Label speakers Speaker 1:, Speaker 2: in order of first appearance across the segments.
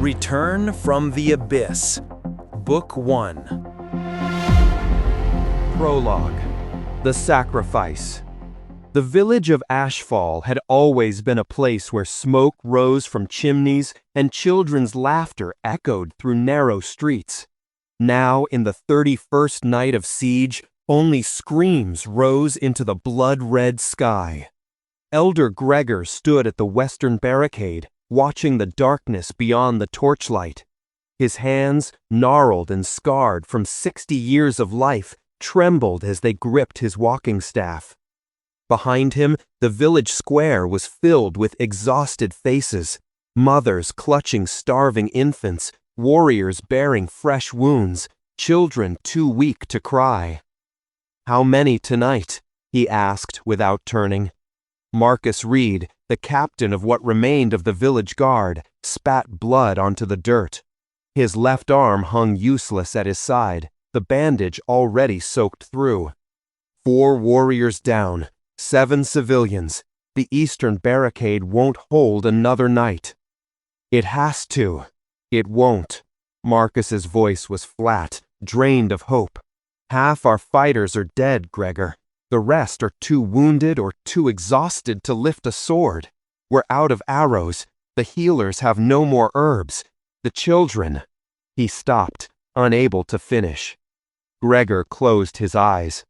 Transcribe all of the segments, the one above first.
Speaker 1: Return from the Abyss, Book 1.
Speaker 2: Prologue. The Sacrifice. The village of Ashfall had always been a place where smoke rose from chimneys and children's laughter echoed through narrow streets. Now, in the 31st night of siege, only screams rose into the blood-red sky. Elder Gregor stood at the western barricade, watching the darkness beyond the torchlight. His hands, gnarled and scarred from 60 years of life, trembled as they gripped his walking staff. Behind him, the village square was filled with exhausted faces, mothers clutching starving infants, warriors bearing fresh wounds, children too weak to cry. "How many tonight?" he asked without turning. Marcus Reed, the captain of what remained of the village guard, spat blood onto the dirt. His left arm hung useless at his side, the bandage already soaked through. 4 warriors down, 7 civilians. The eastern barricade won't hold another night. "It has to. It won't." Marcus's voice was flat, drained of hope. "Half our fighters are dead, Gregor. The rest are too wounded or too exhausted to lift a sword. We're out of arrows. The healers have no more herbs. The children—" He stopped, unable to finish. Gregor closed his eyes.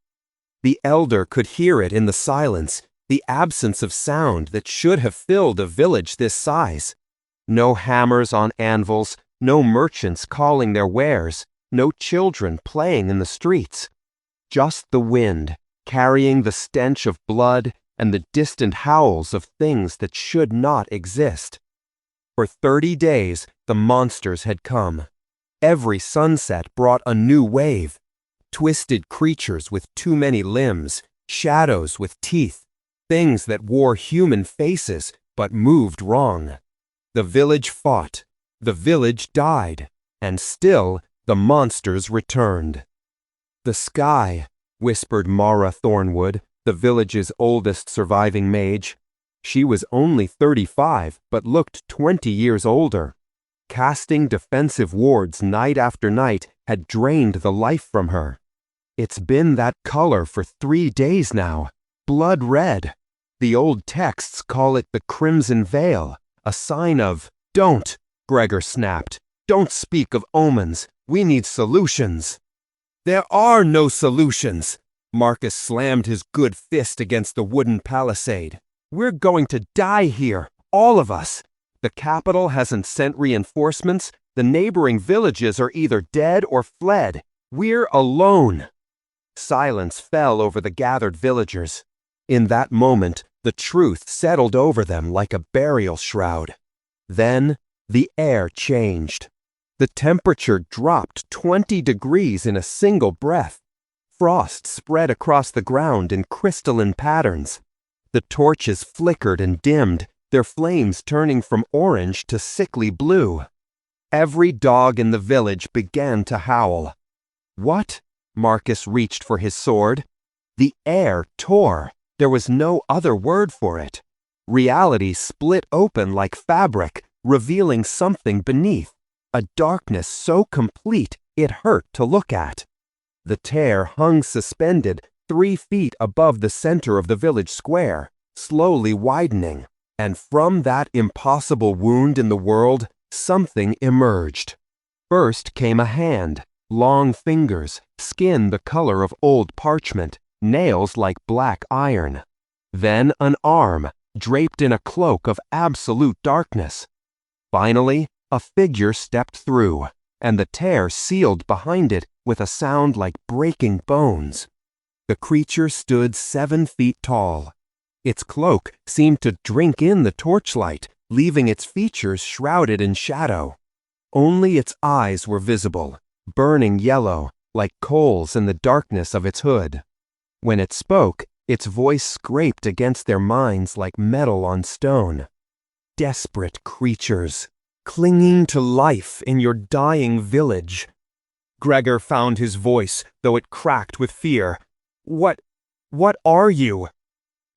Speaker 2: The elder could hear it in the silence, the absence of sound that should have filled a village this size. No hammers on anvils, no merchants calling their wares, no children playing in the streets. Just the wind, carrying the stench of blood and the distant howls of things that should not exist. For 30 days, the monsters had come. Every sunset brought a new wave. Twisted creatures with too many limbs, shadows with teeth, things that wore human faces but moved wrong. The village fought, the village died, and still the monsters returned. "The sky," whispered Mara Thornwood, the village's oldest surviving mage. She was only 35, but looked 20 years older. Casting defensive wards night after night had drained the life from her. "It's been that color for 3 days now, blood red. The old texts call it the Crimson Veil, a sign of—" "Don't," Gregor snapped. "Don't speak of omens. We need solutions." "There are no solutions." Marcus slammed his good fist against the wooden palisade. "We're going to die here, all of us. The capital hasn't sent reinforcements. The neighboring villages are either dead or fled. We're alone." Silence fell over the gathered villagers. In that moment, the truth settled over them like a burial shroud. Then, the air changed. The temperature dropped 20 degrees in a single breath. Frost spread across the ground in crystalline patterns. The torches flickered and dimmed, their flames turning from orange to sickly blue. Every dog in the village began to howl. "What?" Marcus reached for his sword. The air tore. There was no other word for it. Reality split open like fabric, revealing something beneath. A darkness so complete it hurt to look at. The tear hung suspended 3 feet above the center of the village square, slowly widening, and from that impossible wound in the world, something emerged. First came a hand, long fingers, skin the color of old parchment, nails like black iron. Then an arm, draped in a cloak of absolute darkness. Finally, a figure stepped through, and the tear sealed behind it with a sound like breaking bones. The creature stood 7 feet tall. Its cloak seemed to drink in the torchlight, leaving its features shrouded in shadow. Only its eyes were visible, burning yellow, like coals in the darkness of its hood. When it spoke, its voice scraped against their minds like metal on stone. "Desperate creatures, clinging to life in your dying village." Gregor found his voice, though it cracked with fear. What are you?"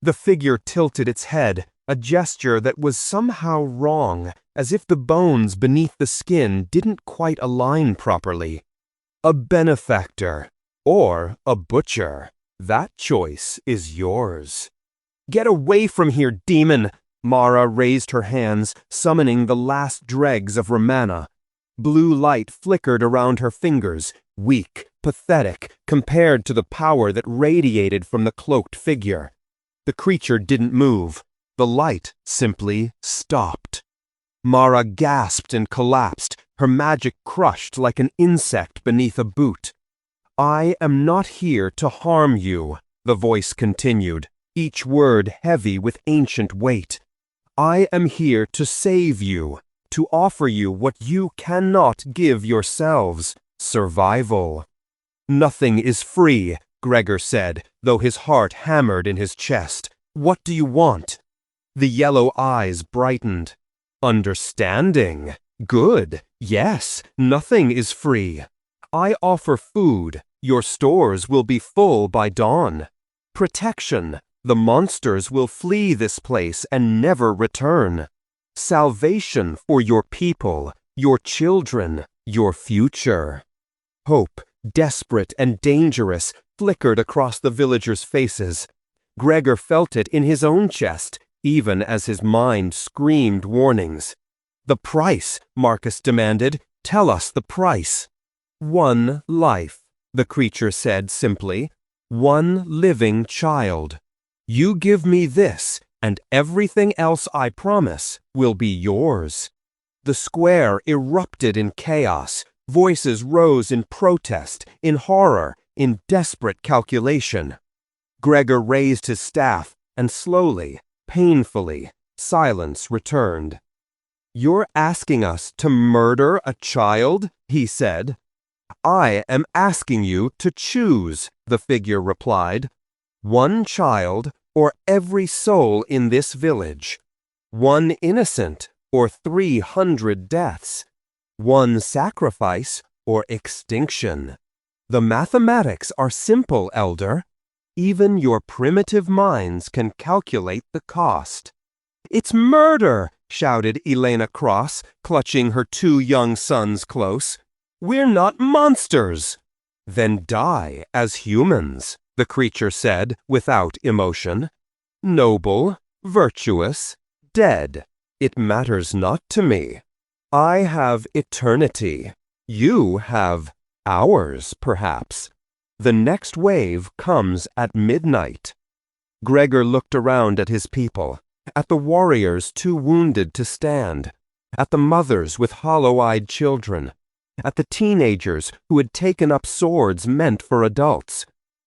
Speaker 2: The figure tilted its head, a gesture that was somehow wrong, as if the bones beneath the skin didn't quite align properly. A benefactor or a butcher. That choice is yours. Get away from here, demon! Mara raised her hands, summoning the last dregs of Romana. Blue light flickered around her fingers, weak, pathetic, compared to the power that radiated from the cloaked figure. The creature didn't move. The light simply stopped. Mara gasped and collapsed, her magic crushed like an insect beneath a boot. I am not here to harm you, the voice continued, each word heavy with ancient weight. I am here to save you, to offer you what you cannot give yourselves, survival. Nothing is free, Gregor said, though his heart hammered in his chest. What do you want? The yellow eyes brightened. Understanding. Good. Yes, nothing is free. I offer food. Your stores will be full by dawn. Protection. The monsters will flee this place and never return. Salvation for your people, your children, your future. Hope, desperate and dangerous, flickered across the villagers' faces. Gregor felt it in his own chest, even as his mind screamed warnings. The price, Marcus demanded. Tell us the price. 1 life, the creature said simply. 1 living child. You give me this, and everything else I promise will be yours. The square erupted in chaos. Voices rose in protest, in horror, in desperate calculation. Gregor raised his staff, and slowly, painfully, silence returned. You're asking us to murder a child? He said. I am asking you to choose, the figure replied. 1 child, or every soul in this village. 1 innocent, or 300 deaths. 1 sacrifice, or extinction. The mathematics are simple, Elder. Even your primitive minds can calculate the cost. It's murder, shouted Elena Cross, clutching her 2 young sons close. We're not monsters. Then die as humans, the creature said without emotion. Noble, virtuous, dead. It matters not to me. I have eternity. You have hours, perhaps. The next wave comes at midnight. Gregor looked around at his people, at the warriors too wounded to stand, at the mothers with hollow-eyed children, at the teenagers who had taken up swords meant for adults,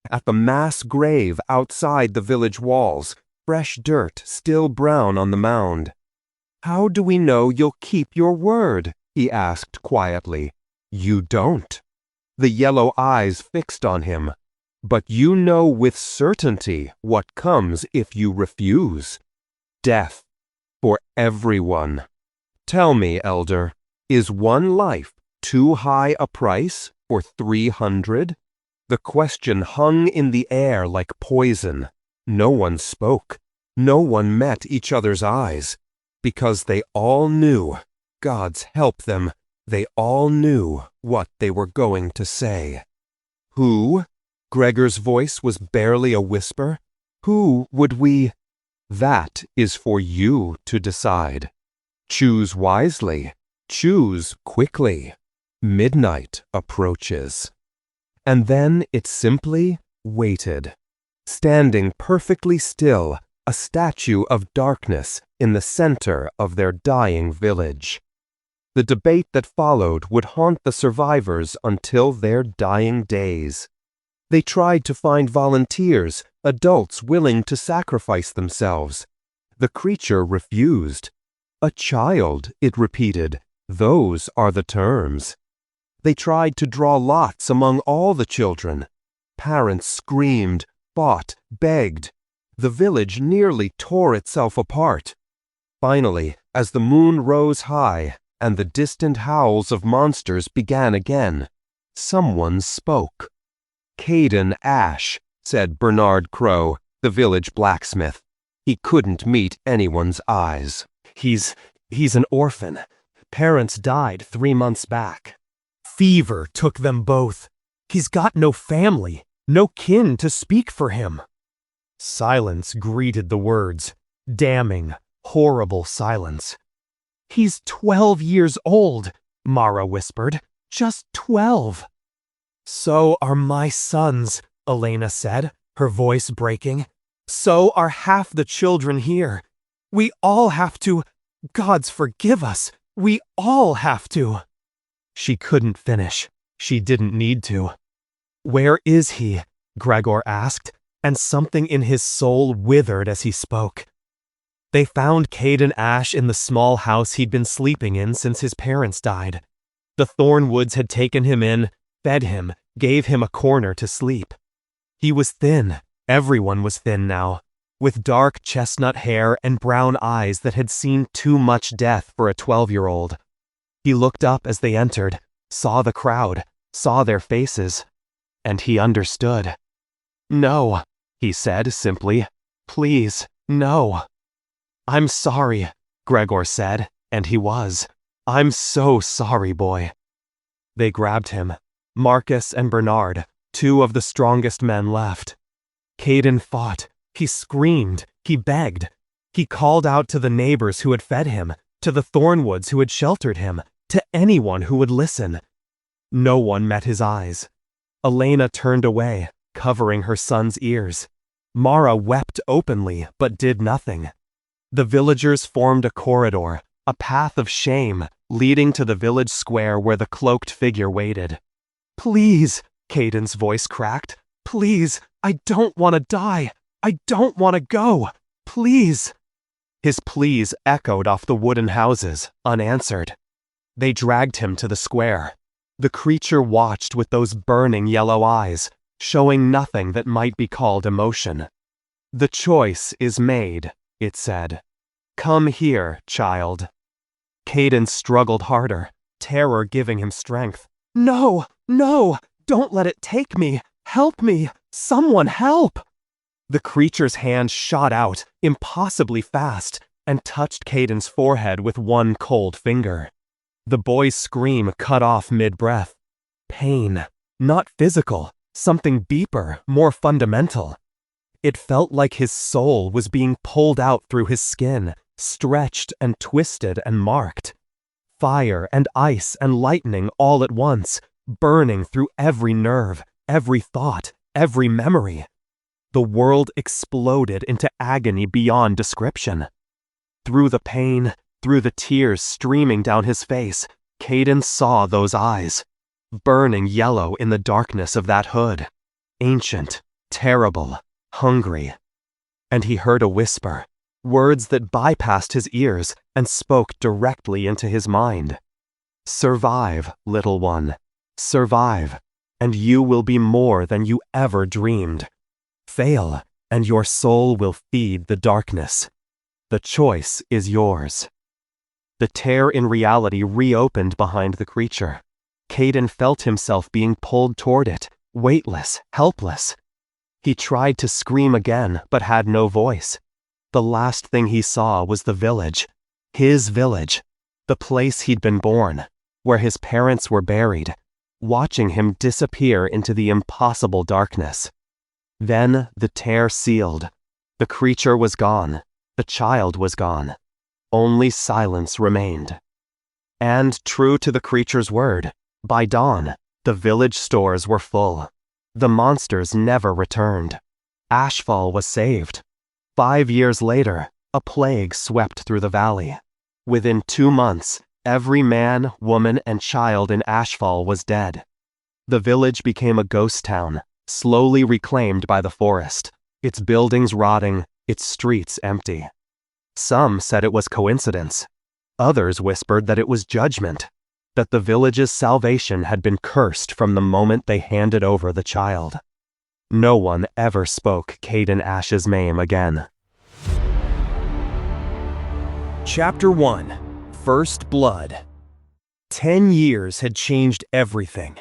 Speaker 2: at the mass grave outside the village walls, fresh dirt still brown on the mound. How do we know you'll keep your word? He asked quietly. You don't. The yellow eyes fixed on him. But you know with certainty what comes if you refuse. Death. For everyone. Tell me, Elder, is 1 life too high a price for 300? The question hung in the air like poison. No one spoke. No one met each other's eyes. Because they all knew, God's help them, they all knew what they were going to say. Who? Gregor's voice was barely a whisper. Who would we? That is for you to decide. Choose wisely. Choose quickly. Midnight approaches. And then it simply waited, standing perfectly still, a statue of darkness in the center of their dying village. The debate that followed would haunt the survivors until their dying days. They tried to find volunteers, adults willing to sacrifice themselves. The creature refused. A child, it repeated, those are the terms. They tried to draw lots among all the children. Parents screamed, fought, begged. The village nearly tore itself apart. Finally, as the moon rose high and the distant howls of monsters began again, someone spoke. Kayden Ash, said Bernard Crow, the village blacksmith. He couldn't meet anyone's eyes.
Speaker 3: He's an orphan. Parents died 3 months back. Fever took them both. He's got no family, no kin to speak for him. Silence greeted the words. Damning, horrible silence. He's 12 years old, Mara whispered. Just 12. So are my sons, Elena said, her voice breaking. So are half the children here. We all have to. Gods forgive us. We all have to. She couldn't finish. She didn't need to. Where is he? Gregor asked, and something in his soul withered as he spoke. They found Kayden Ash in the small house he'd been sleeping in since his parents died. The Thornwoods had taken him in, fed him, gave him a corner to sleep. He was thin. Everyone was thin now, with dark chestnut hair and brown eyes that had seen too much death for a 12-year-old. He looked up as they entered, saw the crowd, saw their faces, and he understood. No, he said simply. Please, no. I'm sorry, Gregor said, and he was. I'm so sorry, boy. They grabbed him, Marcus and Bernard, 2 of the strongest men left. Kayden fought. He screamed. He begged. He called out to the neighbors who had fed him, to the Thornwoods who had sheltered him, to anyone who would listen. No one met his eyes. Elena turned away, covering her son's ears. Mara wept openly, but did nothing. The villagers formed a corridor, a path of shame, leading to the village square where the cloaked figure waited. Please, Kayden's voice cracked. Please, I don't want to die. I don't want to go. Please. His pleas echoed off the wooden houses, unanswered. They dragged him to the square. The creature watched with those burning yellow eyes, showing nothing that might be called emotion. The choice is made, it said. Come here, child. Kayden struggled harder, terror giving him strength. No, no, don't let it take me. Help me! Someone help! The creature's hand shot out, impossibly fast, and touched Kayden's forehead with one cold finger. The boy's scream cut off mid-breath. Pain. Not physical. Something deeper, more fundamental. It felt like his soul was being pulled out through his skin, stretched and twisted and marked. Fire and ice and lightning all at once, burning through every nerve, every thought, every memory. The world exploded into agony beyond description. Through the pain, through the tears streaming down his face, Kayden saw those eyes, burning yellow in the darkness of that hood. Ancient, terrible, hungry. And he heard a whisper, words that bypassed his ears and spoke directly into his mind. Survive, little one. Survive, and you will be more than you ever dreamed. Fail, and your soul will feed the darkness. The choice is yours. The tear in reality reopened behind the creature. Kayden felt himself being pulled toward it, weightless, helpless. He tried to scream again, but had no voice. The last thing he saw was the village. His village. The place he'd been born, where his parents were buried, watching him disappear into the impossible darkness. Then the tear sealed. The creature was gone. The child was gone. Only silence remained. And, true to the creature's word, by dawn, the village stores were full. The monsters never returned. Ashfall was saved. 5 years later, a plague swept through the valley. Within 2 months, every man, woman, and child in Ashfall was dead. The village became a ghost town, slowly reclaimed by the forest, its buildings rotting, its streets empty. Some said it was coincidence. Others whispered that it was judgment, that the village's salvation had been cursed from the moment they handed over the child. No one ever spoke Kayden Ash's name again. Chapter 1. First Blood. 10 years had changed everything.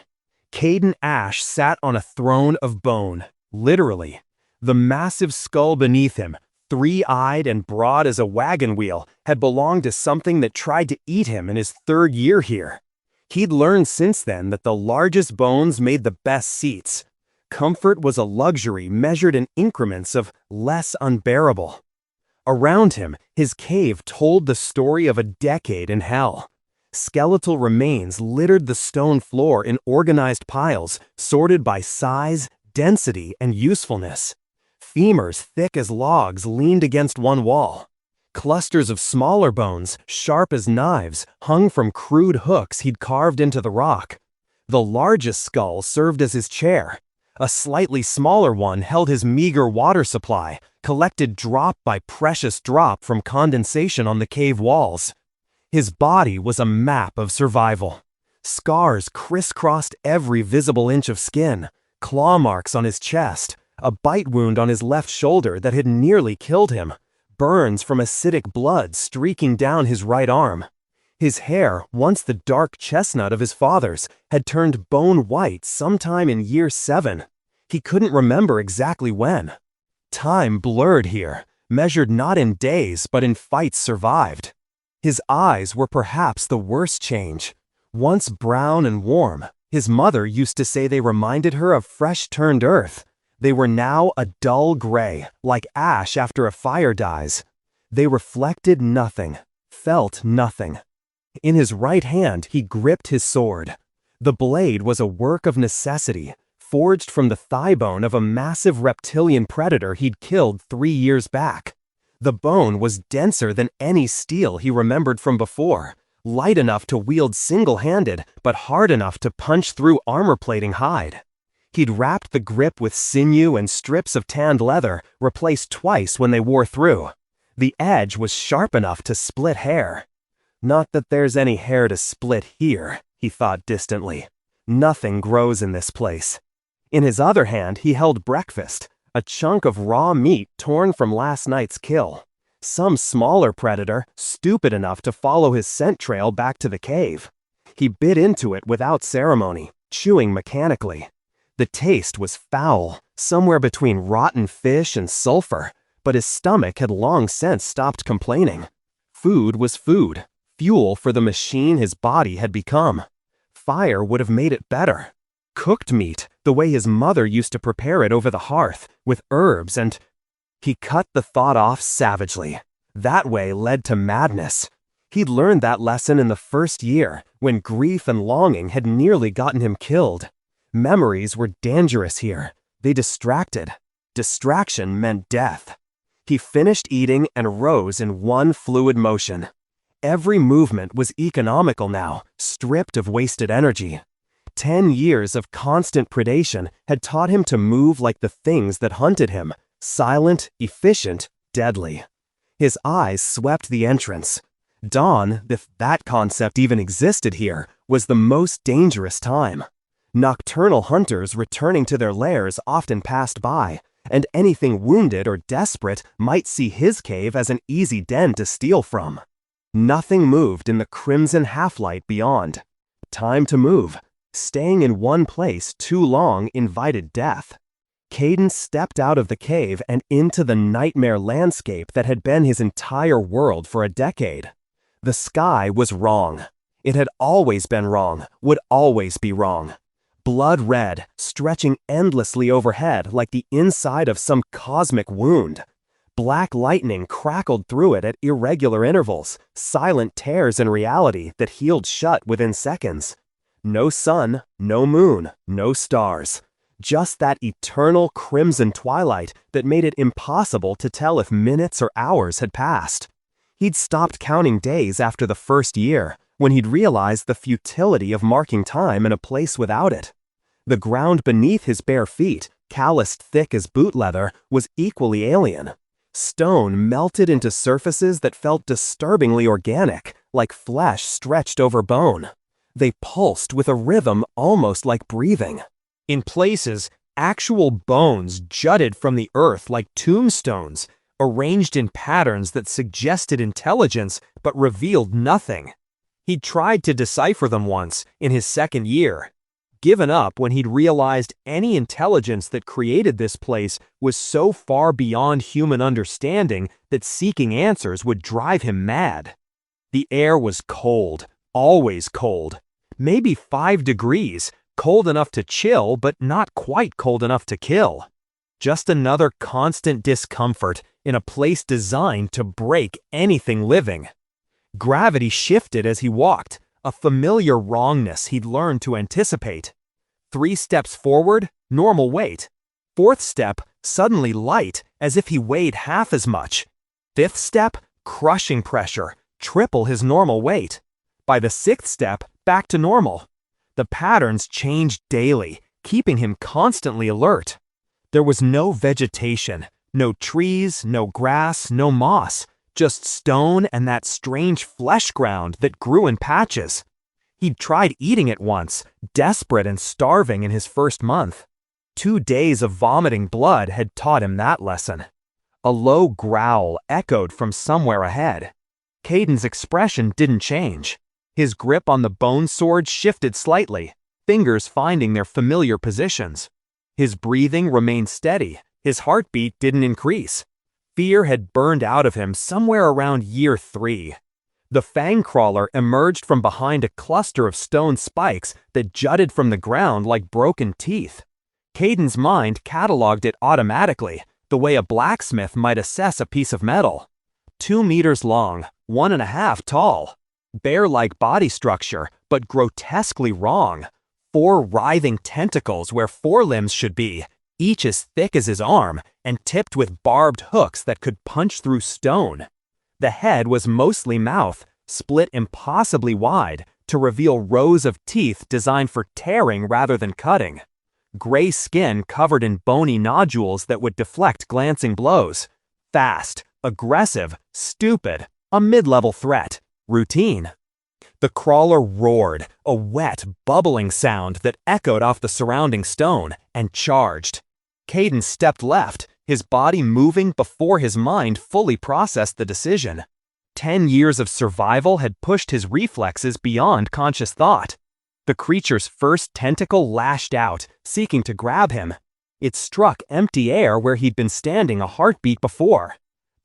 Speaker 3: Kayden Ash sat on a throne of bone, literally. The massive skull beneath him,
Speaker 2: three-eyed and broad as a wagon wheel, had belonged to something that tried to eat him in his 3rd year here. He'd learned since then that the largest bones made the best seats. Comfort was a luxury measured in increments of less unbearable. Around him, his cave told the story of a decade in hell. Skeletal remains littered the stone floor in organized piles, sorted by size, density, and usefulness. Femurs thick as logs leaned against one wall. Clusters of smaller bones, sharp as knives, hung from crude hooks he'd carved into the rock. The largest skull served as his chair. A slightly smaller one held his meager water supply, collected drop by precious drop from condensation on the cave walls. His body was a map of survival. Scars crisscrossed every visible inch of skin, claw marks on his chest, a bite wound on his left shoulder that had nearly killed him, burns from acidic blood streaking down his right arm. His hair, once the dark chestnut of his father's, had turned bone white sometime in year 7. He couldn't remember exactly when. Time blurred here, measured not in days but in fights survived. His eyes were perhaps the worst change. Once brown and warm, his mother used to say they reminded her of fresh-turned earth. They were now a dull gray, like ash after a fire dies. They reflected nothing, felt nothing. In his right hand, he gripped his sword. The blade was a work of necessity, forged from the thigh bone of a massive reptilian predator he'd killed 3 years back. The bone was denser than any steel he remembered from before, light enough to wield single-handed, but hard enough to punch through armor-plating hide. He'd wrapped the grip with sinew and strips of tanned leather, replaced twice when they wore through. The edge was sharp enough to split hair. Not that there's any hair to split here, he thought distantly. Nothing grows in this place. In his other hand, he held breakfast, a chunk of raw meat torn from last night's kill. Some smaller predator, stupid enough to follow his scent trail back to the cave. He bit into it without ceremony, chewing mechanically. The taste was foul, somewhere between rotten fish and sulfur, but his stomach had long since stopped complaining. Food was food, fuel for the machine his body had become. Fire would have made it better. Cooked meat, the way his mother used to prepare it over the hearth, with herbs and... He cut the thought off savagely. That way led to madness. He'd learned that lesson in the 1st year, when grief and longing had nearly gotten him killed. Memories were dangerous here. They distracted. Distraction meant death. He finished eating and rose in one fluid motion. Every movement was economical now, stripped of wasted energy. 10 years of constant predation had taught him to move like the things that hunted him, silent, efficient, deadly. His eyes swept the entrance. Dawn, if that concept even existed here, was the most dangerous time. Nocturnal hunters returning to their lairs often passed by, and anything wounded or desperate might see his cave as an easy den to steal from. Nothing moved in the crimson half-light beyond. Time to move. Staying in one place too long invited death. Kayden stepped out of the cave and into the nightmare landscape that had been his entire world for a decade. The sky was wrong. It had always been wrong, would always be wrong. Blood red, stretching endlessly overhead like the inside of some cosmic wound. Black lightning crackled through it at irregular intervals, silent tears in reality that healed shut within seconds. No sun, no moon, no stars. Just that eternal crimson twilight that made it impossible to tell if minutes or hours had passed. He'd stopped counting days after the 1st year, when he'd realized the futility of marking time in a place without it. The ground beneath his bare feet, calloused thick as boot leather, was equally alien. Stone melted into surfaces that felt disturbingly organic, like flesh stretched over bone. They pulsed with a rhythm almost like breathing. In places, actual bones jutted from the earth like tombstones, arranged in patterns that suggested intelligence but revealed nothing. He tried to decipher them once, in his 2nd year. given up when he'd realized any intelligence that created this place was so far beyond human understanding that seeking answers would drive him mad. The air was cold, always cold. Maybe 5 degrees, cold enough to chill, but not quite cold enough to kill. Just another constant discomfort in a place designed to break anything living. Gravity shifted as he walked, a familiar wrongness he'd learned to anticipate. 3 steps forward, normal weight. 4th step, suddenly light, as if he weighed half as much. 5th step, crushing pressure, triple his normal weight. By the 6th step, back to normal. The patterns changed daily, keeping him constantly alert. There was no vegetation, no trees, no grass, no moss, just stone and that strange flesh ground that grew in patches. He'd tried eating it once, desperate and starving in his first month. 2 days of vomiting blood had taught him that lesson. A low growl echoed from somewhere ahead. Kayden's expression didn't change. His grip on the bone sword shifted slightly, fingers finding their familiar positions. His breathing remained steady, his heartbeat didn't increase. Fear had burned out of him somewhere around year 3. The fang crawler emerged from behind a cluster of stone spikes that jutted from the ground like broken teeth. Kayden's mind cataloged it automatically, the way a blacksmith might assess a piece of metal. 2 meters long, 1.5 tall. Bear-like body structure, but grotesquely wrong. 4 writhing tentacles where forelimbs should be, each as thick as his arm, and tipped with barbed hooks that could punch through stone. The head was mostly mouth, split impossibly wide, to reveal rows of teeth designed for tearing rather than cutting. Gray skin covered in bony nodules that would deflect glancing blows. Fast, aggressive, stupid, a mid-level threat. Routine. The crawler roared, a wet, bubbling sound that echoed off the surrounding stone, and charged. Kayden stepped left, his body moving before his mind fully processed the decision. 10 years of survival had pushed his reflexes beyond conscious thought. The creature's first tentacle lashed out, seeking to grab him. It struck empty air where he'd been standing a heartbeat before.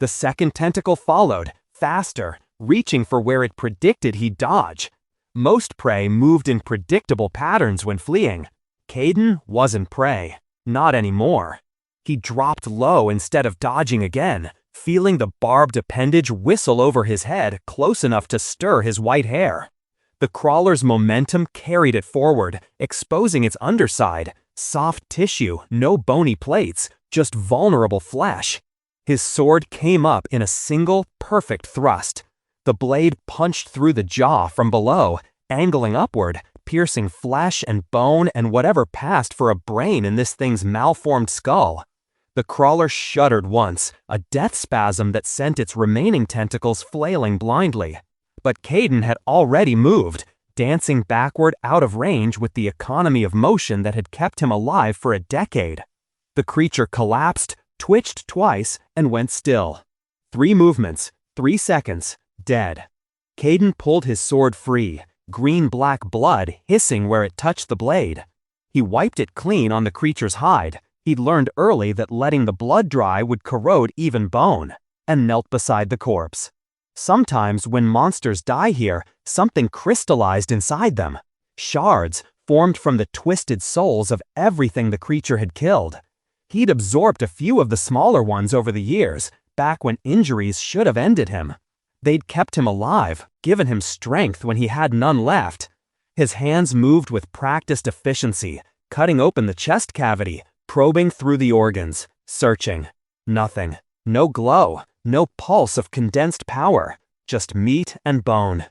Speaker 2: The second tentacle followed, faster, reaching for where it predicted he'd dodge. Most prey moved in predictable patterns when fleeing. Kayden wasn't prey. Not anymore. He dropped low instead of dodging again, feeling the barbed appendage whistle over his head close enough to stir his white hair. The crawler's momentum carried it forward, exposing its underside. Soft tissue, no bony plates, just vulnerable flesh. His sword came up in a single, perfect thrust. The blade punched through the jaw from below, angling upward, piercing flesh and bone and whatever passed for a brain in this thing's malformed skull. The crawler shuddered once, a death spasm that sent its remaining tentacles flailing blindly. But Kayden had already moved, dancing backward out of range with the economy of motion that had kept him alive for a decade. The creature collapsed, twitched twice, and went still. 3 movements, 3 seconds. Dead. Kayden pulled his sword free, green-black blood hissing where it touched the blade. He wiped it clean on the creature's hide. He'd learned early that letting the blood dry would corrode even bone, and knelt beside the corpse. Sometimes when monsters die here, something crystallized inside them. Shards formed from the twisted souls of everything the creature had killed. He'd absorbed a few of the smaller ones over the years, back when injuries should have ended him. They'd kept him alive, given him strength when he had none left. His hands moved with practiced efficiency, cutting open the chest cavity, probing through the organs, searching. Nothing. No glow, no pulse of condensed power, just meat and bone.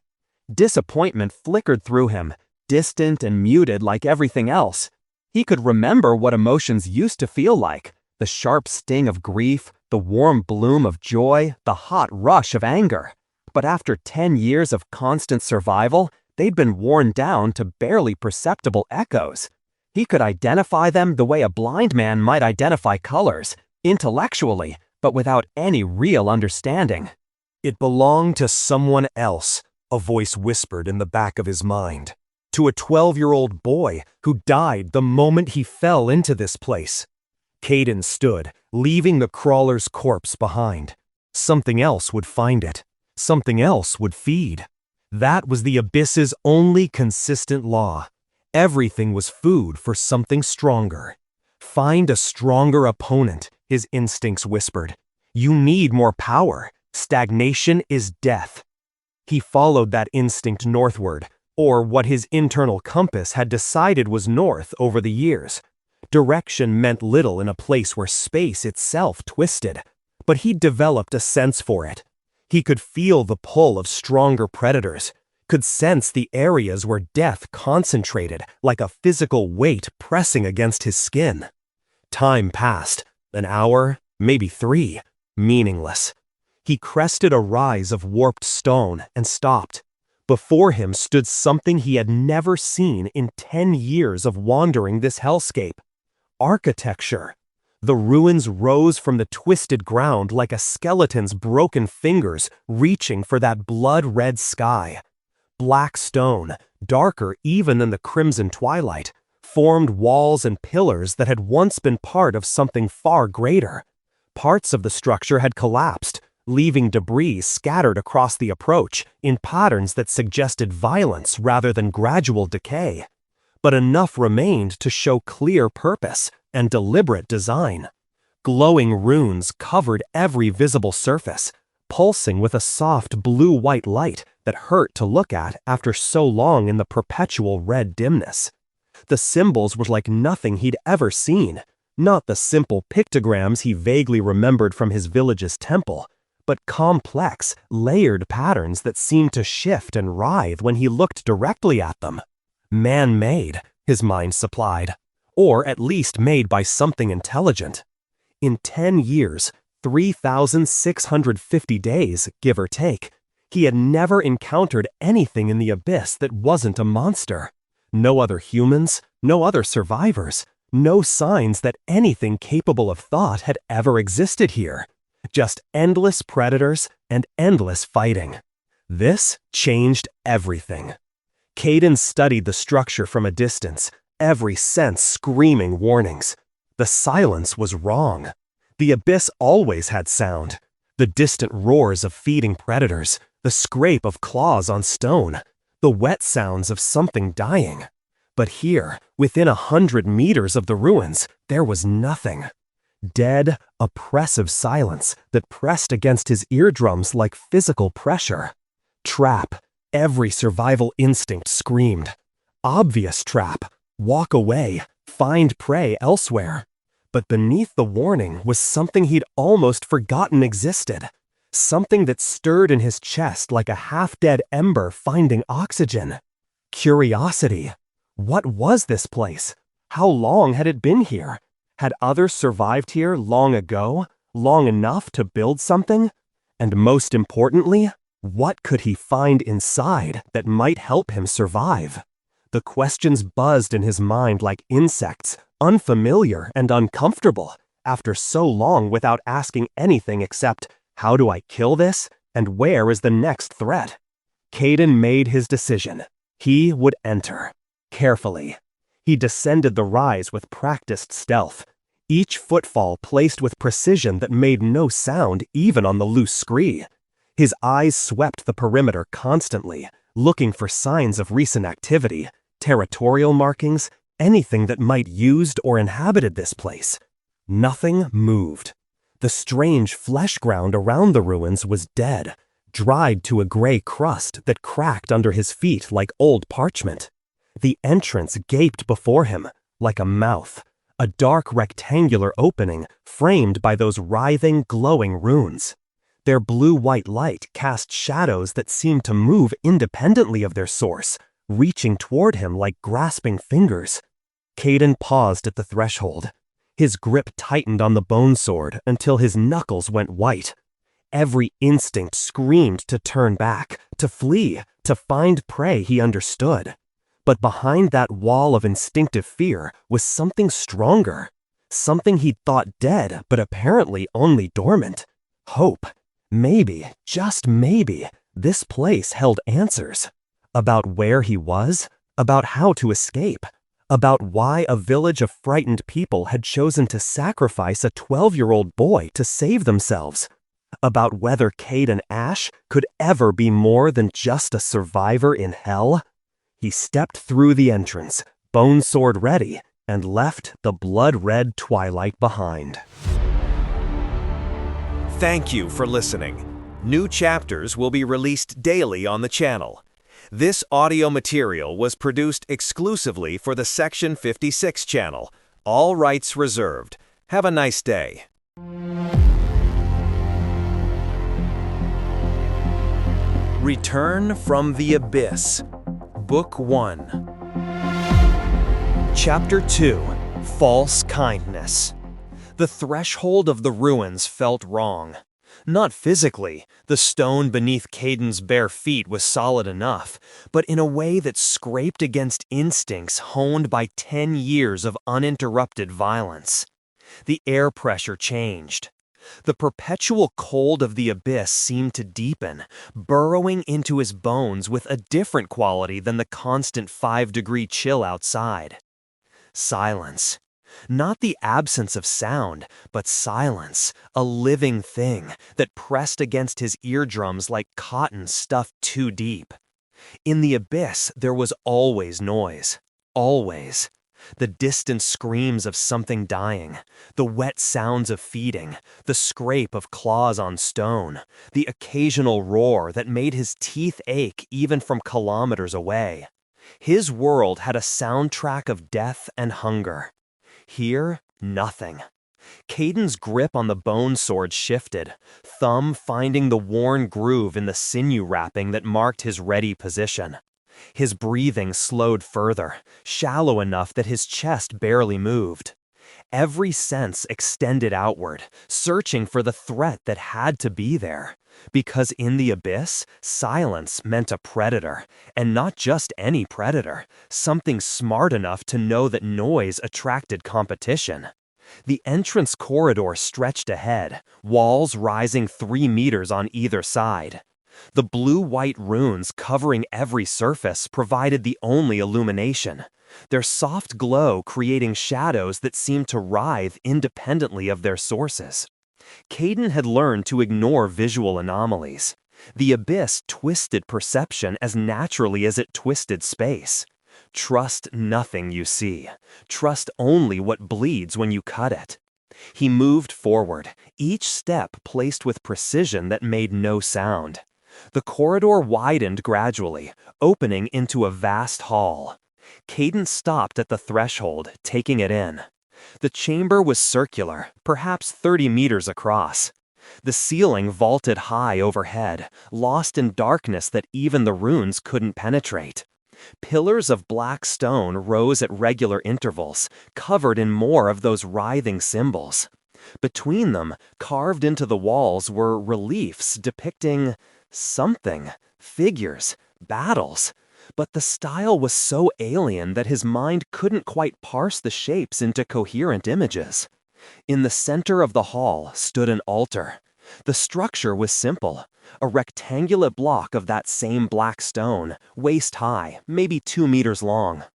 Speaker 2: Disappointment flickered through him, distant and muted like everything else. He could remember what emotions used to feel like, the sharp sting of grief, the warm bloom of joy, the hot rush of anger. But after 10 years of constant survival, they'd been worn down to barely perceptible echoes. He could identify them the way a blind man might identify colors, intellectually, but without any real understanding.
Speaker 3: It belonged to someone else, a voice whispered in the back of his mind. to a 12-year-old boy who died the moment he fell into this place. Kayden stood, leaving the crawler's corpse behind. Something else would find it. Something else would feed. That was the abyss's only consistent law. Everything was food for something stronger. Find a stronger opponent, his instincts whispered. You need more power. Stagnation is death. He followed that instinct northward, or what his internal compass had decided was north over the years. Direction meant little in a place where space itself twisted, but he'd developed a sense for it. He could feel the pull of stronger predators, could sense the areas where death concentrated like a physical weight pressing against his skin. Time passed, an hour, maybe 3, meaningless. He crested a rise of warped stone and stopped. Before him stood something he had never seen in 10 years of wandering this hellscape. Architecture. The ruins rose from the twisted ground like a skeleton's broken fingers reaching for that blood-red sky. Black stone, darker even than the crimson twilight, formed walls and pillars that had once been part of something far greater. Parts of the structure had collapsed, leaving debris scattered across the approach in patterns that suggested violence rather than gradual decay. But enough remained to show clear purpose and deliberate design. Glowing runes covered every visible surface, pulsing with a soft blue-white light that hurt to look at after so long in the perpetual red dimness. The symbols were like nothing he'd ever seen, not the simple pictograms he vaguely remembered from his village's temple, but complex, layered patterns that seemed to shift and writhe when he looked directly at them. Man-made, his mind supplied, or at least made by something intelligent. In 10 years, 3,650 days, give or take, he had never encountered anything in the abyss that wasn't a monster. No other humans, no other survivors, no signs that anything capable of thought had ever existed here. Just endless predators and endless fighting. This changed everything. Kayden studied the structure from a distance, every sense screaming warnings. The silence was wrong. The abyss always had sound. The distant roars of feeding predators, the scrape of claws on stone, the wet sounds of something dying. But here, within 100 meters of the ruins, there was nothing. Dead, oppressive silence that pressed against his eardrums like physical pressure. Trap. Every survival instinct screamed. Obvious trap. Walk away. Find prey elsewhere. But beneath the warning was something he'd almost forgotten existed. Something that stirred in his chest like a half-dead ember finding oxygen. Curiosity. What was this place? How long had it been here? Had others survived here long ago, long enough to build something? And most importantly, what could he find inside that might help him survive? The questions buzzed in his mind like insects, unfamiliar and uncomfortable, after so long without asking anything except, how do I kill this? And where is the next threat? Kayden made his decision. He would enter. Carefully. He descended the rise with practiced stealth, each footfall placed with precision that made no sound even on the loose scree. His eyes swept the perimeter constantly, looking for signs of recent activity, territorial markings, anything that might used or inhabited this place. Nothing moved. The strange flesh ground around the ruins was dead, dried to a gray crust that cracked under his feet like old parchment. The entrance gaped before him, like a mouth, a dark rectangular opening framed by those writhing, glowing runes. Their blue-white light cast shadows that seemed to move independently of their source, reaching toward him like grasping fingers. Kayden paused at the threshold. His grip tightened on the bone sword until his knuckles went white. Every instinct screamed to turn back, to flee, to find prey he understood. But behind that wall of instinctive fear was something stronger, something he'd thought dead but apparently only dormant. Hope. Maybe, just maybe, this place held answers. About where he was, about how to escape, about why a village of frightened people had chosen to sacrifice a 12-year-old boy to save themselves, about whether Kayden Ash could ever be more than just a survivor in hell. He stepped through the entrance, bone sword ready, and left the blood-red twilight behind.
Speaker 1: Thank you for listening. New chapters will be released daily on the channel. This audio material was produced exclusively for the Section 56 channel. All rights reserved. Have a nice day. Return from the Abyss. Book 1.
Speaker 2: Chapter 2. False Kindness. The threshold of the ruins felt wrong. Not physically, the stone beneath Kayden's bare feet was solid enough, but in a way that scraped against instincts honed by 10 years of uninterrupted violence. The air pressure changed. The perpetual cold of the abyss seemed to deepen, burrowing into his bones with a different quality than the constant 5-degree chill outside. Silence. Not the absence of sound, but silence, a living thing that pressed against his eardrums like cotton stuffed too deep. In the abyss, there was always noise. Always. The distant screams of something dying, the wet sounds of feeding, the scrape of claws on stone, the occasional roar that made his teeth ache even from kilometers away. His world had a soundtrack of death and hunger. Here, nothing. Kayden's grip on the bone sword shifted, thumb finding the worn groove in the sinew wrapping that marked his ready position. His breathing slowed further, shallow enough that his chest barely moved. Every sense extended outward, searching for the threat that had to be there. Because in the abyss, silence meant a predator, and not just any predator, something smart enough to know that noise attracted competition. The entrance corridor stretched ahead, walls rising 3 meters on either side. The blue-white runes covering every surface provided the only illumination, their soft glow creating shadows that seemed to writhe independently of their sources. Kayden had learned to ignore visual anomalies. The abyss twisted perception as naturally as it twisted space. Trust nothing you see. Trust only what bleeds when you cut it. He moved forward, each step placed with precision that made no sound. The corridor widened gradually, opening into a vast hall. Kayden stopped at the threshold, taking it in. The chamber was circular, perhaps 30 meters across. The ceiling vaulted high overhead, lost in darkness that even the runes couldn't penetrate. Pillars of black stone rose at regular intervals, covered in more of those writhing symbols. Between them, carved into the walls, were reliefs depicting something, figures, battles. But the style was so alien that his mind couldn't quite parse the shapes into coherent images. In the center of the hall stood an altar. The structure was simple, a rectangular block of that same black stone, waist-high, maybe 2 meters long.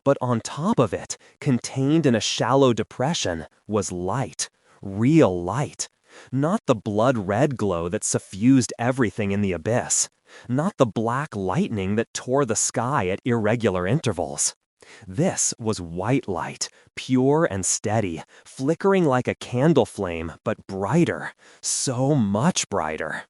Speaker 2: But on top of it, contained in a shallow depression, was light, real light. Not the blood-red glow that suffused everything in the abyss. Not the black lightning that tore the sky at irregular intervals. This was white light, pure and steady, flickering like a candle flame, but brighter, so much brighter.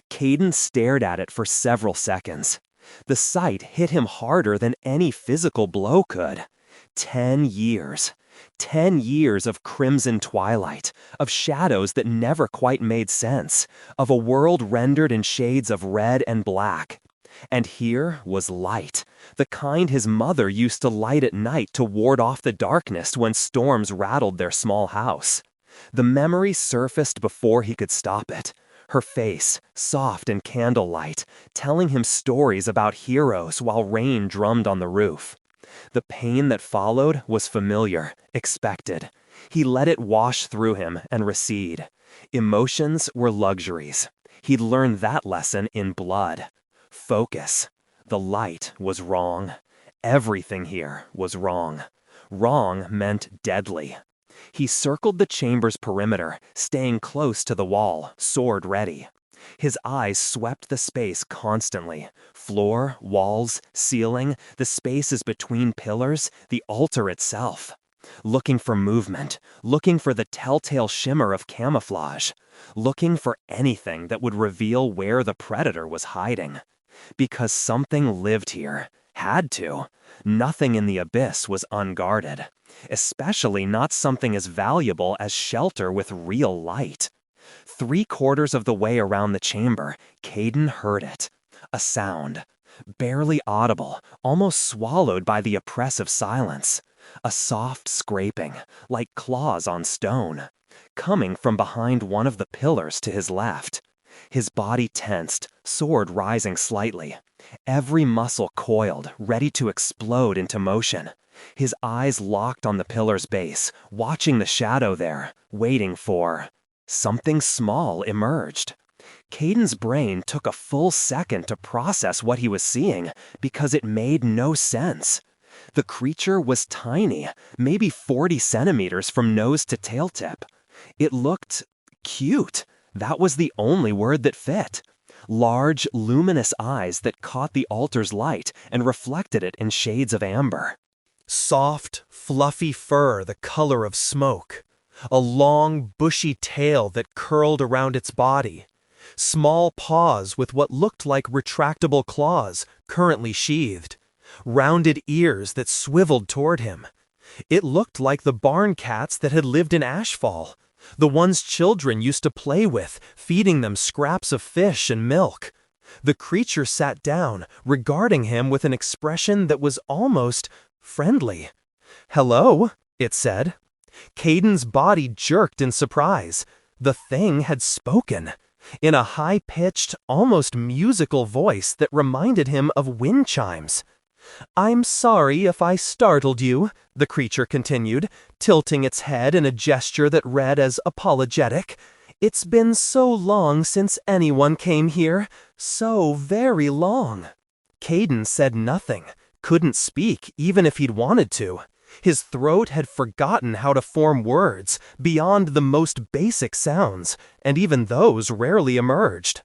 Speaker 2: Kayden stared at it for several seconds. The sight hit him harder than any physical blow could. 10 years. 10 years of crimson twilight, of shadows that never quite made sense, of a world rendered in shades of red and black. And here was light, the kind his mother used to light at night to ward off the darkness when storms rattled their small house. The memory surfaced before he could stop it. Her face, soft in candlelight, telling him stories about heroes while rain drummed on the roof. The pain that followed was familiar, expected. He let it wash through him and recede. Emotions were luxuries. He'd learned that lesson in blood. Focus. The light was wrong.
Speaker 1: Everything here was wrong. Wrong meant deadly. He circled the chamber's perimeter, staying close to the wall, sword ready. His eyes swept the space constantly. Floor, walls, ceiling, the spaces between pillars, the altar itself. Looking for movement, looking for the telltale shimmer of camouflage, looking for anything that would reveal where the predator was hiding. Because something lived here. Had to. Nothing in the abyss was unguarded. Especially not something as valuable as shelter with real light. 3/4 of the way around the chamber, Kayden heard it. A sound. Barely audible, almost swallowed by the oppressive silence. A soft scraping, like claws on stone. Coming from behind one of the pillars to his left. His body tensed, sword rising slightly. Every muscle coiled, ready to explode into motion. His eyes locked on the pillar's base, watching the shadow there, waiting for... Something small emerged. Kayden's brain took a full second to process what he was seeing because it made no sense. The creature was tiny, maybe 40 centimeters from nose to tail tip. It looked cute. That was the only word that fit. Large, luminous eyes that caught the altar's light and reflected it in shades of amber.
Speaker 2: Soft, fluffy fur the color of smoke. A long, bushy tail that curled around its body. Small paws with what looked like retractable claws, currently sheathed. Rounded ears that swiveled toward him. It looked like the barn cats that had lived in Ashfall. The ones children used to play with, feeding them scraps of fish and milk. The creature sat down, regarding him with an expression that was almost friendly. "Hello," it said. Kayden's body jerked in surprise. The thing had spoken. In a high-pitched, almost musical voice that reminded him of wind chimes. "I'm sorry if I startled you," the creature continued, tilting its head in a gesture that read as apologetic. "It's been so long since anyone came here. So very long." Kayden said nothing, couldn't speak even if he'd wanted to. His throat had forgotten how to form words beyond the most basic sounds, and even those rarely emerged.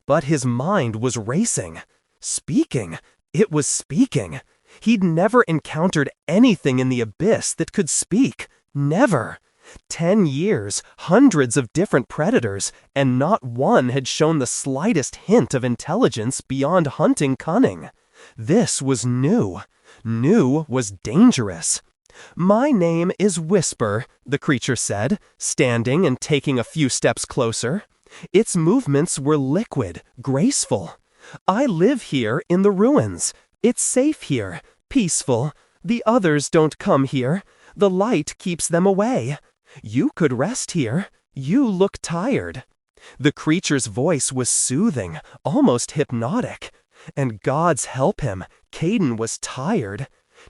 Speaker 2: But his mind was racing. Speaking. It was speaking. He'd never encountered anything in the abyss that could speak. Never. 10 years, hundreds of different predators, and not one had shown the slightest hint of intelligence beyond hunting cunning. This was new. New was dangerous. "My name is Whisper," the creature said, standing and taking a few steps closer. Its movements were liquid, graceful. "I live here in the ruins. It's safe here, peaceful. The others don't come here. The light keeps them away. You could rest here. You look tired." The creature's voice was soothing, almost hypnotic. And God's help him, Kayden was tired.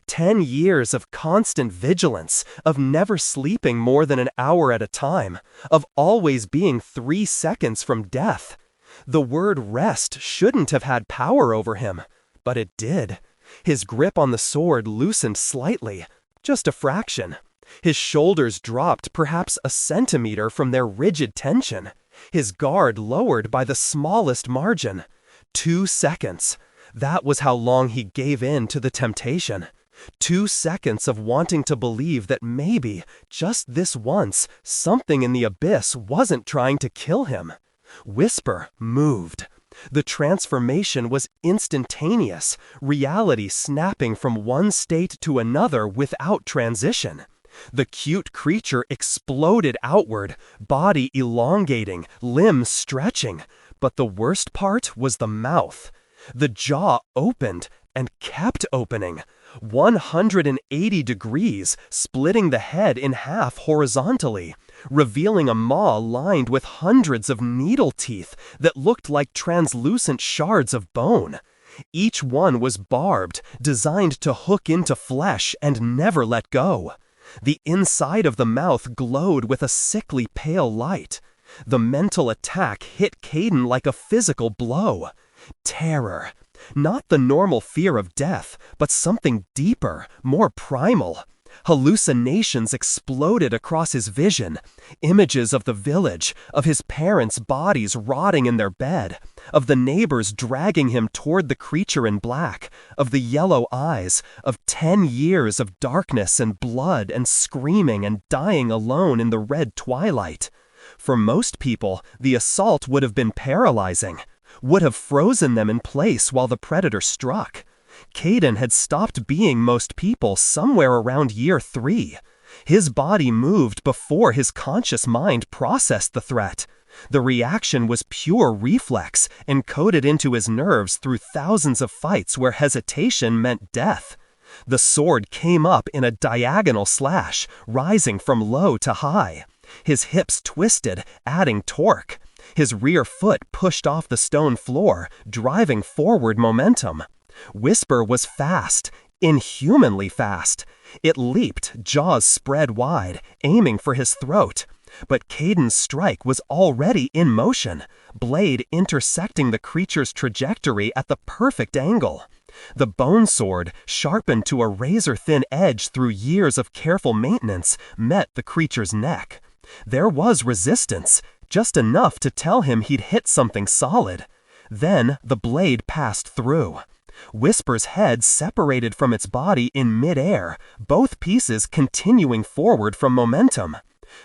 Speaker 2: 10 years of constant vigilance, of never sleeping more than an hour at a time, of always being 3 seconds from death. The word rest shouldn't have had power over him, but it did. His grip on the sword loosened slightly, just a fraction. His shoulders dropped perhaps a centimeter from their rigid tension. His guard lowered by the smallest margin. 2 seconds. That was how long he gave in to the temptation. 2 seconds of wanting to believe that maybe, just this once, something in the abyss wasn't trying to kill him. Whisper moved. The transformation was instantaneous, reality snapping from one state to another without transition. The cute creature exploded outward, body elongating, limbs stretching. But the worst part was the mouth. The jaw opened and kept opening. 180 degrees, splitting the head in half horizontally, revealing a maw lined with hundreds of needle teeth that looked like translucent shards of bone. Each one was barbed, designed to hook into flesh and never let go. The inside of the mouth glowed with a sickly pale light. The mental attack hit Kayden like a physical blow. Terror.
Speaker 3: Not the normal fear of death, but something deeper, more primal. Hallucinations exploded across his vision. Images of the village, of his parents' bodies rotting in their bed, of the neighbors dragging him toward the creature in black, of the yellow eyes, of 10 years of darkness and blood and screaming and dying alone in the red twilight. For most people, the assault would have been paralyzing, would have frozen them in place while the predator struck. Kayden had stopped being most people somewhere around year 3. His body moved before his conscious mind processed the threat. The reaction was pure reflex, encoded into his nerves through thousands of fights where hesitation meant death. The sword came up in a diagonal slash, rising from low to high. His hips twisted, adding torque. His rear foot pushed off the stone floor, driving forward momentum. Whisper was fast, inhumanly fast. It leaped, jaws spread wide, aiming for his throat. But Kayden's strike was already in motion, blade intersecting the creature's trajectory at the perfect angle. The bone sword, sharpened to a razor-thin edge through years of careful maintenance, met the creature's neck. There was resistance, just enough to tell him he'd hit something solid. Then the blade passed through. Whisper's head separated from its body in midair, both pieces continuing forward from momentum.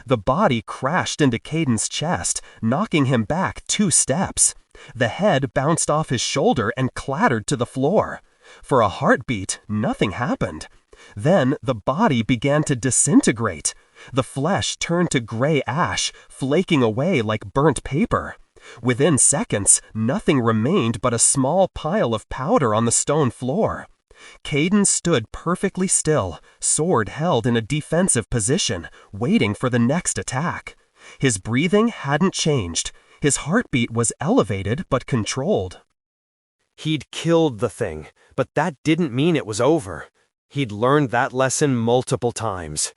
Speaker 3: The body crashed into Kayden's chest, knocking him back 2 steps. The head bounced off his shoulder and clattered to the floor. For a heartbeat, nothing happened. Then the body began to disintegrate. The flesh turned to gray ash, flaking away like burnt paper. Within seconds, nothing remained but a small pile of powder on the stone floor. Kayden stood perfectly still, sword held in a defensive position, waiting for the next attack. His breathing hadn't changed. His heartbeat was elevated but controlled.
Speaker 2: He'd killed the thing, but that didn't mean it was over. He'd learned that lesson multiple times.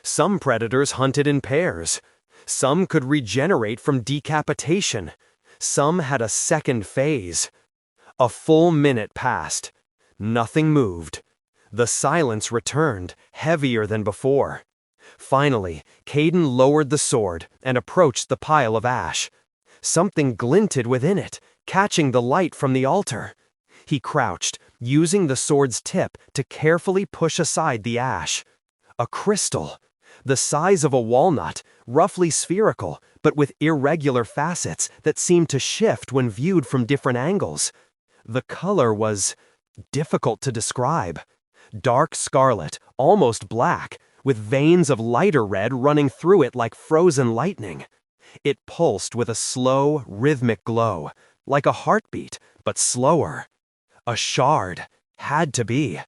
Speaker 2: Some predators hunted in pairs. Some could regenerate from decapitation. Some had a second phase. A full minute passed. Nothing moved. The silence returned, heavier than before. Finally, Kayden lowered the sword and approached the pile of ash. Something glinted within it, catching the light from the altar. He crouched, using the sword's tip to carefully push aside the ash. A crystal. The size of a walnut, roughly spherical, but with irregular facets that seemed to shift when viewed from different angles. The color was difficult to describe. Dark scarlet, almost black, with veins of lighter red running through it like frozen lightning. It pulsed with a slow, rhythmic glow, like a heartbeat, but slower. A shard. Had to be.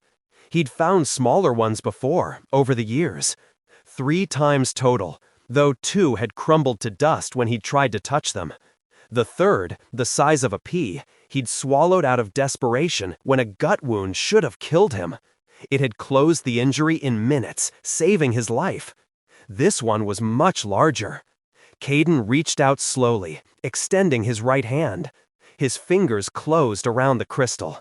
Speaker 2: He'd found smaller ones before, over the years. 3 times total, though 2 had crumbled to dust when he'd tried to touch them. The third, the size of a pea, he'd swallowed out of desperation when a gut wound should have killed him. It had closed the injury in minutes, saving his life. This one was much larger. Kayden reached out slowly, extending his right hand. His fingers closed around the crystal.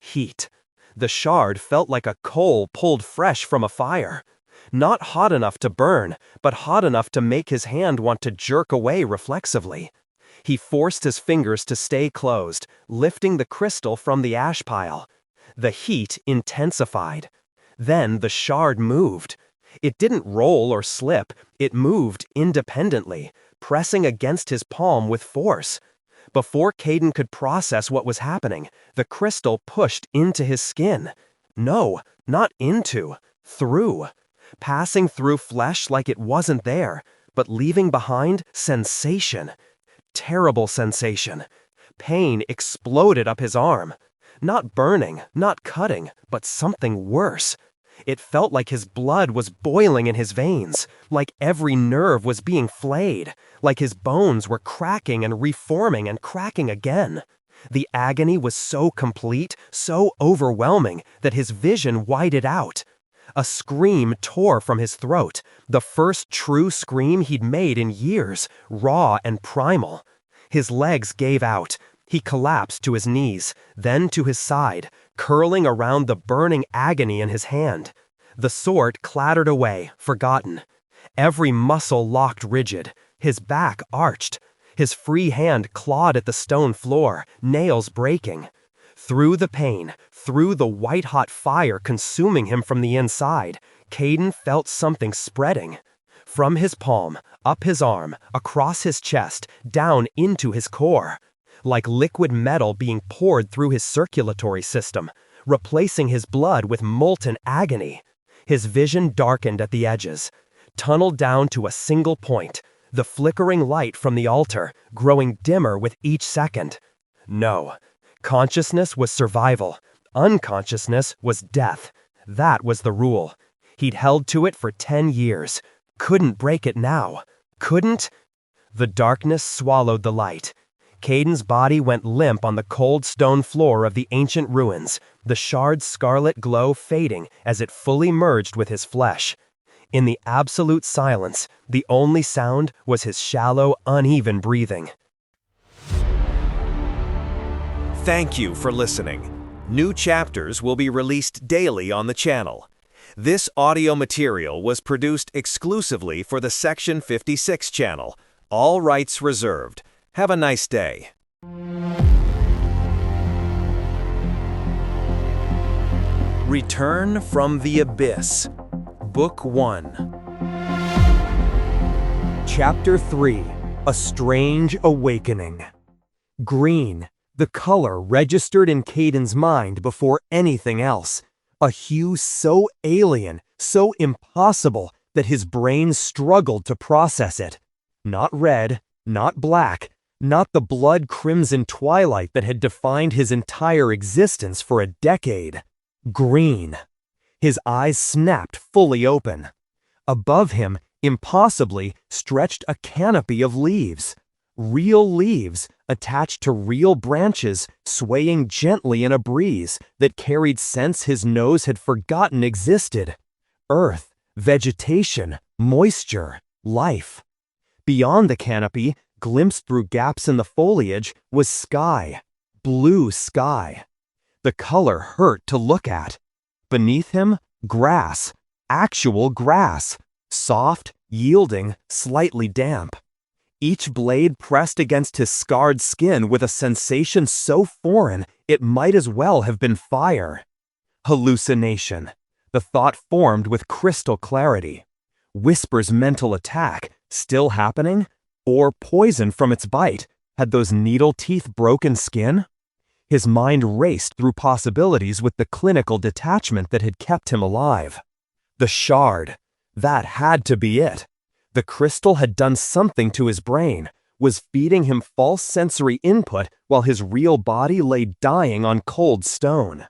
Speaker 2: Heat. The shard felt like a coal pulled fresh from a fire. Not hot enough to burn, but hot enough to make his hand want to jerk away reflexively. He forced his fingers to stay closed, lifting the crystal from the ash pile. The heat intensified. Then the shard moved. It didn't roll or slip, it moved independently, pressing against his palm with force. Before Kayden could process what was happening, the crystal pushed into his skin. No, not into, through. Passing through flesh like it wasn't there, but leaving behind sensation. Terrible sensation. Pain exploded up his arm. Not burning, not cutting, but something worse. It felt like his blood was boiling in his veins, like every nerve was being flayed, like his bones were cracking and reforming and cracking again. The agony was so complete, so overwhelming, that his vision widened out. A scream tore from his throat, the first true scream he'd made in years, raw and primal. His legs gave out.
Speaker 3: He collapsed to his knees, then to his side, curling around the burning agony in his hand. The sword clattered away, forgotten. Every muscle locked rigid, his back arched. His free hand clawed at the stone floor, nails breaking. Through the pain, through the white-hot fire consuming him from the inside, Kayden felt something spreading. From his palm, up his arm, across his chest, down into his core. Like liquid metal being poured through his circulatory system, replacing his blood with molten agony. His vision darkened at the edges, tunneled down to a single point, the flickering light from the altar, growing dimmer with each second. No. Consciousness was survival. Unconsciousness was death. That was the rule. He'd held to it for 10 years. Couldn't break it now. Couldn't. The darkness swallowed the light. Kayden's body went limp on the cold stone floor of the ancient ruins, the shard's scarlet glow fading as it fully merged with his flesh. In the absolute silence, the only sound was his shallow, uneven breathing.
Speaker 1: Thank you for listening. New chapters will be released daily on the channel. This audio material was produced exclusively for the Section 56 channel. All rights reserved. Have a nice day. Return from the Abyss. Book 1.
Speaker 2: Chapter 3. A Strange Awakening. Green, the color registered in Kayden's mind before anything else. A hue so alien, so impossible, that his brain struggled to process it. Not red, not black, not the blood-crimson twilight that had defined his entire existence for a decade. Green. His eyes snapped fully open. Above him, impossibly, stretched a canopy of leaves. Real leaves, attached to real branches, swaying gently in a breeze that carried scents his nose had forgotten existed. Earth, vegetation, moisture, life. Beyond the canopy, glimpsed through gaps in the foliage, was sky. Blue sky. The color hurt to look at. Beneath him, grass. Actual grass. Soft, yielding, slightly damp. Each blade pressed against his scarred skin with a sensation so foreign it might as well have been fire. Hallucination. The thought formed with crystal clarity. Whisper's mental attack, still happening? Or poison from its bite? Had those needle teeth broken skin? His mind raced through possibilities with the clinical detachment that had kept him alive. The shard. That had to be it. The crystal had done something to his brain, was feeding him false sensory input while his real body lay dying on cold stone.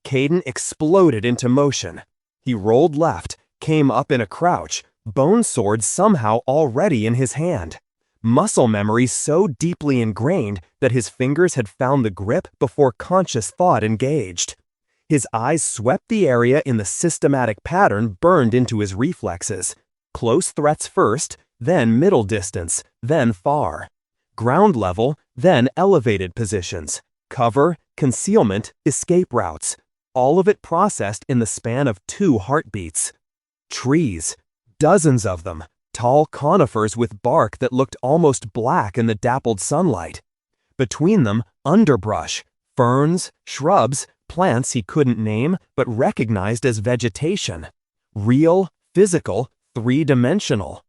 Speaker 2: Kayden exploded into motion. He rolled left, came up in a crouch, bone sword somehow already in his hand. Muscle memory so deeply ingrained that his fingers had found the grip before conscious thought engaged. His eyes swept the area in the systematic pattern burned into his reflexes. Close threats first, then middle distance, then far. Ground level, then elevated positions. Cover, concealment, escape routes. All of it processed in the span of 2 heartbeats. Trees. Dozens of them. Tall conifers with bark that looked almost black in the dappled sunlight. Between them, underbrush, ferns, shrubs, plants he couldn't name but recognized as vegetation. Real, physical, 3-dimensional.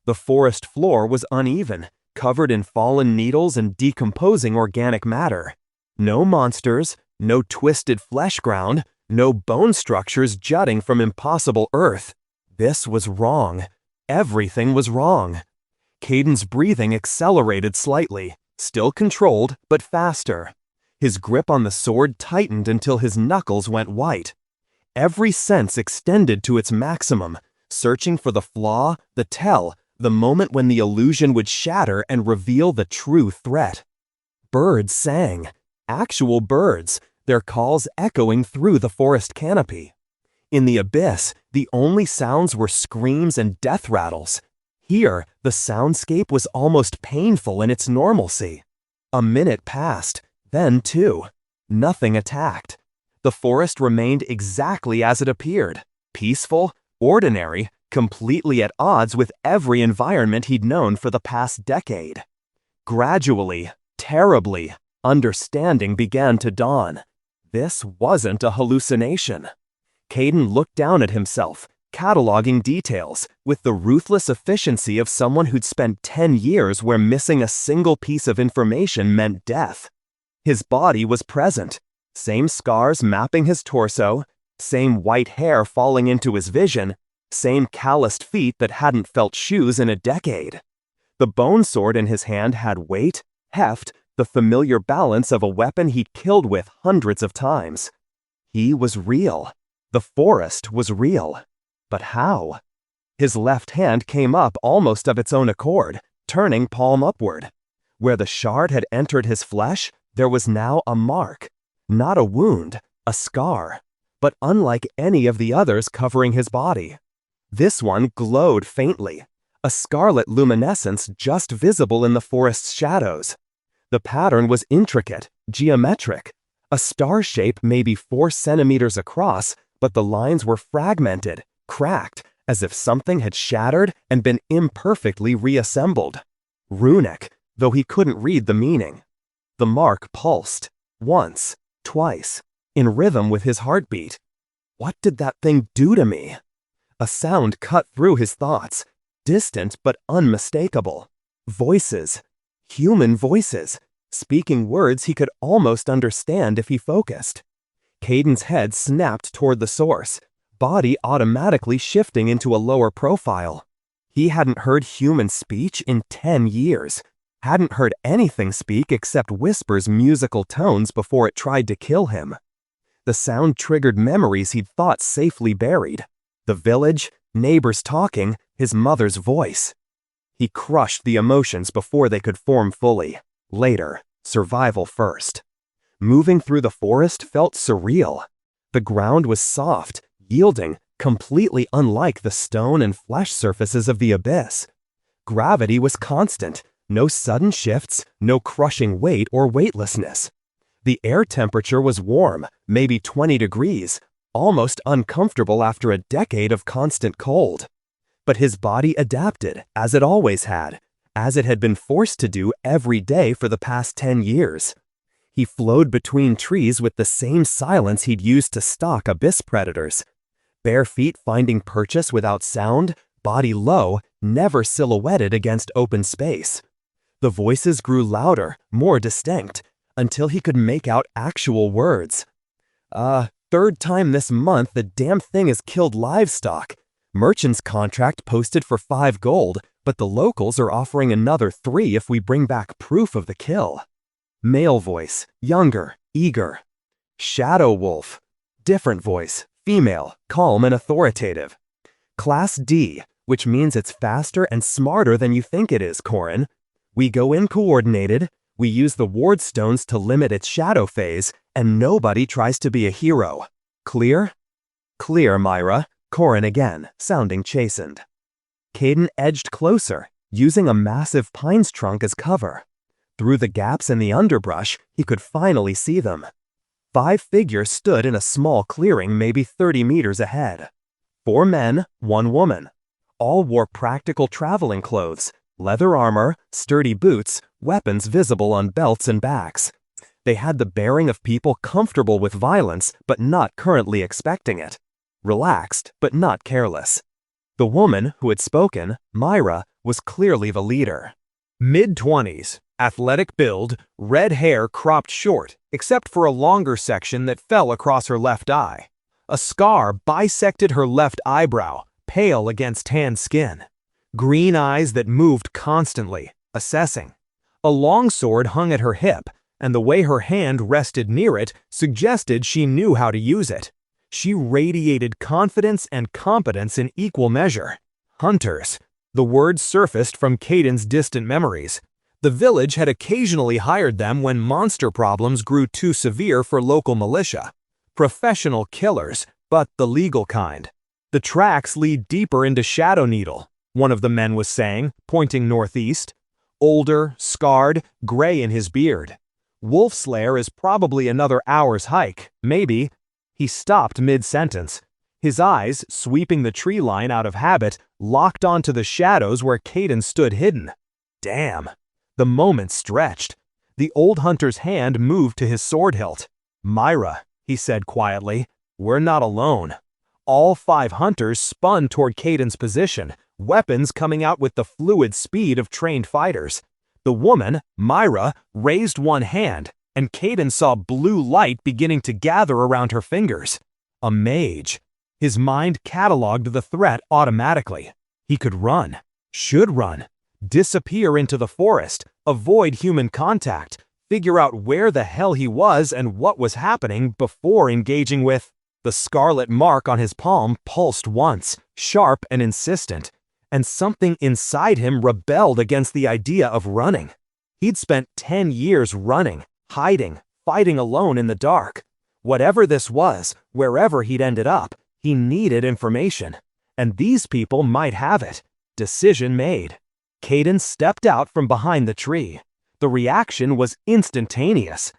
Speaker 2: The forest floor was uneven, covered in fallen needles and decomposing organic matter. No monsters, no twisted flesh ground, no bone structures jutting from impossible earth. This was wrong. Everything was wrong. Kayden's breathing accelerated slightly, still controlled, but faster. His grip on the sword tightened until his knuckles went white. Every sense extended to its maximum, searching for the flaw, the tell, the moment when the illusion would shatter and reveal the true threat. Birds sang. Actual birds, their calls echoing through the forest canopy. In the abyss, the only sounds were screams and death rattles. Here, the soundscape was almost painful in its normalcy. A minute passed, then 2. Nothing attacked. The forest remained exactly as it appeared, peaceful, ordinary, completely at odds with every environment he'd known for the past decade. Gradually, terribly, understanding began to dawn. This wasn't a hallucination. Kayden looked down at himself, cataloging details with the ruthless efficiency of someone who'd spent 10 years where missing a single piece of information meant death. His body was present, same scars mapping his torso, same white hair falling into his vision, same calloused feet that hadn't felt shoes in a decade. The bone sword in his hand had weight, heft, the familiar balance of a weapon he'd killed with hundreds of times. He was real. The forest was real. But how? His left hand came up almost of its own accord, turning palm upward. Where the shard had entered his flesh, there was now a mark. Not a wound, a scar, but unlike any of the others covering his body. This one glowed faintly, a scarlet luminescence just visible in the forest's shadows. The pattern was intricate, geometric, a star shape maybe 4 centimeters across, but the lines were fragmented, cracked, as if something had shattered and been imperfectly reassembled. Runic, though he couldn't read the meaning. The mark pulsed, once, twice, in rhythm with his heartbeat. What did that thing do to me? A sound cut through his thoughts, distant but unmistakable. Voices, human voices, speaking words he could almost understand if he focused. Kayden's head snapped toward the source, body automatically shifting into a lower profile. He hadn't heard human speech in 10 years, hadn't heard anything speak except Whisper's musical tones before it tried to kill him. The sound triggered memories he'd thought safely buried. The village, neighbors talking, his mother's voice. He crushed the emotions before they could form fully. Later, survival first. Moving through the forest felt surreal. The ground was soft, yielding, completely unlike the stone and flesh surfaces of the abyss. Gravity was constant, no sudden shifts, no crushing weight or weightlessness. The air temperature was warm, maybe 20 degrees, almost uncomfortable after a decade of constant cold. But his body adapted, as it always had, as it had been forced to do every day for the past 10 years. He flowed between trees with the same silence he'd used to stalk abyss predators. Bare feet finding purchase without sound, body low, never silhouetted against open space. The voices grew louder, more distinct, until he could make out actual words. Third time this month the damn thing has killed livestock. Merchant's contract posted for 5 gold, but the locals are offering another 3 if we bring back proof of the kill. Male voice, younger, eager. Shadow wolf. Different voice, female, calm and authoritative. Class D, which means it's faster and smarter than you think it is, Corin. We go in coordinated, we use the ward stones to limit its shadow phase, and nobody tries to be a hero. Clear? Clear, Myra. Corin again, sounding chastened. Kayden edged closer, using a massive pine's trunk as cover. Through the gaps in the underbrush, he could finally see them. 5 figures stood in a small clearing maybe 30 meters ahead. 4 men, 1 woman. All wore practical traveling clothes, leather armor, sturdy boots, weapons visible on belts and backs. They had the bearing of people comfortable with violence but not currently expecting it. Relaxed but not careless. The woman who had spoken, Myra, was clearly the leader.
Speaker 1: Mid-20s, athletic build, red hair cropped short, except for a longer section that fell across her left eye. A scar bisected her left eyebrow, pale against tan skin. Green eyes that moved constantly, assessing. A long sword hung at her hip, and the way her hand rested near it suggested she knew how to use it. She radiated confidence and competence in equal measure. Hunters. The word surfaced from Kayden's distant memories. The village had occasionally hired them when monster problems grew too severe for local militia. Professional killers, but the legal kind. The tracks lead deeper into Shadow Needle, one of the men was saying, pointing northeast.
Speaker 2: older, scarred, gray in his beard. Wolf's Lair is probably another hour's hike, maybe. He stopped mid-sentence. His eyes, sweeping the tree line out of habit, locked onto the shadows where Kayden stood hidden. Damn. The moment stretched. The old hunter's hand moved to his sword hilt. "Myra," he said quietly, "we're not alone." All 5 hunters spun toward Kayden's position, weapons coming out with the fluid speed of trained fighters. The woman, Myra, raised one hand, and Kayden saw blue light beginning to gather around her fingers. A mage. His mind cataloged the threat automatically. He could run, should run, disappear into the forest, avoid human contact, figure out where the hell he was and what was happening before engaging with. The scarlet mark on his palm pulsed once, sharp and insistent, and something inside him rebelled against the idea of running. He'd spent 10 years running, hiding, fighting alone in the dark. Whatever this was, wherever he'd ended up, he needed information. And these people might have it. Decision made. Kayden stepped out from behind the tree. The reaction was instantaneous.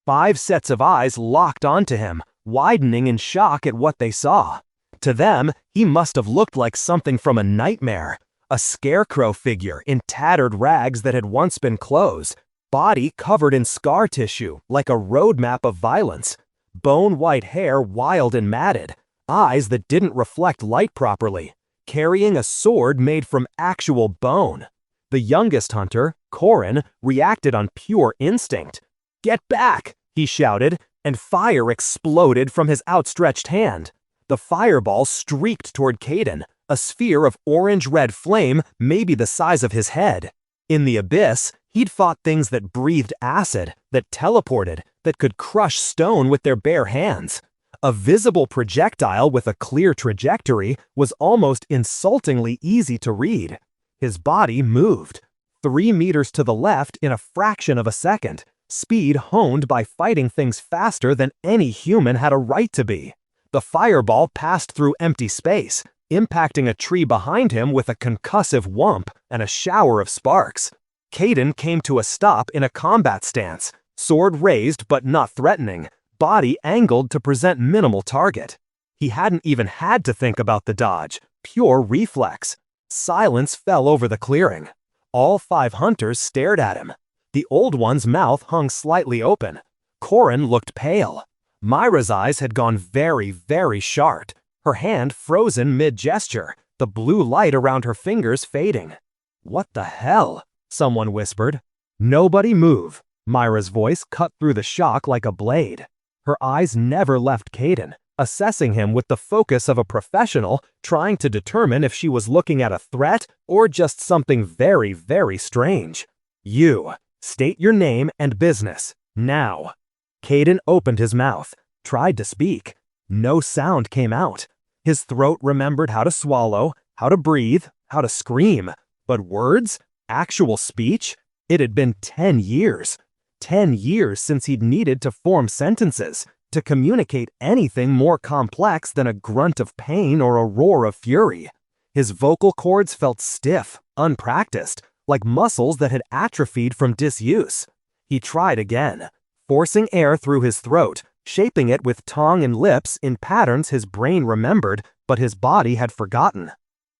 Speaker 2: 5 sets of eyes locked onto him, widening in shock at what they saw. To them, he must have looked like something from a nightmare. A scarecrow figure in tattered rags that had once been clothes, body covered in scar tissue like a roadmap of violence, bone-white hair wild and matted, eyes that didn't reflect light properly, carrying a sword made from actual bone. The youngest hunter, Corin, reacted on pure instinct. "Get back!" he shouted, and fire exploded from his outstretched hand. The fireball streaked toward Kayden, a sphere of orange-red flame maybe the size of his head. In the abyss, he'd fought things that breathed acid, that teleported, that could crush stone with their bare hands. A visible projectile with a clear trajectory was almost insultingly easy to read. His body moved 3 meters to the left in a fraction of a second, speed honed by fighting things faster than any human had a right to be. The fireball passed through empty space, impacting a tree behind him with a concussive whump and a shower of sparks. Kayden came to a stop in a combat stance, sword raised but not threatening, body angled to present minimal target. He hadn't even had to think about the dodge, pure reflex. Silence fell over the clearing. All 5 hunters stared at him. The old one's mouth hung slightly open. Corin looked pale. Myra's eyes had gone very, very sharp, her hand frozen mid-gesture, the blue light around her fingers fading. "What the hell?" someone whispered. "Nobody move." Myra's voice cut through the shock like a blade. Her eyes never left Kayden, assessing him with the focus of a professional trying to determine if she was looking at a threat or just something very, very strange. "You, state your name and business, now." Kayden opened his mouth, tried to speak. No sound came out. His throat remembered how to swallow, how to breathe, how to scream. But words? Actual speech? It had been 10 years. 10 years since he'd needed to form sentences, to communicate anything more complex than a grunt of pain or a roar of fury. His vocal cords felt stiff, unpracticed, like muscles that had atrophied from disuse. He tried again, forcing air through his throat, shaping it with tongue and lips in patterns his brain remembered, but his body had forgotten.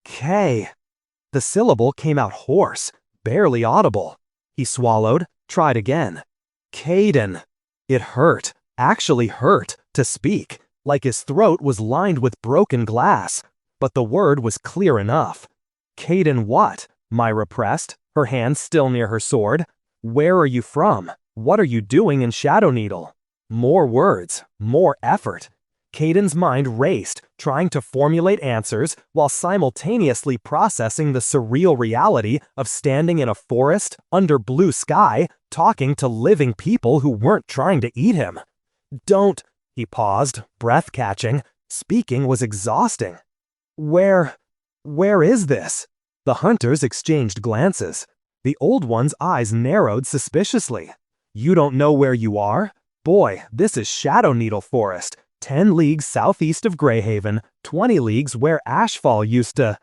Speaker 2: K. The syllable came out hoarse, barely audible. He swallowed, tried again. Kayden. It hurt, actually hurt, to speak, like his throat was lined with broken glass. But the word was clear enough. Kayden what? Myra pressed, her hand still near her sword. Where are you from? What are you doing in Shadow Needle? More words, more effort. Kayden's mind raced, trying to formulate answers while simultaneously processing the surreal reality of standing in a forest, under blue sky, talking to living people who weren't trying to eat him. Don't, he paused, breath catching. Speaking was exhausting. Where is this? The hunters exchanged glances. The old one's eyes narrowed suspiciously. You don't know where you are? Boy, this is Shadow Needle Forest, 10 leagues southeast of Greyhaven, 20 leagues where Ashfall used to...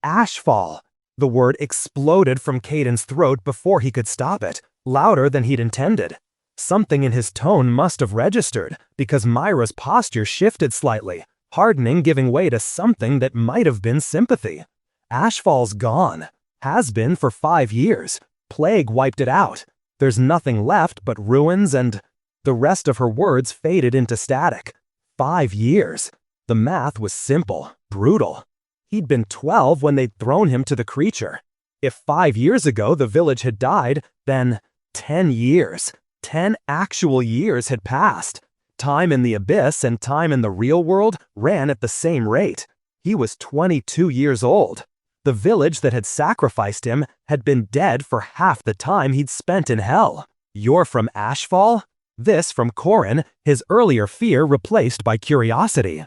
Speaker 2: Ashfall!
Speaker 3: The word exploded from Kayden's throat before he could stop it, louder than he'd intended. Something in his tone must have registered, because Myra's posture shifted slightly, hardening, giving way to something that might have been sympathy. Ashfall's gone. Has been for 5 years. Plague wiped it out. There's nothing left but ruins and... The rest of her words faded into static. 5 years. The math was simple, brutal. He'd been 12 when they'd thrown him to the creature. If 5 years ago the village had died, then 10 years. 10 actual years had passed. Time in the abyss and time in the real world ran at the same rate. He was 22 years old. The village that had sacrificed him had been dead for half the time he'd spent in hell. You're from Ashfall? This from Corin, his earlier fear replaced by curiosity.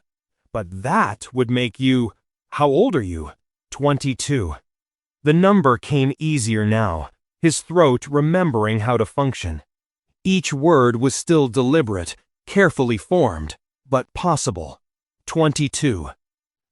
Speaker 2: But that would make you... How old are you? 22. The number came easier now, his throat remembering how to function. Each word was still deliberate, carefully formed, but possible. 22.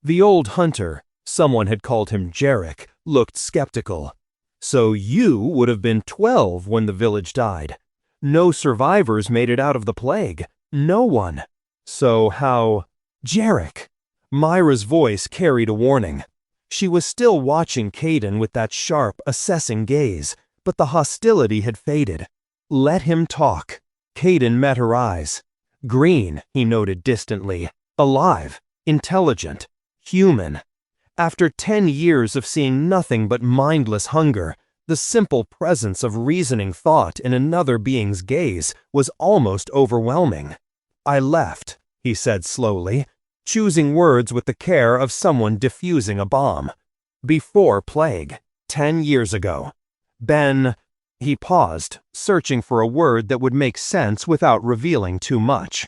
Speaker 2: The old hunter, someone had called him Jarek, looked skeptical. So you would have been 12 when the village died. No survivors made it out of the plague. No one. So how... Jarek. Myra's voice carried a warning. She was still watching Kayden with that sharp, assessing gaze, but the hostility had faded. Let him talk. Kayden met her eyes. Green, he noted distantly. Alive. Intelligent. Human. After 10 years of seeing nothing but mindless hunger, the simple presence of reasoning thought in another being's gaze was almost overwhelming. I left, he said slowly, choosing words with the care of someone defusing a bomb. Before plague, 10 years ago. He paused, searching for a word that would make sense without revealing too much.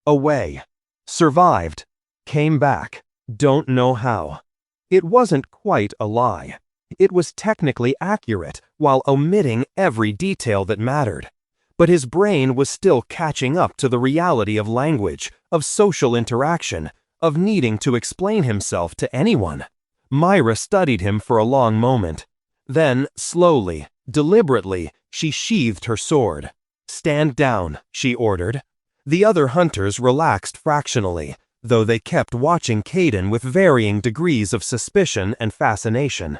Speaker 2: Away. Survived. Came back. Don't know how. It wasn't quite a lie. It was technically accurate, while omitting every detail that mattered. But his brain was still catching up to the reality of language, of social interaction, of needing to explain himself to anyone. Myra studied him for a long moment. Then, slowly, deliberately, she sheathed her sword. Stand down, she ordered. The other hunters relaxed fractionally, though they kept watching Kayden with varying degrees of suspicion and fascination.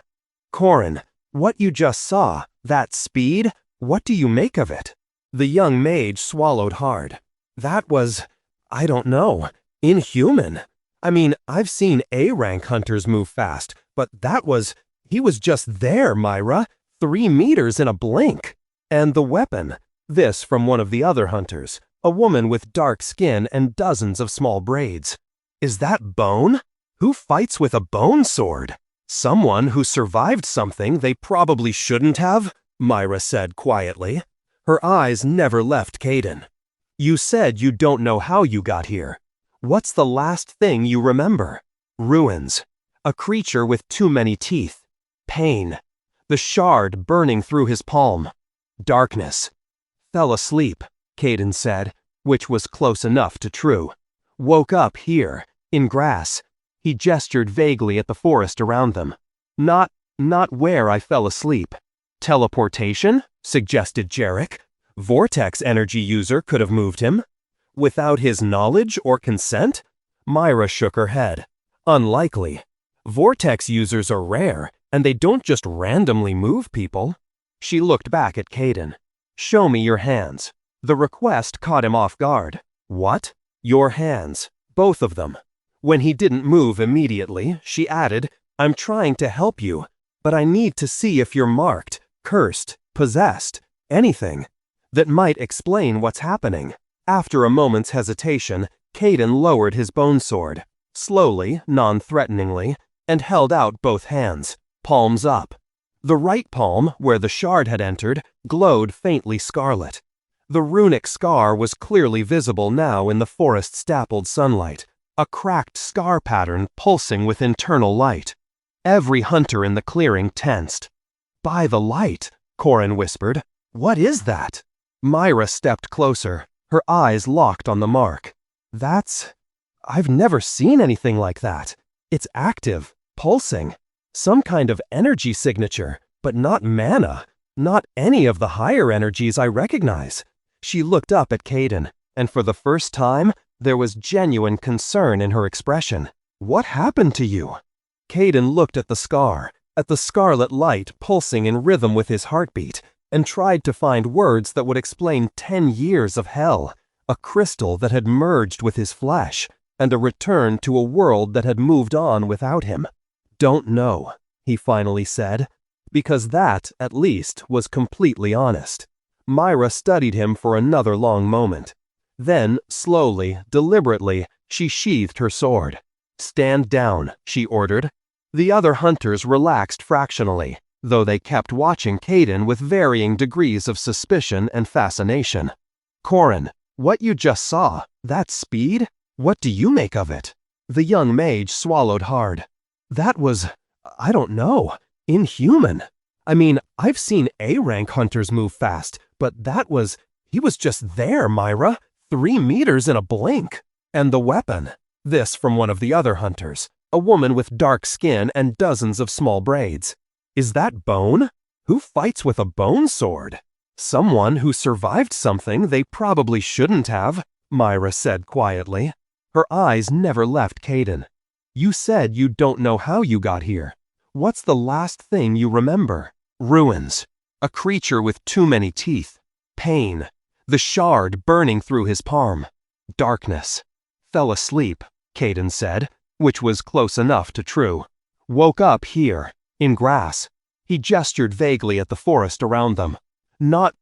Speaker 2: Corin, what you just saw, that speed, what do you make of it? The young mage swallowed hard. That was, I don't know, inhuman. I mean, I've seen A-rank hunters move fast, but he was just there, Myra, 3 meters in a blink. And the weapon, this from one of the other hunters, a woman with dark skin and dozens of small braids. Is that bone? Who fights with a bone sword? Someone who survived something they probably shouldn't have, Myra said quietly. Her eyes never left Kayden. You said you don't know how you got here. What's the last thing you remember? Ruins. A creature with too many teeth. Pain. The shard burning through his palm. Darkness. Fell asleep, Kayden said, which was close enough to true. Woke up here, in grass. He gestured vaguely at the forest around them. Not where I fell asleep. Teleportation? Suggested Jarek. Vortex energy user could have moved him. Without his knowledge or consent? Myra shook her head. Unlikely. Vortex users are rare, and they don't just randomly move people. She looked back at Kayden. Show me your hands. The request caught him off guard. What? Your hands. Both of them. When he didn't move immediately, she added, I'm trying to help you, but I need to see if you're marked, cursed, possessed, anything that might explain what's happening. After a moment's hesitation, Kayden lowered his bone sword, slowly, non-threateningly, and held out both hands, palms up. The right palm, where the shard had entered, glowed faintly scarlet. The runic scar was clearly visible now in the forest's dappled sunlight, a cracked scar pattern pulsing with internal light. Every hunter in the clearing tensed. By the light, Corin whispered. What is that? Myra stepped closer, her eyes locked on the mark. I've never seen anything like that. It's active, pulsing.
Speaker 3: Some kind of energy signature, but not mana. Not any of the higher energies I recognize. She looked up at Kayden, and for the first time, there was genuine concern in her expression. What happened to you? Kayden looked at the scar, at the scarlet light pulsing in rhythm with his heartbeat, and tried to find words that would explain 10 years of hell, a crystal that had merged with his flesh, and a return to a world that had moved on without him. Don't know, he finally said, because that, at least, was completely honest. Myra studied him for another long moment. Then, slowly, deliberately, she sheathed her sword. Stand down, she ordered. The other hunters relaxed fractionally, though they kept watching Kayden with varying degrees of suspicion and fascination. Corin, what you just saw, that speed? What do you make of it? The young mage swallowed hard. That was, I don't know, inhuman. I mean, I've seen A-rank hunters move fast, but he was just there, Myra. 3 meters in a blink. And the weapon. This from one of the other hunters, a woman with dark skin and dozens of small braids. Is that bone? Who fights with a bone sword? Someone who survived something they probably shouldn't have, Myra said quietly. Her eyes never left Kayden. You said you don't know how you got here. What's the last thing you remember? Ruins. A creature with too many teeth. Pain. The shard burning through his palm. Darkness. Fell asleep, Kayden said, which was close enough to true. Woke up here, in grass. He gestured vaguely at the forest around them. Not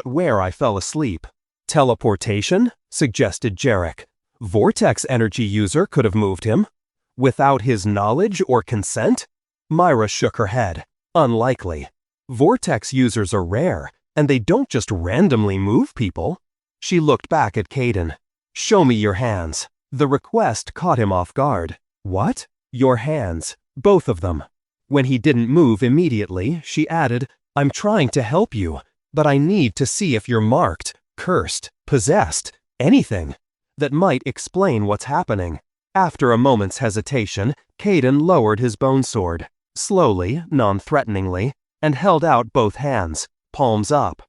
Speaker 3: where I fell asleep. Teleportation? Suggested Jarek. Vortex energy user could have moved him. Without his knowledge or consent? Myra shook her head. Unlikely. Vortex users are rare, and they don't just randomly move people. She looked back at Kayden. Show me your hands. The request caught him off guard. What? Your hands. Both of them. When he didn't move immediately, she added, I'm trying to help you, but I need to see if you're marked, cursed, possessed, anything that might explain what's happening. After a moment's hesitation, Kayden lowered his bone sword, slowly, non-threateningly, and held out both hands, palms up.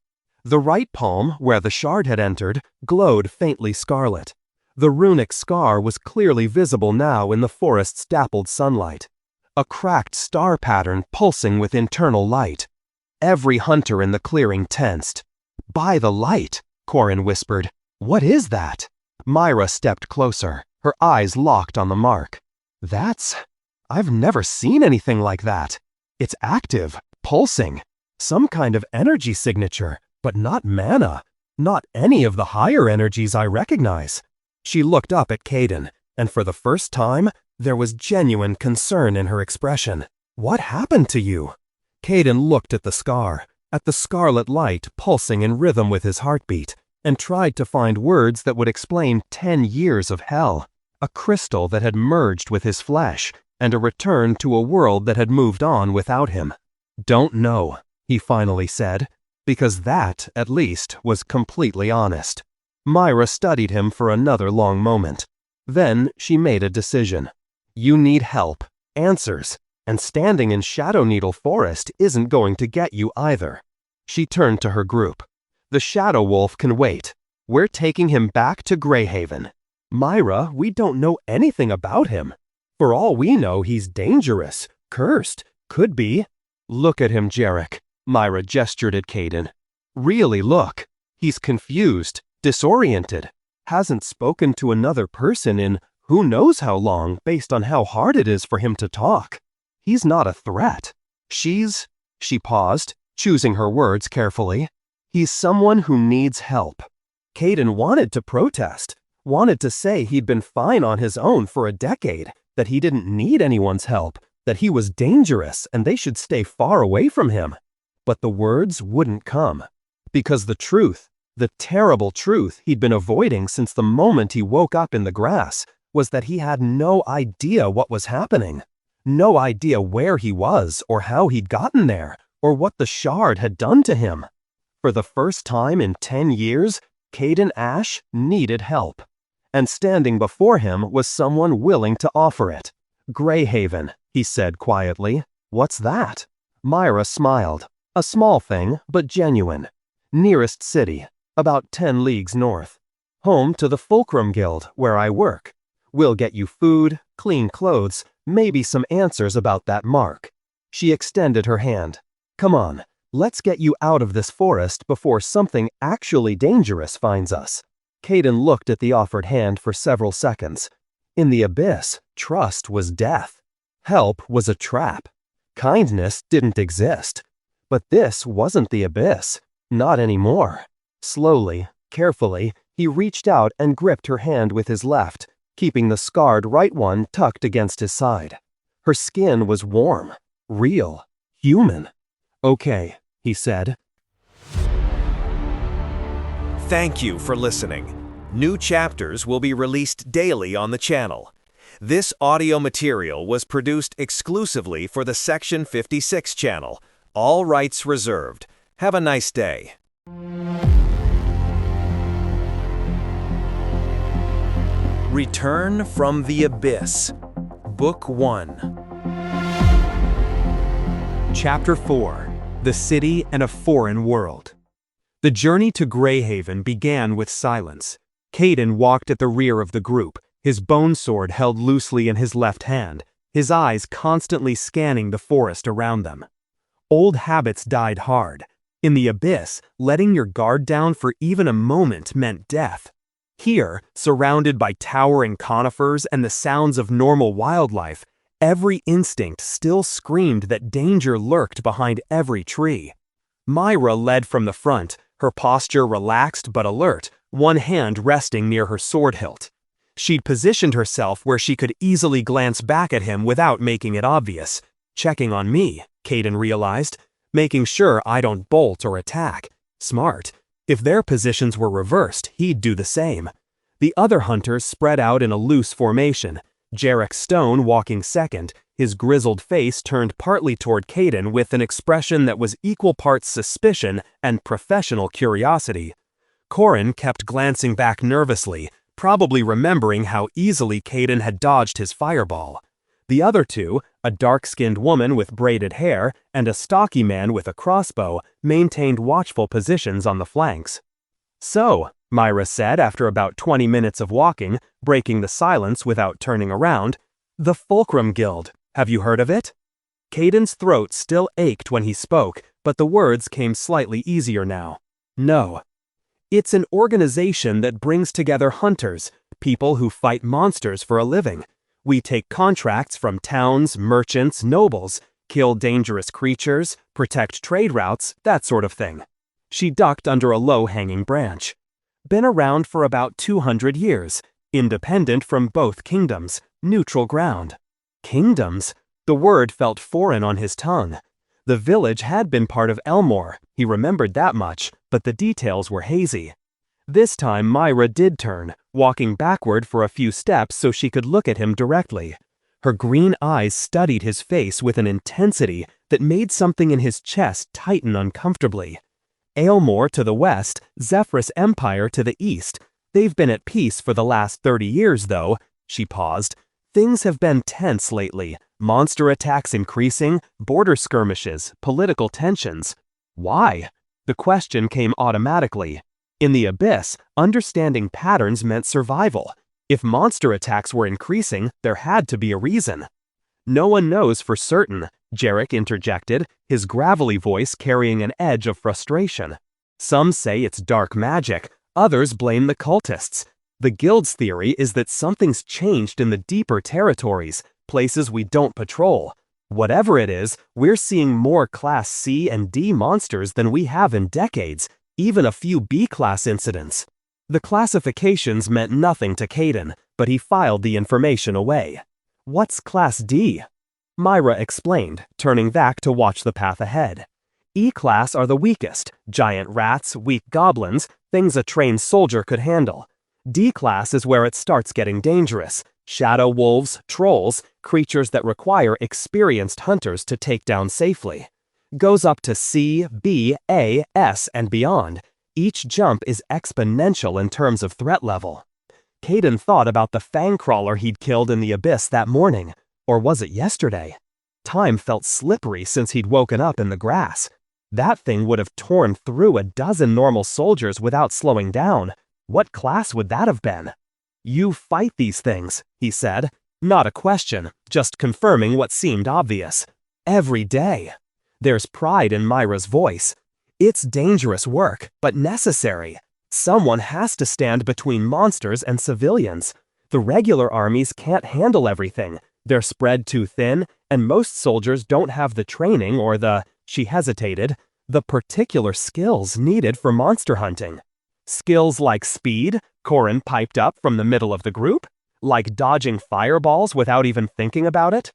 Speaker 3: The right palm, where the shard had entered, glowed faintly scarlet. The runic scar was clearly visible now in the forest's dappled sunlight. A cracked star pattern pulsing with internal light. Every hunter in the clearing tensed. By the light, Corin whispered. What is that? Myra stepped closer, her eyes locked on the mark. I've never seen anything like that. It's active, pulsing, some kind of energy signature, but not mana, not any of the higher energies I recognize. She looked up at Kayden, and for the first time, there was genuine concern in her expression. What happened to you? Kayden looked at the scar, at the scarlet light pulsing in rhythm with his heartbeat, and tried to find words that would explain 10 years of hell, a crystal that had merged with his flesh, and a return to a world that had moved on without him. Don't know, he finally said, because that, at least, was completely honest. Myra studied him for another long moment. Then she made a decision. You need help, answers, and standing in Shadow Needle Forest isn't going to get you either. She turned to her group. The Shadow Wolf can wait. We're taking him back to Greyhaven. Myra, we don't know anything about him. For all we know, he's dangerous, cursed, could be. Look at him, Jarek. Myra gestured at Kayden. Really look. He's confused, disoriented, hasn't spoken to another person in who knows how long based on how hard it is for him to talk. He's not a threat. She paused, choosing her words carefully. He's someone who needs help. Kayden wanted to protest, wanted to say he'd been fine on his own for a decade, that he didn't need anyone's help, that he was dangerous and they should stay far away from him. But the words wouldn't come. Because the truth, the terrible truth he'd been avoiding since the moment he woke up in the grass, was that he had no idea what was happening. No idea where he was or how he'd gotten there, or what the shard had done to him. For the first time in 10 years, Kayden Ash needed help. And standing before him was someone willing to offer it. Greyhaven, he said quietly.
Speaker 2: "What's that?" Myra smiled. "A small thing, but genuine. Nearest city, about 10 leagues north. Home to the Fulcrum Guild, where I work. We'll get you food, clean clothes, maybe some answers about that mark." She extended her hand. "Come on, let's get you out of this forest before something actually dangerous finds us." Kayden looked at the offered hand for several seconds. In the abyss, trust was death. Help was a trap. Kindness didn't exist. But this wasn't the abyss. Not anymore. Slowly, carefully, he reached out and gripped her hand with his left, keeping the scarred right one tucked against his side. Her skin was warm, real, human. "Okay," he said.
Speaker 1: Thank you for listening. New chapters will be released daily on the channel. This audio material was produced exclusively for the Section 56 channel. All rights reserved. Have a nice day. Return from the Abyss. Book 1.
Speaker 3: Chapter 4. The City and a Foreign World. The journey to Greyhaven began with silence. Kayden walked at the rear of the group, his bone sword held loosely in his left hand, his eyes constantly scanning the forest around them. Old habits died hard. In the abyss, letting your guard down for even a moment meant death. Here, surrounded by towering conifers and the sounds of normal wildlife, every instinct still screamed that danger lurked behind every tree. Myra led from the front, her posture relaxed but alert, one hand resting near her sword hilt. She'd positioned herself where she could easily glance back at him without making it obvious. Checking on me, Kayden realized, making sure I don't bolt or attack. Smart. If their positions were reversed, he'd do the same. The other hunters spread out in a loose formation, Jarek Stone walking second, his grizzled face turned partly toward Kayden with an expression that was equal parts suspicion and professional curiosity. Corin kept glancing back nervously, probably remembering how easily Kayden had dodged his fireball. The other two, a dark-skinned woman with braided hair and a stocky man with a crossbow, maintained watchful positions on the flanks. "So," Myra said after about 20 minutes of walking, breaking the silence without turning around, "the Fulcrum Guild. Have you heard of it?" Kayden's throat still ached when he spoke, but the words came slightly easier now. "No." "It's an organization that brings together hunters, people who fight monsters for a living. We take contracts from towns, merchants, nobles, kill dangerous creatures, protect trade routes, that sort of thing." She ducked under a low-hanging branch. "Been around for about 200 years, independent from both kingdoms, neutral ground." Kingdoms? The word felt foreign on his tongue. The village had been part of Elmore, he remembered that much, but the details were hazy. This time Myra did turn, walking backward for a few steps so she could look at him directly. Her green eyes studied his face with an intensity that made something in his chest tighten uncomfortably. Aylmore to the west, Zephyrus Empire to the east. They've been at peace for the last 30 years, though. She paused. Things have been tense lately. Monster attacks increasing, border skirmishes, political tensions. Why? The question came automatically. In the abyss, understanding patterns meant survival. If monster attacks were increasing, there had to be a reason. "No one knows for certain," Jarek interjected, his gravelly voice carrying an edge of frustration. "Some say it's dark magic, others blame the cultists. The Guild's theory is that something's changed in the deeper territories, places we don't patrol. Whatever it is, we're seeing more Class C and D monsters than we have in decades, even a few B-class incidents." The classifications meant nothing to Kayden, but he filed the information away. "What's Class D?" Myra explained, turning back to watch the path ahead. "E-class are the weakest, giant rats, weak goblins, things a trained soldier could handle. D-class is where it starts getting dangerous. Shadow wolves, trolls, creatures that require experienced hunters to take down safely. Goes up to C, B, A, S, and beyond. Each jump is exponential in terms of threat level." Kayden thought about the fang crawler he'd killed in the abyss that morning. Or was it yesterday? Time felt slippery since he'd woken up in the grass. That thing would have torn through a dozen normal soldiers without slowing down. What class would that have been? "You fight these things," he said. Not a question, just confirming what seemed obvious. "Every day." There's pride in Myra's voice. "It's dangerous work, but necessary. Someone has to stand between monsters and civilians. The regular armies can't handle everything. They're spread too thin, and most soldiers don't have the training or she hesitated, the particular skills needed for monster hunting." "Skills like speed?" Corin piped up from the middle of the group. "Like dodging fireballs without even thinking about it?"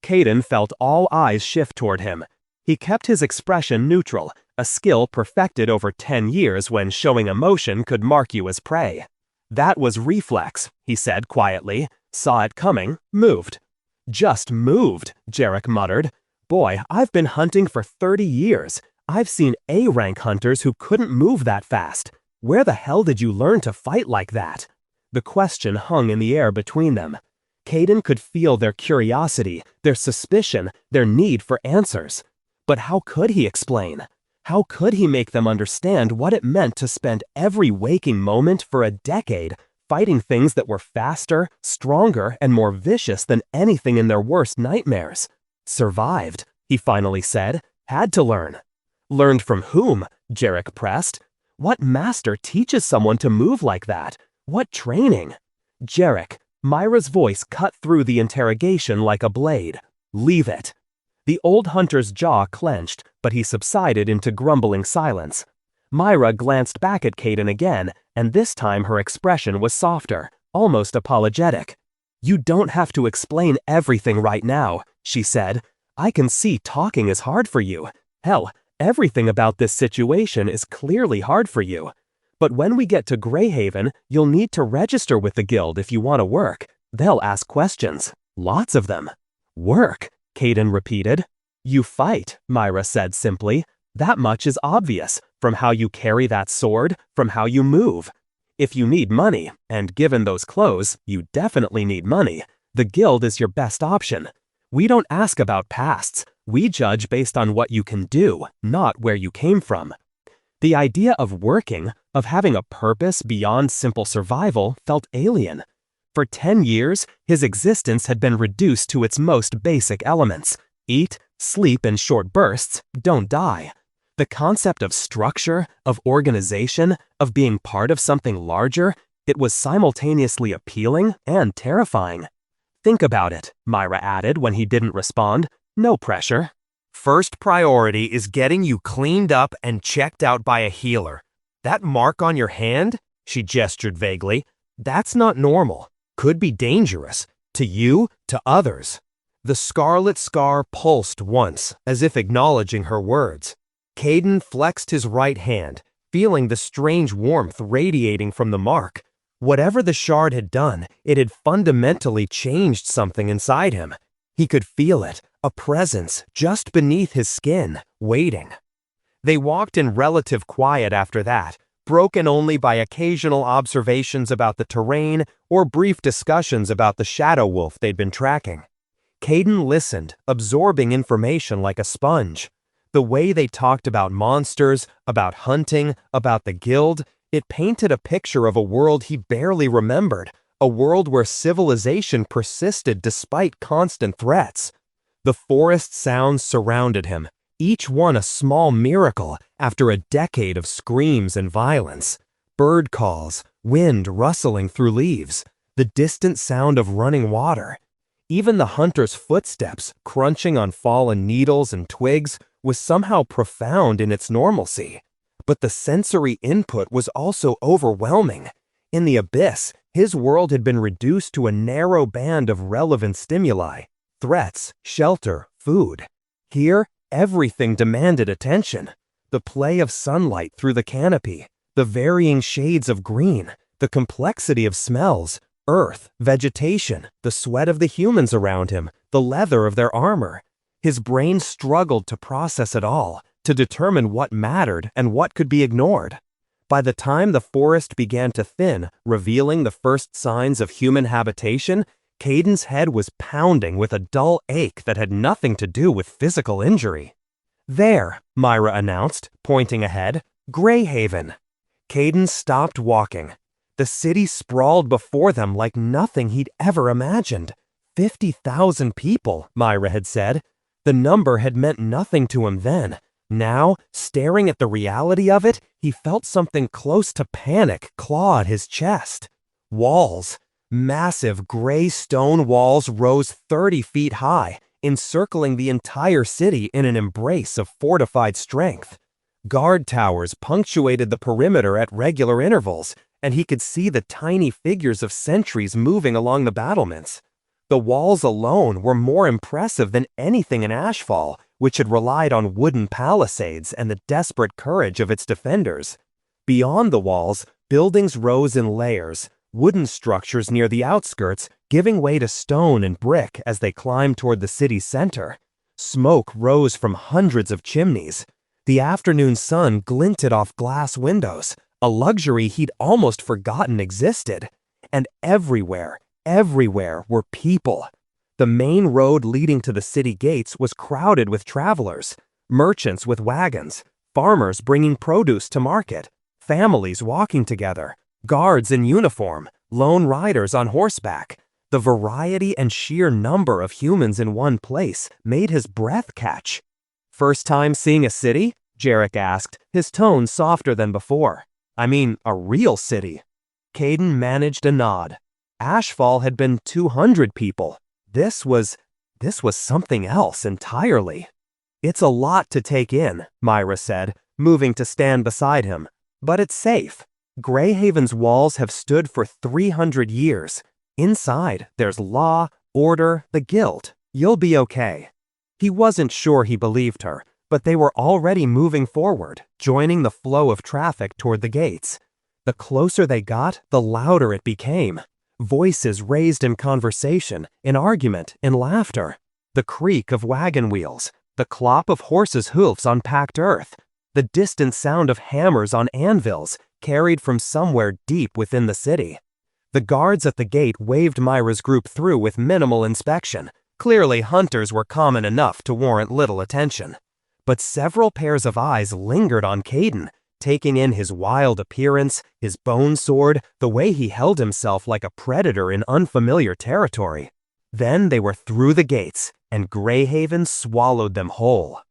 Speaker 3: Kayden felt all eyes shift toward him. He kept his expression neutral, a skill perfected over 10 years when showing emotion could mark you as prey. "That was reflex," he said quietly, saw it coming, moved. "Just moved," Jarek muttered. "Boy, I've been hunting for 30 years. I've seen A-rank hunters who couldn't move that fast. Where the hell did you learn to fight like that?" The question hung in the air between them. Kayden could feel their curiosity, their suspicion, their need for answers. But how could he explain? How could he make them understand what it meant to spend every waking moment for a decade fighting things that were faster, stronger, and more vicious than anything in their worst nightmares? "Survived," he finally said. "Had to learn." "Learned from whom?" Jarek pressed. "What master teaches someone to move like that? What training?" "Jarek," Myra's voice cut through the interrogation like a blade. "Leave it." The old hunter's jaw clenched, but he subsided into grumbling silence. Myra glanced back at Kayden again, and this time her expression was softer, almost apologetic. "You don't have to explain everything right now," she said. "I can see talking is hard for you. Hell, everything about this situation is clearly hard for you. But when we get to Greyhaven, you'll need to register with the guild if you want to work. They'll ask questions. Lots of them." "Work," Kayden repeated. "You fight," Myra said simply. "That much is obvious, from how you carry that sword, from how you move. If you need money, and given those clothes, you definitely need money, the guild is your best option. We don't ask about pasts. We judge based on what you can do, not where you came from." The idea of working, of having a purpose beyond simple survival, felt alien. For 10 years, his existence had been reduced to its most basic elements: eat, sleep in short bursts, don't die. The concept of structure, of organization, of being part of something larger, it was simultaneously appealing and terrifying. "Think about it," Myra added when he didn't respond. "No pressure."
Speaker 1: First priority is getting you cleaned up and checked out by a healer. That mark on your hand, she gestured vaguely, that's not normal. Could be dangerous. To you, to others. The scarlet scar pulsed once, as if acknowledging her words. Kayden flexed his right hand, feeling the strange warmth radiating from the mark. Whatever the shard had done, it had fundamentally changed something inside him. He could feel it, a presence just beneath his skin, waiting. They walked in relative quiet after that, broken only by occasional observations about the terrain or brief discussions about the shadow wolf they'd been tracking. Kayden listened, absorbing information like a sponge. The way they talked about monsters, about hunting, about the guild, it painted a picture of a world he barely remembered, a world where civilization persisted despite constant threats. The forest sounds surrounded him, each one a small miracle after a decade of screams and violence. Bird calls, wind rustling through leaves, the distant sound of running water. Even the hunter's footsteps, crunching on fallen needles and twigs, was somehow profound in its normalcy. But the sensory input was also overwhelming. In the abyss, his world had been reduced to a narrow band of relevant stimuli: threats, shelter, food. Here, everything demanded attention. The play of sunlight through the canopy, the varying shades of green, the complexity of smells, earth, vegetation, the sweat of the humans around him, the leather of their armor. His brain struggled to process it all, to determine what mattered and what could be ignored. By the time the forest began to thin, revealing the first signs of human habitation,
Speaker 2: Kayden's head was pounding with a dull ache that had nothing to do with physical injury. "There," Myra announced, pointing ahead. "Greyhaven." Kayden stopped walking. The city sprawled before them like nothing he'd ever imagined. 50,000 people, Myra had said. The number had meant nothing to him then. Now, staring at the reality of it, he felt something close to panic claw at his chest. Walls. Massive gray stone walls rose 30 feet high, encircling the entire city in an embrace of fortified strength. Guard towers punctuated the perimeter at regular intervals, and he could see the tiny figures of sentries moving along the battlements. The walls alone were more impressive than anything in Ashfall, which had relied on wooden palisades and the desperate courage of its defenders. Beyond the walls, buildings rose in layers, wooden structures near the outskirts giving way to stone and brick as they climbed toward the city's center. Smoke rose from hundreds of chimneys. The afternoon sun glinted off glass windows, a luxury he'd almost forgotten existed. And everywhere were people. The main road leading to the city gates was crowded with travelers, merchants with wagons, farmers bringing produce to market, families walking together, guards in uniform, lone riders on horseback. The variety and sheer number of humans in one place made his breath catch. "First time seeing a city?" Jarek asked, his tone softer than before. "I mean, a real city." Kayden managed a nod. Ashfall had been 200 people. This was something else entirely. "It's a lot to take in," Myra said, moving to stand beside him. "But it's safe. Greyhaven's walls have stood for 300 years. Inside, there's law, order, the guild. You'll be okay." He wasn't sure he believed her, but they were already moving forward, joining the flow of traffic toward the gates. The closer they got, the louder it became. Voices raised in conversation, in argument, in laughter. The creak of wagon wheels, the clop of horses' hoofs on packed earth, the distant sound of hammers on anvils carried from somewhere deep within the city. The guards at the gate waved Myra's group through with minimal inspection. Clearly, hunters were common enough to warrant little attention. But several pairs of eyes lingered on Kayden, taking in his wild appearance, his bone sword, the way he held himself like a predator in unfamiliar territory. Then they were through the gates, and Greyhaven swallowed them whole.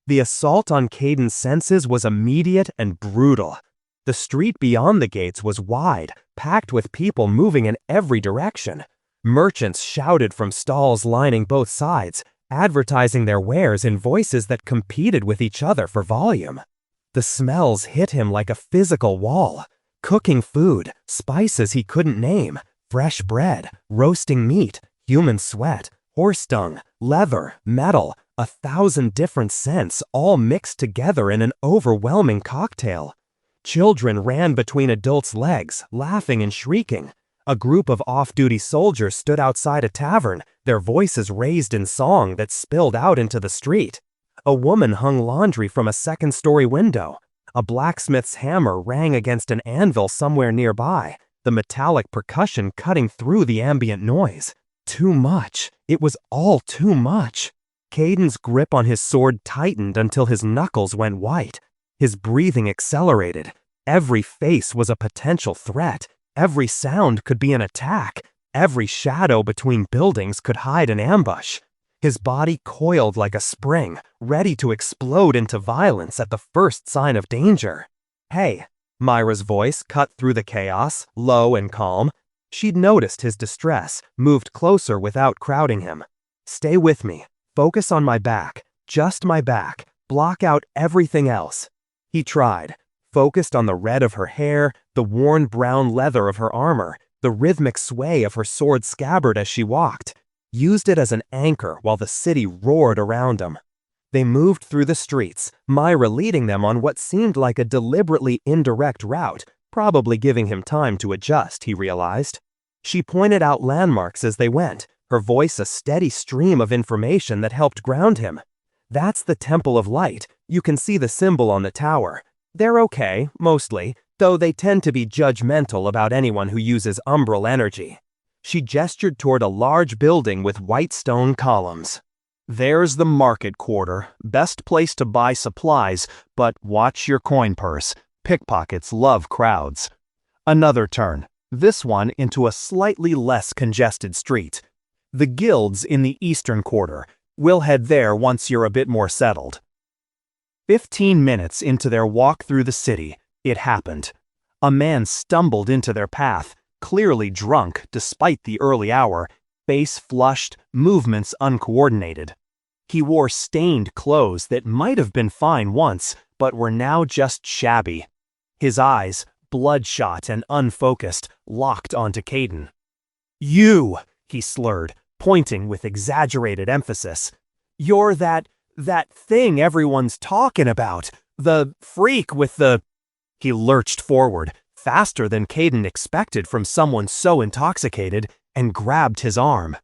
Speaker 2: The assault on Kayden's senses was immediate and brutal. The street beyond the gates was wide, packed with people moving in every direction. Merchants shouted from stalls lining both sides, advertising their wares in voices that competed with each other for volume. The smells hit him like a physical wall. Cooking food, spices he couldn't name, fresh bread, roasting meat, human sweat, horse dung, leather, metal, 1,000 different scents all mixed together in an overwhelming cocktail. Children ran between adults' legs, laughing and shrieking. A group of off-duty soldiers stood outside a tavern, their voices raised in song that spilled out into the street. A woman hung laundry from a second-story window. A blacksmith's hammer rang against an anvil somewhere nearby, the metallic percussion cutting through the ambient noise. Too much. It was all too much. Kayden's grip on his sword tightened until his knuckles went white. His breathing accelerated. Every face was a potential threat. Every sound could be an attack. Every shadow between buildings could hide an ambush. His body coiled like a spring, ready to explode into violence at the first sign of danger. "Hey," Myra's voice cut through the chaos, low and calm. She'd noticed his distress, moved closer without crowding him. "Stay with me. Focus on my back. Just my back. Block out everything else." He tried. Focused on the red of her hair, the worn brown leather of her armor, the rhythmic sway of her sword scabbard as she walked. Used it as an anchor while the city roared around him. They moved through the streets, Myra leading them on what seemed like a deliberately indirect route, probably giving him time to adjust, he realized. She pointed out landmarks as they went, her voice a steady stream of information that helped ground him. "That's the Temple of Light. You can see the symbol on the tower. They're okay, mostly, though they tend to be judgmental about anyone who uses umbral energy. She gestured toward a large building with white stone columns. "There's the market quarter, best place to buy supplies, but watch your coin purse. Pickpockets love crowds." Another turn, this one into a slightly less congested street. "The guilds in the eastern quarter. We'll head there once you're a bit more settled." 15 minutes into their walk through the city, it happened. A man stumbled into their path, clearly drunk despite the early hour, face flushed, movements uncoordinated. He wore stained clothes that might have been fine once, but were now just shabby. His eyes, bloodshot and unfocused, locked onto Kayden. "You," he slurred, pointing with exaggerated emphasis. "You're that thing everyone's talking about. The freak with the—" He lurched forward, faster than Kayden expected from someone so intoxicated, and grabbed his arm.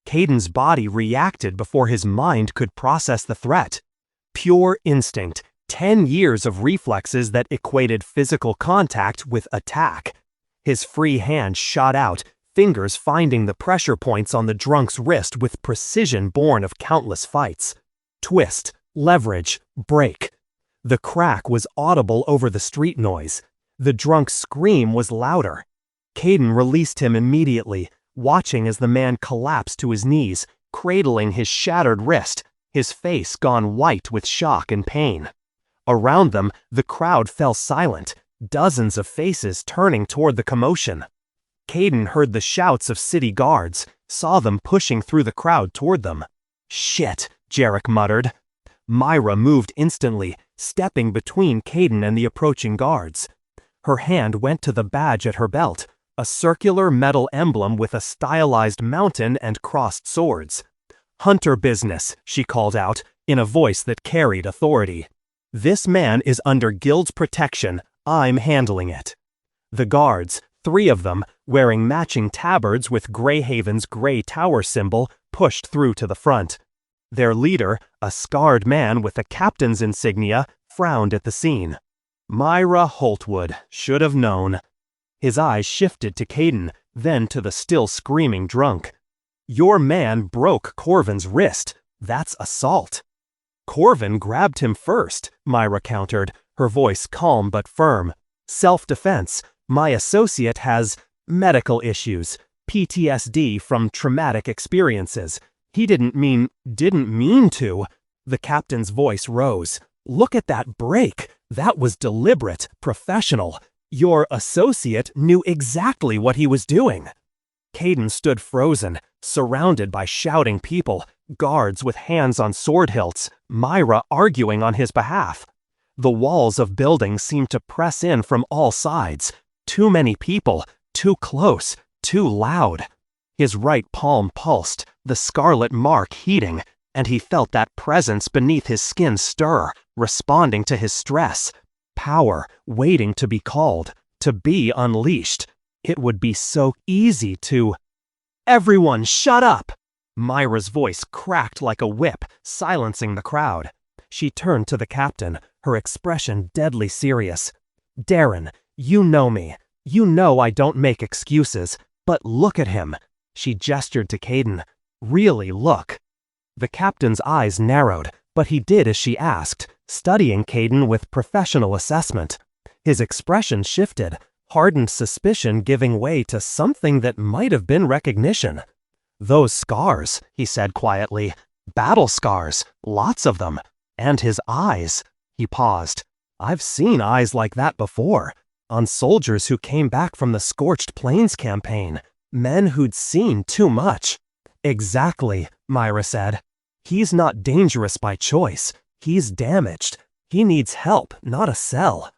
Speaker 2: Kayden's body reacted before his mind could process the threat. Pure instinct, 10 years of reflexes that equated physical contact with attack. His free hand shot out, fingers finding the pressure points on the drunk's wrist with precision born of countless fights. Twist, leverage, break. The crack was audible over the street noise. The drunk's scream was louder. Kayden released him immediately, watching as the man collapsed to his knees, cradling his shattered wrist, his face gone white with shock and pain. Around them, the crowd fell silent, dozens of faces turning toward the commotion. Kayden heard the shouts of city guards, saw them pushing through the crowd toward them. "Shit," Jarek muttered. Myra moved instantly, stepping between Kayden and the approaching guards. Her hand went to the badge at her belt, a circular metal emblem with a stylized mountain and crossed swords. "Hunter business," she called out, in a voice that carried authority. "This man is under guild's protection. I'm handling it." The guards, 3 of them, wearing matching tabards with Greyhaven's gray tower symbol, pushed through to the front. Their leader, a scarred man with a captain's insignia, frowned at the scene. Myra Holtwood, should have known. His eyes shifted to Kayden, then to the still screaming drunk. "Your man broke Corvin's wrist. That's assault." "Corvin grabbed him first," Myra countered, her voice calm but firm. "Self-defense. My associate has medical issues, PTSD from traumatic experiences. He didn't mean to." The captain's voice rose. "Look at that break. That was deliberate, professional. Your associate knew exactly what he was doing." Kayden stood frozen, surrounded by shouting people, guards with hands on sword hilts, Myra arguing on his behalf. The walls of buildings seemed to press in from all sides. Too many people, too close, too loud. His right palm pulsed, the scarlet mark heating, and he felt that presence beneath his skin stir, responding to his stress. Power, waiting to be called, to be unleashed. It would be so easy to... "Everyone, shut up!" Myra's voice cracked like a whip, silencing the crowd. She turned to the captain, her expression deadly serious. "Darren, you know me. You know I don't make excuses, but look at him." She gestured to Kayden. "Really look." The captain's eyes narrowed, but he did as she asked, studying Kayden with professional assessment. His expression shifted, hardened suspicion giving way to something that might have been recognition. "Those scars," he said quietly. "Battle scars, lots of them. And his eyes." He paused. "I've seen eyes like that before, on soldiers who came back from the Scorched Plains campaign. Men who'd seen too much." "Exactly," Myra said. "He's not dangerous by choice. He's damaged. He needs help, not a cell."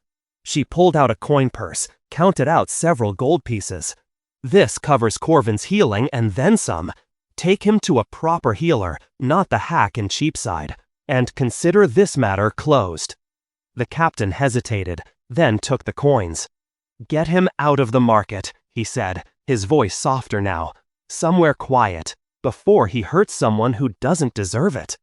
Speaker 2: She pulled out a coin purse, counted out several gold pieces. "This covers Corvin's healing and then some. Take him to a proper healer, not the hack in Cheapside, and consider this matter closed." The captain hesitated, then took the coins. "Get him out of the market," he said, his voice softer now. "Somewhere quiet, before he hurts someone who doesn't deserve it."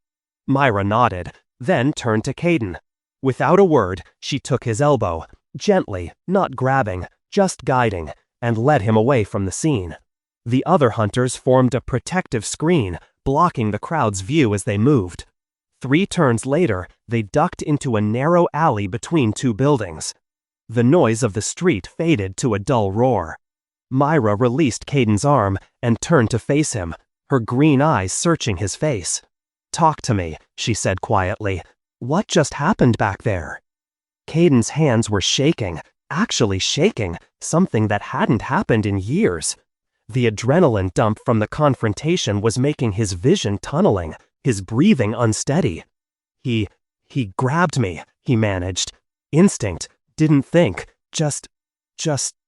Speaker 2: Myra nodded, then turned to Kayden. Without a word, she took his elbow, gently, not grabbing, just guiding, and led him away from the scene.
Speaker 3: The other hunters formed a protective screen, blocking the crowd's view as they moved. 3 turns later, they ducked into a narrow alley between 2 buildings. The noise of the street faded to a dull roar. Myra released Kayden's arm and turned to face him, her green eyes searching his face. "Talk to me," she said quietly. "What just happened back there?" Kayden's hands were shaking, actually shaking, something that hadn't happened in years. The adrenaline dump from the confrontation was making his vision tunneling, his breathing unsteady. He grabbed me, he managed. Instinct, didn't think, just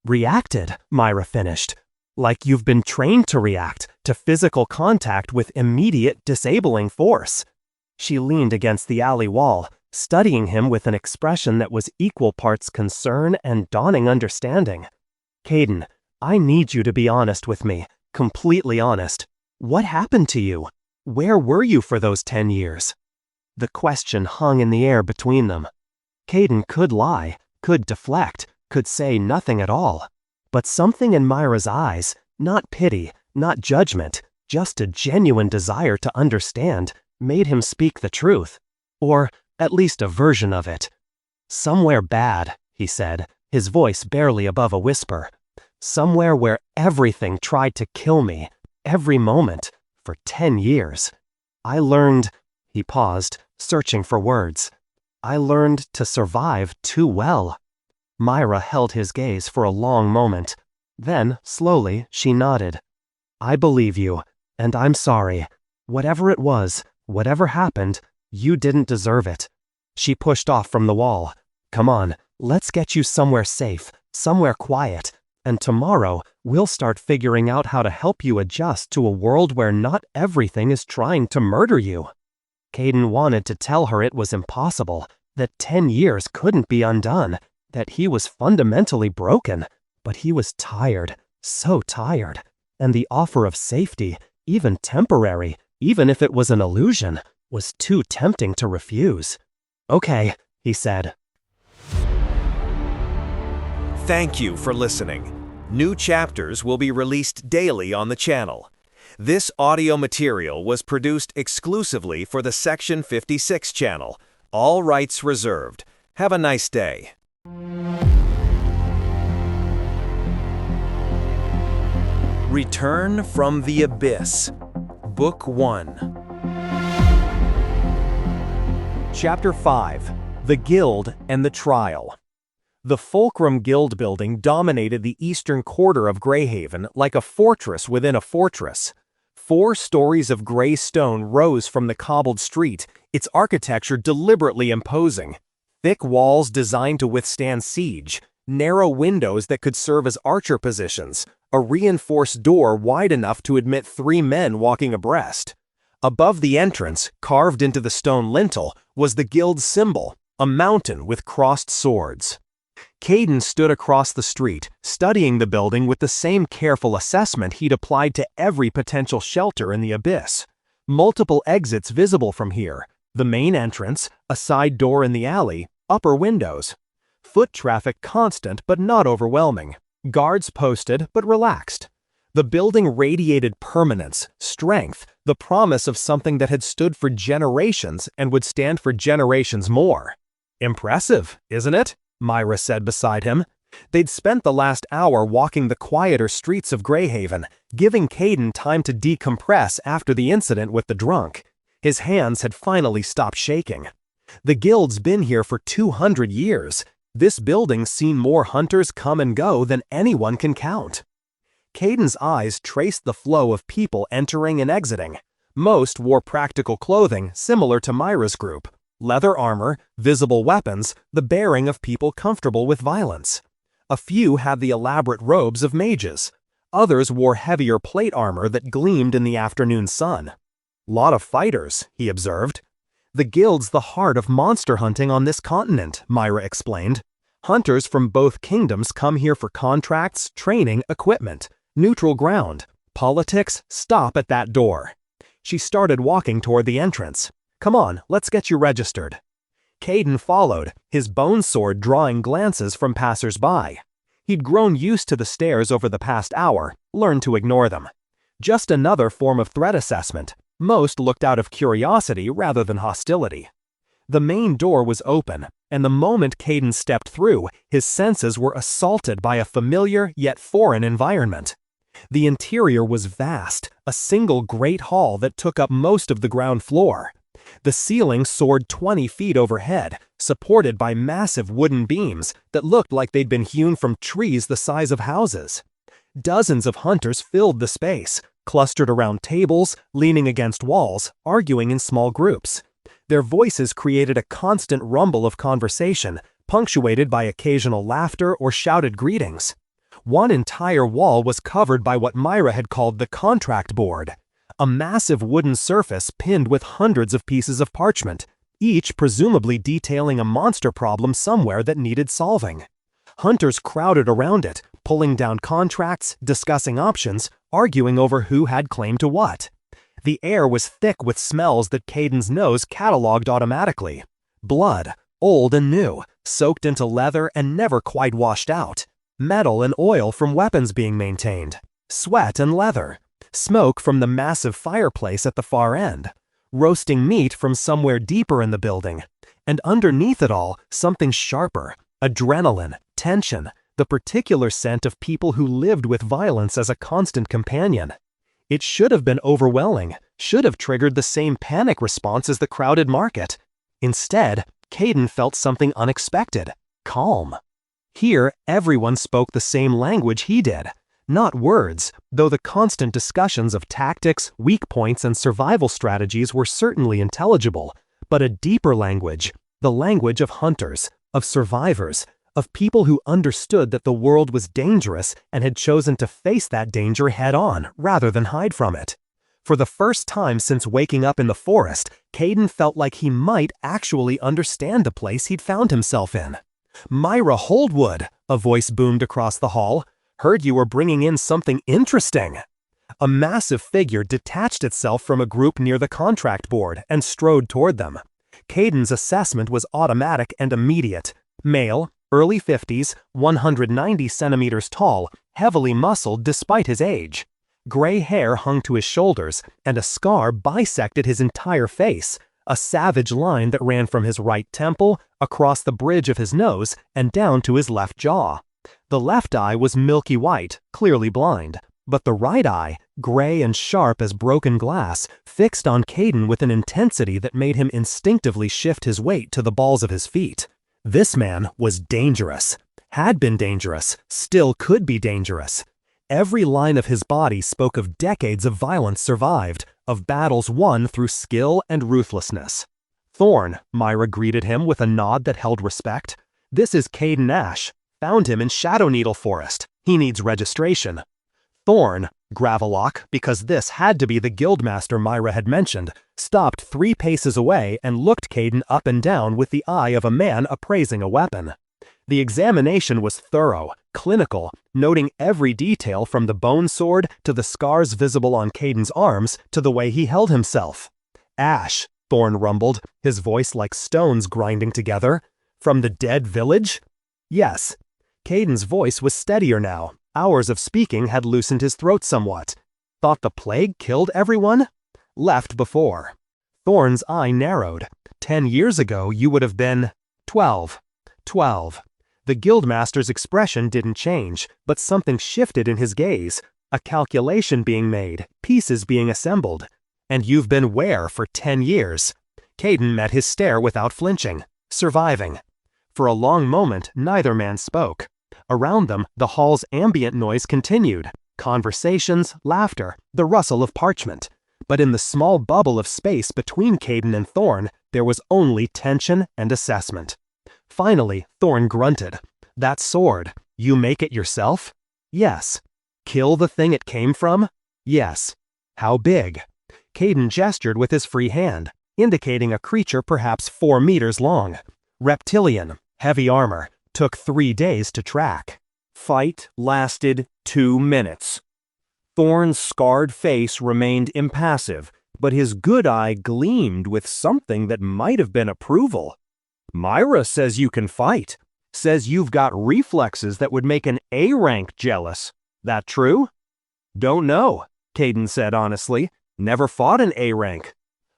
Speaker 3: reacted, Myra finished. Like you've been trained to react to physical contact with immediate disabling force. She leaned against the alley wall, studying him with an expression that was equal parts concern and dawning understanding. "Kayden, I need you to be honest with me, completely honest. What happened to you? Where were you for those 10 years? The question hung in the air between them. Kayden could lie, could deflect, could say nothing at all. But something in Myra's eyes, not pity, not judgment, just a genuine desire to understand, made him speak the truth. Or at least a version of it. "Somewhere bad," he said, his voice barely above a whisper. "Somewhere where everything tried to kill me, every moment, for 10 years. I learned," he paused, searching for words. "I learned to survive too well." Myra held his gaze for a long moment. Then, slowly, she nodded. "I believe you, and I'm sorry. Whatever it was, whatever happened, you didn't deserve it." She pushed off from the wall. "Come on, let's get you somewhere safe, somewhere quiet, and tomorrow we'll start figuring out how to help you adjust to a world where not everything is trying to murder you." Kayden wanted to tell her it was impossible, that 10 years couldn't be undone, that he was fundamentally broken, but he was tired, so tired, and the offer of safety, even temporary, even if it was an illusion, was too tempting to refuse. "Okay," he said.
Speaker 1: Thank you for listening. New chapters will be released daily on the channel. This audio material was produced exclusively for the Section 56 channel. All rights reserved. Have a nice day. Return from the Abyss. Book 1.
Speaker 2: Chapter 5. The Guild and the Trial. The Fulcrum Guild building dominated the eastern quarter of Greyhaven like a fortress within a fortress. 4 stories of gray stone rose from the cobbled street, its architecture deliberately imposing. Thick walls designed to withstand siege, narrow windows that could serve as archer positions, a reinforced door wide enough to admit 3 men walking abreast. Above the entrance, carved into the stone lintel, was the guild's symbol, a mountain with crossed swords. Kayden stood across the street, studying the building with the same careful assessment he'd applied to every potential shelter in the abyss. Multiple exits visible from here, the main entrance, a side door in the alley, upper windows. Foot traffic constant but not overwhelming. Guards posted but relaxed. The building radiated permanence, strength, the promise of something that had stood for generations and would stand for generations more. "Impressive, isn't it?" Myra said beside him. They'd spent the last hour walking the quieter streets of Greyhaven, giving Kayden time to decompress after the incident with the drunk. His hands had finally stopped shaking. The guild's been here for 200 years. This building's seen more hunters come and go than anyone can count. Kayden's eyes traced the flow of people entering and exiting. Most wore practical clothing similar to Myra's group. Leather armor, visible weapons, the bearing of people comfortable with violence. A few had the elaborate robes of mages. Others wore heavier plate armor that gleamed in the afternoon sun. "Lot of fighters," he observed. "The guild's the heart of monster hunting on this continent," Myra explained. "Hunters from both kingdoms come here for contracts, training, equipment. Neutral ground. Politics stop at that door." She started walking toward the entrance. "Come on, let's get you registered." Kayden followed, his bone sword drawing glances from passers-by. He'd grown used to the stares over the past hour, learned to ignore them. Just another form of threat assessment. Most looked out of curiosity rather than hostility. The main door was open, and the moment Kayden stepped through, his senses were assaulted by a familiar yet foreign environment. The interior was vast, a single great hall that took up most of the ground floor. The ceiling soared 20 feet overhead, supported by massive wooden beams that looked like they'd been hewn from trees the size of houses. Dozens of hunters filled the space, clustered around tables, leaning against walls, arguing in small groups. Their voices created a constant rumble of conversation, punctuated by occasional laughter or shouted greetings. One entire wall was covered by what Myra had called the contract board, a massive wooden surface pinned with hundreds of pieces of parchment, each presumably detailing a monster problem somewhere that needed solving. Hunters crowded around it, pulling down contracts, discussing options, arguing over who had claim to what. The air was thick with smells that Kayden's nose cataloged automatically. Blood, old and new, soaked into leather and never quite washed out. Metal and oil from weapons being maintained. Sweat and leather. Smoke from the massive fireplace at the far end. Roasting meat from somewhere deeper in the building. And underneath it all, something sharper. Adrenaline, tension, the particular scent of people who lived with violence as a constant companion. It should have been overwhelming, should have triggered the same panic response as the crowded market. Instead, Kayden felt something unexpected, calm. Here, everyone spoke the same language he did. Not words, though the constant discussions of tactics, weak points, and survival strategies were certainly intelligible, but a deeper language, the language of hunters, of survivors, of people who understood that the world was dangerous and had chosen to face that danger head-on rather than hide from it. For the first time since waking up in the forest, Kayden felt like he might actually understand the place he'd found himself in. "Myra Holdwood," a voice boomed across the hall. "Heard you were bringing in something interesting." A massive figure detached itself from a group near the contract board and strode toward them. Kayden's assessment was automatic and immediate. Male, early 50s, 190 centimeters tall, heavily muscled despite his age. Gray hair hung to his shoulders, and a scar bisected his entire face, a savage line that ran from his right temple, across the bridge of his nose, and down to his left jaw. The left eye was milky white, clearly blind, but the right eye, gray and sharp as broken glass, fixed on Kayden with an intensity that made him instinctively shift his weight to the balls of his feet. This man was dangerous, had been dangerous, still could be dangerous. Every line of his body spoke of decades of violence survived, of battles won through skill and ruthlessness. "Thorn," Myra greeted him with a nod that held respect. "This is Kayden Ash. Found him in Shadow Needle Forest. He needs registration." Thorn, Gravelock, because this had to be the guildmaster Myra had mentioned, stopped 3 paces away and looked Kayden up and down with the eye of a man appraising a weapon. The examination was thorough, clinical, noting every detail from the bone sword to the scars visible on Kayden's arms to the way he held himself. "Ash," Thorn rumbled, his voice like stones grinding together. "From the dead village?" "Yes." Kayden's voice was steadier now. Hours of speaking had loosened his throat somewhat. "Thought the plague killed everyone?" "Left before." Thorn's eye narrowed. 10 years ago you would have been 12. 12. The guildmaster's expression didn't change, but something shifted in his gaze. A calculation being made, pieces being assembled. "And you've been where for 10 years? Kayden met his stare without flinching. "Surviving." For a long moment, neither man spoke. Around them, the hall's ambient noise continued. Conversations, laughter, the rustle of parchment. But in the small bubble of space between Kayden and Thorn, there was only tension and assessment. Finally, Thorn grunted. "That sword, you make it yourself?" "Yes." "Kill the thing it came from?" "Yes." "How big?" Kayden gestured with his free hand, indicating a creature perhaps 4 meters long. "Reptilian, heavy armor, took 3 days to track." Fight lasted 2 minutes. Thorn's scarred face remained impassive, but his good eye gleamed with something that might have been approval. "Myra says you can fight.
Speaker 3: Says you've got reflexes that would make an A rank jealous. That true? Don't know, Kayden said honestly. Never fought an A rank.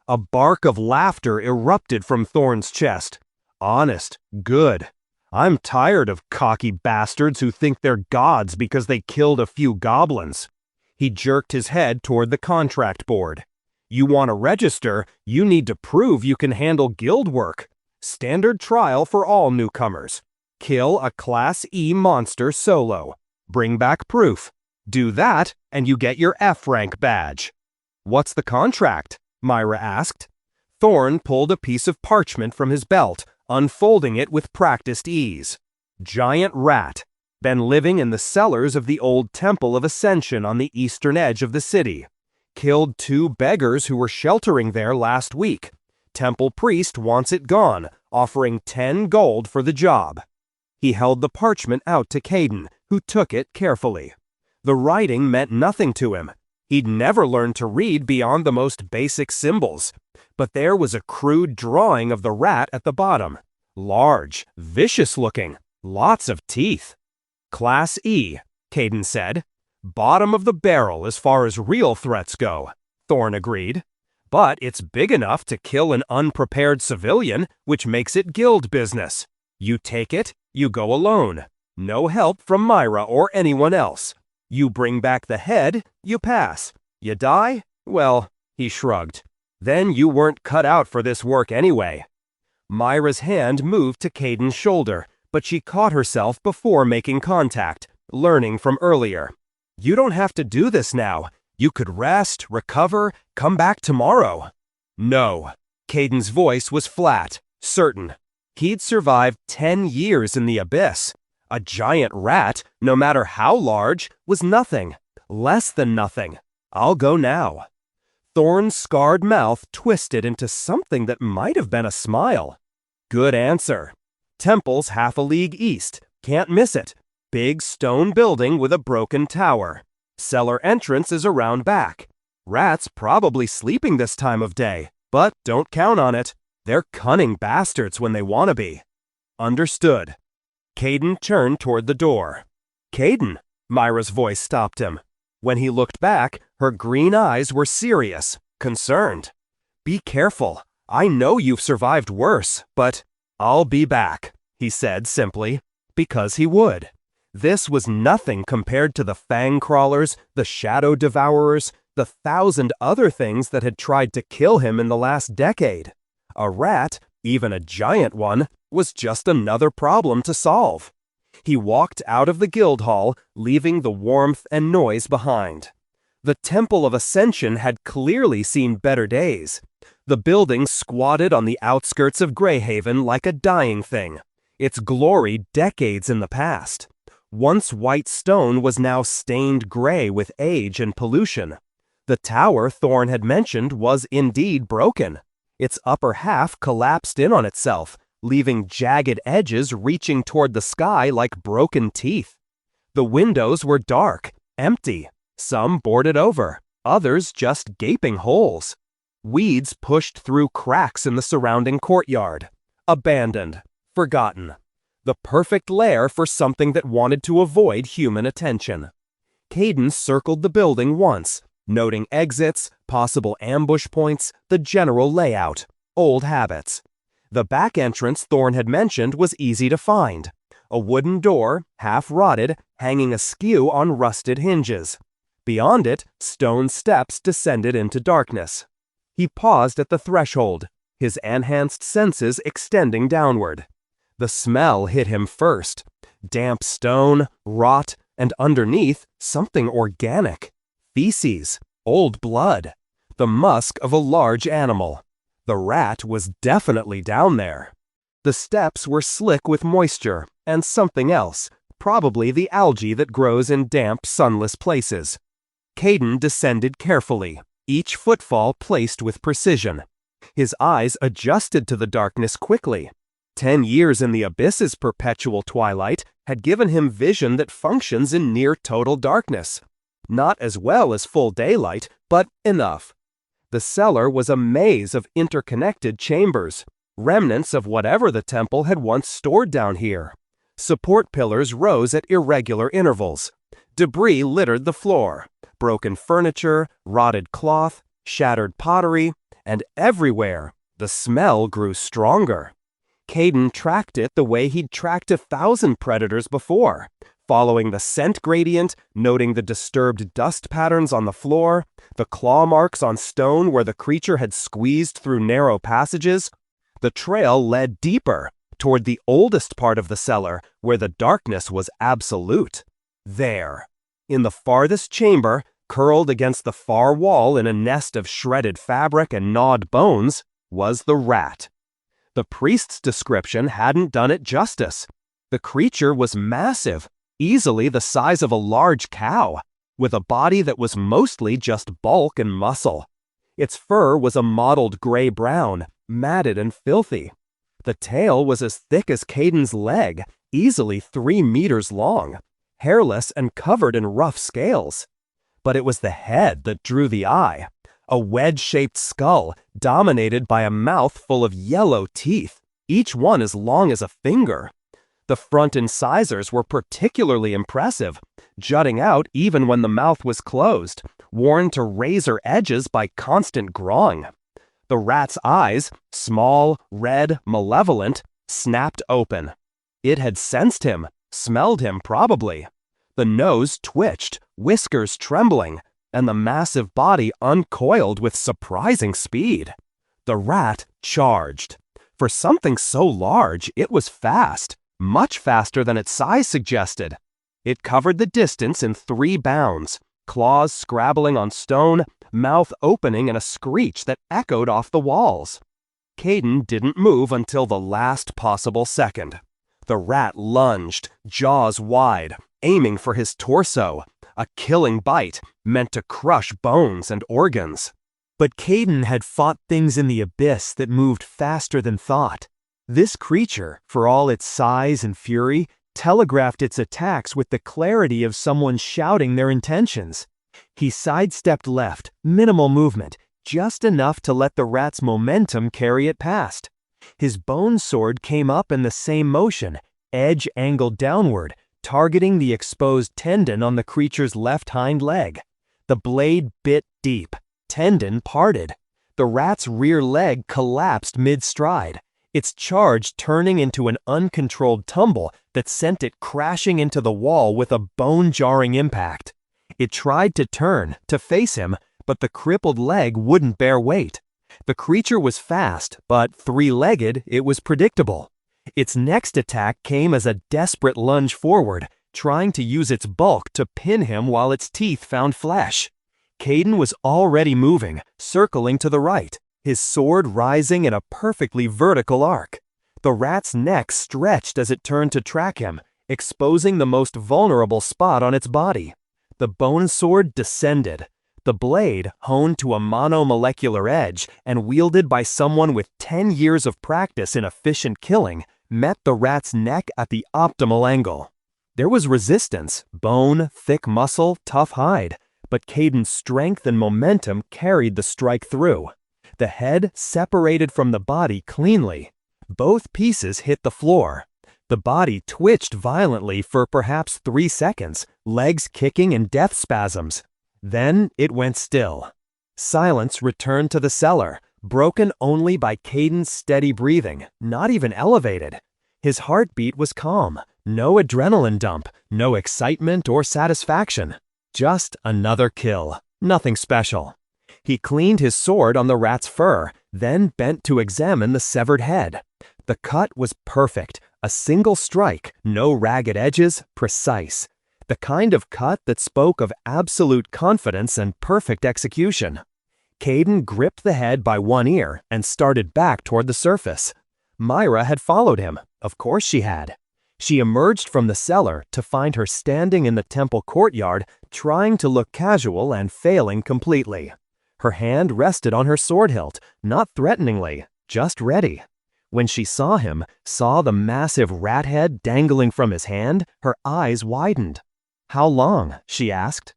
Speaker 3: A bark of laughter erupted from Thorn's chest. Honest, good. I'm tired of cocky bastards who think they're gods because they killed a few goblins. He jerked his head toward the contract board. You want to register, you need to prove you can handle guild work. Standard trial for all newcomers. Kill a Class E monster solo. Bring back proof. Do that, and you get your F rank badge. What's the contract? Myra asked. Thorn pulled a piece of parchment from his belt, unfolding it with practiced ease. Giant rat. Been living in the cellars of the old Temple of Ascension on the eastern edge of the city. Killed 2 beggars who were sheltering there last week. Temple priest wants it gone, offering 10 gold for the job. He held the parchment out to Kayden, who took it carefully. The writing meant nothing to him. He'd never learned to read beyond the most basic symbols. But there was a crude drawing of the rat at the bottom. Large, vicious looking, lots of teeth. Class E, Kayden said. Bottom of the barrel as far as real threats go, Thorn agreed. But it's big enough to kill an unprepared civilian, which makes it guild business. You take it, you go alone. No help from Myra or anyone else. You bring back the head, you pass. You die? Well, he shrugged. Then you weren't cut out for this work anyway. Myra's hand moved to Kayden's shoulder, but she caught herself before making contact, learning from earlier. You don't have to do this now. You could rest, recover, come back tomorrow. No. Kayden's voice was flat, certain. He'd survived 10 years in the abyss. A giant rat, no matter how large, was nothing. Less than nothing. I'll go now. Thorn's scarred mouth twisted into something that might have been a smile. Good answer. Temple's half a league east. Can't miss it. Big stone building with a broken tower. Cellar entrance is around back. Rats probably sleeping this time of day, but don't count on it. They're cunning bastards when they want to be. Understood. Kayden turned toward the door. Kayden, Myra's voice stopped him. When he looked back, her green eyes were serious, concerned. Be careful. I know you've survived worse, but I'll be back, he said simply, because he would. This was nothing compared to the fang crawlers, the shadow devourers, the 1,000 other things that had tried to kill him in the last decade. A rat, even a giant one, was just another problem to solve. He walked out of the guild hall, leaving the warmth and noise behind. The Temple of Ascension had clearly seen better days. The building squatted on the outskirts of Greyhaven like a dying thing, its glory decades in the past. Once white stone was now stained gray with age and pollution. The tower Thorn had mentioned was indeed broken. Its upper half collapsed in on itself, leaving jagged edges reaching toward the sky like broken teeth. The windows were dark, empty, some boarded over, others just gaping holes. Weeds pushed through cracks in the surrounding courtyard. Abandoned, forgotten. The perfect lair for something that wanted to avoid human attention. Kayden circled the building once, noting exits, possible ambush points, the general layout, old habits. The back entrance Thorn had mentioned was easy to find. A wooden door, half rotted, hanging askew on rusted hinges. Beyond it, stone steps descended into darkness. He paused at the threshold, his enhanced senses extending downward. The smell hit him first. Damp stone, rot, and underneath, something organic. Feces, old blood, the musk of a large animal. The rat was definitely down there. The steps were slick with moisture and something else, probably the algae that grows in damp, sunless places. Kayden descended carefully, each footfall placed with precision. His eyes adjusted to the darkness quickly. 10 years in the abyss's perpetual twilight had given him vision that functions in near total darkness. Not as well as full daylight, but enough. The cellar was a maze of interconnected chambers, remnants of whatever the temple had once stored down here.
Speaker 2: Support pillars rose at irregular intervals. Debris littered the floor. Broken furniture, rotted cloth, shattered pottery, and everywhere, the smell grew stronger. Kayden tracked it the way he'd tracked 1,000 predators before, following the scent gradient, noting the disturbed dust patterns on the floor, the claw marks on stone where the creature had squeezed through narrow passages. The trail led deeper, toward the oldest part of the cellar, where the darkness was absolute. There, in the farthest chamber, curled against the far wall in a nest of shredded fabric and gnawed bones, was the rat. The priest's description hadn't done it justice. The creature was massive, easily the size of a large cow, with a body that was mostly just bulk and muscle. Its fur was a mottled gray-brown, matted and filthy. The tail was as thick as Kayden's leg, easily 3 meters long, hairless and covered in rough scales. But it was the head that drew the eye, a wedge-shaped skull dominated by a mouth full of yellow teeth, each one as long as a finger. The front incisors were particularly impressive, jutting out even when the mouth was closed, worn to razor edges by constant growing. The rat's eyes, small, red, malevolent, snapped open. It had sensed him, smelled him probably. The nose twitched, whiskers trembling, and the massive body uncoiled with surprising speed. The rat charged. For something so large, it was fast, much faster than its size suggested. It covered the distance in 3 bounds, claws scrabbling on stone, mouth opening in a screech that echoed off the walls. Kayden didn't move until the last possible second. The rat lunged, jaws wide, aiming for his torso, a killing bite meant to crush bones and organs.
Speaker 3: But Kayden had fought things in the abyss that moved faster than thought. This creature, for all its size and fury, telegraphed its attacks with the clarity of someone shouting their intentions. He sidestepped left, minimal movement, just enough to let the rat's momentum carry it past. His bone sword came up in the same motion, edge angled downward, targeting the exposed tendon on the creature's left hind leg. The blade bit deep, tendon parted. The rat's rear leg collapsed mid-stride, its charge turning into an uncontrolled tumble that sent it crashing into the wall with a bone-jarring impact. It tried to turn, to face him, but the crippled leg wouldn't bear weight. The creature was fast, but 3-legged, it was predictable. Its next attack came as a desperate lunge forward, trying to use its bulk to pin him while its teeth found flesh. Kayden was already moving, circling to the right, his sword rising in a perfectly vertical arc. The rat's neck stretched as it turned to track him, exposing the most vulnerable spot on its body. The bone sword descended. The blade, honed to a monomolecular edge and wielded by someone with 10 years of practice in efficient killing, met the rat's neck at the optimal angle. There was resistance, bone, thick muscle, tough hide, but Kayden's strength and momentum carried the strike through. The head separated from the body cleanly. Both pieces hit the floor. The body twitched violently for perhaps 3 seconds, legs kicking in death spasms. Then it went still. Silence returned to the cellar, broken only by Kayden's steady breathing, not even elevated. His heartbeat was calm, no adrenaline dump, no excitement or satisfaction. Just another kill, nothing special. He cleaned his sword on the rat's fur, then bent to examine the severed head. The cut was perfect, a single strike, no ragged edges, precise. The kind of cut that spoke of absolute confidence and perfect execution. Kayden gripped the head by one ear and started back toward the surface. Myra had followed him, of course she had. She emerged from the cellar to find her standing in the temple courtyard, trying to look casual and failing completely. Her hand rested on her sword hilt, not threateningly, just ready. When she saw him, saw the massive rat head dangling from his hand, her eyes widened. "How long?" she asked.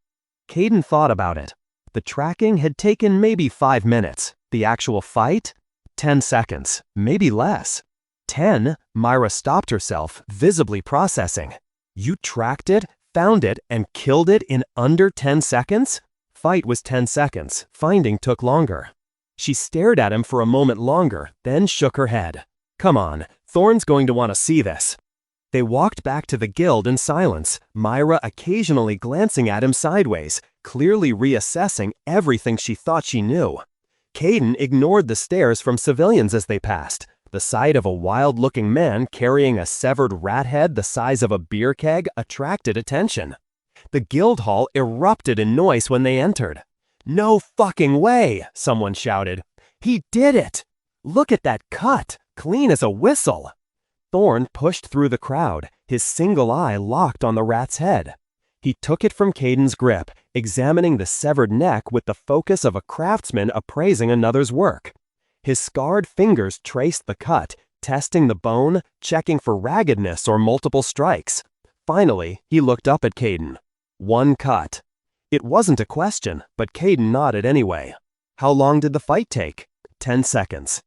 Speaker 3: Kayden thought about it. The tracking had taken maybe 5 minutes. The actual fight? 10 seconds, maybe less.
Speaker 2: 10? Myra stopped herself, visibly processing. You tracked it, found it, and killed it in under 10 seconds? Fight was 10 seconds. Finding took longer. She stared at him for a moment longer, then shook her head. Come on, Thorne's going to want to see this. They walked back to the guild in silence, Myra occasionally glancing at him sideways, clearly reassessing everything she thought she knew. Kayden ignored the stares from civilians as they passed. The sight of a wild-looking man carrying a severed rat head the size of a beer keg attracted attention. The guild hall erupted in noise when they entered. "No fucking way!" someone shouted. "He did it! Look at that cut, clean as a whistle!" Thorne pushed through the crowd, his single eye locked on the rat's head. He took it from Kayden's grip, examining the severed neck with the focus of a craftsman appraising another's work. His scarred fingers traced the cut, testing the bone, checking for raggedness or multiple strikes. Finally, he looked up at Kayden. One cut. It wasn't a question, but Kayden nodded anyway. How long did the fight take? 10 seconds.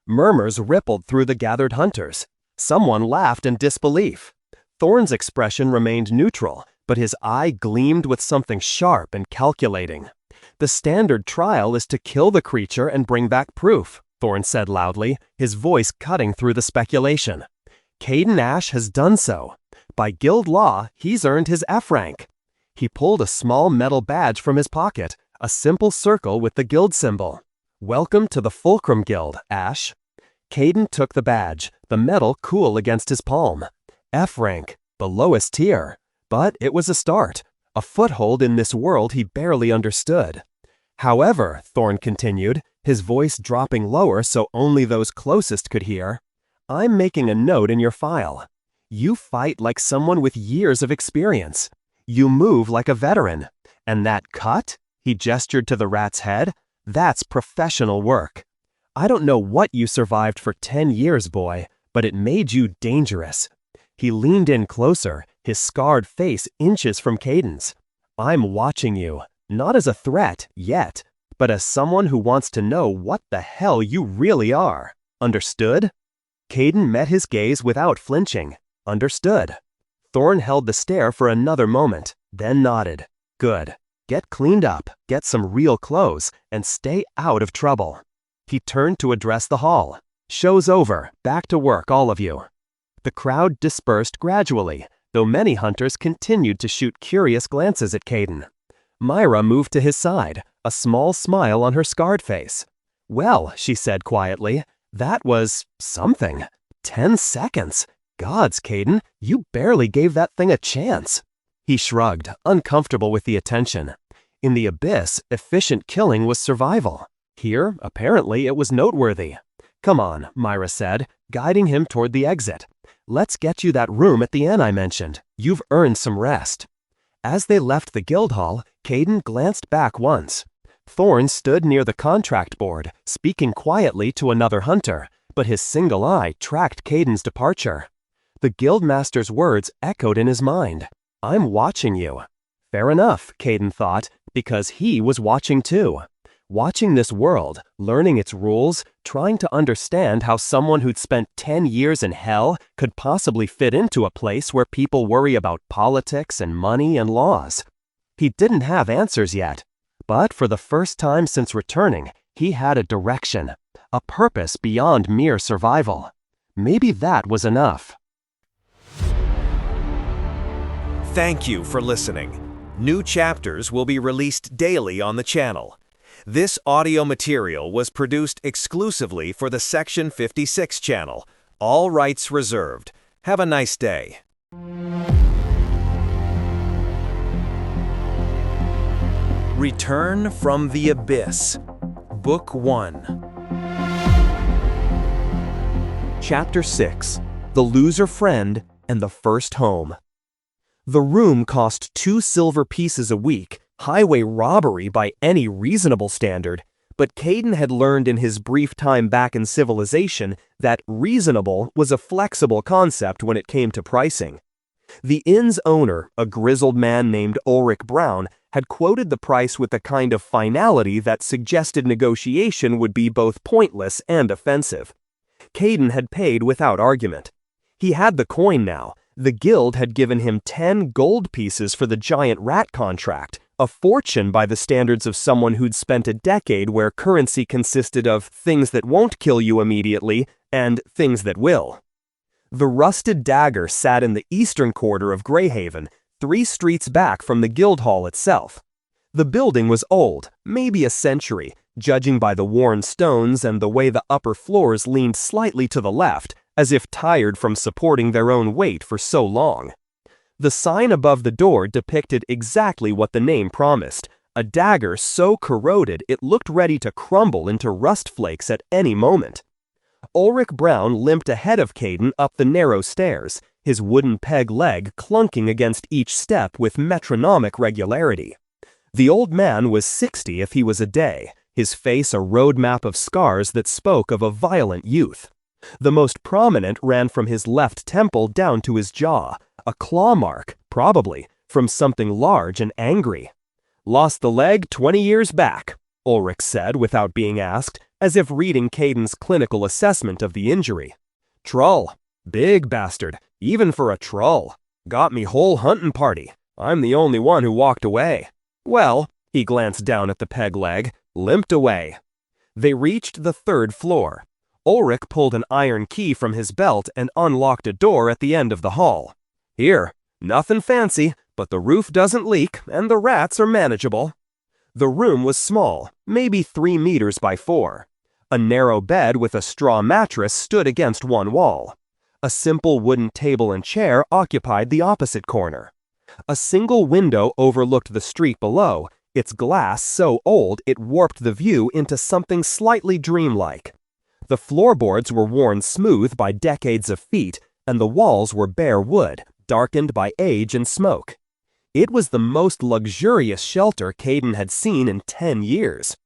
Speaker 2: Murmurs rippled through the gathered hunters. Someone laughed in disbelief. Thorne's expression remained neutral, but his eye gleamed with something sharp and calculating. "The standard trial is to kill the creature and bring back proof," Thorne said loudly, his voice cutting through the speculation. "Kayden Ash has done so. By guild law, he's earned his F rank." He pulled a small metal badge from his pocket, a simple circle with the guild symbol. "Welcome to the Fulcrum Guild, Ash." Kayden took the badge, the metal cool against his palm. F rank, the lowest tier. But it was a start, a foothold in this world he barely understood. "However," Thorne continued, his voice dropping lower so only those closest could hear, "I'm making a note in your file. You fight like someone with years of experience. You move like a veteran. And that cut," he gestured to the rat's head, "that's professional work. I don't know what you survived for 10 years, boy, but it made you dangerous." He leaned in closer, his scarred face inches from Kayden's. "I'm watching you, not as a threat, yet, but as someone who wants to know what the hell you really are. Understood?" Kayden met his gaze without flinching. Understood. Thorne held the stare for another moment, then nodded. "Good. Get cleaned up, get some real clothes, and stay out of trouble." He turned to address the hall. "Show's over. Back to work, all of you." The crowd dispersed gradually, though many hunters continued to shoot curious glances at Kayden. Myra moved to his side, a small smile on her scarred face. "Well," she said quietly, "that was something. 10 seconds. Gods, Kayden, you barely gave that thing a chance." He shrugged, uncomfortable with the attention. In the abyss, efficient killing was survival. Here, apparently, it was noteworthy. "Come on," Myra said, guiding him toward the exit. "Let's get you that room at the inn I mentioned. You've earned some rest." As they left the guild hall, Kayden glanced back once. Thorne stood near the contract board, speaking quietly to another hunter, but his single eye tracked Kayden's departure. The guildmaster's words echoed in his mind. "I'm watching you." Fair enough, Kayden thought, because he was watching too. Watching this world, learning its rules, trying to understand how someone who'd spent 10 years in hell could possibly fit into a place where people worry about politics and money and laws. He didn't have answers yet, but for the first time since returning, he had a direction, a purpose beyond mere survival. Maybe that was enough.
Speaker 1: Thank you for listening. New chapters will be released daily on the channel. This audio material was produced exclusively for the Section 56 channel. All rights reserved. Have a nice day. Return from the Abyss. Book 1.
Speaker 2: Chapter 6. The Loser Friend and the First Home. The room cost 2 silver pieces a week, highway robbery by any reasonable standard, but Kayden had learned in his brief time back in civilization that reasonable was a flexible concept when it came to pricing. The inn's owner, a grizzled man named Ulrich Brown, had quoted the price with a kind of finality that suggested negotiation would be both pointless and offensive. Kayden had paid without argument. He had the coin now. The guild had given him 10 gold pieces for the giant rat contract, a fortune by the standards of someone who'd spent a decade where currency consisted of things that won't kill you immediately and things that will. The rusted dagger sat in the eastern quarter of Greyhaven, 3 streets back from the guild hall itself. The building was old, maybe a century, judging by the worn stones and the way the upper floors leaned slightly to the left, as if tired from supporting their own weight for so long. The sign above the door depicted exactly what the name promised, a dagger so corroded it looked ready to crumble into rust flakes at any moment. Ulrich Brown limped ahead of Kayden up the narrow stairs, his wooden peg leg clunking against each step with metronomic regularity. The old man was 60 if he was a day, his face a road map of scars that spoke of a violent youth. The most prominent ran from his left temple down to his jaw, a claw mark, probably, from something large and angry. "Lost the leg 20 years back," Ulrich said without being asked, as if reading Kayden's clinical assessment of the injury. "Trull. Big bastard, even for a trull. Got me whole huntin' party. I'm the only one who walked away. Well," he glanced down at the peg leg, limped away. They reached the 3rd floor. Ulrich pulled an iron key from his belt and unlocked a door at the end of the hall. "Here, nothing fancy, but the roof doesn't leak and the rats are manageable." The room was small, maybe 3 meters by 4. A narrow bed with a straw mattress stood against one wall. A simple wooden table and chair occupied the opposite corner. A single window overlooked the street below, its glass so old it warped the view into something slightly dreamlike. The floorboards were worn smooth by decades of feet, and the walls were bare wood, darkened by age and smoke. It was the most luxurious shelter Kayden had seen in 10 years.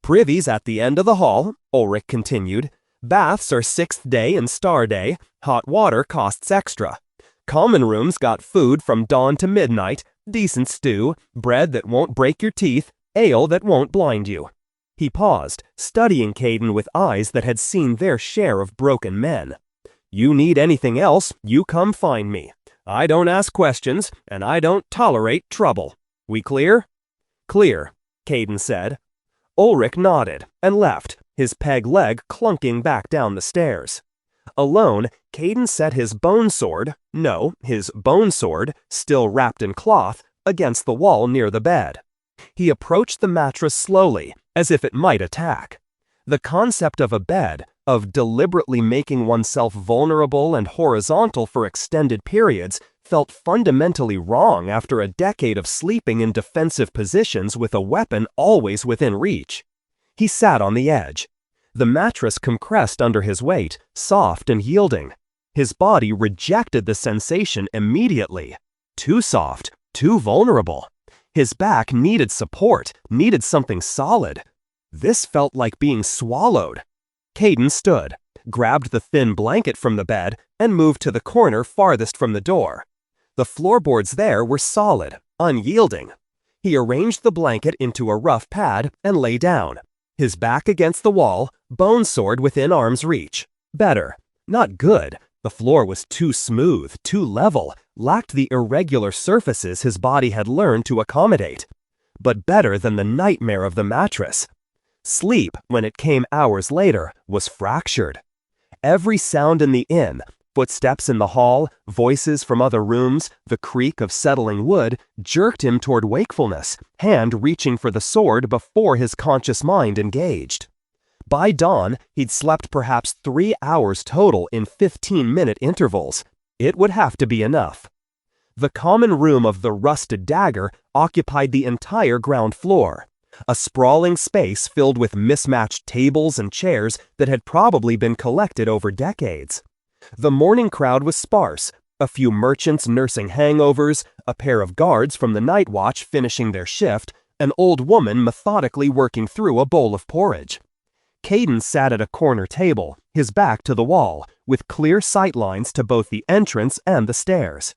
Speaker 2: "Privy's at the end of the hall," Ulrich continued. "Baths are 6th day and star day. Hot water costs extra. Common rooms got food from dawn to midnight, decent stew, bread that won't break your teeth, ale that won't blind you." He paused, studying Kayden with eyes that had seen their share of broken men. "You need anything else, you come find me. I don't ask questions, and I don't tolerate trouble. We clear?" "Clear," Kayden said. Ulrich nodded and left, his peg leg clunking back down the stairs. Alone, Kayden set his bone sword, still wrapped in cloth, against the wall near the bed. He approached the mattress slowly, as if it might attack. The concept of a bed, of deliberately making oneself vulnerable and horizontal for extended periods, felt fundamentally wrong after a decade of sleeping in defensive positions with a weapon always within reach. He sat on the edge. The mattress compressed under his weight, soft and yielding. His body rejected the sensation immediately. Too soft, too vulnerable. His back needed support, needed something solid. This felt like being swallowed. Kayden stood, grabbed the thin blanket from the bed, and moved to the corner farthest from the door. The floorboards there were solid, unyielding. He arranged the blanket into a rough pad and lay down, his back against the wall, bone sword within arm's reach. Better. Not good. The floor was too smooth, too level, lacked the irregular surfaces his body had learned to accommodate. But better than the nightmare of the mattress. Sleep, when it came hours later, was fractured. Every sound in the inn, footsteps in the hall, voices from other rooms, the creak of settling wood, jerked him toward wakefulness, hand reaching for the sword before his conscious mind engaged. By dawn, he'd slept perhaps 3 hours total in 15-minute intervals. It would have to be enough. The common room of the rusted dagger occupied the entire ground floor, a sprawling space filled with mismatched tables and chairs that had probably been collected over decades. The morning crowd was sparse, a few merchants nursing hangovers, a pair of guards from the night watch finishing their shift, an old woman methodically working through a bowl of porridge. Kayden sat at a corner table, his back to the wall, with clear sightlines to both the entrance and the stairs.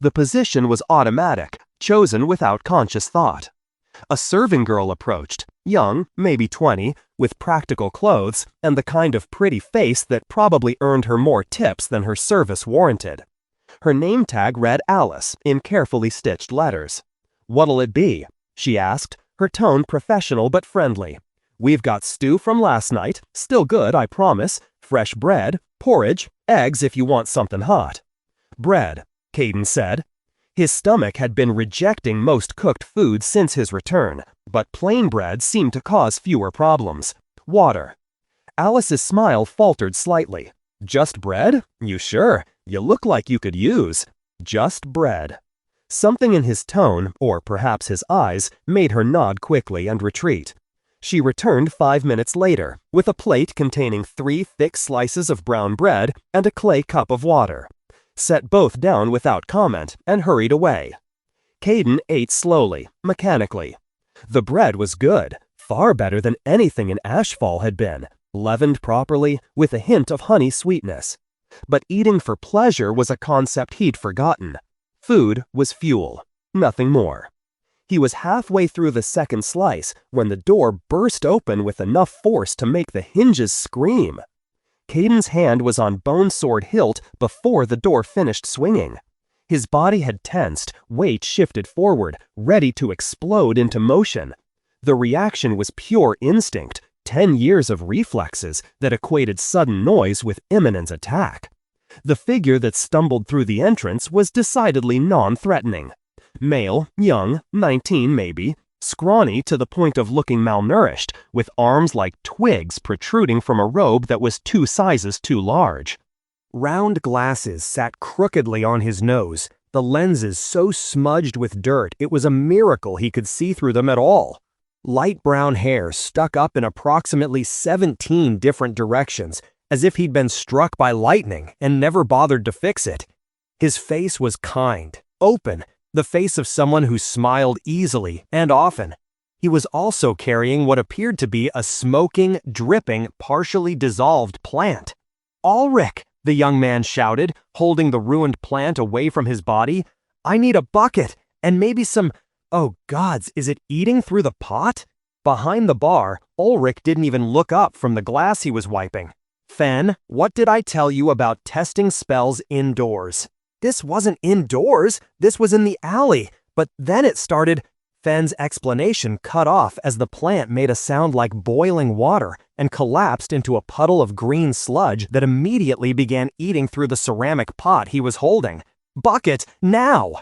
Speaker 2: The position was automatic, chosen without conscious thought. A serving girl approached, young, maybe 20, with practical clothes and the kind of pretty face that probably earned her more tips than her service warranted. Her name tag read Alice in carefully stitched letters. "What'll it be?" she asked, her tone professional but friendly. "We've got stew from last night, still good, I promise, fresh bread, porridge, eggs if you want something hot." "Bread," Kayden said. His stomach had been rejecting most cooked food since his return, but plain bread seemed to cause fewer problems. "Water." Alice's smile faltered slightly. "Just bread? You sure? You look like you could use." "Just bread." Something in his tone, or perhaps his eyes, made her nod quickly and retreat. She returned 5 minutes later, with a plate containing 3 thick slices of brown bread and a clay cup of water, set both down without comment, and hurried away. Kayden ate slowly, mechanically. The bread was good, far better than anything in Ashfall had been, leavened properly, with a hint of honey sweetness. But eating for pleasure was a concept he'd forgotten. Food was fuel, nothing more. He was halfway through the second slice when the door burst open with enough force to make the hinges scream. Kayden's hand was on bone sword hilt before the door finished swinging. His body had tensed, weight shifted forward, ready to explode into motion. The reaction was pure instinct, 10 years of reflexes that equated sudden noise with imminent attack. The figure that stumbled through the entrance was decidedly non-threatening. Male, young, 19 maybe, scrawny to the point of looking malnourished, with arms like twigs protruding from a robe that was 2 sizes too large. Round glasses sat crookedly on his nose, the lenses so smudged with dirt it was a miracle he could see through them at all. Light brown hair stuck up in approximately 17 different directions, as if he'd been struck by lightning and never bothered to fix it. His face was kind, open, the face of someone who smiled easily and often. He was also carrying what appeared to be a smoking, dripping, partially dissolved plant. "Ulrich!" the young man shouted, holding the ruined plant away from his body. "I need a bucket, and maybe some— Oh gods, is it eating through the pot?" Behind the bar, Ulrich didn't even look up from the glass he was wiping. "Fen, what did I tell you about testing spells indoors?" "This wasn't indoors, this was in the alley, but then it started—" Fen's explanation cut off as the plant made a sound like boiling water and collapsed into a puddle of green sludge that immediately began eating through the ceramic pot he was holding. "Bucket, now!"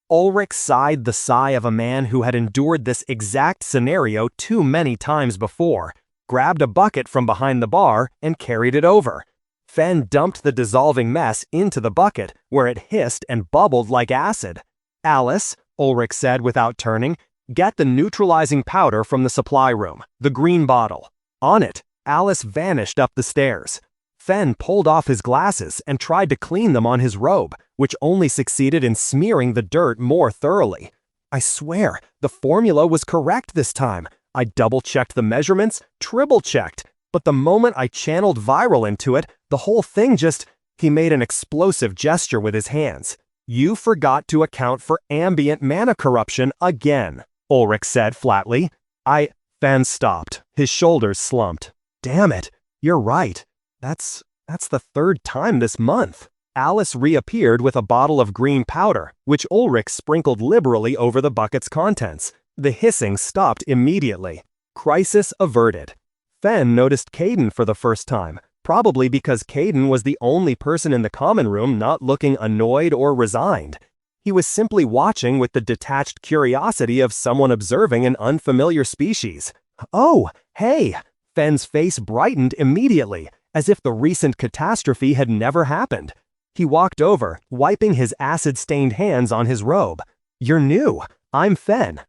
Speaker 2: Ulrich sighed the sigh of a man who had endured this exact scenario too many times before, grabbed a bucket from behind the bar, and carried it over. Fen dumped the dissolving mess into the bucket, where it hissed and bubbled like acid. "Alice," Ulrich said without turning, "get the neutralizing powder from the supply room, the green bottle." On it, Alice vanished up the stairs. Fen pulled off his glasses and tried to clean them on his robe, which only succeeded in smearing the dirt more thoroughly. "I swear, the formula was correct this time. I double-checked the measurements, triple-checked, but the moment I channeled viral into it, the whole thing just—" He made an explosive gesture with his hands. "You forgot to account for ambient mana corruption again," Ulrich said flatly. Fen stopped. His shoulders slumped. "Damn it, you're right. That's the 3rd time this month." Alice reappeared with a bottle of green powder, which Ulrich sprinkled liberally over the bucket's contents. The hissing stopped immediately. Crisis averted. Fen noticed Kayden for the first time, probably because Kayden was the only person in the common room not looking annoyed or resigned. He was simply watching with the detached curiosity of someone observing an unfamiliar species. "Oh, hey!" Fen's face brightened immediately, as if the recent catastrophe had never happened. He walked over, wiping his acid-stained hands on his robe. "You're new. I'm Fen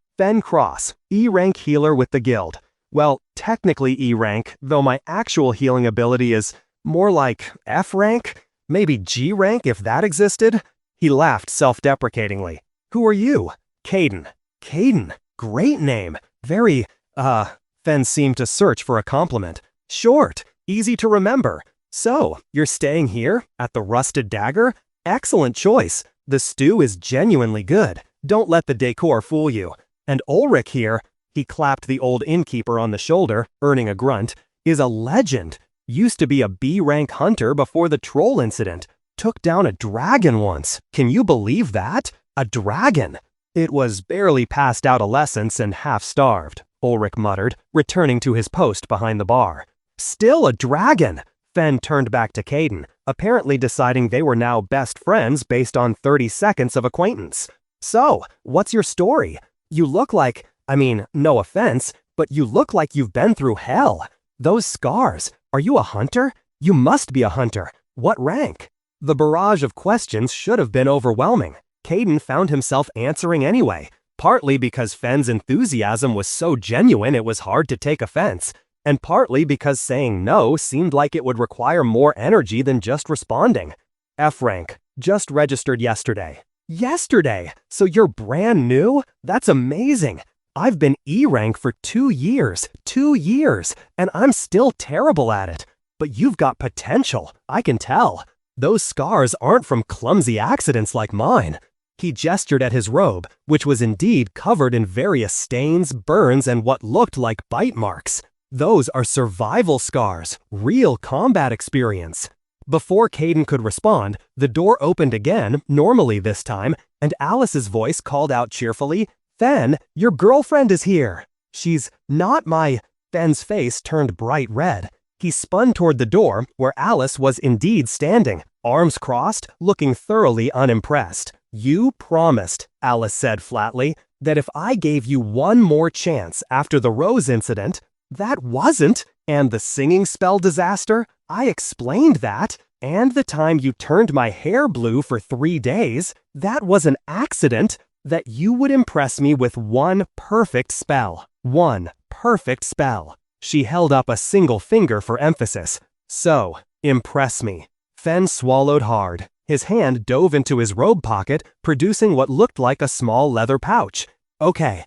Speaker 2: Cross, E-rank healer with the guild. Well, technically E-rank, though my actual healing ability is more like F-rank, maybe G-rank if that existed." He laughed self-deprecatingly. "Who are you?" "Kayden." "Kayden? Great name. Very, Fen seemed to search for a compliment. "Short. Easy to remember. So, you're staying here, at the Rusted Dagger? Excellent choice. The stew is genuinely good. Don't let the decor fool you. And Ulrich here,"
Speaker 3: He clapped the old innkeeper on the shoulder, earning a grunt. Is a legend. Used to be a B-rank hunter before the troll incident. Took down a dragon once. Can you believe that? A dragon. It was barely past adolescence and half-starved, Ulrich muttered, returning to his post behind the bar. Still a dragon! Fen turned back to Kayden, apparently deciding they were now best friends based on 30 seconds of acquaintance. So, what's your story? You look like, no offense, but you look like you've been through hell. Those scars. Are you a hunter? You must be a hunter. What rank? The barrage of questions should have been overwhelming. Kayden found himself answering anyway, partly because Fen's enthusiasm was so genuine it was hard to take offense, and partly because saying no seemed like it would require more energy than just responding. F rank. Just registered yesterday. Yesterday? So you're brand new? That's amazing. I've been E rank for 2 years. 2 years. And I'm still terrible at it. But you've got potential. I can tell. Those scars aren't from clumsy accidents like mine. He gestured at his robe, which was indeed covered in various stains, burns, and what looked like bite marks. Those are survival scars, real combat experience. Before Kayden could respond, the door opened again, normally this time, and Alice's voice called out cheerfully, "Fen, your girlfriend is here." "She's not my..." Fen's face turned bright red. He spun toward the door, where Alice was indeed standing, arms crossed, looking thoroughly unimpressed. "You promised," Alice said flatly, "that if I gave you one more chance after the Rose incident..." "That wasn't..." "And the singing spell disaster? I explained that. And the time you turned my hair blue for 3 days. That was an accident. That you would impress me with one perfect spell. One perfect spell." She held up a single finger for emphasis. "So, impress me." Fen swallowed hard. His hand dove into his robe pocket, producing what looked like a small leather pouch. Okay.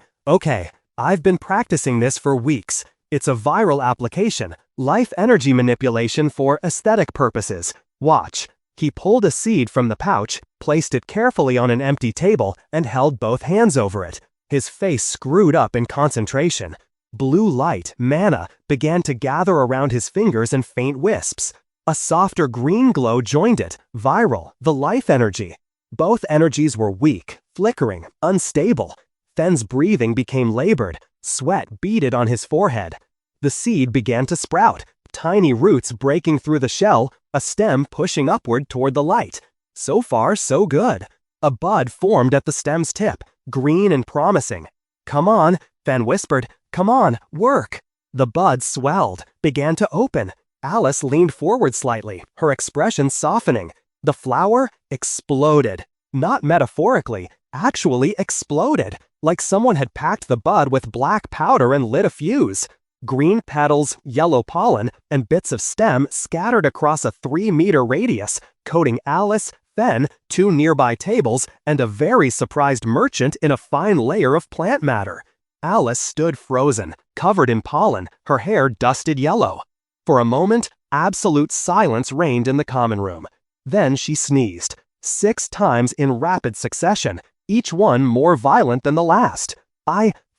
Speaker 3: I've been practicing this for weeks. It's a viral application, life energy manipulation for aesthetic purposes. Watch. He pulled a seed from the pouch, placed it carefully on an empty table, and held both hands over it. His face screwed up in concentration. Blue light, mana, began to gather around his fingers in faint wisps. A softer green glow joined it, viral, the life energy. Both energies were weak, flickering, unstable. Fen's breathing became labored, sweat beaded on his forehead. The seed began to sprout, tiny roots breaking through the shell, a stem pushing upward toward the light. So far, so good. A bud formed at the stem's tip, green and promising. "Come on," Fen whispered. "Come on, work." The bud swelled, began to open. Alice leaned forward slightly, her expression softening. The flower exploded. Not metaphorically, actually exploded, like someone had packed the bud with black powder and lit a fuse. Green petals, yellow pollen, and bits of stem scattered across a 3-meter radius, coating Alice, Fen, 2 nearby tables, and a very surprised merchant in a fine layer of plant matter. Alice stood frozen, covered in pollen, her hair dusted yellow. For a moment, absolute silence reigned in the common room. Then she sneezed, 6 times in rapid succession, each one more violent than the last.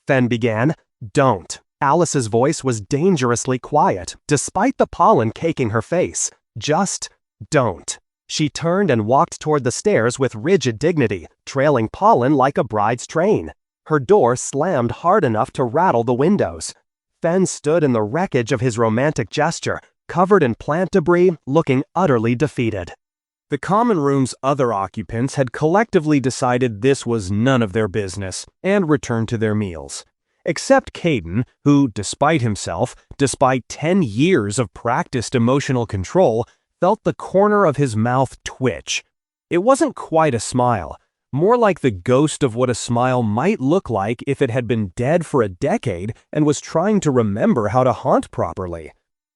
Speaker 3: Fen began. "Don't." Alice's voice was dangerously quiet, despite the pollen caking her face. "Just don't." She turned and walked toward the stairs with rigid dignity, trailing pollen like a bride's train. Her door slammed hard enough to rattle the windows. Fen stood in the wreckage of his romantic gesture, covered in plant debris, looking utterly defeated. The common room's other occupants had collectively decided this was none of their business, and returned to their meals. Except Kayden, who, despite himself, despite 10 years of practiced emotional control, felt the corner of his mouth twitch. It wasn't quite a smile, more like the ghost of what a smile might look like if it had been dead for a decade and was trying to remember how to haunt properly.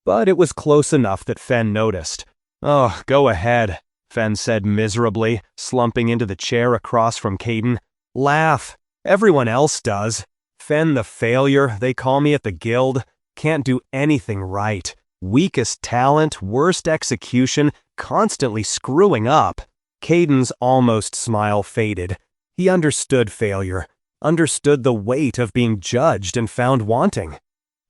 Speaker 3: But it was close enough that Fen noticed. "Oh, go ahead," Fen said miserably, slumping into the chair across from Kayden. "Laugh. Everyone else does. Fen the failure, they call me at the guild. Can't do anything right. Weakest talent, worst execution, constantly screwing up." Kayden's almost smile faded. He understood failure. understood the weight of being judged and found wanting.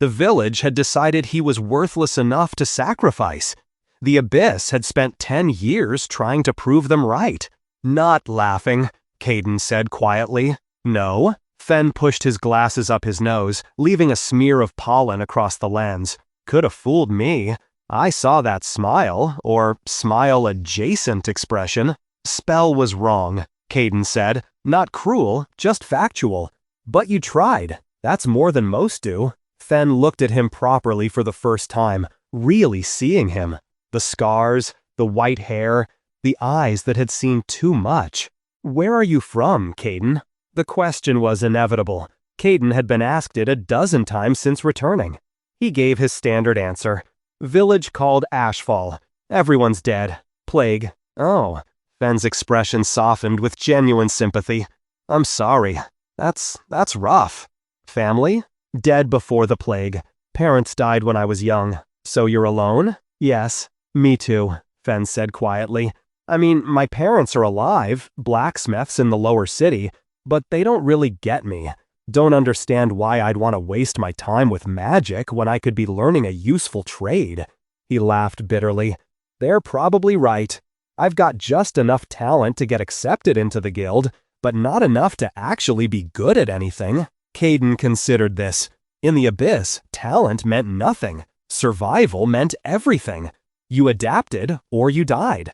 Speaker 3: The village had decided he was worthless enough to sacrifice. The abyss had spent 10 years trying to prove them right. Not laughing, Kayden said quietly. No. Fen pushed his glasses up his nose, leaving a smear of pollen across the lens. Could have fooled me. I saw that smile, or smile-adjacent expression. Spell was wrong, Kayden said. Not cruel, just factual. But you tried. That's more than most do. Fen looked at him properly for the first time, really seeing him. The scars, the white hair, the eyes that had seen too much. Where are you from, Kayden? The question was inevitable. Kayden had been asked it a dozen times since returning. He gave his standard answer. Village called Ashfall. Everyone's dead. Plague. Oh. Fen's expression softened with genuine sympathy. I'm sorry. That's rough. Family? Dead before the plague. Parents died when I was young. So you're alone? Yes. Me too, Fen said quietly. I mean, my parents are alive, blacksmiths in the lower city, but they don't really get me. Don't understand why I'd want to waste my time with magic when I could be learning a useful trade. He laughed bitterly. They're probably right. I've got just enough talent to get accepted into the guild, but not enough to actually be good at anything. Kayden considered this. In the abyss, talent meant nothing. Survival meant everything. You adapted or you died.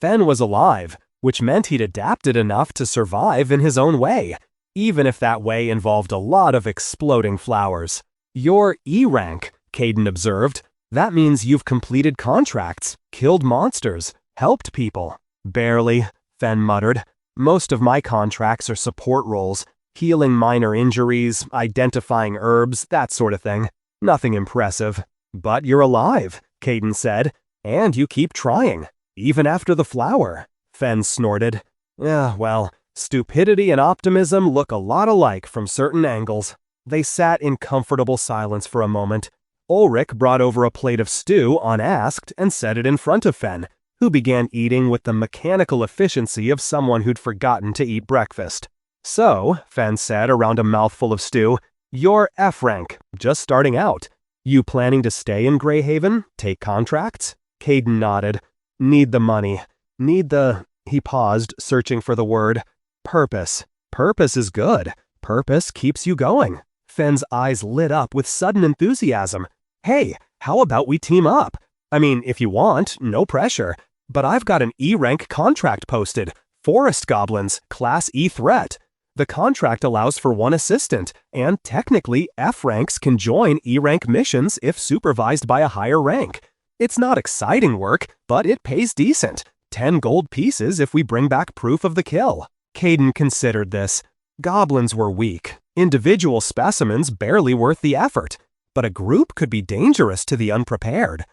Speaker 3: Fen was alive, which meant he'd adapted enough to survive in his own way, even if that way involved a lot of exploding flowers. You're E rank, Kayden observed. That means you've completed contracts, killed monsters, helped people. Barely, Fen muttered. Most of my contracts are support roles, healing minor injuries, identifying herbs, that sort of thing. Nothing impressive. But you're alive, Kayden said, and you keep trying, even after the flower. Fen snorted. Well, stupidity and optimism look a lot alike from certain angles. They sat in comfortable silence for a moment. Ulrich brought over a plate of stew unasked and set it in front of Fen, who began eating with the mechanical efficiency of someone who'd forgotten to eat breakfast. So, Fen said around a mouthful of stew, you're F rank, just starting out. You planning to stay in Greyhaven? Take contracts? Kayden nodded. Need the money. He paused, searching for the word. Purpose. Purpose is good. Purpose keeps you going. Fen's eyes lit up with sudden enthusiasm. Hey, how about we team up? I mean, if you want, no pressure. But I've got an E-rank contract posted. Forest Goblins, Class E threat. The contract allows for one assistant, and technically F ranks can join E-rank missions if supervised by a higher rank. It's not exciting work, but it pays decent. 10 gold pieces if we bring back proof of the kill. Kayden considered this. Goblins were weak. Individual specimens barely worth the effort. But a group could be dangerous to the unprepared.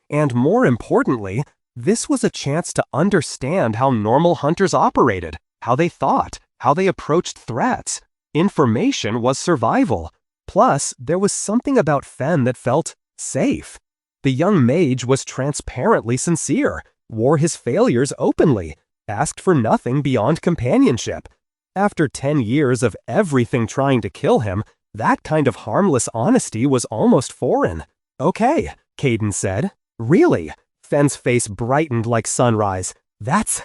Speaker 3: And more importantly, this was a chance to understand how normal hunters operated, how they thought, how they approached threats. Information was survival. Plus, there was something about Fen that felt safe. The young mage was transparently sincere, wore his failures openly, asked for nothing beyond companionship. After 10 years of everything trying to kill him, that kind of harmless honesty was almost foreign. Okay, Kayden said. Really? Fen's face brightened like sunrise. That's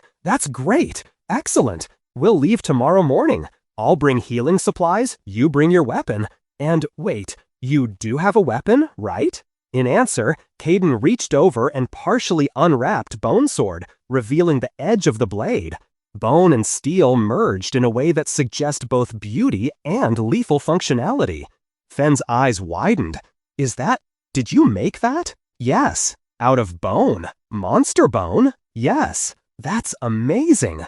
Speaker 3: great. Excellent. We'll leave tomorrow morning. I'll bring healing supplies, you bring your weapon. And wait, you do have a weapon, right? In answer, Kayden reached over and partially unwrapped Bone Sword, revealing the edge of the blade. Bone and steel merged in a way that suggests both beauty and lethal functionality. Fen's eyes widened. Did you make that? Yes. Out of bone? Monster bone? Yes. That's amazing.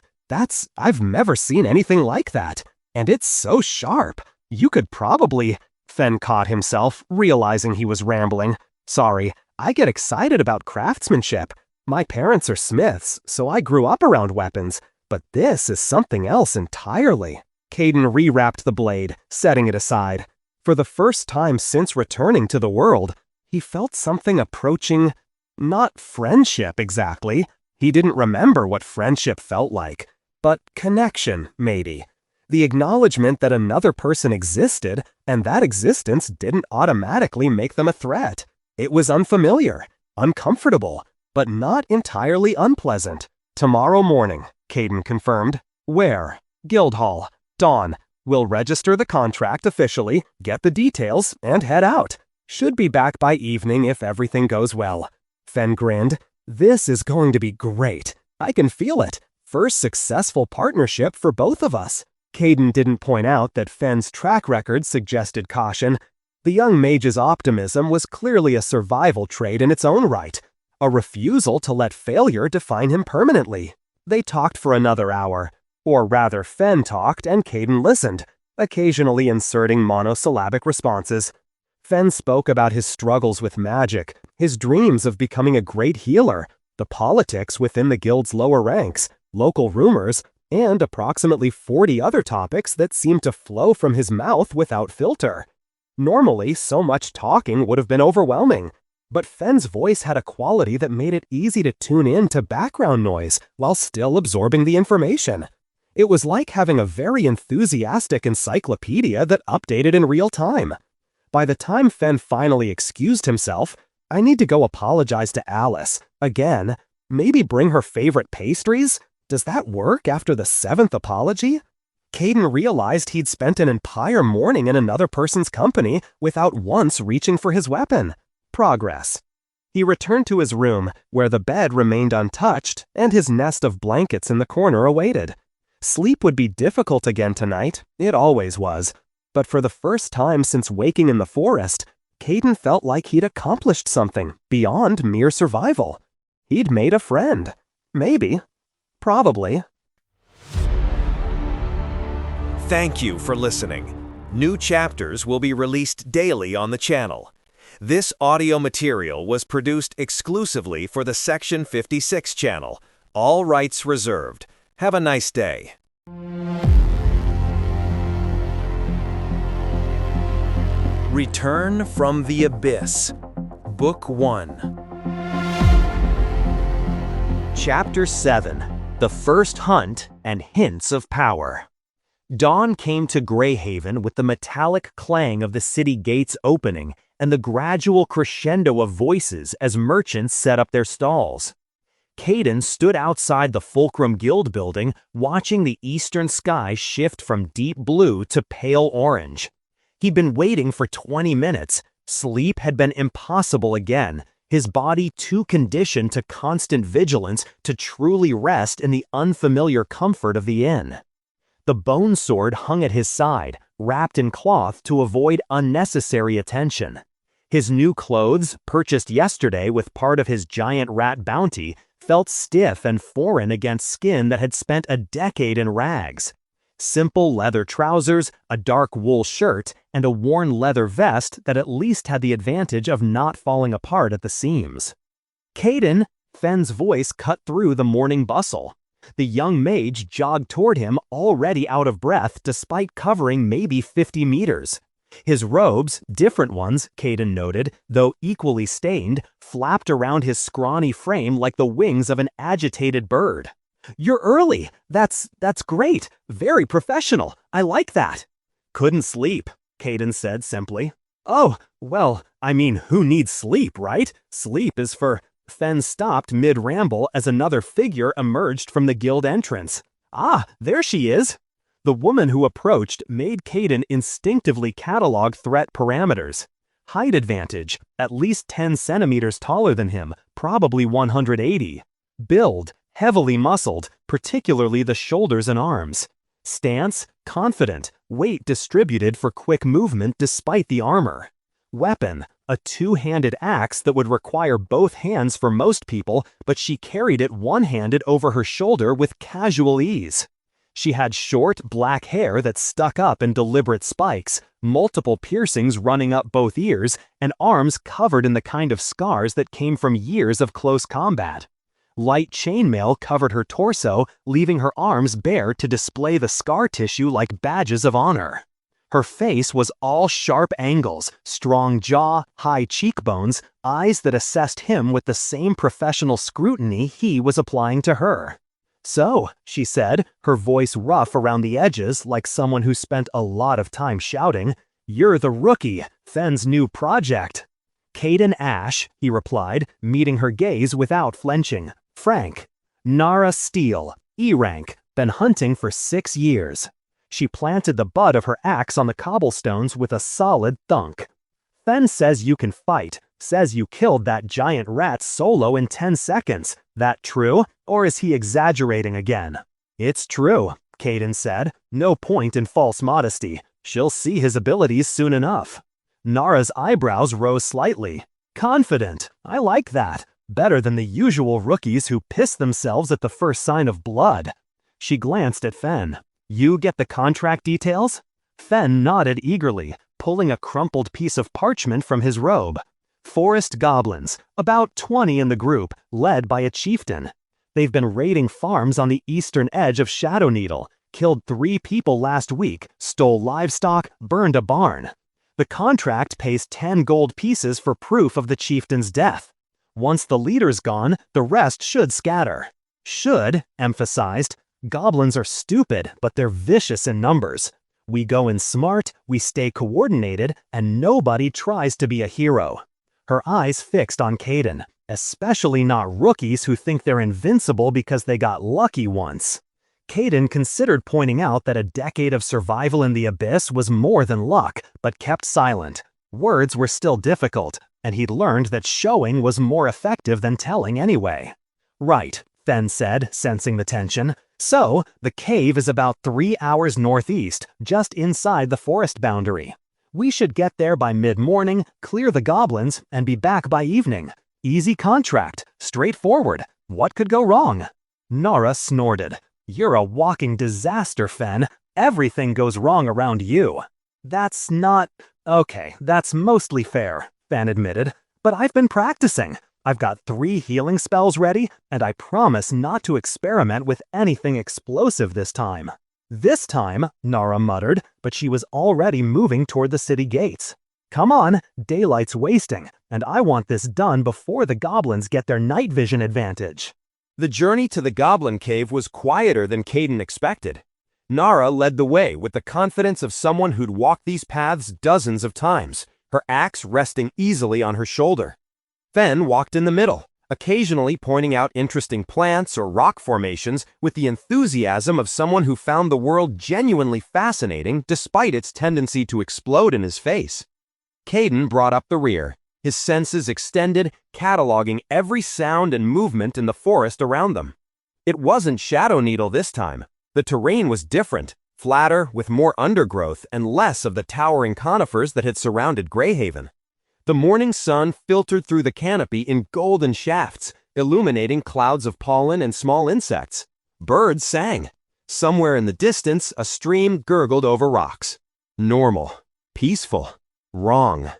Speaker 3: I've never seen anything like that. And it's so sharp. You could probably... Fen caught himself, realizing he was rambling. Sorry, I get excited about craftsmanship. My parents are smiths, so I grew up around weapons. But this is something else entirely. Kayden rewrapped the blade, setting it aside. For the first time since returning to the world, he felt something approaching... not friendship exactly. He didn't remember what friendship felt like. But connection, maybe. The acknowledgement that another person existed, and that existence didn't automatically make them a threat. It was unfamiliar, uncomfortable, but not entirely unpleasant. Tomorrow morning, Kayden confirmed. Where? Guildhall. Dawn. We'll register the contract officially, get the details, and head out. Should be back by evening if everything goes well. Fen grinned. This is going to be great. I can feel it. First successful partnership for both of us. Kayden didn't point out that Fen's track record suggested caution. The young mage's optimism was clearly a survival trait in its own right, a refusal to let failure define him permanently. They talked for another hour. Or rather, Fen talked and Kayden listened, occasionally inserting monosyllabic responses. Fen spoke about his struggles with magic, his dreams of becoming a great healer, the politics within the guild's lower ranks, local rumors, and approximately 40 other topics that seemed to flow from his mouth without filter. Normally, so much talking would have been overwhelming, but Fen's voice had a quality that made it easy to tune in to background noise while still absorbing the information. It was like having a very enthusiastic encyclopedia that updated in real time. By the time Fen finally excused himself, I need to go apologize to Alice. Again, maybe bring her favorite pastries? Does that work after the 7th apology? Kayden realized he'd spent an entire morning in another person's company without once reaching for his weapon. Progress. He returned to his room, where the bed remained untouched and his nest of blankets in the corner awaited. Sleep would be difficult again tonight, it always was. But for the first time since waking in the forest, Kayden felt like he'd accomplished something beyond mere survival. He'd made a friend. Maybe. Probably.
Speaker 1: Thank you for listening. New chapters will be released daily on the channel. This audio material was produced exclusively for the Section 56 channel. All rights reserved. Have a nice day. Return from the Abyss. Book 1.
Speaker 2: Chapter 7. The First Hunt and Hints of Power. Dawn came to Greyhaven with the metallic clang of the city gates opening and the gradual crescendo of voices as merchants set up their stalls. Kayden stood outside the Fulcrum Guild building, watching the eastern sky shift from deep blue to pale orange. He'd been waiting for 20 minutes. Sleep had been impossible again, his body too conditioned to constant vigilance to truly rest in the unfamiliar comfort of the inn. The bone sword hung at his side, wrapped in cloth to avoid unnecessary attention. His new clothes, purchased yesterday with part of his giant rat bounty, felt stiff and foreign against skin that had spent a decade in rags. Simple leather trousers, a dark wool shirt, and a worn leather vest that at least had the advantage of not falling apart at the seams. Kayden, Fen's voice cut through the morning bustle. The young mage jogged toward him, already out of breath despite covering maybe 50 meters. His robes, different ones, Kayden noted, though equally stained, flapped around his scrawny frame like the wings of an agitated bird. "You're early. That's great. Very professional. I like that." "Couldn't sleep," Kayden said simply. "Oh, well, I mean, who needs sleep, right? Sleep is for—" Fen stopped mid-ramble as another figure emerged from the guild entrance. "Ah, there she is." The woman who approached made Kayden instinctively catalog threat parameters. Height advantage, at least 10 centimeters taller than him, probably 180. Build, heavily muscled, particularly the shoulders and arms. Stance, confident, weight distributed for quick movement despite the armor. Weapon, a two-handed axe that would require both hands for most people, but she carried it one-handed over her shoulder with casual ease. She had short, black hair that stuck up in deliberate spikes, multiple piercings running up both ears, and arms covered in the kind of scars that came from years of close combat. Light chainmail covered her torso, leaving her arms bare to display the scar tissue like badges of honor. Her face was all sharp angles, strong jaw, high cheekbones, eyes that assessed him with the same professional scrutiny he was applying to her.
Speaker 3: "So," she said, her voice rough around the edges like someone who spent a lot of time shouting, "You're the rookie, Fenn's new project." "Kayden Ash," he replied, meeting her gaze without flinching. "Frank. Nara Steele, E rank, been hunting for 6 years." She planted the butt of her axe on the cobblestones with a solid thunk. "Fenn says you can fight, says you killed that giant rat solo in 10 seconds. That true, or is he exaggerating again?" "It's true," Kayden said. "No point in false modesty. She'll see his abilities soon enough." Nara's eyebrows rose slightly. "Confident. I like that. Better than the usual rookies who piss themselves at the first sign of blood." She glanced at Fenn. "You get the contract details?" Fenn nodded eagerly, pulling a crumpled piece of parchment from his robe. "Forest goblins, about 20 in the group, led by a chieftain. They've been raiding farms on the eastern edge of Shadow Needle, killed 3 people last week, stole livestock, burned a barn. The contract pays 10 gold pieces for proof of the chieftain's death. Once the leader's gone, the rest should scatter." "Should," emphasized. "Goblins are stupid, but they're vicious in numbers. We go in smart, we stay coordinated, and nobody tries to be a hero." Her eyes fixed on Kayden, especially not rookies who think they're invincible because they got lucky once. Kayden considered pointing out that a decade of survival in the abyss was more than luck, but kept silent. Words were still difficult, and he'd learned that showing was more effective than telling anyway. "Right," Fenn said, sensing the tension. "So, the cave is about 3 hours northeast, just inside the forest boundary. We should get there by mid-morning, clear the goblins, and be back by evening. Easy contract, straightforward. What could go wrong?" Nara snorted. "You're a walking disaster, Fenn. Everything goes wrong around you." "That's not... Okay, that's mostly fair," Fenn admitted. "But I've been practicing. I've got 3 healing spells ready, and I promise not to experiment with anything explosive this time." "This time," Nara muttered, but she was already moving toward the city gates. "Come on, daylight's wasting, and I want this done before the goblins get their night vision advantage."
Speaker 2: The journey to the Goblin Cave was quieter than Kayden expected. Nara led the way with the confidence of someone who'd walked these paths dozens of times, her axe resting easily on her shoulder. Fenn walked in the middle, occasionally pointing out interesting plants or rock formations with the enthusiasm of someone who found the world genuinely fascinating despite its tendency to explode in his face. Kayden brought up the rear, his senses extended, cataloging every sound and movement in the forest around them. It wasn't Shadow Needle this time. The terrain was different, flatter, with more undergrowth and less of the towering conifers that had surrounded Greyhaven. The morning sun filtered through the canopy in golden shafts, illuminating clouds of pollen and small insects. Birds sang. Somewhere in the distance, a stream gurgled over rocks. Normal. Peaceful. Wrong.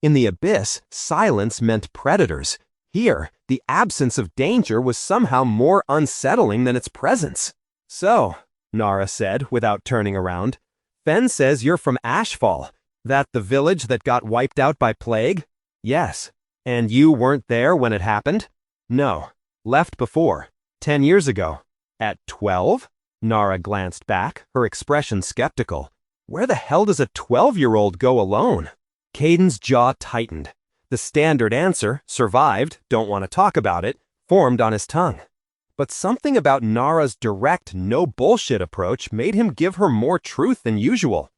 Speaker 2: In the abyss, silence meant predators. Here, the absence of danger was somehow more unsettling than its presence. "So," Nara said without turning around, "Fenn says you're from Ashfall. That the village that got wiped out by plague?" "Yes." "And you weren't there when it happened?" "No. Left before. 10 years ago." "At 12? Nara glanced back, her expression skeptical. Where the hell does a 12-year-old go alone? Kayden's jaw tightened. The standard answer, survived, don't want to talk about it, formed on his tongue. But something about Nara's direct, no-bullshit approach made him give her more truth than usual.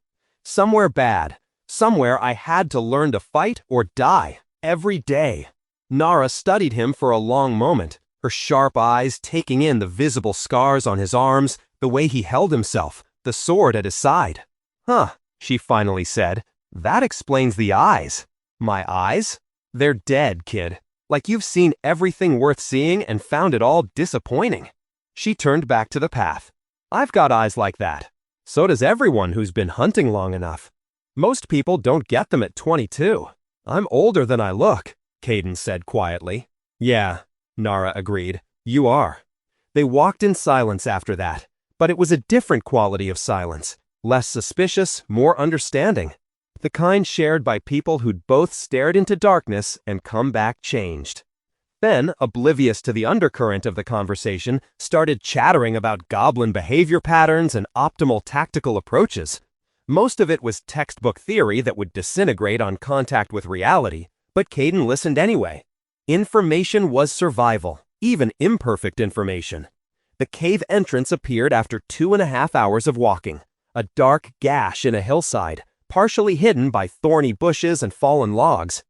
Speaker 2: Somewhere bad. Somewhere I had to learn to fight or die, every day. Nara studied him for a long moment, her sharp eyes taking in the visible scars on his arms, the way he held himself, the sword at his side. "Huh," she finally said. "That explains the eyes." "My eyes? They're dead, kid. Like you've seen everything worth seeing and found it all disappointing." She turned back to the path. "I've got eyes like that. So does everyone who's been hunting long enough. Most people don't get them at 22. I'm older than I look," Kayden said quietly. "Yeah," Nara agreed. "You are." They walked in silence after that, but it was a different quality of silence, less suspicious, more understanding. The kind shared by people who'd both stared into darkness and come back changed. Ben, oblivious to the undercurrent of the conversation, started chattering about goblin behavior patterns and optimal tactical approaches. Most of it was textbook theory that would disintegrate on contact with reality, but Kayden listened anyway. Information was survival, even imperfect information. The cave entrance appeared after 2.5 hours of walking, a dark gash in a hillside, partially hidden by thorny bushes and fallen logs.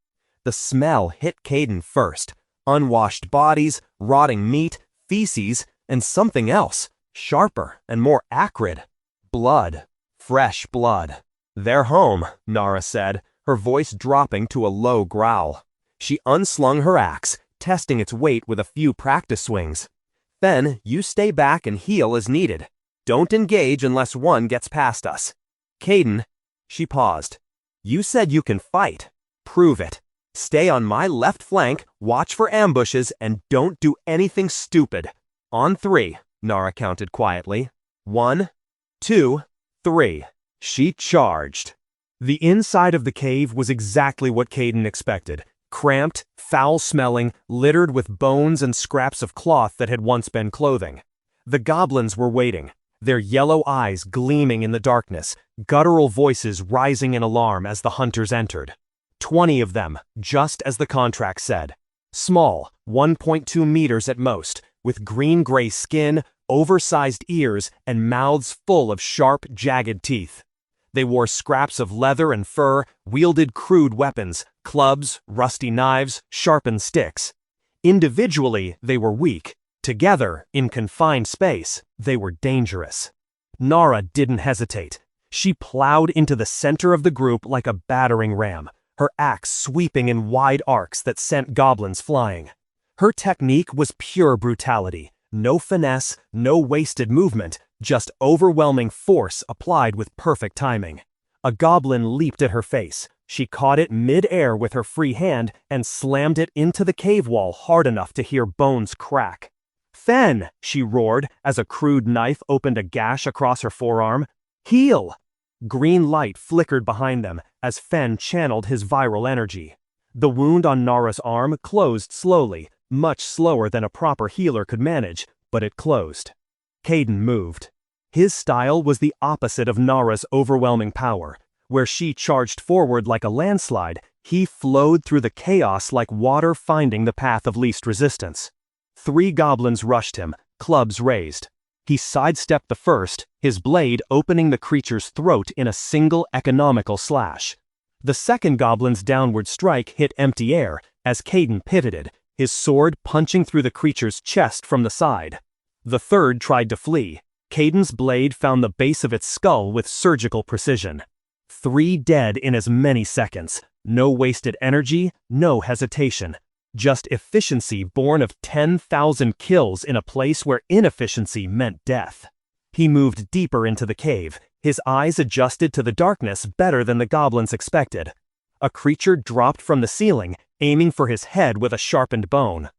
Speaker 2: The smell hit Kayden first. Unwashed bodies, rotting meat, feces, and something else, sharper and more acrid. Blood. Fresh blood. "They're home," Nara said, her voice dropping to a low growl. She unslung her axe, testing its weight with a few practice swings. "Then, you stay back and heal as needed. Don't engage unless one gets past us. Kayden," she paused, "you said you can fight. Prove it. Stay on my left flank, watch for ambushes, and don't do anything stupid. On 3, Nara counted quietly. 1, 2, 3. She charged. The inside of the cave was exactly what Kayden expected. Cramped, foul-smelling, littered with bones and scraps of cloth that had once been clothing. The goblins were waiting, their yellow eyes gleaming in the darkness, guttural voices rising in alarm as the hunters entered. 20 of them, just as the contract said. Small, 1.2 meters at most, with green-gray skin, oversized ears, and mouths full of sharp, jagged teeth. They wore scraps of leather and fur, wielded crude weapons, clubs, rusty knives, sharpened sticks. Individually, they were weak. Together, in confined space, they were dangerous. Nara didn't hesitate. She plowed into the center of the group like a battering ram, her axe sweeping in wide arcs that sent goblins flying. Her technique was pure brutality. No finesse, no wasted movement, just overwhelming force applied with perfect timing. A goblin leaped at her face. She caught it mid-air with her free hand and slammed it into the cave wall hard enough to hear bones crack. "Fen!" she roared as a crude knife opened a gash across her forearm. "Heal!" Green light flickered behind them as Fen channeled his viral energy. The wound on Nara's arm closed slowly, much slower than a proper healer could manage, but it closed. Kayden moved. His style was the opposite of Nara's overwhelming power. Where she charged forward like a landslide, he flowed through the chaos like water finding the path of least resistance. 3 goblins rushed him, clubs raised. He sidestepped the first, his blade opening the creature's throat in a single economical slash. The second goblin's downward strike hit empty air as Kayden pivoted, his sword punching through the creature's chest from the side. The third tried to flee. Kayden's blade found the base of its skull with surgical precision. 3 dead in as many seconds. No wasted energy, no hesitation. Just efficiency born of 10,000 kills in a place where inefficiency meant death. He moved deeper into the cave, his eyes adjusted to the darkness better than the goblins expected. A creature dropped from the ceiling, aiming for his head with a sharpened bone.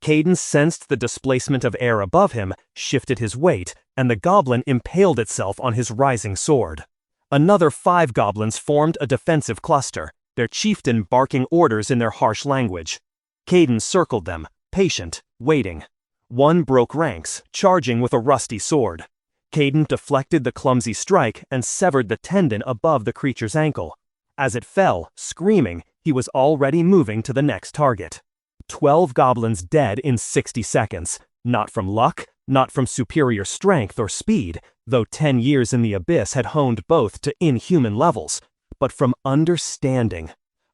Speaker 2: Kayden sensed the displacement of air above him, shifted his weight, and the goblin impaled itself on his rising sword. Another 5 goblins formed a defensive cluster, their chieftain barking orders in their harsh language. Kayden circled them, patient, waiting. One broke ranks, charging with a rusty sword. Kayden deflected the clumsy strike and severed the tendon above the creature's ankle. As it fell, screaming, he was already moving to the next target. 12 goblins dead in 60 seconds, not from luck, not from superior strength or speed, though 10 years in the abyss had honed both to inhuman levels, but from understanding.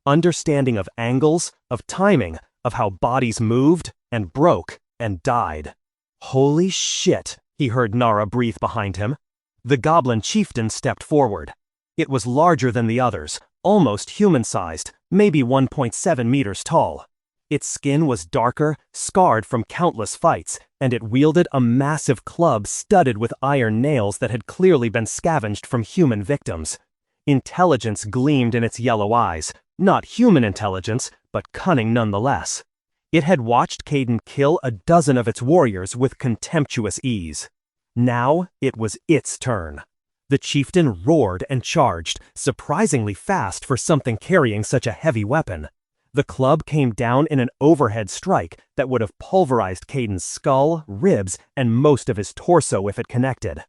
Speaker 2: Understanding of angles, of timing, of how bodies moved, and broke, and died. "Holy shit," he heard Nara breathe behind him. The goblin chieftain stepped forward. It was larger than the others, almost human-sized, maybe 1.7 meters tall. Its skin was darker, scarred from countless fights, and it wielded a massive club studded with iron nails that had clearly been scavenged from human victims. Intelligence gleamed in its yellow eyes, not human intelligence, but cunning nonetheless. It had watched Kayden kill a dozen of its warriors with contemptuous ease. Now it was its turn. The chieftain roared and charged, surprisingly fast for something carrying such a heavy weapon.
Speaker 3: The club came down in an overhead strike that would have pulverized Kayden's skull, ribs, and most of his torso if it connected.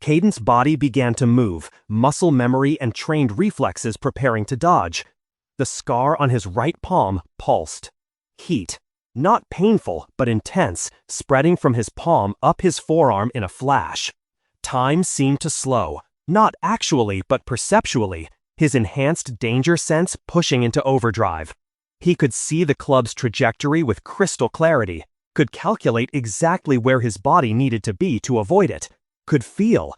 Speaker 3: Kayden's body began to move, muscle memory and trained reflexes preparing to dodge. The scar on his right palm pulsed. Heat. Not painful, but intense, spreading from his palm up his forearm in a flash. Time seemed to slow, not actually, but perceptually, his enhanced danger sense pushing into overdrive. He could see the club's trajectory with crystal clarity, could calculate exactly where his body needed to be to avoid it, could feel.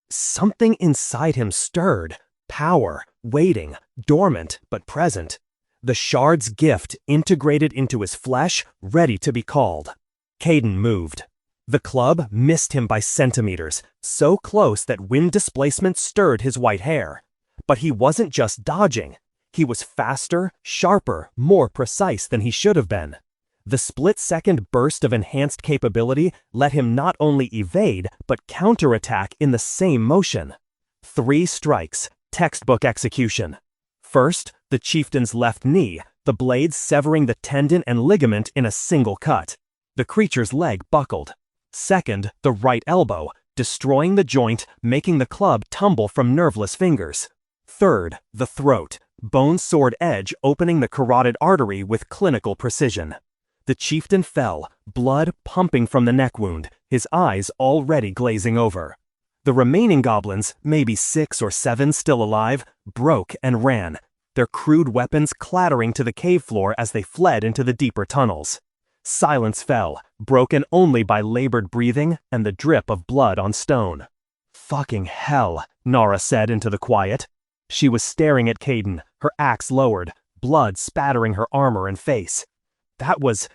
Speaker 3: Something inside him stirred, power, waiting, dormant but present. The shard's gift integrated into his flesh, ready to be called. Kayden moved. The club missed him by centimeters, so close that wind displacement stirred his white hair. But he wasn't just dodging. He was faster, sharper, more precise than he should have been. The split-second burst of enhanced capability let him not only evade, but counterattack in the same motion. 3 strikes, textbook execution. First, the chieftain's left knee, the blade severing the tendon and ligament in a single cut. The creature's leg buckled. Second, the right elbow, destroying the joint, making the club tumble from nerveless fingers. Third, the throat, bone sword edge opening the carotid artery with clinical precision. The chieftain fell, blood pumping from the neck wound, his eyes already glazing over. The remaining goblins, maybe 6 or 7 still alive, broke and ran, their crude weapons clattering to the cave floor as they fled into the deeper tunnels. Silence fell, broken only by labored breathing and the drip of blood on stone. "Fucking hell," Nara said into the quiet. She was staring at Kayden, her axe lowered, blood spattering her armor and face. That was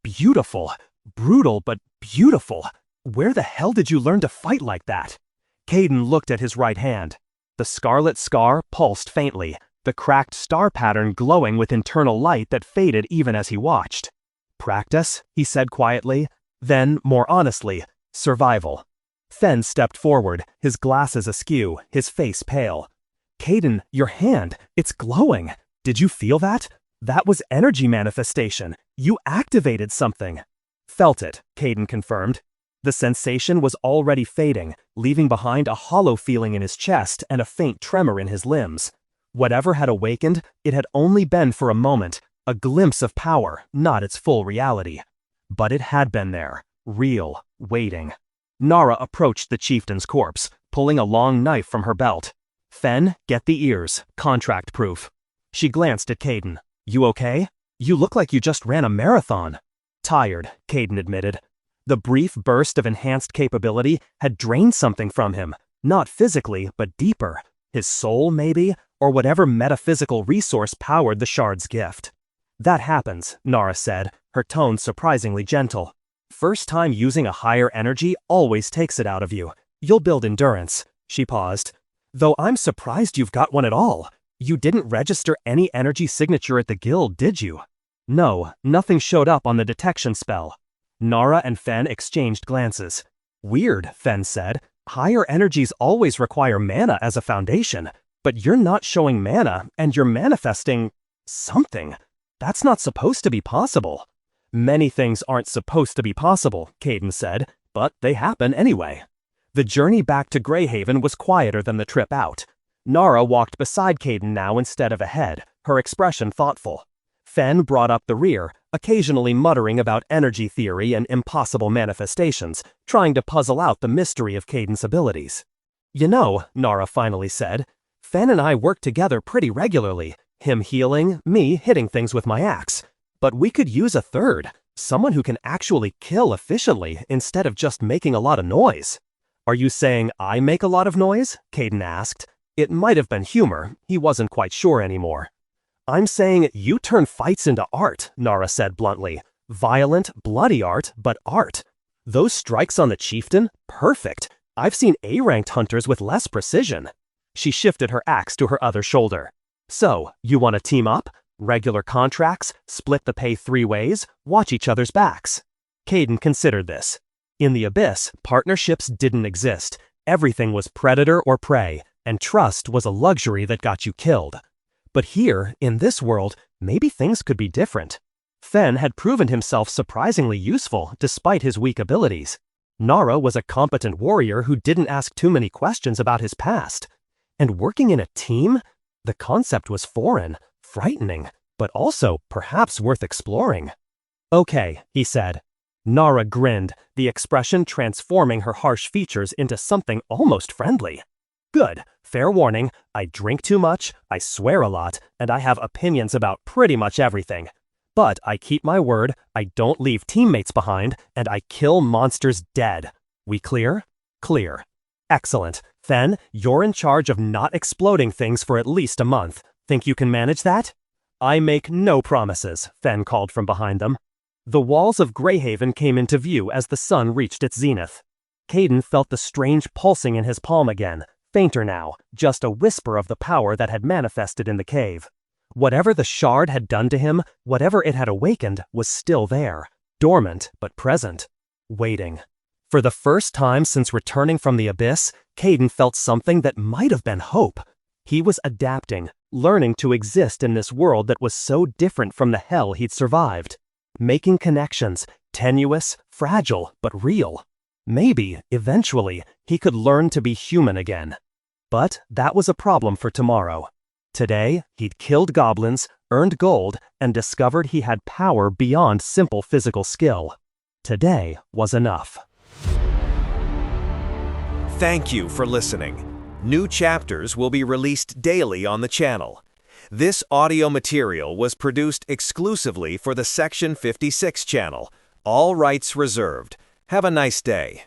Speaker 3: beautiful. Brutal, but beautiful. Where the hell did you learn to fight like that? Kayden looked at his right hand. The scarlet scar pulsed faintly, the cracked star pattern glowing with internal light that faded even as he watched. "Practice," he said quietly. Then, more honestly, survival. Fen stepped forward, his glasses askew, his face pale. "Kayden, your hand, it's glowing. Did you feel that? That was energy manifestation. You activated something." "Felt it," Kayden confirmed. The sensation was already fading, leaving behind a hollow feeling in his chest and a faint tremor in his limbs. Whatever had awakened, it had only been for a moment, a glimpse of power, not its full reality. But it had been there, real, waiting. Nara approached the chieftain's corpse, pulling a long knife from her belt. "Fen, get the ears, contract proof." She glanced at Kayden. "You okay? You look like you just ran a marathon." "Tired," Kayden admitted. The brief burst of enhanced capability had drained something from him, not physically, but deeper. His soul, maybe, or whatever metaphysical resource powered the shard's gift. "That happens," Nara said, her tone surprisingly gentle. "First time using a higher energy always takes it out of you. You'll build endurance." She paused. "Though I'm surprised you've got one at all. You didn't register any energy signature at the guild, did you?" "No, nothing showed up on the detection spell." Nara and Fen exchanged glances. "Weird," Fen said. "Higher energies always require mana as a foundation, but you're not showing mana, and you're manifesting something. That's not supposed to be possible." "Many things aren't supposed to be possible," Kayden said, "but they happen anyway." The journey back to Greyhaven was quieter than the trip out. Nara walked beside Kayden now instead of ahead, her expression thoughtful. Fen brought up the rear, occasionally muttering about energy theory and impossible manifestations, trying to puzzle out the mystery of Kayden's abilities. "You know," Nara finally said, "Fen and I work together pretty regularly, him healing, me hitting things with my axe. But we could use a third, someone who can actually kill efficiently instead of just making a lot of noise." "Are you saying I make a lot of noise?" Kayden asked. It might have been humor, he wasn't quite sure anymore. "I'm saying you turn fights into art," Nara said bluntly. "Violent, bloody art, but art. Those strikes on the chieftain? Perfect. I've seen A-ranked hunters with less precision." She shifted her axe to her other shoulder. "So, you want to team up? Regular contracts, split the pay 3 ways, watch each other's backs." Kayden considered this. In the Abyss, partnerships didn't exist. Everything was predator or prey, and trust was a luxury that got you killed. But here, in this world, Maybe things could be different. Fen had proven himself surprisingly useful despite his weak abilities. Nara was a competent warrior who didn't ask too many questions about his past. And working in a team? The concept was foreign, frightening, but also perhaps worth exploring. "Okay," he said. Nara grinned, the expression transforming her harsh features into something almost friendly. "Good. Fair warning, I drink too much, I swear a lot, and I have opinions about pretty much everything. But I keep my word, I don't leave teammates behind, and I kill monsters dead. We clear?" "Clear." "Excellent. Fen, you're in charge of not exploding things for at least a month. Think you can manage that?" "I make no promises," Fen called from behind them. The walls of Greyhaven came into view as the sun reached its zenith. Kayden felt the strange pulsing in his palm again, fainter now, just a whisper of the power that had manifested in the cave. Whatever the shard had done to him, whatever it had awakened, was still there, dormant but present, waiting. For the first time since returning from the abyss, Kayden felt something that might have been hope. He was adapting, learning to exist in this world that was so different from the hell he'd survived. Making connections, tenuous, fragile, but real. Maybe, eventually, he could learn to be human again. But that was a problem for tomorrow. Today, he'd killed goblins, earned gold, and discovered he had power beyond simple physical skill. Today was enough.
Speaker 1: Thank you for listening. New chapters will be released daily on the channel. This audio material was produced exclusively for the Section 56 channel. All rights reserved. Have a nice day.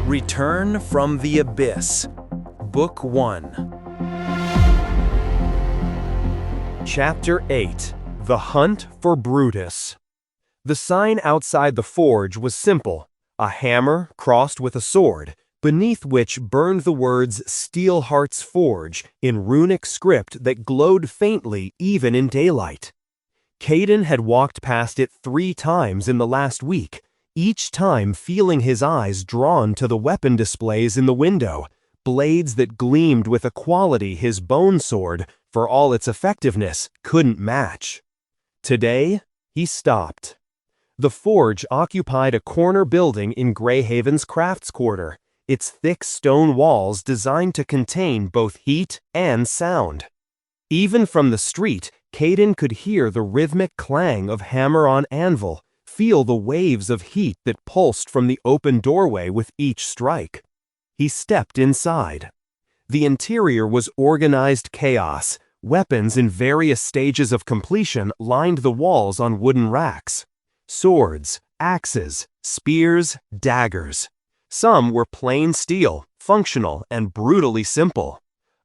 Speaker 1: Return from the Abyss. Book 1.
Speaker 2: Chapter 8. The Hunt for Brutus. The sign outside the forge was simple, a hammer crossed with a sword, beneath which burned the words Steelheart's Forge in runic script that glowed faintly even in daylight. Kayden had walked past it 3 times in the last week, each time feeling his eyes drawn to the weapon displays in the window, blades that gleamed with a quality his bone sword, for all its effectiveness, couldn't match. Today, he stopped. The forge occupied a corner building in Greyhaven's crafts quarter, its thick stone walls designed to contain both heat and sound. Even from the street, Kayden could hear the rhythmic clang of hammer on anvil, feel the waves of heat that pulsed from the open doorway with each strike. He stepped inside. The interior was organized chaos. Weapons in various stages of completion lined the walls on wooden racks. Swords, axes, spears, daggers. Some were plain steel, functional, and brutally simple.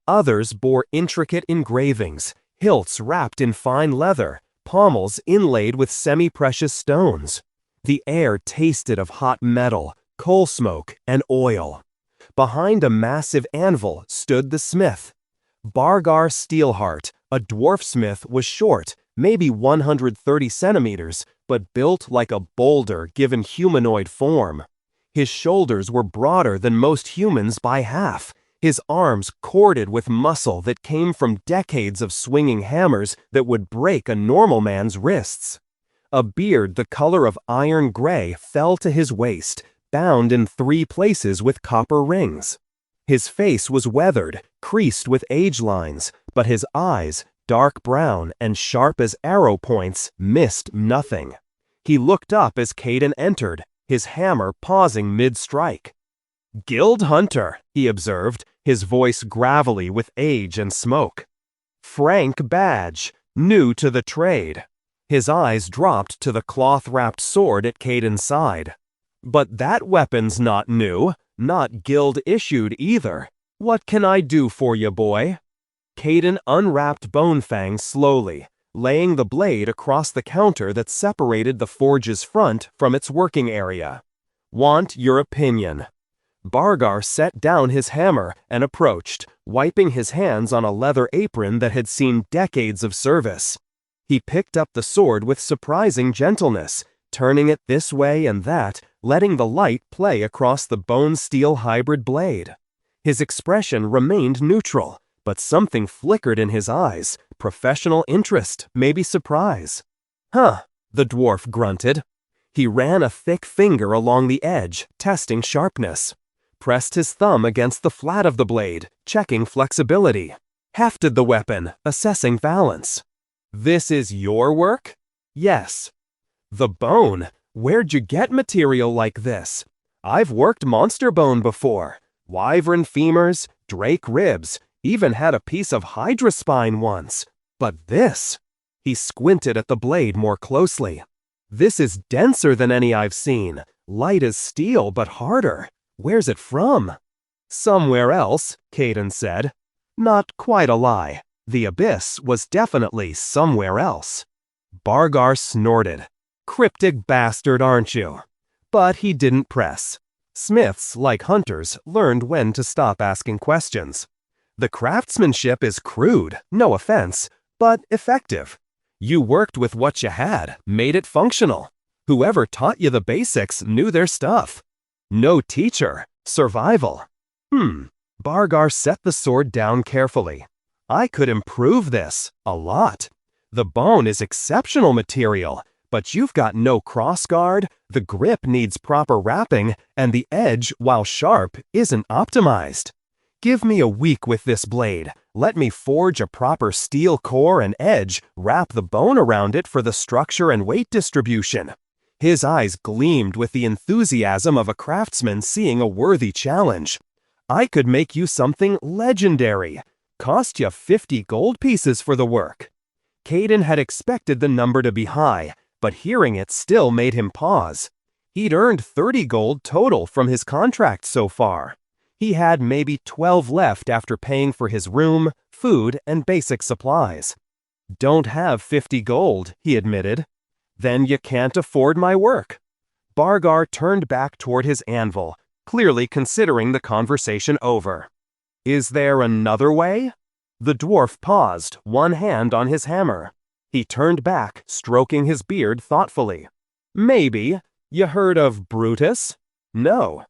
Speaker 2: Others bore intricate engravings, hilts wrapped in fine leather, pommels inlaid with semi-precious stones. The air tasted of hot metal, coal smoke, and oil. Behind a massive anvil stood the smith. Bargar Steelheart, a dwarf smith, was short, maybe 130 centimeters, but built like a boulder given humanoid form. His shoulders were broader than most humans by half, his arms corded with muscle that came from decades of swinging hammers that would break a normal man's wrists. A beard the color of iron gray fell to his waist, bound in 3 places with copper rings. His face was weathered, creased with age lines, but his eyes, dark brown and sharp as arrow points, missed nothing. He looked up as Kayden entered, his hammer pausing mid-strike. "Guild Hunter," he observed, his voice gravelly with age and smoke. "Frank Badge, new to the trade." His eyes dropped to the cloth-wrapped sword at Kayden's side. "But that weapon's not new, not guild-issued either. What can I do for you, boy?" Kayden unwrapped Bonefang slowly, laying the blade across the counter that separated the forge's front from its working area. "Want your opinion." Bargar set down his hammer and approached, wiping his hands on a leather apron that had seen decades of service. He picked up the sword with surprising gentleness, turning it this way and that, letting the light play across the bone-steel hybrid blade. His expression remained neutral, but something flickered in his eyes, professional interest, maybe surprise. "Huh," the dwarf grunted. He ran a thick finger along the edge, testing sharpness. Pressed his thumb against the flat of the blade, checking flexibility. Hefted the weapon, assessing balance. "This is your work?" "Yes." "The bone? Where'd you get material like this?" "I've worked monster bone before. Wyvern femurs, drake ribs, even had a piece of hydra spine once. But this..." He squinted at the blade more closely. "This is denser than any I've seen. Light as steel, but harder. Where's it from?" "Somewhere else," Kayden said. Not quite a lie. The abyss was definitely somewhere else. Bargar snorted. "Cryptic bastard, aren't you?" But he didn't press. Smiths, like hunters, learned when to stop asking questions. "The craftsmanship is crude, no offense, but effective. You worked with what you had, made it functional. Whoever taught you the basics knew their stuff. No teacher, survival." Bargar set the sword down carefully. "I could improve this, a lot. The bone is exceptional material, but you've got no crossguard, the grip needs proper wrapping, and the edge, while sharp, isn't optimized. Give me a week with this blade. Let me forge a proper steel core and edge, wrap the bone around it for the structure and weight distribution." His eyes gleamed with the enthusiasm of a craftsman seeing a worthy challenge. "I could make you something legendary. Cost you 50 gold pieces for the work." Kayden had expected the number to be high, but hearing it still made him pause. He'd earned 30 gold total from his contract so far. He had maybe 12 left after paying for his room, food, and basic supplies. "Don't have 50 gold," he admitted. "Then you can't afford my work." Bargar turned back toward his anvil, clearly considering the conversation over. "Is there another way?" The dwarf paused, one hand on his hammer. He turned back, stroking his beard thoughtfully. "Maybe. You heard of Brutus?" "No."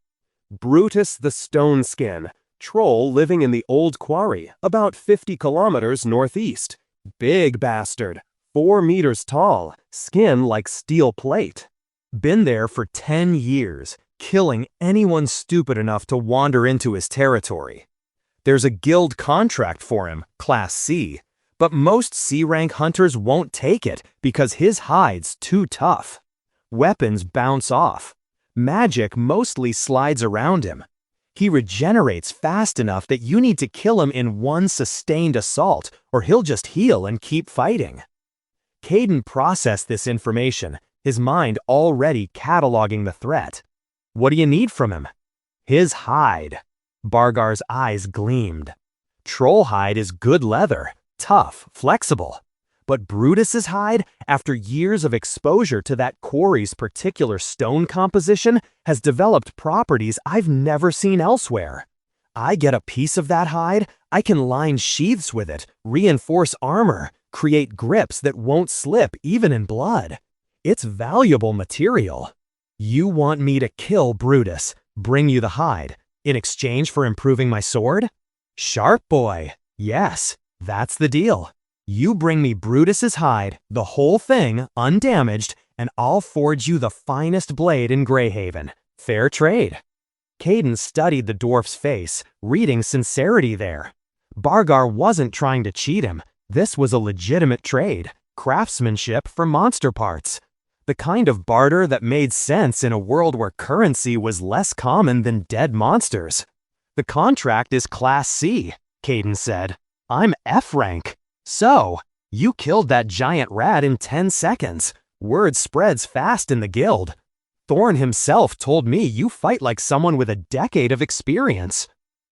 Speaker 2: "Brutus the Stone Skin, troll living in the old quarry, about 50 kilometers northeast. Big bastard, 4 meters tall, skin like steel plate.
Speaker 1: Been there for 10 years, killing anyone stupid enough to wander into his territory. There's a guild contract for him, Class C, but most C-rank hunters won't take it because his hide's too tough. Weapons bounce off. Magic mostly slides around him. He regenerates fast enough that you need to kill him in one sustained assault, or he'll just heal and keep fighting." Kayden processed this information, his mind already cataloging the threat. "What do you need from him?" "His hide." Bargar's eyes gleamed. "Troll hide is good leather, tough, flexible. But Brutus's hide, after years of exposure to that quarry's particular stone composition, has developed properties I've never seen elsewhere. I get a piece of that hide, I can line sheaths with it, reinforce armor, create grips that won't slip even in blood. It's valuable material. You want me to kill Brutus, bring you the hide, in exchange for improving my sword? Sharp boy. Yes, that's the deal. You bring me Brutus's hide, the whole thing, undamaged, and I'll forge you the finest blade in Greyhaven. Fair trade." Kayden studied the dwarf's face, reading sincerity there. Bargar wasn't trying to cheat him. This was a legitimate trade, craftsmanship for monster parts. The kind of barter that made sense in a world where currency was less common than dead monsters. "The contract is Class C," Kayden said. "I'm F rank. So, you killed that giant rat in 10 seconds. Word spreads fast in the guild. Thorn himself told me you fight like someone with a decade of experience."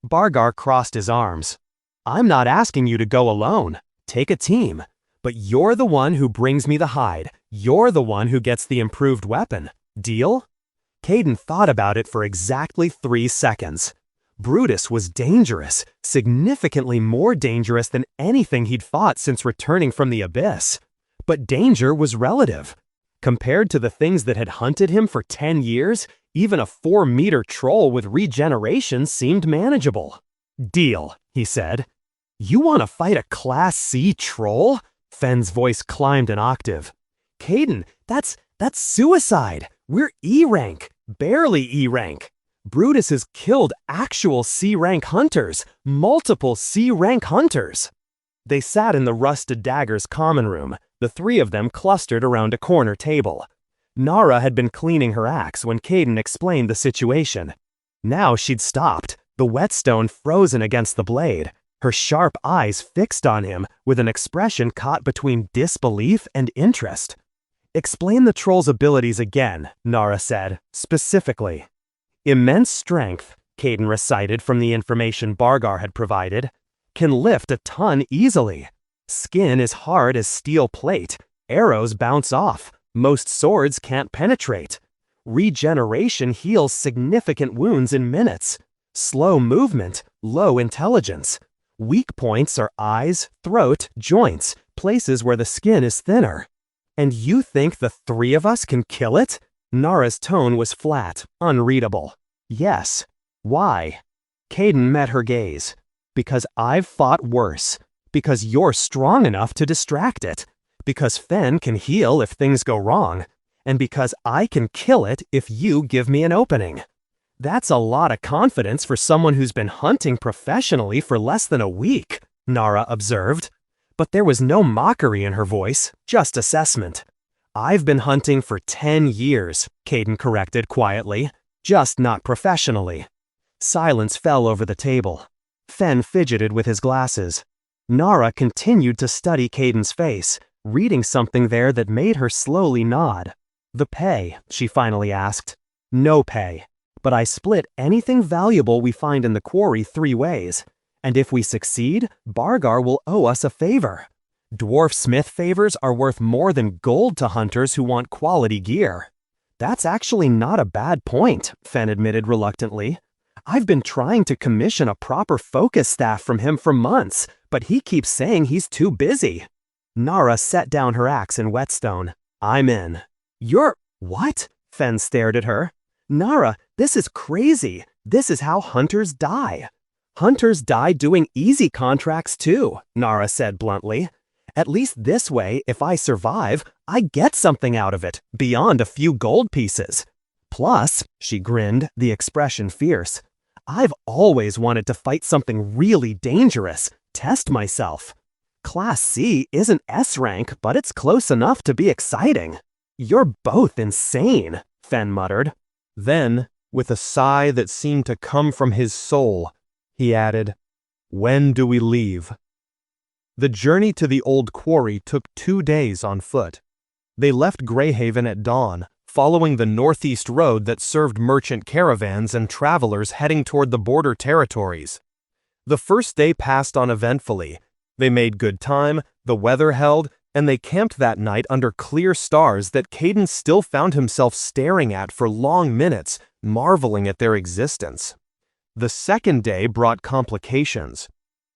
Speaker 1: Bargar crossed his arms. "I'm not asking you to go alone. Take a team. But you're the one who brings me the hide. You're the one who gets the improved weapon. Deal?" Kayden thought about it for exactly 3 seconds. Brutus was dangerous, significantly more dangerous than anything he'd fought since returning from the abyss. But danger was relative. Compared to the things that had hunted him for 10 years, even a 4-meter troll with regeneration seemed manageable.
Speaker 3: Deal, he said. You want to fight a Class C troll? Fenn's voice climbed an octave. Kayden, that's suicide. We're E rank, barely E rank. Brutus has killed actual C rank hunters, multiple C rank hunters. They sat in the Rusted Daggers common room, the three of them clustered around a corner table. Nara had been cleaning her axe when Kayden explained the situation. Now she'd stopped, the whetstone frozen against the blade, her sharp eyes fixed on him with an expression caught between disbelief and interest. Explain the troll's abilities again, Nara said, specifically. Immense strength, Kayden recited from the information Bargar had provided. Can lift a ton easily. Skin is hard as steel plate. Arrows bounce off. Most swords can't penetrate. Regeneration heals significant wounds in minutes. Slow movement, low intelligence. Weak points are eyes, throat, joints, places where the skin is thinner. And you think the three of us can kill it? Nara's tone was flat, unreadable. Yes. Why? Kayden met her gaze. Because I've fought worse. Because you're strong enough to distract it. Because Fenn can heal if things go wrong. And because I can kill it if you give me an opening. That's a lot of confidence for someone who's been hunting professionally for less than a week, Nara observed. But there was no mockery in her voice, just assessment. I've been hunting for 10 years, Kayden corrected quietly, just not professionally. Silence fell over the table. Fenn fidgeted with his glasses. Nara continued to study Kayden's face, reading something there that made her slowly nod. The pay, she finally asked. No pay. But I split anything valuable we find in the quarry 3 ways. And if we succeed, Bargar will owe us a favor. Dwarf smith favors are worth more than gold to hunters who want quality gear. That's actually not a bad point, Fenn admitted reluctantly. I've been trying to commission a proper focus staff from him for months, but he keeps saying he's too busy. Nara set down her axe and whetstone. I'm in. You're... what? Fenn stared at her. Nara, this is crazy. This is how hunters die. Hunters die doing easy contracts too, Nara said bluntly. At least this way, if I survive, I get something out of it, beyond a few gold pieces. Plus, she grinned, the expression fierce, I've always wanted to fight something really dangerous, test myself. Class C isn't S rank, but it's close enough to be exciting. You're both insane, Fenn muttered. Then, with a sigh that seemed to come from his soul, he added, When do we leave? The journey to the old quarry took 2 days on foot. They left Greyhaven at dawn, following the northeast road that served merchant caravans and travelers heading toward the border territories. The first day passed uneventfully. They made good time, the weather held, and they camped that night under clear stars that Kayden still found himself staring at for long minutes, marveling at their existence. The second day brought complications.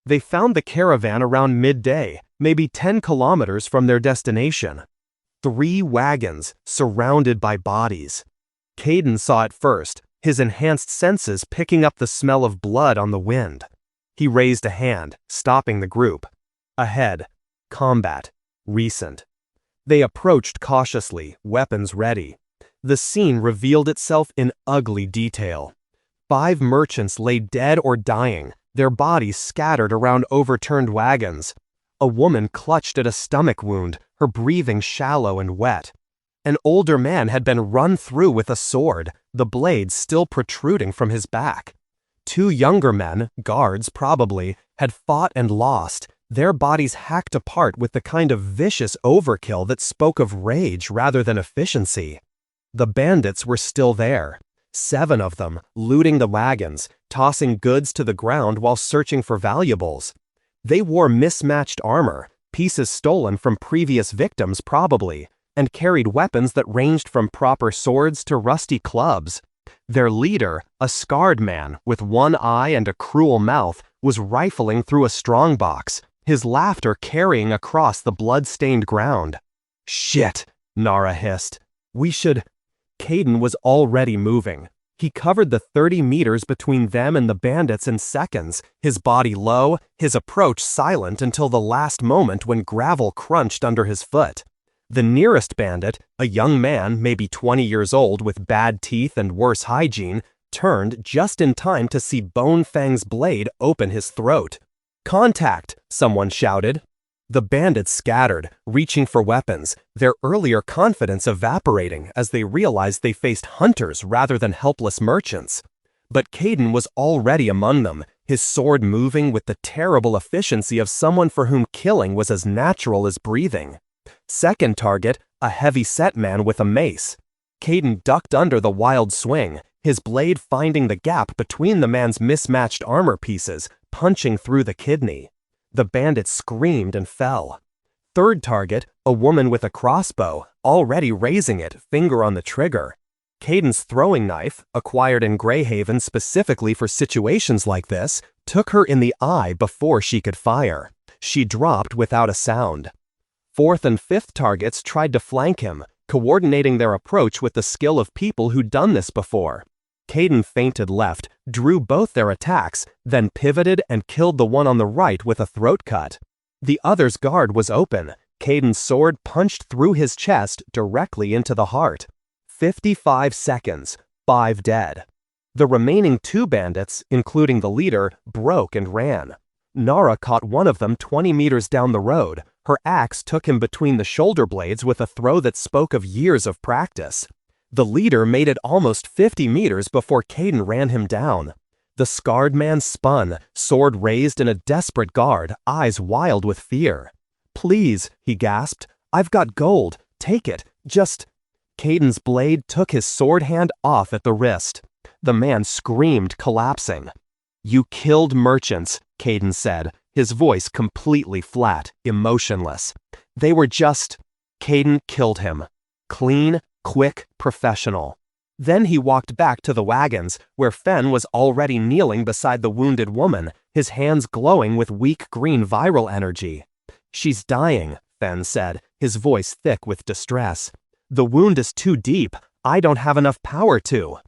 Speaker 3: They found the caravan around midday, maybe 10 kilometers from their destination. 3 wagons, surrounded by bodies. Kayden saw it first, his enhanced senses picking up the smell of blood on the wind. He raised a hand, stopping the group. Ahead, combat, recent. They approached cautiously, weapons ready. The scene revealed itself in ugly detail. 5 merchants lay dead or dying, their bodies scattered around overturned wagons. A woman clutched at a stomach wound, her breathing shallow and wet. An older man had been run through with a sword, the blade still protruding from his back. 2 younger men, guards probably, had fought and lost, their bodies hacked apart with the kind of vicious overkill that spoke of rage rather than efficiency. The bandits were still there. 7 of them, looting the wagons, tossing goods to the ground while searching for valuables. They wore mismatched armor, pieces stolen from previous victims probably, and carried weapons that ranged from proper swords to rusty clubs. Their leader, a scarred man with 1 eye and a cruel mouth, was rifling through a strongbox, his laughter carrying across the blood-stained ground. Shit, Nara hissed. We should... Kayden was already moving.
Speaker 2: He covered the 30 meters between them and the bandits in seconds, his body low, his approach silent until the last moment when gravel crunched under his foot. The nearest bandit, a young man, maybe 20 years old with bad teeth and worse hygiene, turned just in time to see Bone Fang's blade open his throat. "Contact!" someone shouted. The bandits scattered, reaching for weapons, their earlier confidence evaporating as they realized they faced hunters rather than helpless merchants. But Kayden was already among them, his sword moving with the terrible efficiency of someone for whom killing was as natural as breathing. Second target, a heavy-set man with a mace. Kayden ducked under the wild swing, his blade finding the gap between the man's mismatched armor pieces, punching through the kidney. The bandit screamed and fell. Third target, a woman with a crossbow, already raising it, finger on the trigger. Kayden's throwing knife, acquired in Greyhaven specifically for situations like this, took her in the eye before she could fire. She dropped without a sound. Fourth and fifth targets tried to flank him, coordinating their approach with the skill of people who'd done this before. Kayden feinted left, drew both their attacks, then pivoted and killed the one on the right with a throat cut. The other's guard was open. Kayden's sword punched through his chest directly into the heart. 55 seconds, 5 dead. The remaining 2 bandits, including the leader, broke and ran. Nara caught one of them 20 meters down the road. Her axe took him between the shoulder blades with a throw that spoke of years of practice. The leader made it almost 50 meters before Kayden ran him down. The scarred man spun, sword raised in a desperate guard, eyes wild with fear. "Please," he gasped, "I've got gold. Take it. Just—" Kayden's blade took his sword hand off at the wrist. The man screamed, collapsing. "You killed merchants," Kayden said, his voice completely flat, emotionless. "They were just—" Kayden killed him. Clean, quick, professional. Then he walked back to the wagons, where Fen was already kneeling beside the wounded woman, his hands glowing with weak green viral energy. "She's dying," Fen said, his voice thick with distress. "The wound is too deep. I don't have enough power to."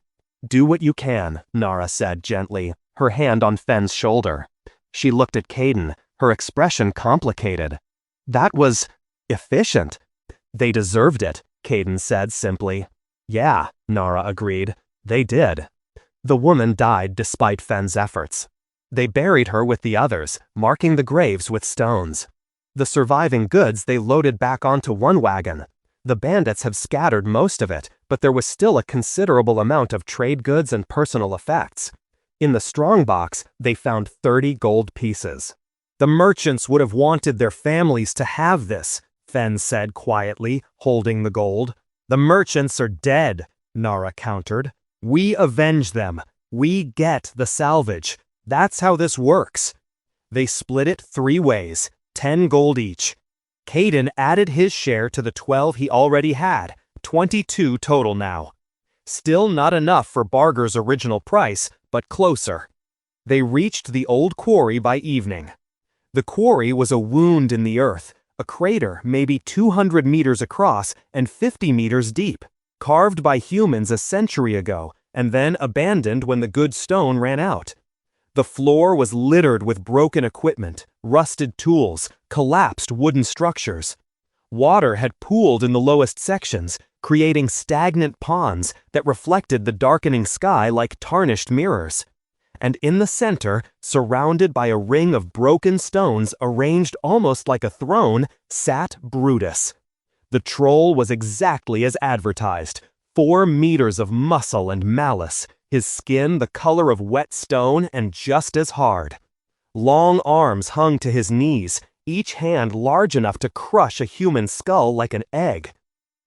Speaker 2: "Do what you can," Nara said gently, her hand on Fen's shoulder. She looked at Kayden, her expression complicated. "That was efficient." "They deserved it," Kayden said simply. "Yeah," Nara agreed. "They did." The woman died despite Fen's efforts. They buried her with the others, marking the graves with stones. The surviving goods they loaded back onto one wagon. The bandits have scattered most of it, but there was still a considerable amount of trade goods and personal effects. In the strongbox, they found 30 gold pieces. "The merchants would have wanted their families to have this," Fen said quietly, holding the gold. "The merchants are dead," Nara countered. "We avenge them. We get the salvage. That's how this works." They split it 3 ways, 10 gold each. Kayden added his share to the 12 he already had, 22 total now. Still not enough for Barger's original price, but closer. They reached the old quarry by evening. The quarry was a wound in the earth, a crater maybe 200 meters across and 50 meters deep, carved by humans a century ago, and then abandoned when the good stone ran out. The floor was littered with broken equipment, rusted tools, collapsed wooden structures. Water had pooled in the lowest sections, creating stagnant ponds that reflected the darkening sky like tarnished mirrors. And in the center, surrounded by a ring of broken stones arranged almost like a throne, sat Brutus. The troll was exactly as advertised, 4 meters of muscle and malice, his skin the color of wet stone and just as hard. Long arms hung to his knees, each hand large enough to crush a human skull like an egg.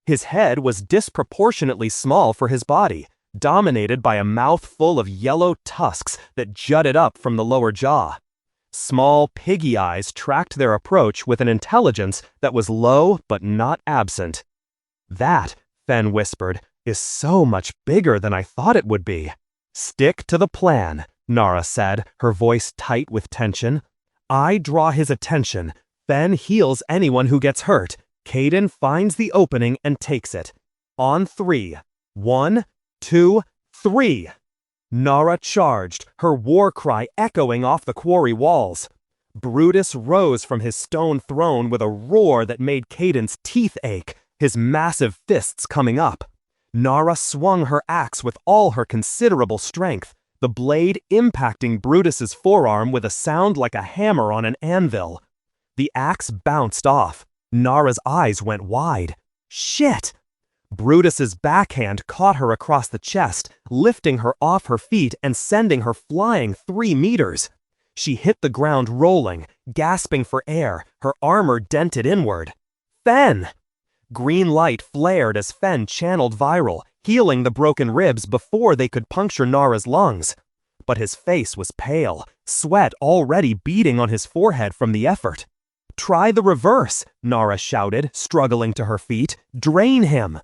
Speaker 2: His head was disproportionately small for his body, dominated by a mouth full of yellow tusks that jutted up from the lower jaw. Small piggy eyes tracked their approach with an intelligence that was low but not absent. "That," Fen whispered, "is so much bigger than I thought it would be." "Stick to the plan," Nara said, her voice tight with tension. "I draw his attention. Fen heals anyone who gets hurt. Kayden finds the opening and takes it. On 3. 1, 2,
Speaker 3: 3. Nara charged, her war cry echoing off the quarry walls. Brutus rose from his stone throne with a roar that made Kayden's teeth ache, his massive fists coming up. Nara swung her axe with all her considerable strength, the blade impacting Brutus's forearm with a sound like a hammer on an anvil. The axe bounced off. Nara's eyes went wide. Shit! Brutus's backhand caught her across the chest, lifting her off her feet and sending her flying 3 meters. She hit the ground rolling, gasping for air, her armor dented inward. Fen! Green light flared as Fen channeled viral, healing the broken ribs before they could puncture Nara's lungs. But his face was pale, sweat already beading on his forehead from the effort. Try the reverse, Nara shouted, struggling to her feet. Drain him!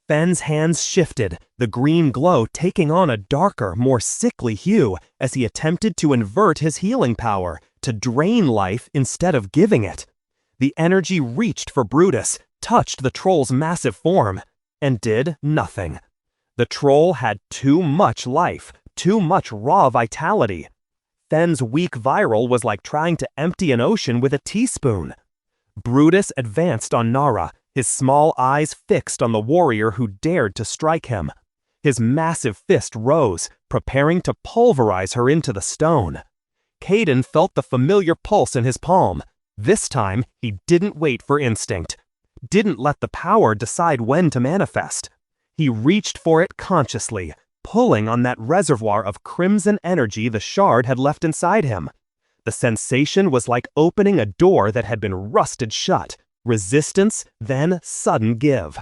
Speaker 3: Fen's hands shifted, the green glow taking on a darker, more sickly hue as he attempted to invert his healing power, to drain life instead of giving it. The energy reached for Brutus, touched the troll's massive form, and did nothing. The troll had too much life, too much raw vitality. Fen's weak viral was like trying to empty an ocean with a teaspoon. Brutus advanced on Nara, his small eyes fixed on the warrior who dared to strike him. His massive fist rose, preparing to pulverize her into the stone. Kayden felt the familiar pulse in his palm. This time, he didn't wait for instinct. Didn't let the power decide when to manifest. He reached for it consciously, pulling on that reservoir of crimson energy the shard had left inside him. The sensation was like opening a door that had been rusted shut. Resistance, then sudden give.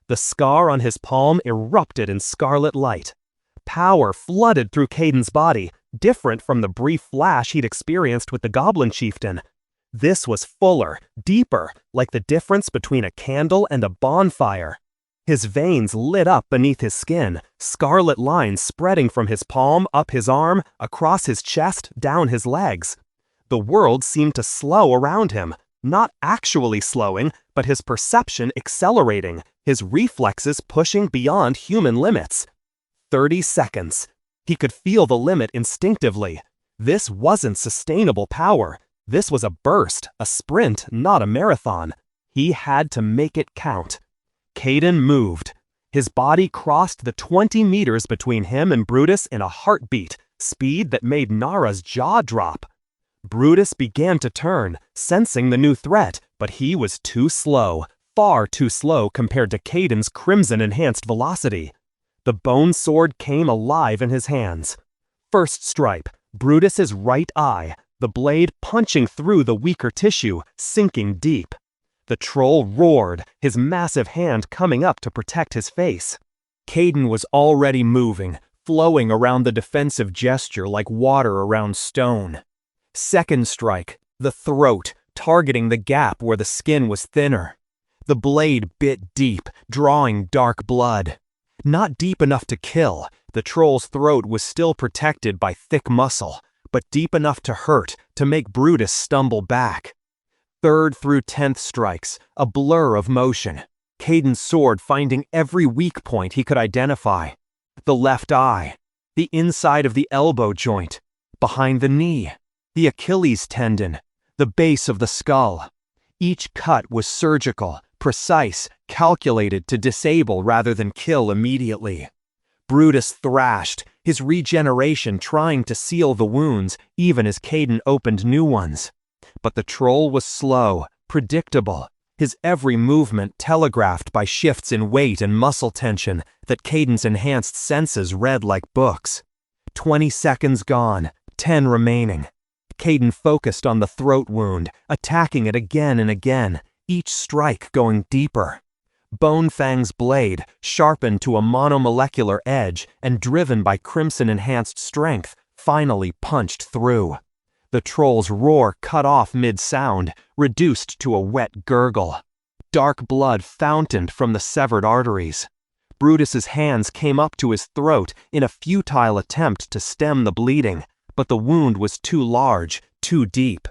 Speaker 3: The scar on his palm erupted in scarlet light. Power flooded through Kayden's body, different from the brief flash he'd experienced with the Goblin Chieftain. This was fuller, deeper, like the difference between a candle and a bonfire. His veins lit up beneath his skin, scarlet lines spreading from his palm, up his arm, across his chest, down his legs. The world seemed to slow around him, not actually slowing, but his perception accelerating, his reflexes pushing beyond human limits. 30 seconds. He could feel the limit instinctively. This wasn't sustainable power. This was a burst, a sprint, not a marathon. He had to make it count. Kayden moved. His body crossed the 20 meters between him and Brutus in a heartbeat, speed that made Nara's jaw drop. Brutus began to turn, sensing the new threat, but he was too slow, far too slow compared to Kayden's crimson-enhanced velocity. The bone sword came alive in his hands. First stripe, Brutus's right eye, the blade punching through the weaker tissue, sinking deep. The troll roared, his massive hand coming up to protect his face. Kayden was already moving, flowing around the defensive gesture like water around stone. Second strike, the throat, targeting the gap where the skin was thinner. The blade bit deep, drawing dark blood. Not deep enough to kill, the troll's throat was still protected by thick muscle, but deep enough to hurt, to make Brutus stumble back. Third through 10th strikes, a blur of motion. Kayden's sword finding every weak point he could identify. The left eye, the inside of the elbow joint, behind the knee, the Achilles tendon, the base of the skull. Each cut was surgical, precise, calculated to disable rather than kill immediately. Brutus thrashed, his regeneration trying to seal the wounds even as Kayden opened new ones. But the troll was slow, predictable, his every movement telegraphed by shifts in weight and muscle tension that Kayden's enhanced senses read like books. 20 seconds gone, 10 remaining. Kayden focused on the throat wound, attacking it again and again, each strike going deeper. Bonefang's blade, sharpened to a monomolecular edge and driven by crimson-enhanced strength, finally punched through. The troll's roar cut off mid-sound, reduced to a wet gurgle. Dark blood fountained from the severed arteries. Brutus's hands came up to his throat in a futile attempt to stem the bleeding, but the wound was too large, too deep.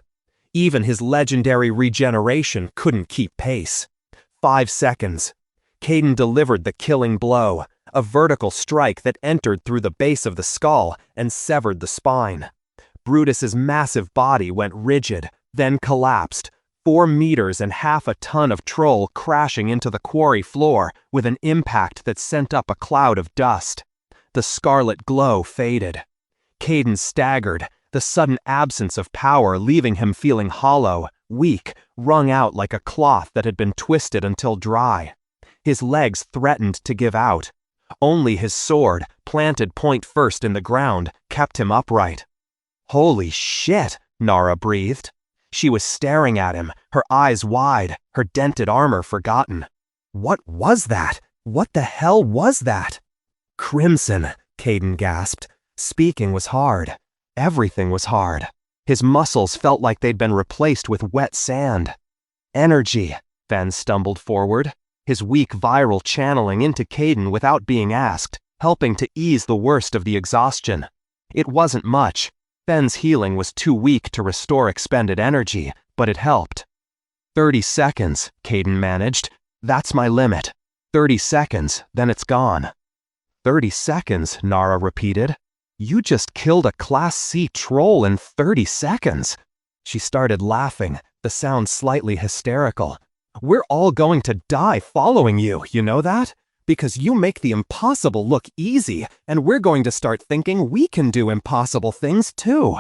Speaker 3: Even his legendary regeneration couldn't keep pace. 5 seconds. Kayden delivered the killing blow,
Speaker 2: a vertical strike that entered through the base of the skull and severed the spine. Brutus's massive body went rigid, then collapsed, 4 meters and half a ton of troll crashing into the quarry floor with an impact that sent up a cloud of dust. The scarlet glow faded. Kayden staggered, the sudden absence of power leaving him feeling hollow, weak, wrung out like a cloth that had been twisted until dry. His legs threatened to give out. Only his sword, planted point first in the ground, kept him upright. "Holy shit," Nara breathed. She was staring at him, her eyes wide, her dented armor forgotten. What was that? What the hell was that? "Crimson," Kayden gasped. Speaking was hard. Everything was hard. His muscles felt like they'd been replaced with wet sand. "Energy," Fen stumbled forward, his weak viral channeling into Kayden without being asked, helping to ease the worst of the exhaustion. It wasn't much. Fen's healing was too weak to restore expended energy, but it helped. 30 seconds, Kayden managed. "That's my limit. 30 seconds, then it's gone." 30 seconds, Nara repeated. "You just killed a Class C troll in 30 seconds. She started laughing, the sound slightly hysterical. "We're all going to die following you, you know that? Because you make the impossible look easy, and we're going to start thinking we can do impossible things too."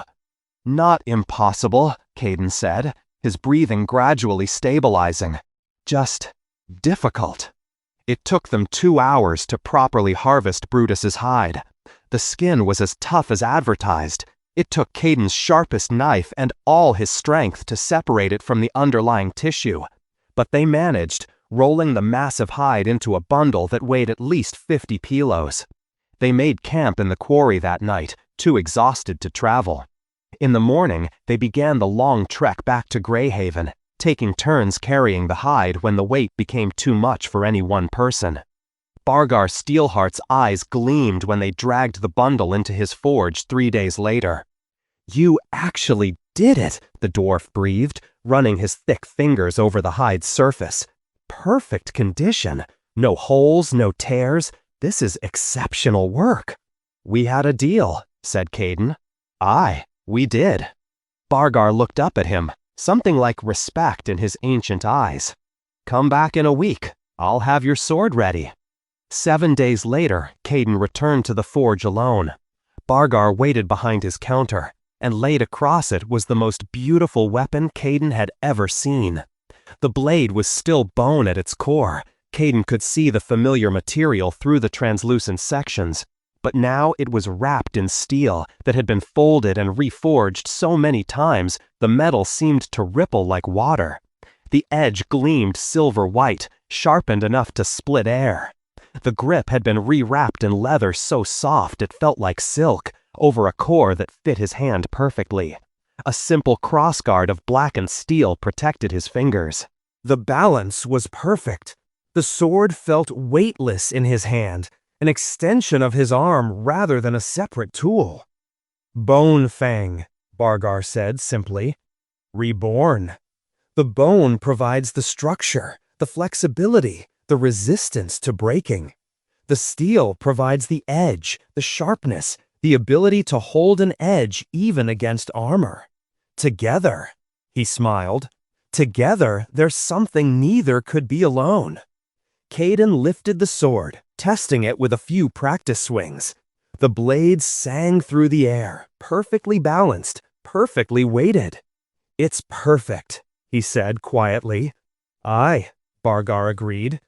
Speaker 2: "Not impossible," Kayden said, his breathing gradually stabilizing. "Just difficult." It took them 2 hours to properly harvest Brutus's hide. The skin was as tough as advertised. It took Kayden's sharpest knife and all his strength to separate it from the underlying tissue. But they managed, rolling the massive hide into a bundle that weighed at least 50 kilos. They made camp in the quarry that night, too exhausted to travel. In the morning, they began the long trek back to Greyhaven, taking turns carrying the hide when the weight became too much for any one person. Bargar Steelheart's eyes gleamed when they dragged the bundle into his forge 3 days later. "You actually did it," the dwarf breathed, running his thick fingers over the hide's surface. "Perfect condition. No holes, no tears. This is exceptional work." "We had a deal," said Kayden. "Aye, we did." Bargar looked up at him, something like respect in his ancient eyes. "Come back in a week. I'll have your sword ready." 7 days later, Kayden returned to the forge alone. Bargar waited behind his counter, and laid across it was the most beautiful weapon Kayden had ever seen. The blade was still bone at its core. Kayden could see the familiar material through the translucent sections, but now it was wrapped in steel that had been folded and reforged so many times the metal seemed to ripple like water. The edge gleamed silver white, sharpened enough to split air. The grip had been rewrapped in leather so soft it felt like silk, over a core that fit his hand perfectly. A simple crossguard of blackened steel protected his fingers. The balance was perfect. The sword felt weightless in his hand, an extension of his arm rather than a separate tool. "Bone Fang," Bargar said simply. "Reborn. The bone provides the structure, the flexibility, the resistance to breaking. The steel provides the edge, the sharpness, the ability to hold an edge even against armor. Together," he smiled, "together there's something neither could be alone." Kayden lifted the sword, testing it with a few practice swings. The blade sang through the air, perfectly balanced, perfectly weighted. "It's perfect," he said quietly. "Aye," Bargar agreed.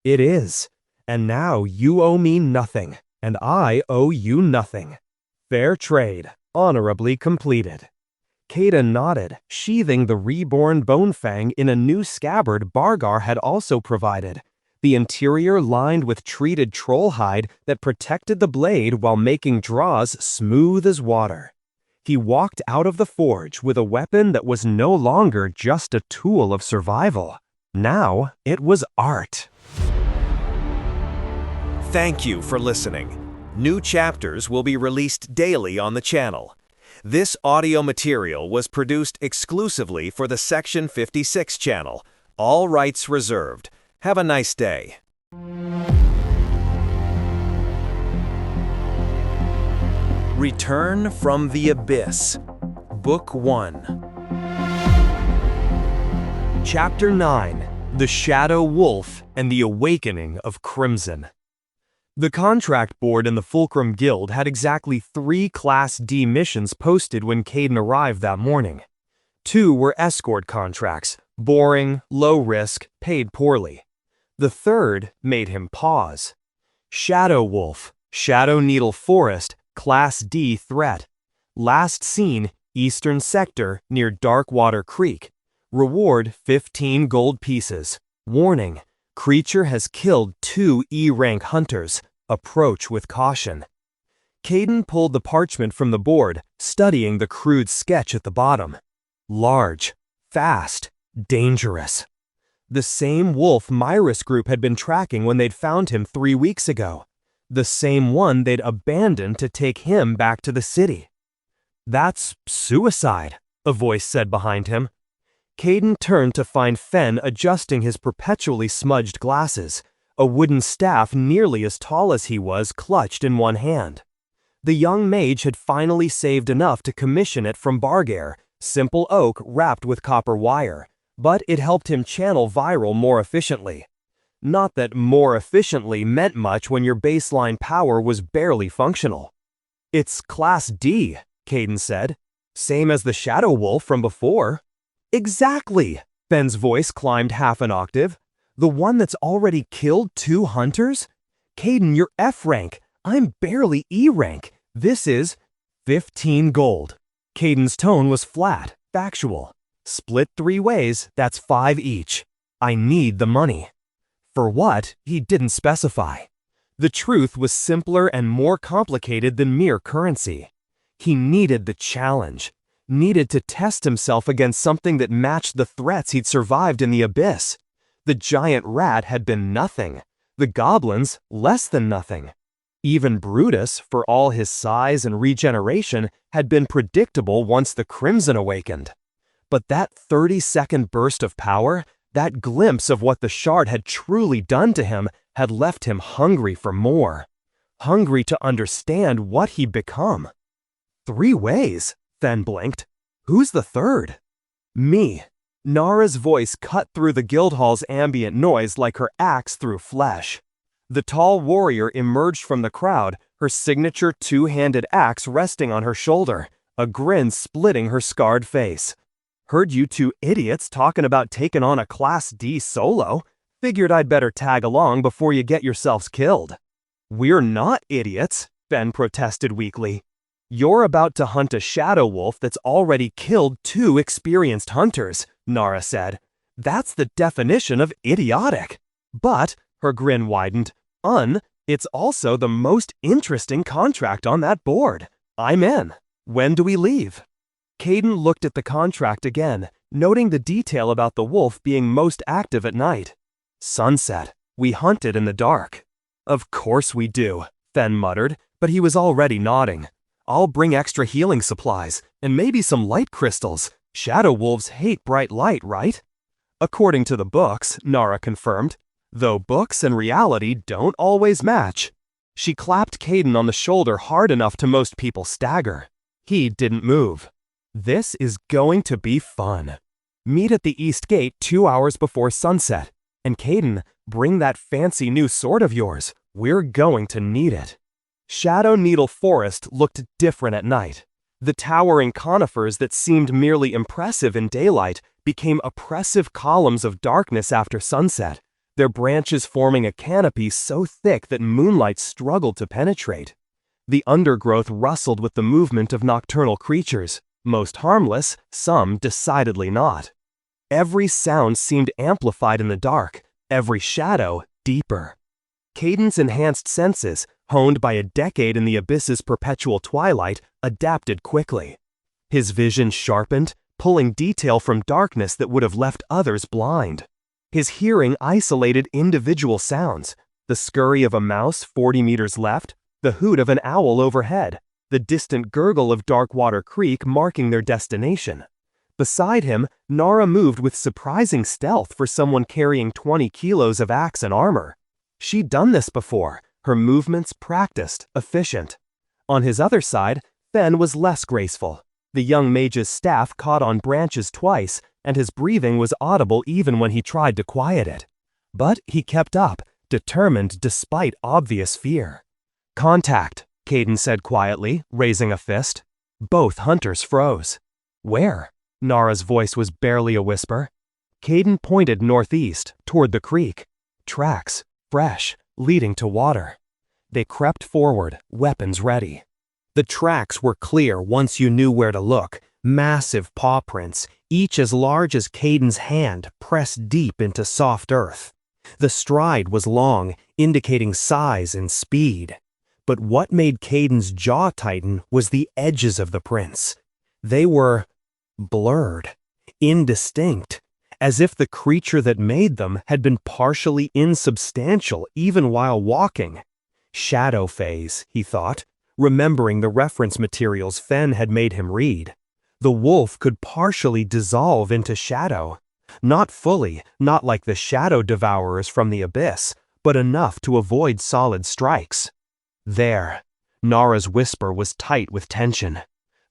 Speaker 2: "It is. And now you owe me nothing, and I owe you nothing. Fair trade, honorably completed." Kayden nodded, sheathing the reborn Bonefang in a new scabbard Bargar had also provided, the interior lined with treated troll hide that protected the blade while making draws smooth as water. He walked out of the forge with a weapon that was no longer just a tool of survival. Now it was art.
Speaker 1: Thank you for listening. New chapters will be released daily on the channel. This audio material was produced exclusively for the Section 56 channel. All rights reserved. Have a nice day. Return from the Abyss, Book 1.
Speaker 2: Chapter 9: The Shadow Wolf and the Awakening of Crimson. The contract board in the Fulcrum Guild had exactly 3 Class D missions posted when Kayden arrived that morning. 2 were escort contracts, boring, low risk, paid poorly. The third made him pause. Shadow Wolf, Shadow Needle Forest, Class D threat. Last seen, Eastern Sector near Darkwater Creek. Reward 15 gold pieces. Warning: creature has killed 2 E-rank hunters. Approach with caution. Kayden pulled the parchment from the board, studying the crude sketch at the bottom. Large, fast, dangerous. The same wolf Myris Group had been tracking when they'd found him 3 weeks ago. The same one they'd abandoned to take him back to the city. "That's suicide," a voice said behind him. Kayden turned to find Fen adjusting his perpetually smudged glasses, a wooden staff nearly as tall as he was clutched in one hand. The young mage had finally saved enough to commission it from Bargair, simple oak wrapped with copper wire, but it helped him channel viral more efficiently. Not that more efficiently meant much when your baseline power was barely functional. "It's Class D," Kayden said. "Same as the Shadow Wolf from before." "Exactly!" Fen's voice climbed half an octave. "The one that's already killed 2 hunters? Kayden, you're F rank. I'm barely E rank. This is 15 gold." Kayden's tone was flat, factual. "Split 3 ways, that's 5 each. I need the money." For what, he didn't specify. The truth was simpler and more complicated than mere currency. He needed the challenge. Needed to test himself against something that matched the threats he'd survived in the Abyss. The giant rat had been nothing. The goblins, less than nothing. Even Brutus, for all his size and regeneration, had been predictable once the Crimson awakened. But that 30-second burst of power, that glimpse of what the shard had truly done to him, had left him hungry for more. Hungry to understand what he'd become. 3 ways? Fen blinked. "Who's the third?" "Me." Nara's voice cut through the Guildhall's ambient noise like her axe through flesh. The tall warrior emerged from the crowd, her signature 2-handed axe resting on her shoulder, a grin splitting her scarred face. "Heard you 2 idiots talking about taking on a Class D solo. Figured I'd better tag along before you get yourselves killed." "We're not idiots," Fen protested weakly. "You're about to hunt a shadow wolf that's already killed 2 experienced hunters," Nara said. "That's the definition of idiotic. But," her grin widened, "it's also the most interesting contract on that board. I'm in. When do we leave?" Kayden looked at the contract again, noting the detail about the wolf being most active at night. "Sunset. We hunt it in the dark." "Of course we do," Fen muttered, but he was already nodding. "I'll bring extra healing supplies, and maybe some light crystals. Shadow wolves hate bright light, right?" "According to the books," Nara confirmed. "Though books and reality don't always match." She clapped Kayden on the shoulder hard enough to most people stagger. He didn't move. "This is going to be fun. Meet at the East Gate 2 hours before sunset. And Kayden, bring that fancy new sword of yours. We're going to need it." Shadow Needle Forest looked different at night. The towering conifers that seemed merely impressive in daylight became oppressive columns of darkness after sunset, their branches forming a canopy so thick that moonlight struggled to penetrate. The undergrowth rustled with the movement of nocturnal creatures, most harmless, some decidedly not. Every sound seemed amplified in the dark, every shadow deeper. Kayden's enhanced senses, honed by a decade in the Abyss's perpetual twilight, adapted quickly. His vision sharpened, pulling detail from darkness that would have left others blind. His hearing isolated individual sounds, the scurry of a mouse 40 meters left, the hoot of an owl overhead, the distant gurgle of Darkwater Creek marking their destination. Beside him, Nara moved with surprising stealth for someone carrying 20 kilos of axe and armor. She'd done this before, her movements practiced, efficient. On his other side, Fen was less graceful. The young mage's staff caught on branches twice, and his breathing was audible even when he tried to quiet it. But he kept up, determined despite obvious fear. "Contact," Kayden said quietly, raising a fist. Both hunters froze. "Where?" Nara's voice was barely a whisper. Kayden pointed northeast, toward the creek. Tracks, fresh, leading to water. They crept forward, weapons ready. The tracks were clear once you knew where to look. Massive paw prints, each as large as Kayden's hand, pressed deep into soft earth. The stride was long, indicating size and speed. But what made Kayden's jaw tighten was the edges of the prints. They were blurred, indistinct, as if the creature that made them had been partially insubstantial even while walking. Shadow phase, he thought, remembering the reference materials Fen had made him read. The wolf could partially dissolve into shadow. Not fully, not like the shadow devourers from the abyss, but enough to avoid solid strikes. There. Nara's whisper was tight with tension.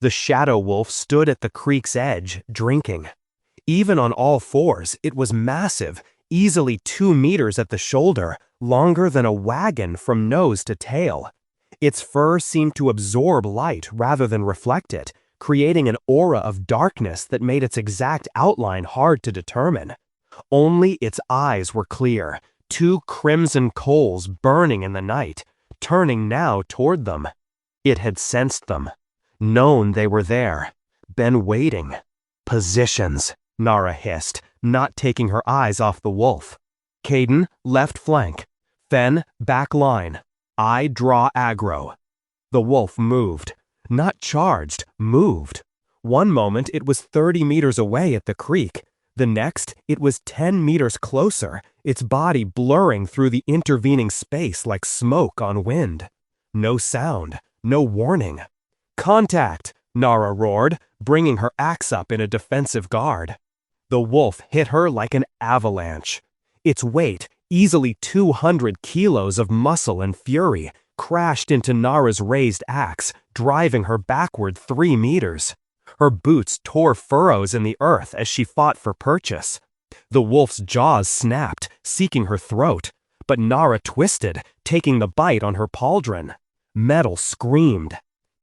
Speaker 2: The shadow wolf stood at the creek's edge, drinking. Even on all fours, it was massive, easily 2 meters at the shoulder, longer than a wagon from nose to tail. Its fur seemed to absorb light rather than reflect it, creating an aura of darkness that made its exact outline hard to determine. Only its eyes were clear, 2 crimson coals burning in the night, turning now toward them. It had sensed them, known they were there, been waiting. "Positions," Nara hissed, not taking her eyes off the wolf. "Kayden, left flank. Fen, back line. I draw aggro." The wolf moved. Not charged, moved. One moment it was 30 meters away at the creek. The next, it was 10 meters closer, its body blurring through the intervening space like smoke on wind. No sound, no warning. "Contact!" Nara roared, bringing her axe up in a defensive guard. The wolf hit her like an avalanche. Its weight, easily 200 kilos of muscle and fury, crashed into Nara's raised axe, driving her backward 3 meters. Her boots tore furrows in the earth as she fought for purchase. The wolf's jaws snapped, seeking her throat, but Nara twisted, taking the bite on her pauldron. Metal screamed.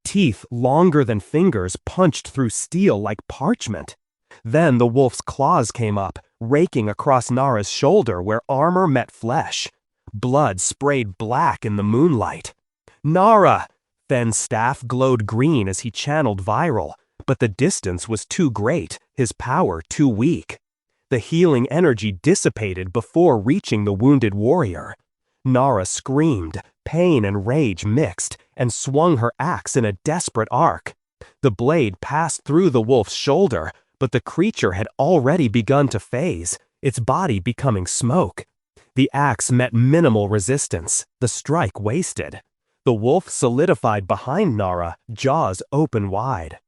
Speaker 2: Teeth longer than fingers punched through steel like parchment. Then the wolf's claws came up, raking across Nara's shoulder where armor met flesh. Blood sprayed black in the moonlight. "Nara!" Fen's staff glowed green as he channeled viral, but the distance was too great, his power too weak. The healing energy dissipated before reaching the wounded warrior. Nara screamed, pain and rage mixed, and swung her axe in a desperate arc. The blade passed through the wolf's shoulder, but the creature had already begun to phase, its body becoming smoke. The axe met minimal resistance, the strike wasted. The wolf solidified behind Nara, jaws open wide.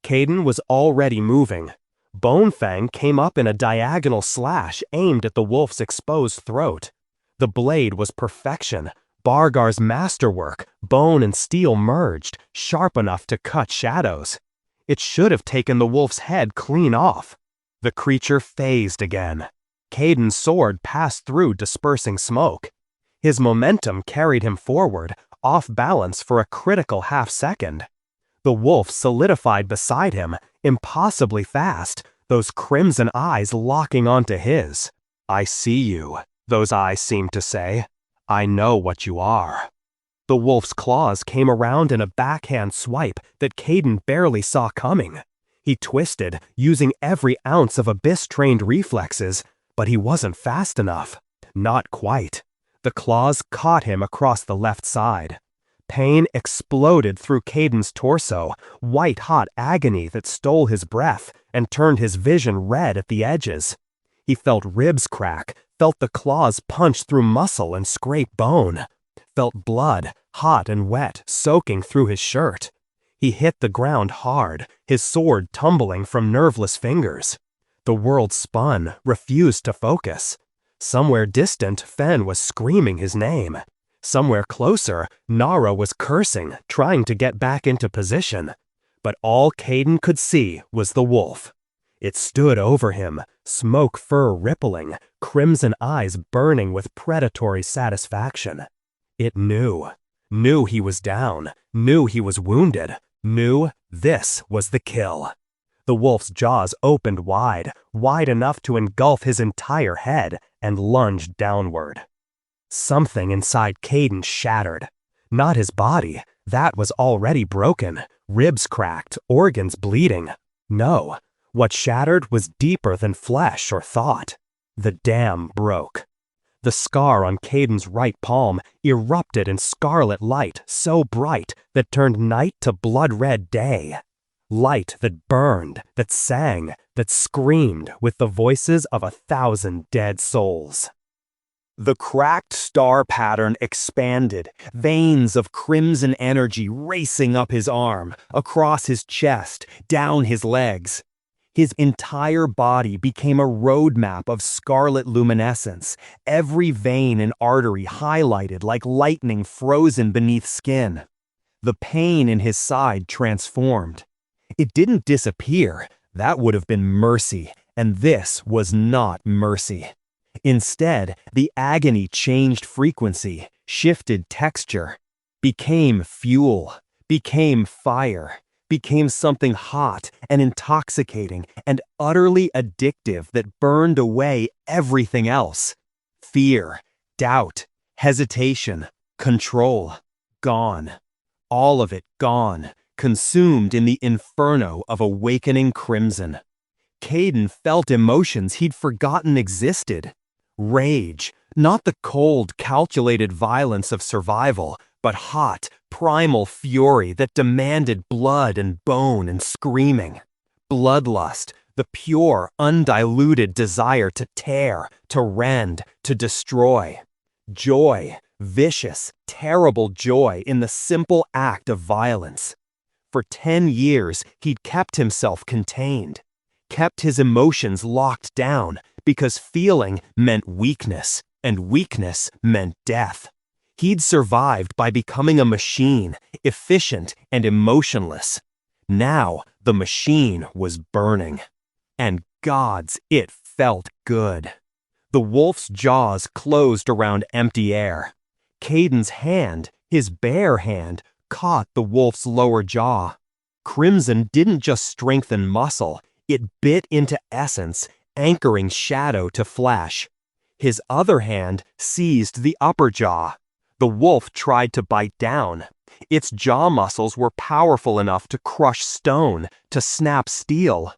Speaker 2: Kayden was already moving. Bonefang came up in a diagonal slash aimed at the wolf's exposed throat. The blade was perfection, Bargar's masterwork, bone and steel merged, sharp enough to cut shadows. It should have taken the wolf's head clean off. The creature phased again. Kayden's sword passed through dispersing smoke. His momentum carried him forward, off balance for a critical half-second. The wolf solidified beside him, impossibly fast, those crimson eyes locking onto his. "I see you," those eyes seemed to say. "I know what you are." The wolf's claws came around in a backhand swipe that Kayden barely saw coming. He twisted, using every ounce of abyss-trained reflexes, but he wasn't fast enough. Not quite. The claws caught him across the left side. Pain exploded through Kayden's torso, white-hot agony that stole his breath and turned his vision red at the edges. He felt ribs crack, felt the claws punch through muscle and scrape bone, felt blood, hot and wet, soaking through his shirt. He hit the ground hard, his sword tumbling from nerveless fingers. The world spun, refused to focus. Somewhere distant, Fen was screaming his name.
Speaker 3: Somewhere closer, Nara was cursing, trying to get back into position. But all Kayden could see was the wolf. It stood over him, smoke fur rippling, crimson eyes burning with predatory satisfaction. It knew he was down, knew he was wounded, knew this was the kill. The wolf's jaws opened wide, wide enough to engulf his entire head, and lunged downward. Something inside Kayden shattered. Not his body, that was already broken, ribs cracked, organs bleeding. No, what shattered was deeper than flesh or thought. The dam broke. The scar on Kayden's right palm erupted in scarlet light so bright that turned night to blood-red day. Light that burned, that sang, that screamed with the voices of 1,000 dead souls. The cracked star pattern expanded, veins of crimson energy racing up his arm, across his chest, down his legs. His entire body became a roadmap of scarlet luminescence, every vein and artery highlighted like lightning frozen beneath skin. The pain in his side transformed. It didn't disappear, that would have been mercy, and this was not mercy. Instead, the agony changed frequency, shifted texture, became fuel, became fire, became something hot and intoxicating and utterly addictive that burned away everything else. Fear, doubt, hesitation, control, gone. All of it gone, consumed in the inferno of awakening crimson. Kayden felt emotions he'd forgotten existed. Rage, not the cold, calculated violence of survival, but hot, primal fury that demanded blood and bone and screaming. Bloodlust, the pure, undiluted desire to tear, to rend, to destroy. Joy, vicious, terrible joy in the simple act of violence. For 10 years, he'd kept himself contained, kept his emotions locked down, because feeling meant weakness, and weakness meant death. He'd survived by becoming a machine, efficient and emotionless. Now, the machine was burning. And gods, it felt good. The wolf's jaws closed around empty air. Kayden's hand, his bare hand, caught the wolf's lower jaw. Crimson didn't just strengthen muscle, it bit into essence, anchoring shadow to flesh. His other hand seized the upper jaw. The wolf tried to bite down. Its jaw muscles were powerful enough to crush stone, to snap steel.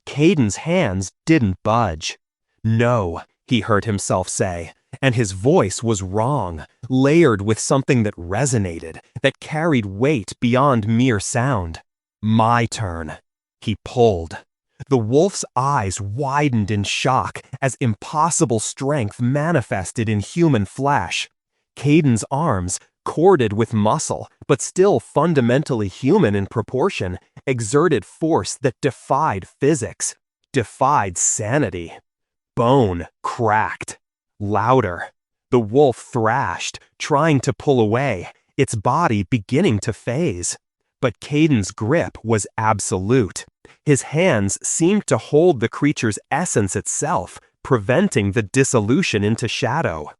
Speaker 3: Kayden's hands didn't budge. No, he heard himself say, and his voice was wrong, layered with something that resonated, that carried weight beyond mere sound. My turn. He pulled. The wolf's eyes widened in shock as impossible strength manifested in human flesh. Kayden's arms, corded with muscle, but still fundamentally human in proportion, exerted force that defied physics, defied sanity. Bone cracked. Louder. The wolf thrashed, trying to pull away, its body beginning to phase. But Kayden's grip was absolute. His hands seemed to hold the creature's essence itself, preventing the dissolution into shadow.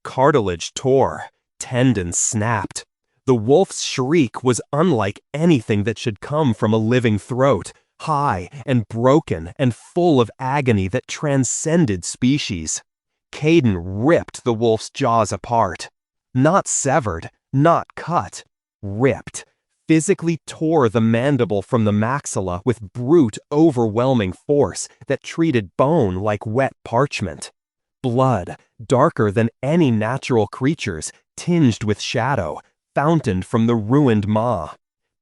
Speaker 3: Cartilage tore, tendons snapped. The wolf's shriek was unlike anything that should come from a living throat, high and broken and full of agony that transcended species. Kayden ripped the wolf's jaws apart. Not severed, not cut, ripped. Physically tore the mandible from the maxilla with brute, overwhelming force that treated bone like wet parchment. Blood, darker than any natural creature's, tinged with shadow, fountained from the ruined maw.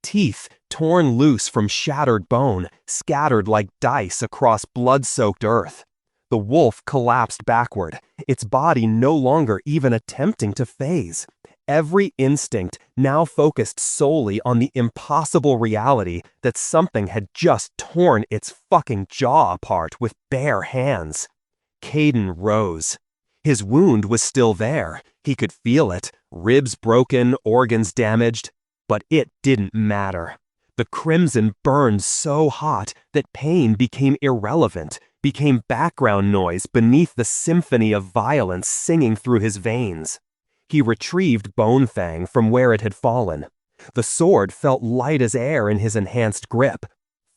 Speaker 3: Teeth, torn loose from shattered bone, scattered like dice across blood-soaked earth. The wolf collapsed backward, its body no longer even attempting to phase. Every instinct now focused solely on the impossible reality that something had just torn its fucking jaw apart with bare hands. Kayden rose.
Speaker 2: His wound was still there. He could feel it, ribs broken, organs damaged. But it didn't matter. The crimson burned so hot that pain became irrelevant, became background noise beneath the symphony of violence singing through his veins. He retrieved Bone Fang from where it had fallen. The sword felt light as air in his enhanced grip.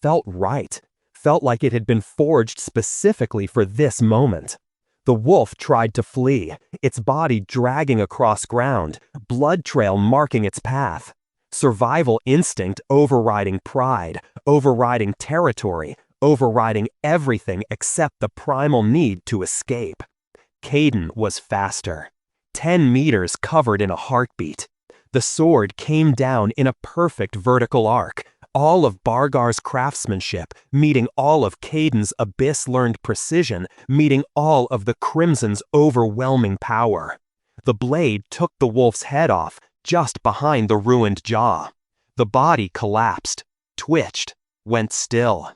Speaker 2: Felt right. Felt like it had been forged specifically for this moment. The wolf tried to flee, its body dragging across ground, blood trail marking its path. Survival instinct overriding pride, overriding territory, overriding everything except the primal need to escape. Kayden was faster. 10 meters covered in a heartbeat. The sword came down in a perfect vertical arc, all of Bargar's craftsmanship, meeting all of Kayden's abyss-learned precision, meeting all of the Crimson's overwhelming power. The blade took the wolf's head off, just behind the ruined jaw. The body collapsed, twitched, went still.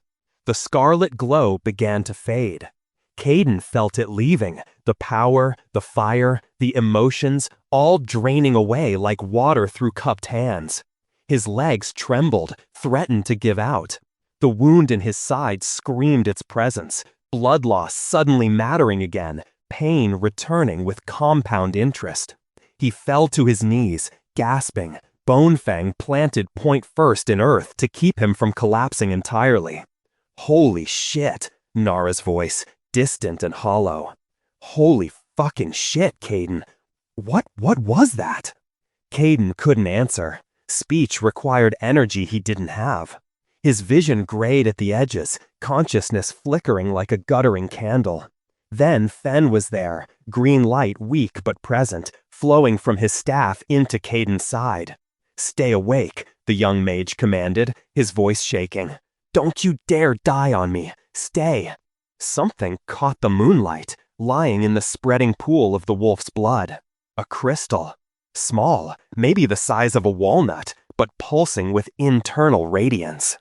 Speaker 2: The scarlet glow began to fade. Kayden felt it leaving, the power, the fire, the emotions, all draining away like water through cupped hands. His legs trembled, threatened to give out. The wound in his side screamed its presence, blood loss suddenly mattering again, pain returning with compound interest. He fell to his knees, gasping, Bone Fang planted point first in earth to keep him from collapsing entirely. Holy shit, Nara's voice, distant and hollow. Holy fucking shit, Kayden. What was that? Kayden couldn't answer. Speech required energy he didn't have. His vision grayed at the edges, consciousness flickering like a guttering candle. Then Fen was there, green light weak but present, flowing from his staff into Kayden's side. "Stay awake," the young mage commanded, his voice shaking. "Don't you dare die on me. Stay." Something caught the moonlight, lying in the spreading pool of the wolf's blood. A crystal. Small, maybe the size of a walnut, but pulsing with internal radiance.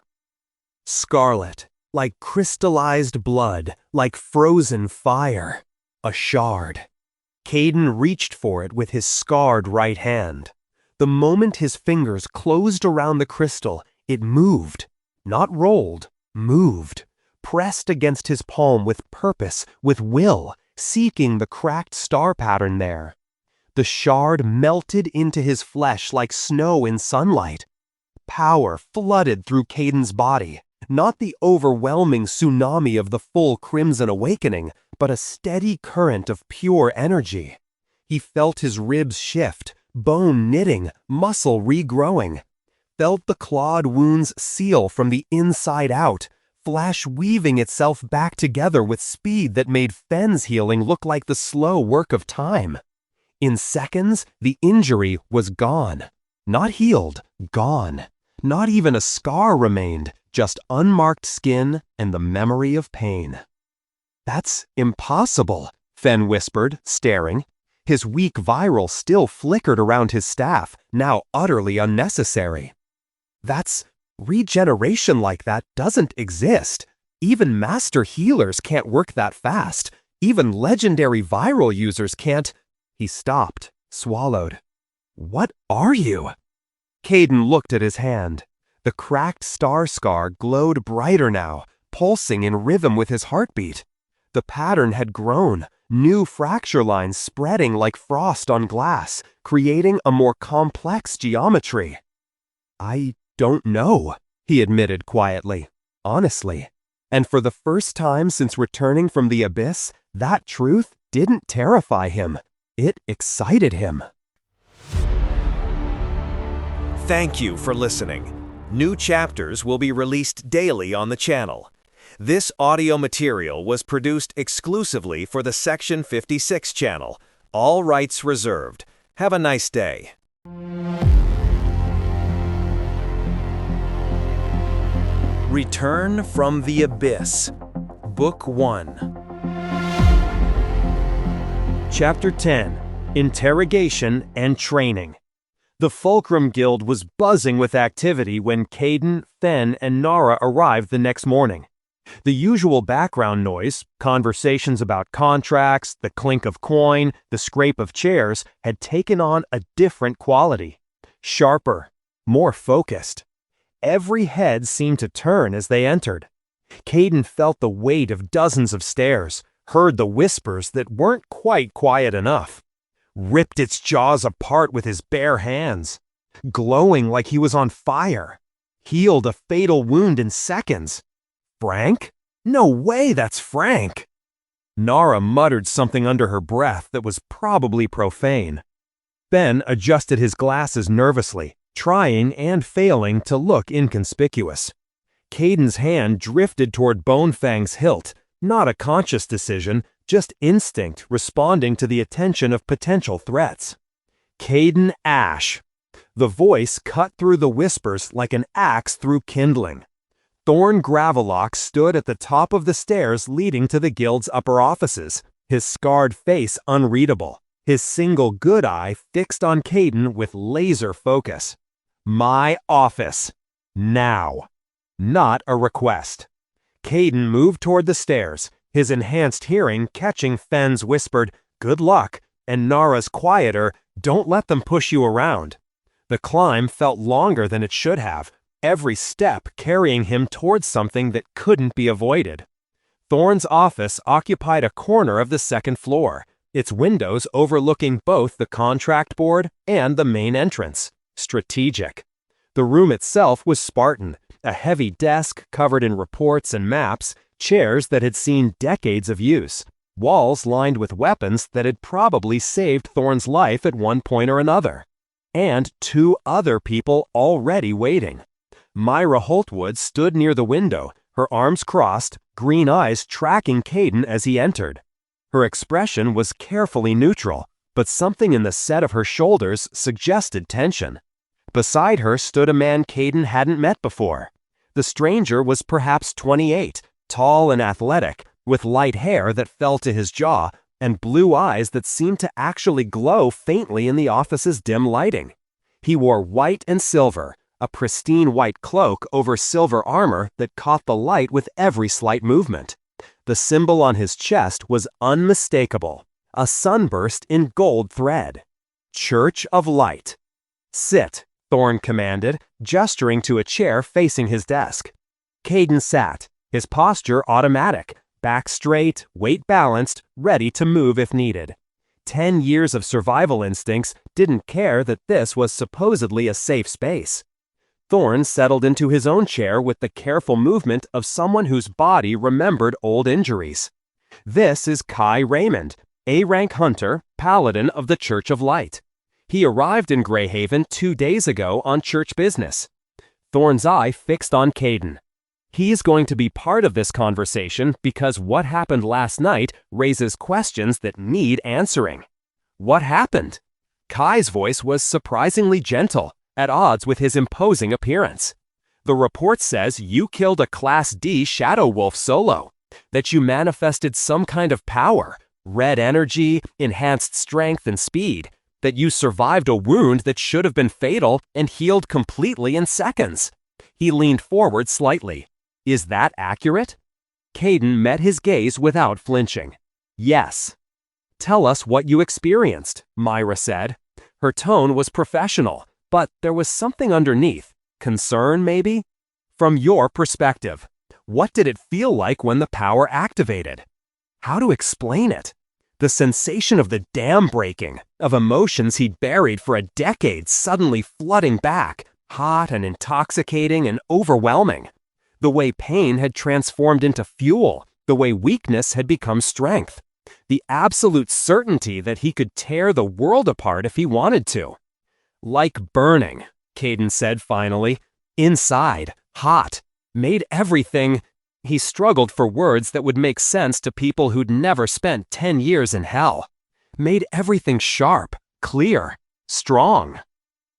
Speaker 2: Scarlet, like crystallized blood, like frozen fire. A shard. Kayden reached for it with his scarred right hand. The moment his fingers closed around the crystal, it moved. Not rolled, moved. Pressed against his palm with purpose, with will, seeking the cracked star pattern there. The shard melted into his flesh like snow in sunlight. Power flooded through Kayden's body, not the overwhelming tsunami of the full Crimson Awakening, but a steady current of pure energy. He felt his ribs shift, bone knitting, muscle regrowing. Felt the clawed wounds seal from the inside out, flesh weaving itself back together with speed that made Fen's healing look like the slow work of time. In seconds, the injury was gone. Not healed, gone. Not even a scar remained, just unmarked skin and the memory of pain. "That's impossible," Fen whispered, staring. His weak viral still flickered around his staff, now utterly unnecessary. "That's regeneration like that doesn't exist. Even master healers can't work that fast. Even legendary viral users can't." He stopped, swallowed. "What are you?" Kayden looked at his hand. The cracked star scar glowed brighter now, pulsing in rhythm with his heartbeat. The pattern had grown, new fracture lines spreading like frost on glass, creating a more complex geometry. "I don't know," he admitted quietly, honestly. And for the first time since returning from the abyss, that truth didn't terrify him. It excited him.
Speaker 1: Thank you for listening. New chapters will be released daily on the channel. This audio material was produced exclusively for the Section 56 channel. All rights reserved. Have a nice day. Return from the Abyss. Book 1.
Speaker 2: Chapter 10. Interrogation and Training. The Fulcrum Guild was buzzing with activity when Kayden, Fen, and Nara arrived the next morning. The usual background noise, conversations about contracts, the clink of coin, the scrape of chairs, had taken on a different quality. Sharper, more focused. Every head seemed to turn as they entered. Kayden felt the weight of dozens of stares, heard the whispers that weren't quite quiet enough. Ripped its jaws apart with his bare hands. Glowing like he was on fire. Healed a fatal wound in seconds. Frank? No way that's Frank! Nara muttered something under her breath that was probably profane. Ben adjusted his glasses nervously, trying and failing to look inconspicuous. Kayden's hand drifted toward Bonefang's hilt, not a conscious decision, just instinct responding to the attention of potential threats. Kayden Ash. The voice cut through the whispers like an axe through kindling. Thorn Gravelock stood at the top of the stairs leading to the guild's upper offices, his scarred face unreadable, his single good eye fixed on Kayden with laser focus. My office. Now. Not a request. Kayden moved toward the stairs, his enhanced hearing catching Fenn's whispered, "Good luck," and Nara's quieter, "Don't let them push you around." The climb felt longer than it should have, every step carrying him towards something that couldn't be avoided. Thorn's office occupied a corner of the second floor, its windows overlooking both the contract board and the main entrance. Strategic. The room itself was Spartan, a heavy desk covered in reports and maps, chairs that had seen decades of use, walls lined with weapons that had probably saved Thorn's life at one point or another. And two other people already waiting. Myra Holtwood stood near the window, her arms crossed, green eyes tracking Kayden as he entered. Her expression was carefully neutral, but something in the set of her shoulders suggested tension. Beside her stood a man Kayden hadn't met before. The stranger was perhaps 28, tall and athletic, with light hair that fell to his jaw, and blue eyes that seemed to actually glow faintly in the office's dim lighting. He wore white and silver, a pristine white cloak over silver armor that caught the light with every slight movement. The symbol on his chest was unmistakable, a sunburst in gold thread. Church of Light. "Sit," Thorn commanded, gesturing to a chair facing his desk. Kayden sat, his posture automatic, back straight, weight balanced, ready to move if needed. 10 years of survival instincts didn't care that this was supposedly a safe space. Thorn settled into his own chair with the careful movement of someone whose body remembered old injuries. This is Kai Raymond, A-rank hunter, paladin of the Church of Light. He arrived in Greyhaven 2 days ago on church business. Thorn's eye fixed on Kayden. He's going to be part of this conversation because what happened last night raises questions that need answering. What happened? Kai's voice was surprisingly gentle, at odds with his imposing appearance. The report says you killed a Class D Shadow Wolf solo, that you manifested some kind of power, red energy, enhanced strength and speed, that you survived a wound that should have been fatal and healed completely in seconds. He leaned forward slightly. Is that accurate? Kayden met his gaze without flinching. Yes. Tell us what you experienced, Myra said. Her tone was professional, but there was something underneath. Concern, maybe? From your perspective, what did it feel like when the power activated? How to explain it? The sensation of the dam breaking, of emotions he'd buried for a decade suddenly flooding back, hot and intoxicating and overwhelming. The way pain had transformed into fuel, the way weakness had become strength. The absolute certainty that he could tear the world apart if he wanted to. Like burning, Kayden said finally. Inside, hot, made everything. He struggled for words that would make sense to people who'd never spent 10 years in hell. Made everything sharp, clear, strong.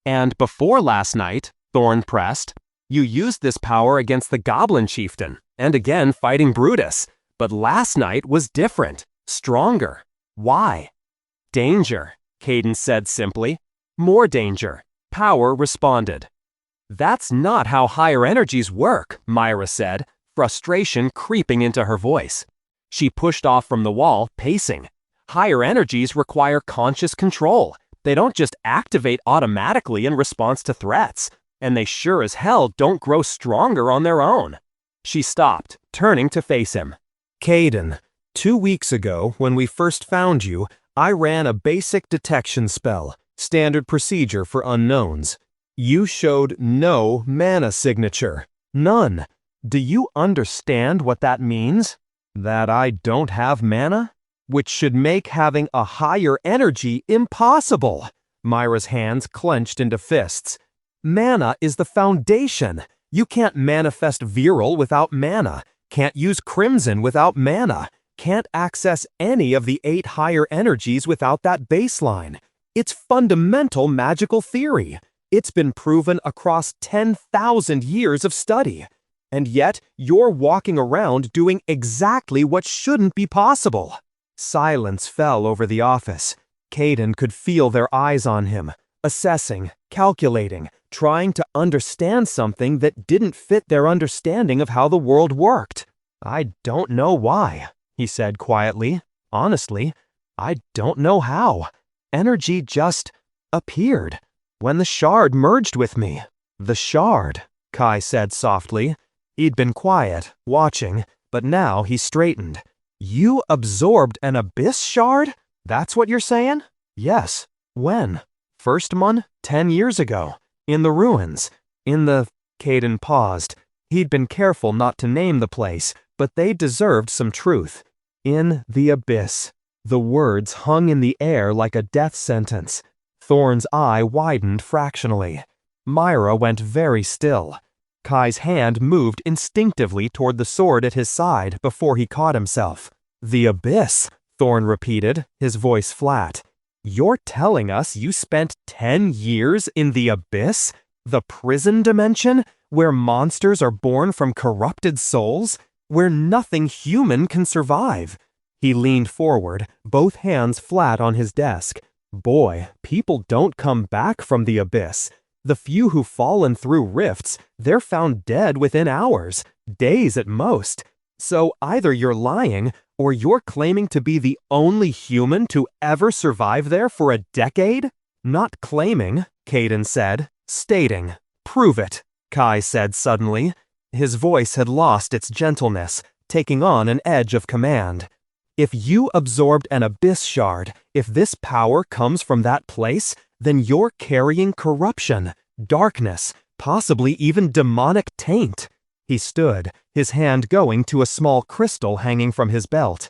Speaker 2: And before last night, Thorn pressed, you used this power against the Goblin Chieftain, and again fighting Brutus. But last night was different, stronger. Why? Danger, Kayden said simply. More danger. Power responded. That's not how higher energies work, Myra said, frustration creeping into her voice. She pushed off from the wall, pacing. Higher energies require conscious control. They don't just activate automatically in response to threats, and they sure as hell don't grow stronger on their own. She stopped, turning to face him.
Speaker 3: Kayden, 2 weeks ago, when we first found you, I ran a basic detection spell, standard procedure for unknowns. You showed no mana signature. None. Do you understand what that means? That I don't have mana? Which should make having a higher energy impossible. Myra's hands clenched into fists. Mana is the foundation. You can't manifest Viral without mana, can't use Crimson without mana, can't access any of the 8 higher energies without that baseline. It's fundamental magical theory. It's been proven across 10,000 years of study. And yet, you're walking around doing exactly what shouldn't be possible. Silence fell over the office. Kayden could feel their eyes on him, assessing, calculating, trying to understand something that didn't fit their understanding of how the world worked. I don't know why, he said quietly. Honestly, I don't know how. Energy just appeared when the shard merged with me. The shard, Kai said softly. He'd been quiet, watching, but now he straightened. You absorbed an abyss shard? That's what you're saying? Yes. When? First one? 10 years ago. In the ruins. In the... Kayden paused. He'd been careful not to name the place, but they deserved some truth. In the abyss. The words hung in the air like a death sentence. Thorn's eye widened fractionally. Myra went very still. Kai's hand moved instinctively toward the sword at his side before he caught himself. The abyss, Thorn repeated, his voice flat. You're telling us you spent 10 years in the abyss? The prison dimension? Where monsters are born from corrupted souls? Where nothing human can survive? He leaned forward, both hands flat on his desk. Boy, people don't come back from the abyss. The few who've fallen through rifts, they're found dead within hours, days at most. So either you're lying, or you're claiming to be the only human to ever survive there for a decade? Not claiming, Kayden said, stating. Prove it, Kai said suddenly. His voice had lost its gentleness, taking on an edge of command. If you absorbed an abyss shard, if this power comes from that place, then you're carrying corruption, darkness, possibly even demonic taint. He stood, his hand going to a small crystal hanging from his belt.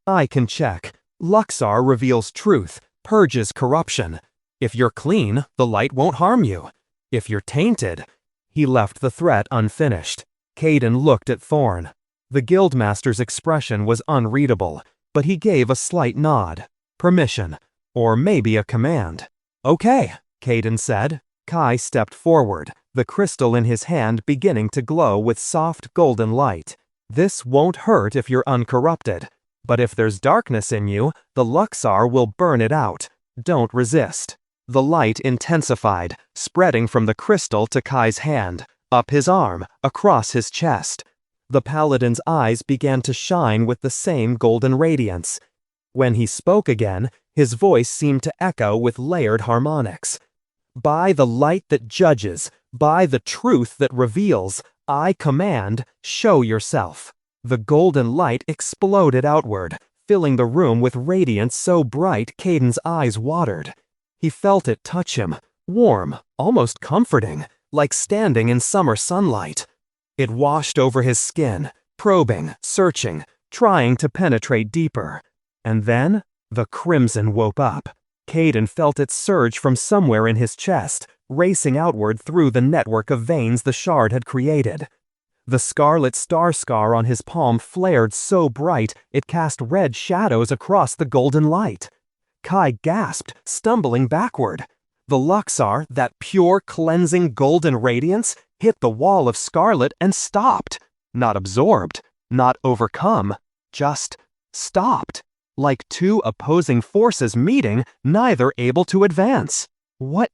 Speaker 3: I can check. Luxar reveals truth, purges corruption. If you're clean, the light won't harm you. If you're tainted... He left the threat unfinished. Kayden looked at Thorn. The guildmaster's expression was unreadable, but he gave a slight nod. Permission. Or maybe a command. Okay, Kayden said. Kai stepped forward, the crystal in his hand beginning to glow with soft golden light. This won't hurt if you're uncorrupted. But if there's darkness in you, the Luxar will burn it out. Don't resist. The light intensified, spreading from the crystal to Kai's hand, up his arm, across his chest. The paladin's eyes began to shine with the same golden radiance. When he spoke again, his voice seemed to echo with layered harmonics. By the light that judges, by the truth that reveals, I command, show yourself. The golden light exploded outward, filling the room with radiance so bright Kayden's eyes watered. He felt it touch him, warm, almost comforting, like standing in summer sunlight. It washed over his skin, probing, searching, trying to penetrate deeper. And then, the crimson woke up. Kayden felt it surge from somewhere in his chest, racing outward through the network of veins the shard had created. The scarlet star scar on his palm flared so bright it cast red shadows across the golden light. Kai gasped, stumbling backward. The Luxar, that pure, cleansing golden radiance, hit the wall of scarlet and stopped. Not absorbed, not overcome, just stopped. Like two opposing forces meeting, neither able to advance. What?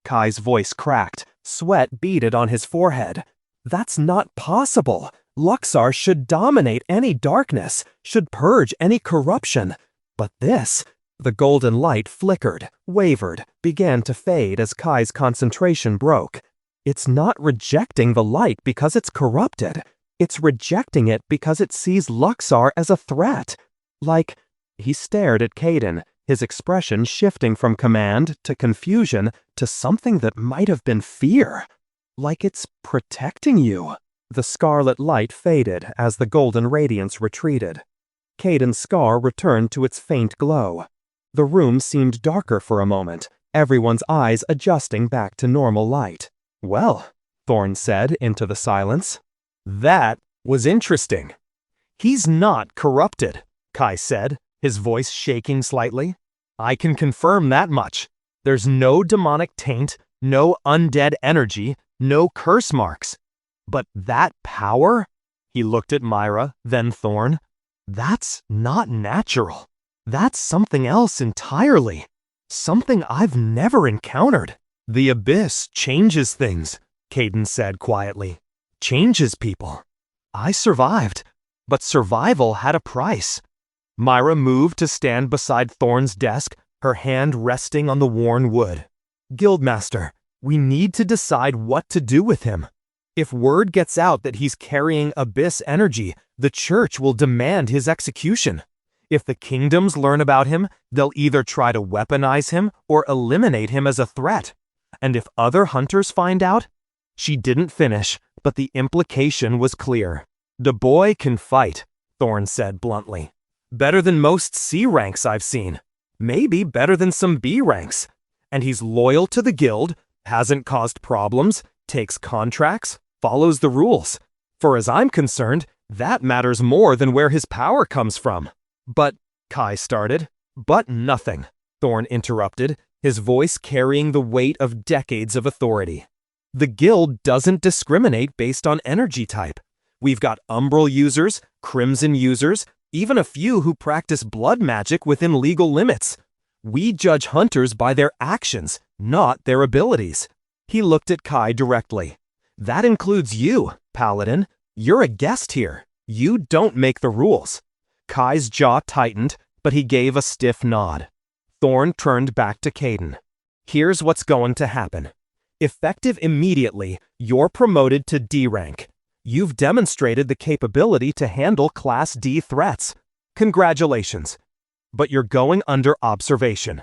Speaker 3: Kai's voice cracked, sweat beaded on his forehead. That's not possible. Luxar should dominate any darkness, should purge any corruption. But this, the golden light flickered, wavered, began to fade as Kai's concentration broke. It's not rejecting the light because it's corrupted. It's rejecting it because it sees Luxar as a threat. Like, he stared at Kayden, his expression shifting from command to confusion to something that might have been fear. Like it's protecting you. The scarlet light faded as the golden radiance retreated. Kayden's scar returned to its faint glow. The room seemed darker for a moment, everyone's eyes adjusting back to normal light. "Well," Thorn said into the silence. "That was interesting." "He's not corrupted," Kai said, his voice shaking slightly. "I can confirm that much. There's no demonic taint, no undead energy, no curse marks. But that power?" He looked at Myra, then Thorn. "That's not natural. That's something else entirely. Something I've never encountered." "The abyss changes things," Kayden said quietly. "Changes people. I survived, but survival had a price." Myra moved to stand beside Thorn's desk, her hand resting on the worn wood. "Guildmaster, we need to decide what to do with him. If word gets out that he's carrying abyss energy, the church will demand his execution. If the kingdoms learn about him, they'll either try to weaponize him or eliminate him as a threat. And if other hunters find out..." She didn't finish, but the implication was clear. "The boy can fight," Thorn said bluntly. "Better than most C ranks I've seen. Maybe better than some B ranks. And he's loyal to the guild, hasn't caused problems, takes contracts, follows the rules. For as I'm concerned, that matters more than where his power comes from." "But," Kai started. "But nothing," Thorn interrupted, his voice carrying the weight of decades of authority. "The guild doesn't discriminate based on energy type. We've got umbral users, crimson users, even a few who practice blood magic within legal limits. We judge hunters by their actions, not their abilities." He looked at Kai directly. "That includes you, Paladin. You're a guest here. You don't make the rules." Kai's jaw tightened, but he gave a stiff nod. Thorn turned back to Kayden. "Here's what's going to happen. Effective immediately, you're promoted to D rank. You've demonstrated the capability to handle Class D threats. Congratulations. But you're going under observation.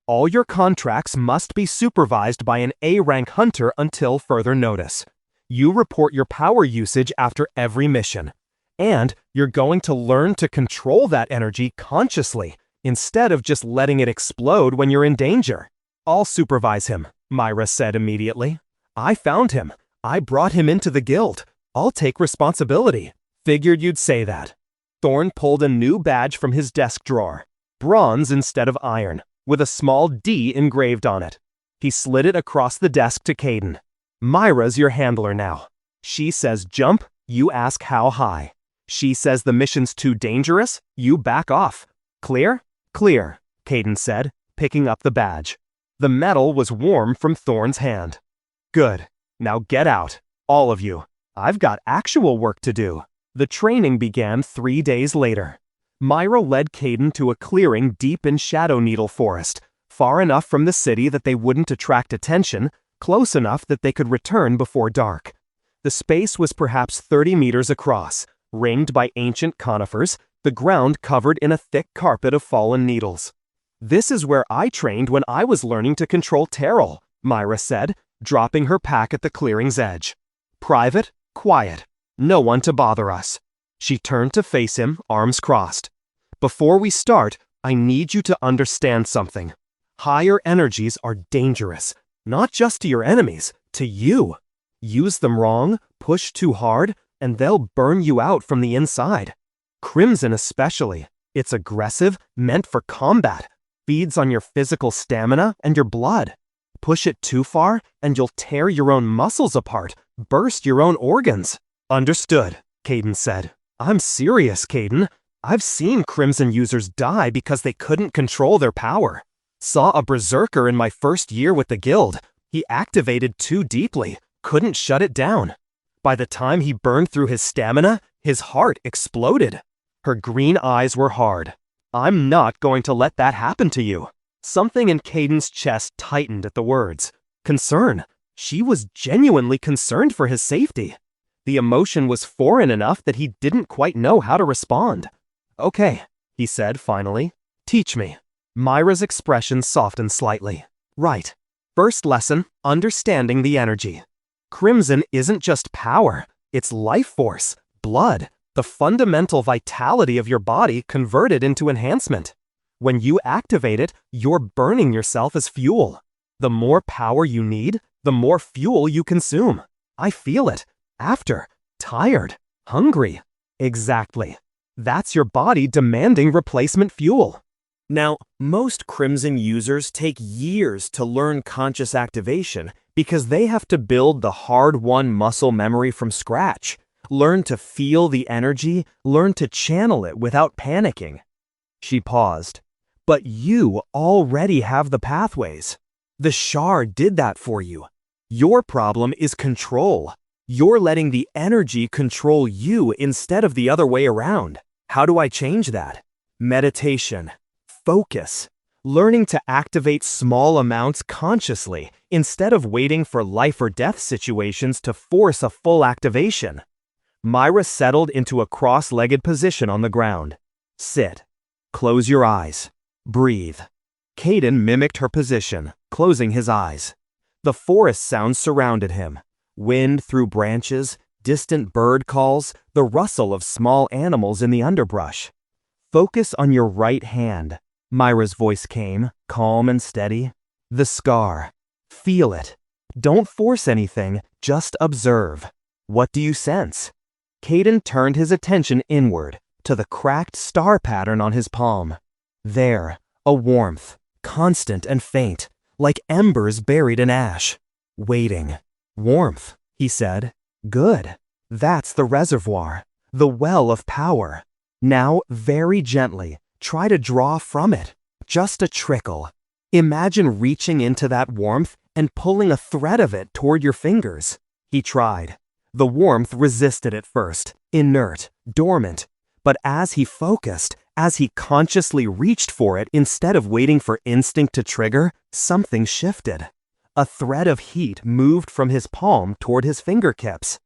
Speaker 3: All your contracts must be supervised by an A-rank hunter until further notice. You report your power usage after every mission. And you're going to learn to control that energy consciously, instead of just letting it explode when you're in danger." "I'll supervise him," Myra said immediately. "I found him. I brought him into the guild. I'll take responsibility." "Figured you'd say that." Thorn pulled a new badge from his desk drawer. Bronze instead of iron, with a small D engraved on it. He slid it across the desk to Kayden. "Myra's your handler now. She says jump, you ask how high. She says the mission's too dangerous, you back off. Clear?" "Clear," Kayden said, picking up the badge. The metal was warm from Thorn's hand. "Good. Now get out, all of you. I've got actual work to do." The training began 3 days later. Myra led Kayden to a clearing deep in Shadow Needle Forest, far enough from the city that they wouldn't attract attention, close enough that they could return before dark. The space was perhaps 30 meters across, ringed by ancient conifers, the ground covered in a thick carpet of fallen needles. "This is where I trained when I was learning to control Terrell," Myra said, dropping her pack at the clearing's edge. "Private, quiet, no one to bother us." She turned to face him, arms crossed. "Before we start, I need you to understand something. Higher energies are dangerous, not just to your enemies, to you. Use them wrong, push too hard, and they'll burn you out from the inside. Crimson especially. It's aggressive, meant for combat, feeds on your physical stamina and your blood. Push it too far, and you'll tear your own muscles apart, burst your own organs." "Understood," Kayden said. "I'm serious, Kayden. I've seen Crimson users die because they couldn't control their power. Saw a berserker in my first year with the guild. He activated too deeply, couldn't shut it down. By the time he burned through his stamina, his heart exploded. Her green eyes were hard. "I'm not going to let that happen to you." Something in Kayden's chest tightened at the words. Concern. She was genuinely concerned for his safety. The emotion was foreign enough that he didn't quite know how to respond. "Okay," he said finally. "Teach me." Myra's expression softened slightly. "Right. First lesson, understanding the energy. Crimson isn't just power, it's life force, blood, the fundamental vitality of your body converted into enhancement. When you activate it, you're burning yourself as fuel. The more power you need, the more fuel you consume. I feel it. After. Tired. Hungry. Exactly. That's your body demanding replacement fuel."
Speaker 2: Now, most Crimson users take years to learn conscious activation because they have to build the hard-won muscle memory from scratch, learn to feel the energy, learn to channel it without panicking. She paused. "But you already have the pathways. The shard did that for you. Your problem is control. You're letting the energy control you instead of the other way around. How do I change that? Meditation. Focus. Learning to activate small amounts consciously instead of waiting for life or death situations to force a full activation." Myra settled into a cross-legged position on the ground. "Sit. Close your eyes. Breathe." Kayden mimicked her position, closing his eyes. The forest sounds surrounded him. Wind through branches, distant bird calls, the rustle of small animals in the underbrush. "Focus on your right hand." Myra's voice came, calm and steady. "The scar. Feel it. Don't force anything, just observe. What do you sense?" Kayden turned his attention inward, to the cracked star pattern on his palm. There, a warmth, constant and faint, like embers buried in ash. "Waiting. Warmth," he said. "Good. That's the reservoir, the well of power. Now, very gently, try to draw from it. Just a trickle. Imagine reaching into that warmth and pulling a thread of it toward your fingers." He tried. The warmth resisted at first, inert, dormant. But as he focused, as he consciously reached for it instead of waiting for instinct to trigger, something shifted. A thread of heat moved from his palm toward his fingertips.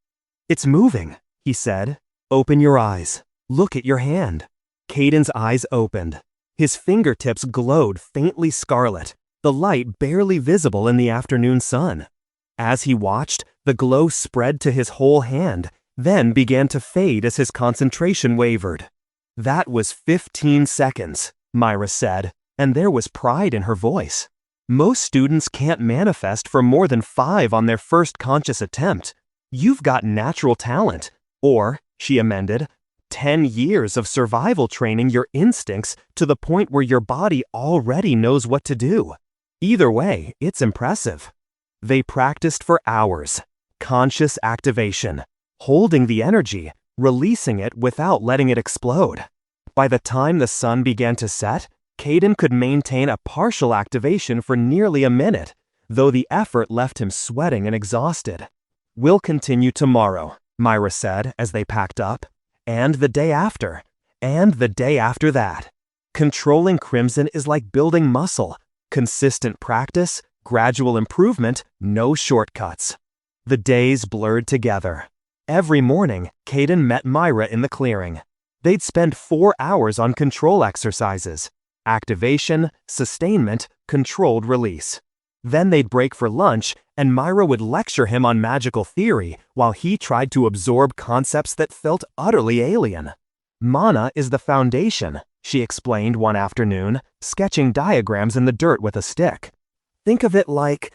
Speaker 2: "It's moving," he said. "Open your eyes. Look at your hand." Kayden's eyes opened. His fingertips glowed faintly scarlet, the light barely visible in the afternoon sun. As he watched, the glow spread to his whole hand, then began to fade as his concentration wavered. "That was 15 seconds, Myra said, and there was pride in her voice. "Most students can't manifest for more than 5 on their first conscious attempt. You've got natural talent, or," she amended, 10 years of survival training your instincts to the point where your body already knows what to do. Either way, it's impressive." They practiced for hours. Conscious activation. Holding the energy, releasing it without letting it explode. By the time the sun began to set, Kayden could maintain a partial activation for nearly a minute, though the effort left him sweating and exhausted. "We'll continue tomorrow," Myra said as they packed up. "And the day after. And the day after that. Controlling Crimson is like building muscle. Consistent practice, gradual improvement, no shortcuts." The days blurred together. Every morning, Kayden met Myra in the clearing. They'd spend 4 hours on control exercises. Activation, sustainment, controlled release. Then they'd break for lunch, and Myra would lecture him on magical theory while he tried to absorb concepts that felt utterly alien. "Mana is the foundation," she explained one afternoon, sketching diagrams in the dirt with a stick. "Think of it like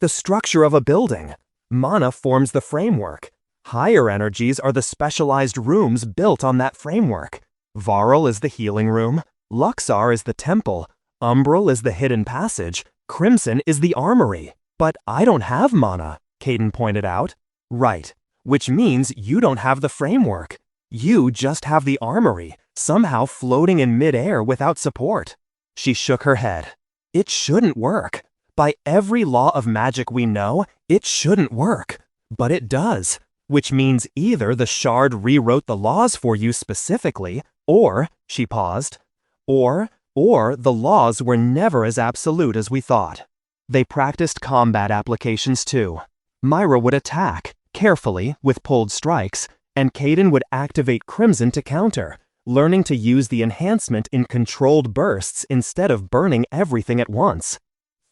Speaker 2: the structure of a building. Mana forms the framework. Higher energies are the specialized rooms built on that framework. Varl is the healing room, Luxar is the temple, Umbral is the hidden passage, Crimson is the armory. But I don't have mana," Kayden pointed out. "Right, which means you don't have the framework. You just have the armory, somehow floating in midair without support." She shook her head. "It shouldn't work. By every law of magic we know, it shouldn't work. But it does.
Speaker 3: Which means either the shard rewrote the laws for you specifically, or, she paused, or the laws were never as absolute as we thought. They practiced combat applications too. Myra would attack, carefully, with pulled strikes, and Kayden would activate Crimson to counter, learning to use the enhancement in controlled bursts instead of burning everything at once.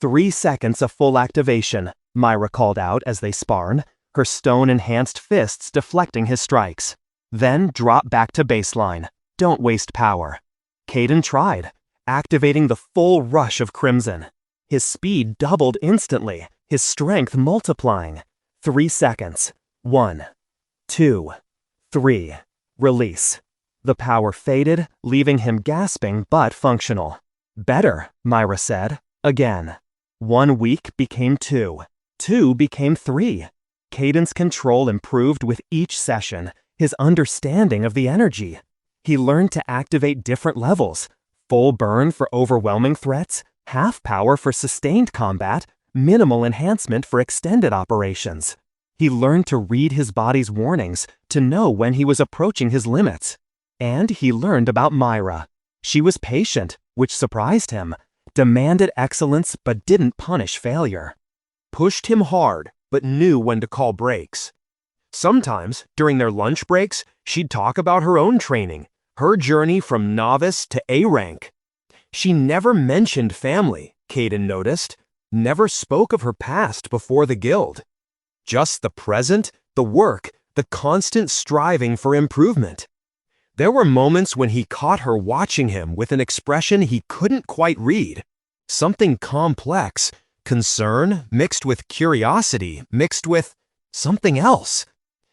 Speaker 3: 3 seconds of full activation, Myra called out as they sparred, her stone-enhanced fists deflecting his strikes. Then drop back to baseline. Don't waste power. Kayden tried, activating the full rush of Crimson. His speed doubled instantly, his strength multiplying. 3 seconds. 1, 2, 3. Release. The power faded, leaving him gasping but functional. Better, Myra said. Again. 1 week became 2. 2 became 3. Kayden's control improved with each session, his understanding of the energy. He learned to activate different levels. Full burn for overwhelming threats, half power for sustained combat, minimal enhancement for extended operations. He learned to read his body's warnings, to know when he was approaching his limits. And he learned about Myra. She was patient, which surprised him, demanded excellence but didn't punish failure. Pushed him hard, but knew when to call breaks. Sometimes, during their lunch breaks, she'd talk about her own training, her journey from novice to A rank. She never mentioned family, Kayden noticed, never spoke of her past before the guild. Just the present, the work, the constant striving for improvement. There were moments when he caught her watching him with an expression he couldn't quite read. Something complex, concern mixed with curiosity, mixed with something else.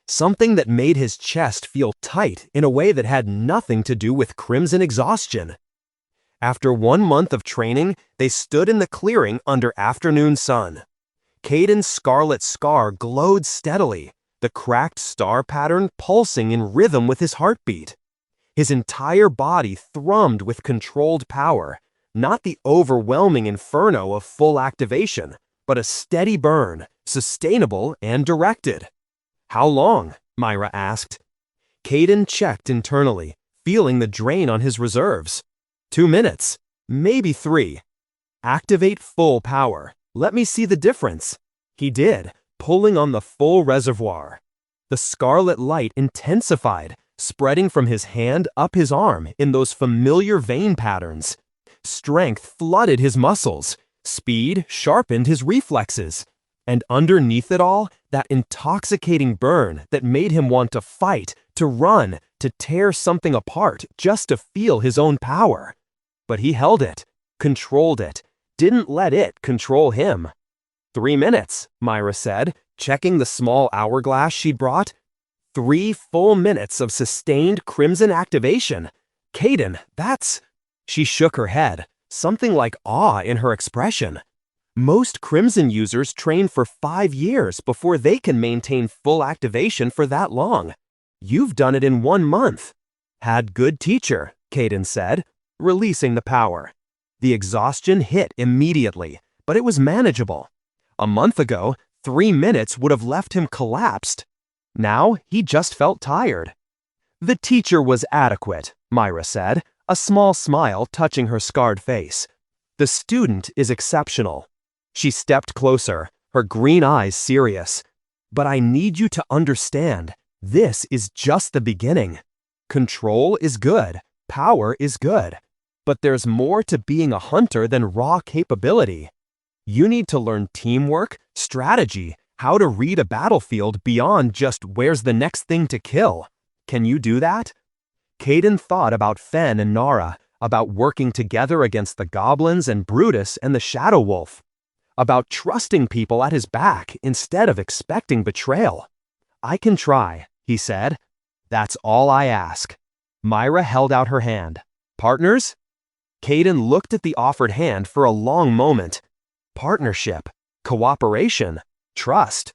Speaker 3: Something that made his chest feel tight in a way that had nothing to do with Crimson exhaustion. After 1 month of training, they stood in the clearing under afternoon sun. Kayden's scarlet scar glowed steadily, the cracked star pattern pulsing in rhythm with his heartbeat. His entire body thrummed with controlled power, not the overwhelming inferno of full activation, but a steady burn, sustainable and directed. How long? Myra asked. Kayden checked internally, feeling the drain on his reserves. 2 minutes, maybe 3. Activate full power. Let me see the difference. He did, pulling on the full reservoir. The scarlet light intensified, spreading from his hand up his arm in those familiar vein patterns. Strength flooded his muscles. Speed sharpened his reflexes. And underneath it all, that intoxicating burn that made him want to fight, to run, to tear something apart just to feel his own power. But he held it, controlled it, didn't let it control him. 3 minutes, Myra said, checking the small hourglass she'd brought. 3 full minutes of sustained Crimson activation. Kayden, that's... She shook her head, something like awe in her expression. Most Crimson users train for 5 years before they can maintain full activation for that long. You've done it in 1 month. Had good teacher, Kayden said, releasing the power. The exhaustion hit immediately, but it was manageable. A month ago, 3 minutes would have left him collapsed. Now, he just felt tired. The teacher was adequate, Myra said, a small smile touching her scarred face. The student is exceptional. She stepped closer, her green eyes serious. But I need you to understand, this is just the beginning. Control is good, power is good. But there's more to being a hunter than raw capability. You need to learn teamwork, strategy, how to read a battlefield beyond just where's the next thing to kill. Can you do that? Kayden thought about Fen and Nara, about working together against the goblins and Brutus and the Shadow Wolf, about trusting people at his back instead of expecting betrayal. I can try, he said. That's all I ask. Myra held out her hand. Partners? Kayden looked at the offered hand for a long moment. Partnership, cooperation, trust.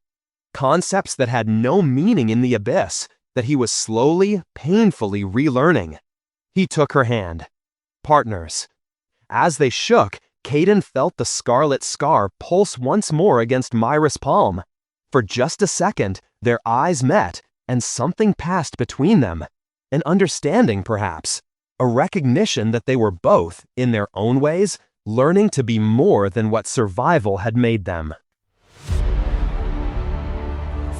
Speaker 3: Concepts that had no meaning in the abyss, that he was slowly, painfully relearning. He took her hand. Partners. As they shook, Kayden felt the scarlet scar pulse once more against Myra's palm.
Speaker 2: For just a second, their eyes met, and something passed between them. An understanding, perhaps. A recognition that they were both, in their own ways, learning to be more than what survival had made them.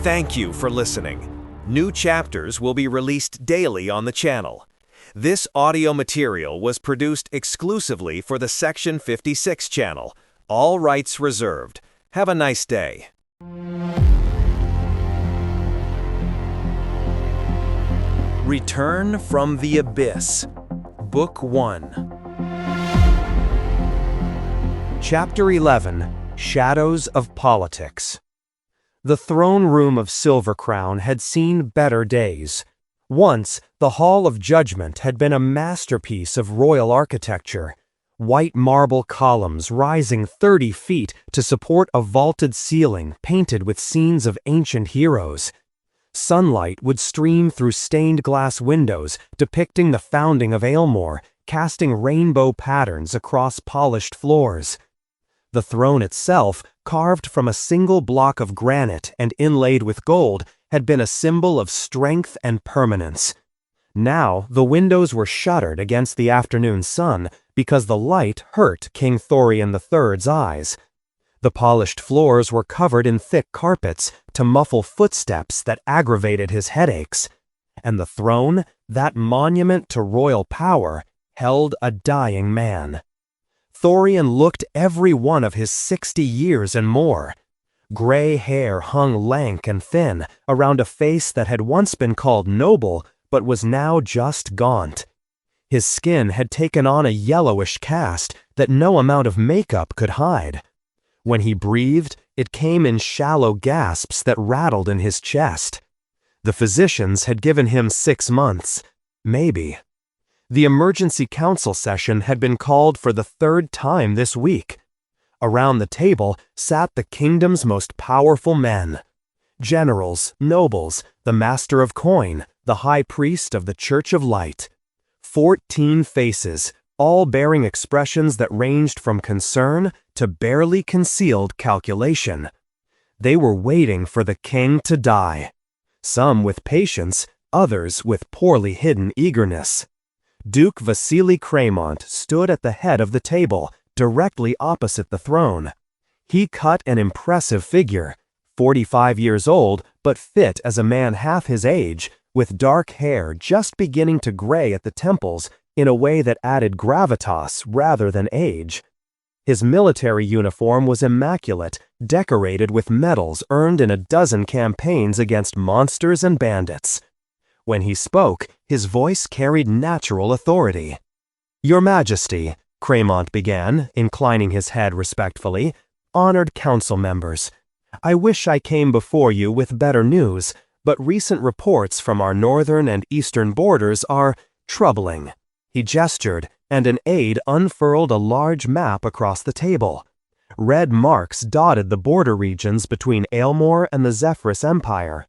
Speaker 1: Thank you for listening. New chapters will be released daily on the channel. This audio material was produced exclusively for the Section 56 channel. All rights reserved. Have a nice day. Return from the Abyss. Book 1.
Speaker 2: Chapter 11. Shadows of Politics. The throne room of Silver Crown had seen better days. Once, the Hall of Judgment had been a masterpiece of royal architecture. White marble columns rising 30 feet to support a vaulted ceiling painted with scenes of ancient heroes. Sunlight would stream through stained glass windows depicting the founding of Aylmore, casting rainbow patterns across polished floors. The throne itself, carved from a single block of granite and inlaid with gold, had been a symbol of strength and permanence. Now, the windows were shuttered against the afternoon sun because the light hurt King Thorian III's eyes. The polished floors were covered in thick carpets to muffle footsteps that aggravated his headaches. And the throne, that monument to royal power, held a dying man. Thorian looked every one of his 60 years and more. Gray hair hung lank and thin around a face that had once been called noble but was now just gaunt. His skin had taken on a yellowish cast that no amount of makeup could hide. When he breathed, it came in shallow gasps that rattled in his chest. The physicians had given him 6 months, maybe. The emergency council session had been called for the 3rd time this week. Around the table sat the kingdom's most powerful men. Generals, nobles, the master of coin, the high priest of the Church of Light. 14 faces, all bearing expressions that ranged from concern to barely concealed calculation. They were waiting for the king to die. Some with patience, others with poorly hidden eagerness. Duke Vasily Cremont stood at the head of the table, directly opposite the throne. He cut an impressive figure, 45 years old, but fit as a man half his age, with dark hair just beginning to gray at the temples in a way that added gravitas rather than age. His military uniform was immaculate, decorated with medals earned in a dozen campaigns against monsters and bandits. When he spoke, his voice carried natural authority. "Your Majesty," Cremont began, inclining his head respectfully, "honored council members, I wish I came before you with better news, but recent reports from our northern and eastern borders are troubling." He gestured, and an aide unfurled a large map across the table. Red marks dotted the border regions between Aylmore and the Zephyrus Empire.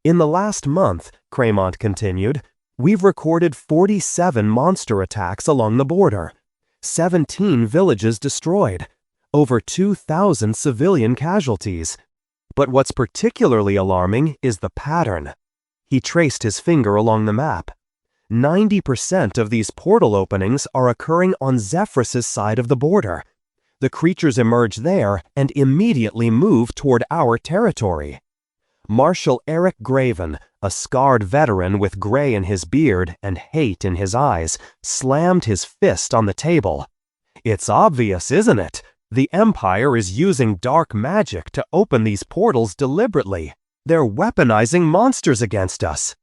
Speaker 2: "In the last month," Cremont continued, "we've recorded 47 monster attacks along the border, 17 villages destroyed, over 2,000 civilian casualties. But what's particularly alarming is the pattern." He traced his finger along the map. 90% of these portal openings are occurring on Zephyrus's side of the border. The creatures emerge there and immediately move toward our territory. Marshal Eric Graven, a scarred veteran with gray in his beard and hate in his eyes, slammed his fist on the table. "It's obvious, isn't it? The Empire is using dark magic to open these portals deliberately. They're weaponizing monsters against us."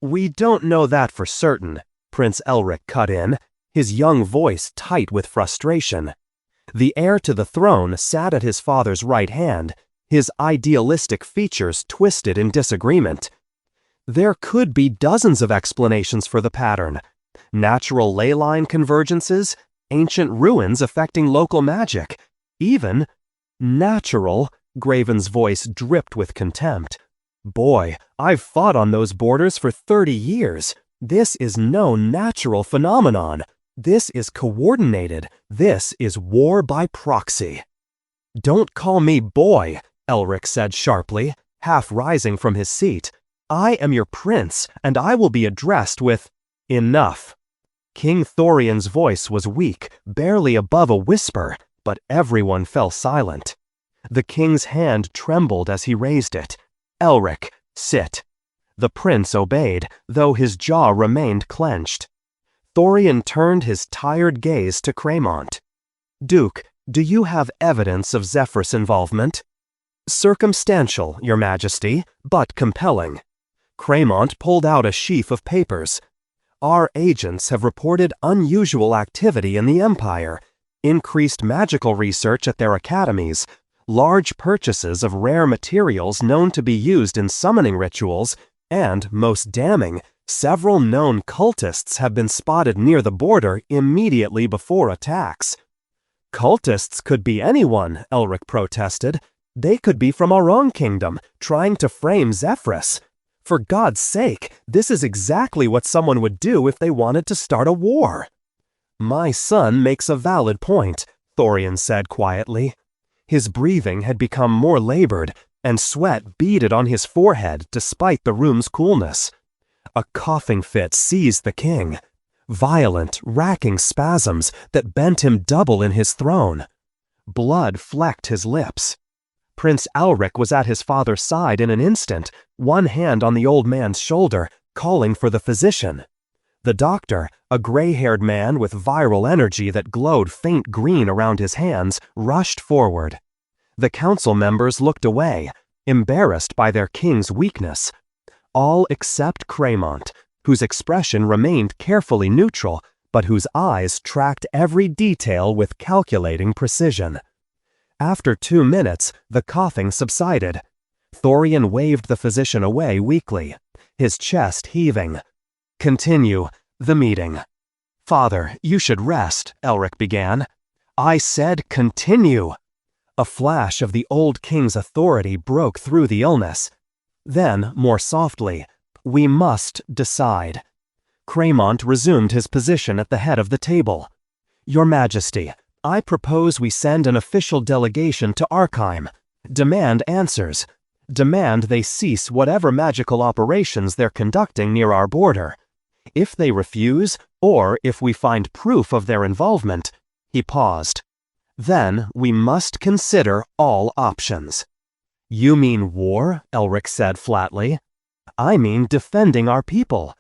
Speaker 2: "We don't know that for certain," Prince Elric cut in, his young voice tight with frustration. The heir to the throne sat at his father's right hand, his idealistic features twisted in disagreement. "There could be dozens of explanations for the pattern. Natural ley line convergences, ancient ruins affecting local magic, even natural," Graven's voice dripped with contempt. "Boy, I've fought on those borders for 30 years. This is no natural phenomenon. This is coordinated. This is war by proxy." "Don't call me boy,"
Speaker 3: Elric said sharply, half rising from his seat. "I am your prince, and I will be addressed with enough." King Thorian's voice was weak, barely above a whisper, but everyone fell silent. The king's hand trembled as he raised it. "Elric, sit." The prince obeyed, though his jaw remained clenched. Thorian turned his tired gaze to Craymont. "Duke, do you have evidence of Zephyr's involvement?" "Circumstantial, Your Majesty, but compelling." Craymont pulled out a sheaf of papers. "Our agents have reported unusual activity in the Empire, increased magical research at their academies, large purchases of rare materials known to be used in summoning rituals, and, most damning, several known cultists have been spotted near the border immediately before attacks." "Cultists could be anyone," Elric protested. "They could be from our own kingdom, trying to frame Zephyrus. For God's sake, this is exactly what someone would do if they wanted to start a war." "My son makes a valid point," Thorian said quietly. His breathing had become more labored, and sweat beaded on his forehead despite the room's coolness. A coughing fit seized the king. Violent, racking spasms that bent him double in his throne. Blood flecked his lips. Prince Elric was at his father's side in an instant, one hand on the old man's shoulder, calling for the physician. The doctor, a gray-haired man with viral energy that glowed faint green around his hands, rushed forward. The council members looked away, embarrassed by their king's weakness. All except Craymont, whose expression remained carefully neutral, but whose eyes tracked every detail with calculating precision. After 2 minutes, the coughing subsided. Thorian waved the physician away weakly, his chest heaving. "Continue the meeting." "Father, you should rest," Elric began. "I said continue." A flash of the old king's authority broke through the illness. Then, more softly, "We must decide." Craymont resumed his position at the head of the table. "Your Majesty, I propose we send an official delegation to Arkheim. Demand answers. Demand they cease whatever magical operations they're conducting near our border. If they refuse, or if we find proof of their involvement," he paused, "then we must consider all options." "You mean war?" Elric said flatly. "I mean defending our people."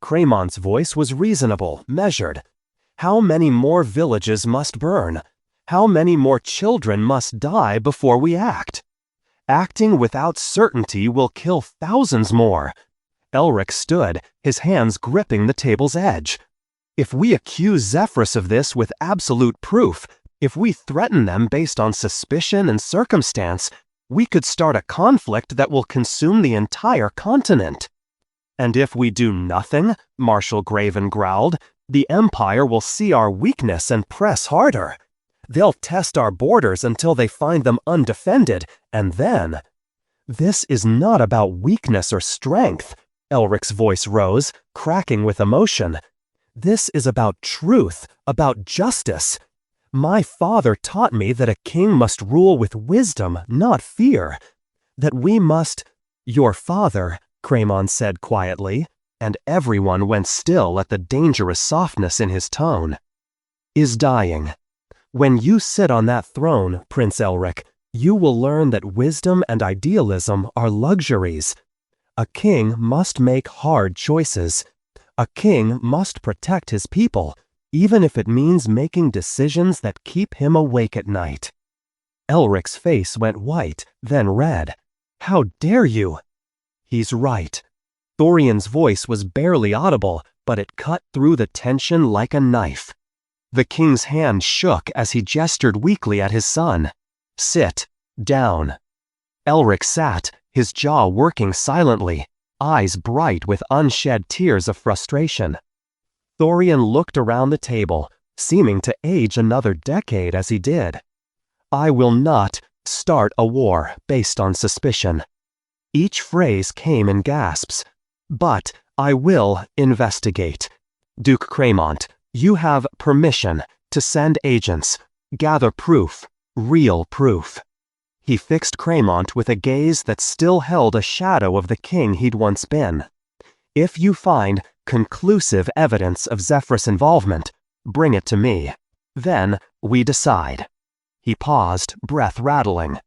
Speaker 3: Craymont's voice was reasonable, measured. "How many more villages must burn? How many more children must die before we act? Acting without certainty will kill thousands more." Elric stood, his hands gripping the table's edge. "If we accuse Zephyrus of this with absolute proof, if we threaten them based on suspicion and circumstance, we could start a conflict that will consume the entire continent." "And if we do nothing," Marshal Graven growled, "the Empire will see our weakness and press harder. They'll test our borders until they find them undefended, and then—" "This is not about weakness or strength," Elric's voice rose, cracking with emotion. "This is about truth, about justice. My father taught me that a king must rule with wisdom, not fear. That we must—" "Your father," Craymont said quietly, and everyone went still at the dangerous softness in his tone, "is dying. When you sit on that throne, Prince Elric, you will learn that wisdom and idealism are luxuries. A king must make hard choices. A king must protect his people, even if it means making decisions that keep him awake at night." Elric's face went white, then red. "How dare you?" "He's right." Thorian's voice was barely audible, but it cut through the tension like a knife. The king's hand shook as he gestured weakly at his son. "Sit down." Elric sat, his jaw working silently, eyes bright with unshed tears of frustration. Thorian looked around the table, seeming to age another decade as he did. "I will not start a war based on suspicion." Each phrase came in gasps. "But I will investigate. Duke Craymont, you have permission to send agents, gather proof, real proof."
Speaker 2: He fixed Cremont with a gaze that still held a shadow of the king he'd once been. "If you find conclusive evidence of Zephyrus' involvement, bring it to me. Then we decide." He paused, breath rattling.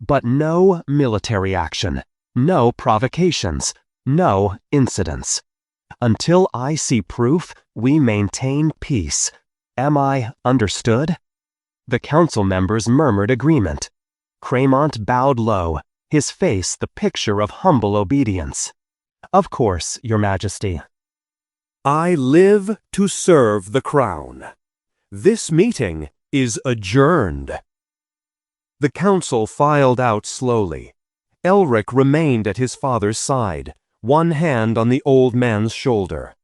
Speaker 2: "But no military action, no provocations, no incidents. Until I see proof, we maintain peace. Am I understood?" The council members murmured agreement. Cremont bowed low, his face the picture of humble obedience. "Of course, Your Majesty."
Speaker 3: I live to serve the crown. This meeting is adjourned. The council filed out slowly. Elric remained at his father's side, one hand on the old man's shoulder.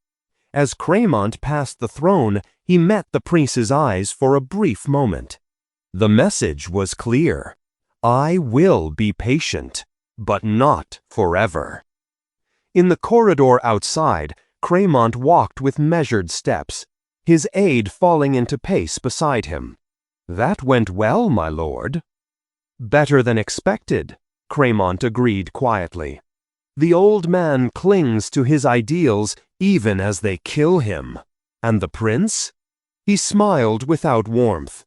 Speaker 3: As Cremont passed the throne, he met the prince's eyes for a brief moment. The message was clear. I will be patient, but not forever. In the corridor outside, Cremont walked with measured steps, his aide falling into pace beside him. "That went well, my lord." "Better than expected," Cremont agreed quietly. "The old man clings to his ideals even as they kill him. And the prince?" He smiled without warmth.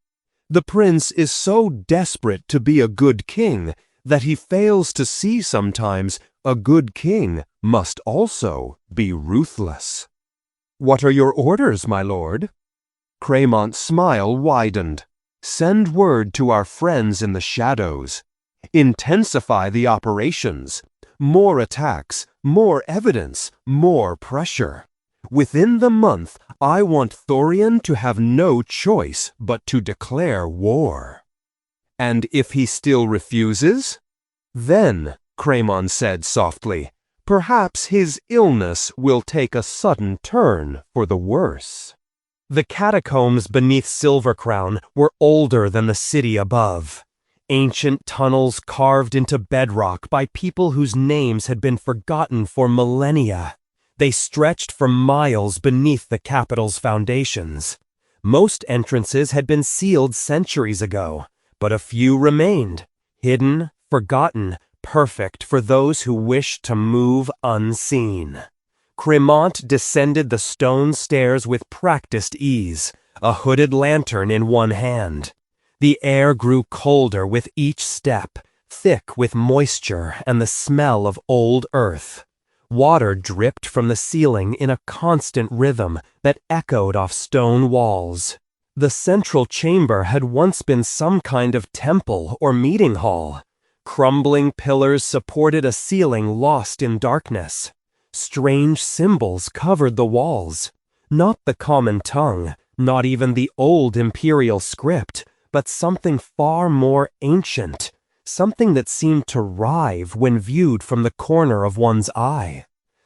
Speaker 3: "The prince is so desperate to be a good king that he fails to see sometimes a good king must also be ruthless." "What are your orders, my lord?" Cremont's smile widened. "Send word to our friends in the shadows. Intensify the operations. More attacks, more evidence, more pressure. Within the month, I want Thorian to have no choice but to declare war." "And if he still refuses?" "Then," Cremont said softly, "perhaps his illness will take a sudden turn for the worse." The catacombs beneath Silvercrown were older than the city above. Ancient tunnels carved into bedrock by people whose names had been forgotten for millennia. They stretched for miles beneath the capital's foundations. Most entrances had been sealed centuries ago, but a few remained, hidden, forgotten, perfect for those who wished to move unseen. Cremont descended the stone stairs with practiced ease, a hooded lantern in one hand. The air grew colder with each step, thick with moisture and the smell of old earth. Water dripped from the ceiling in a constant rhythm that echoed off stone walls. The central chamber had once been some kind of temple or meeting hall. Crumbling pillars supported a ceiling lost in darkness. Strange symbols covered the walls. Not the common tongue, not even the old imperial script, but something far more ancient, something that seemed to writhe when viewed from the corner of one's eye.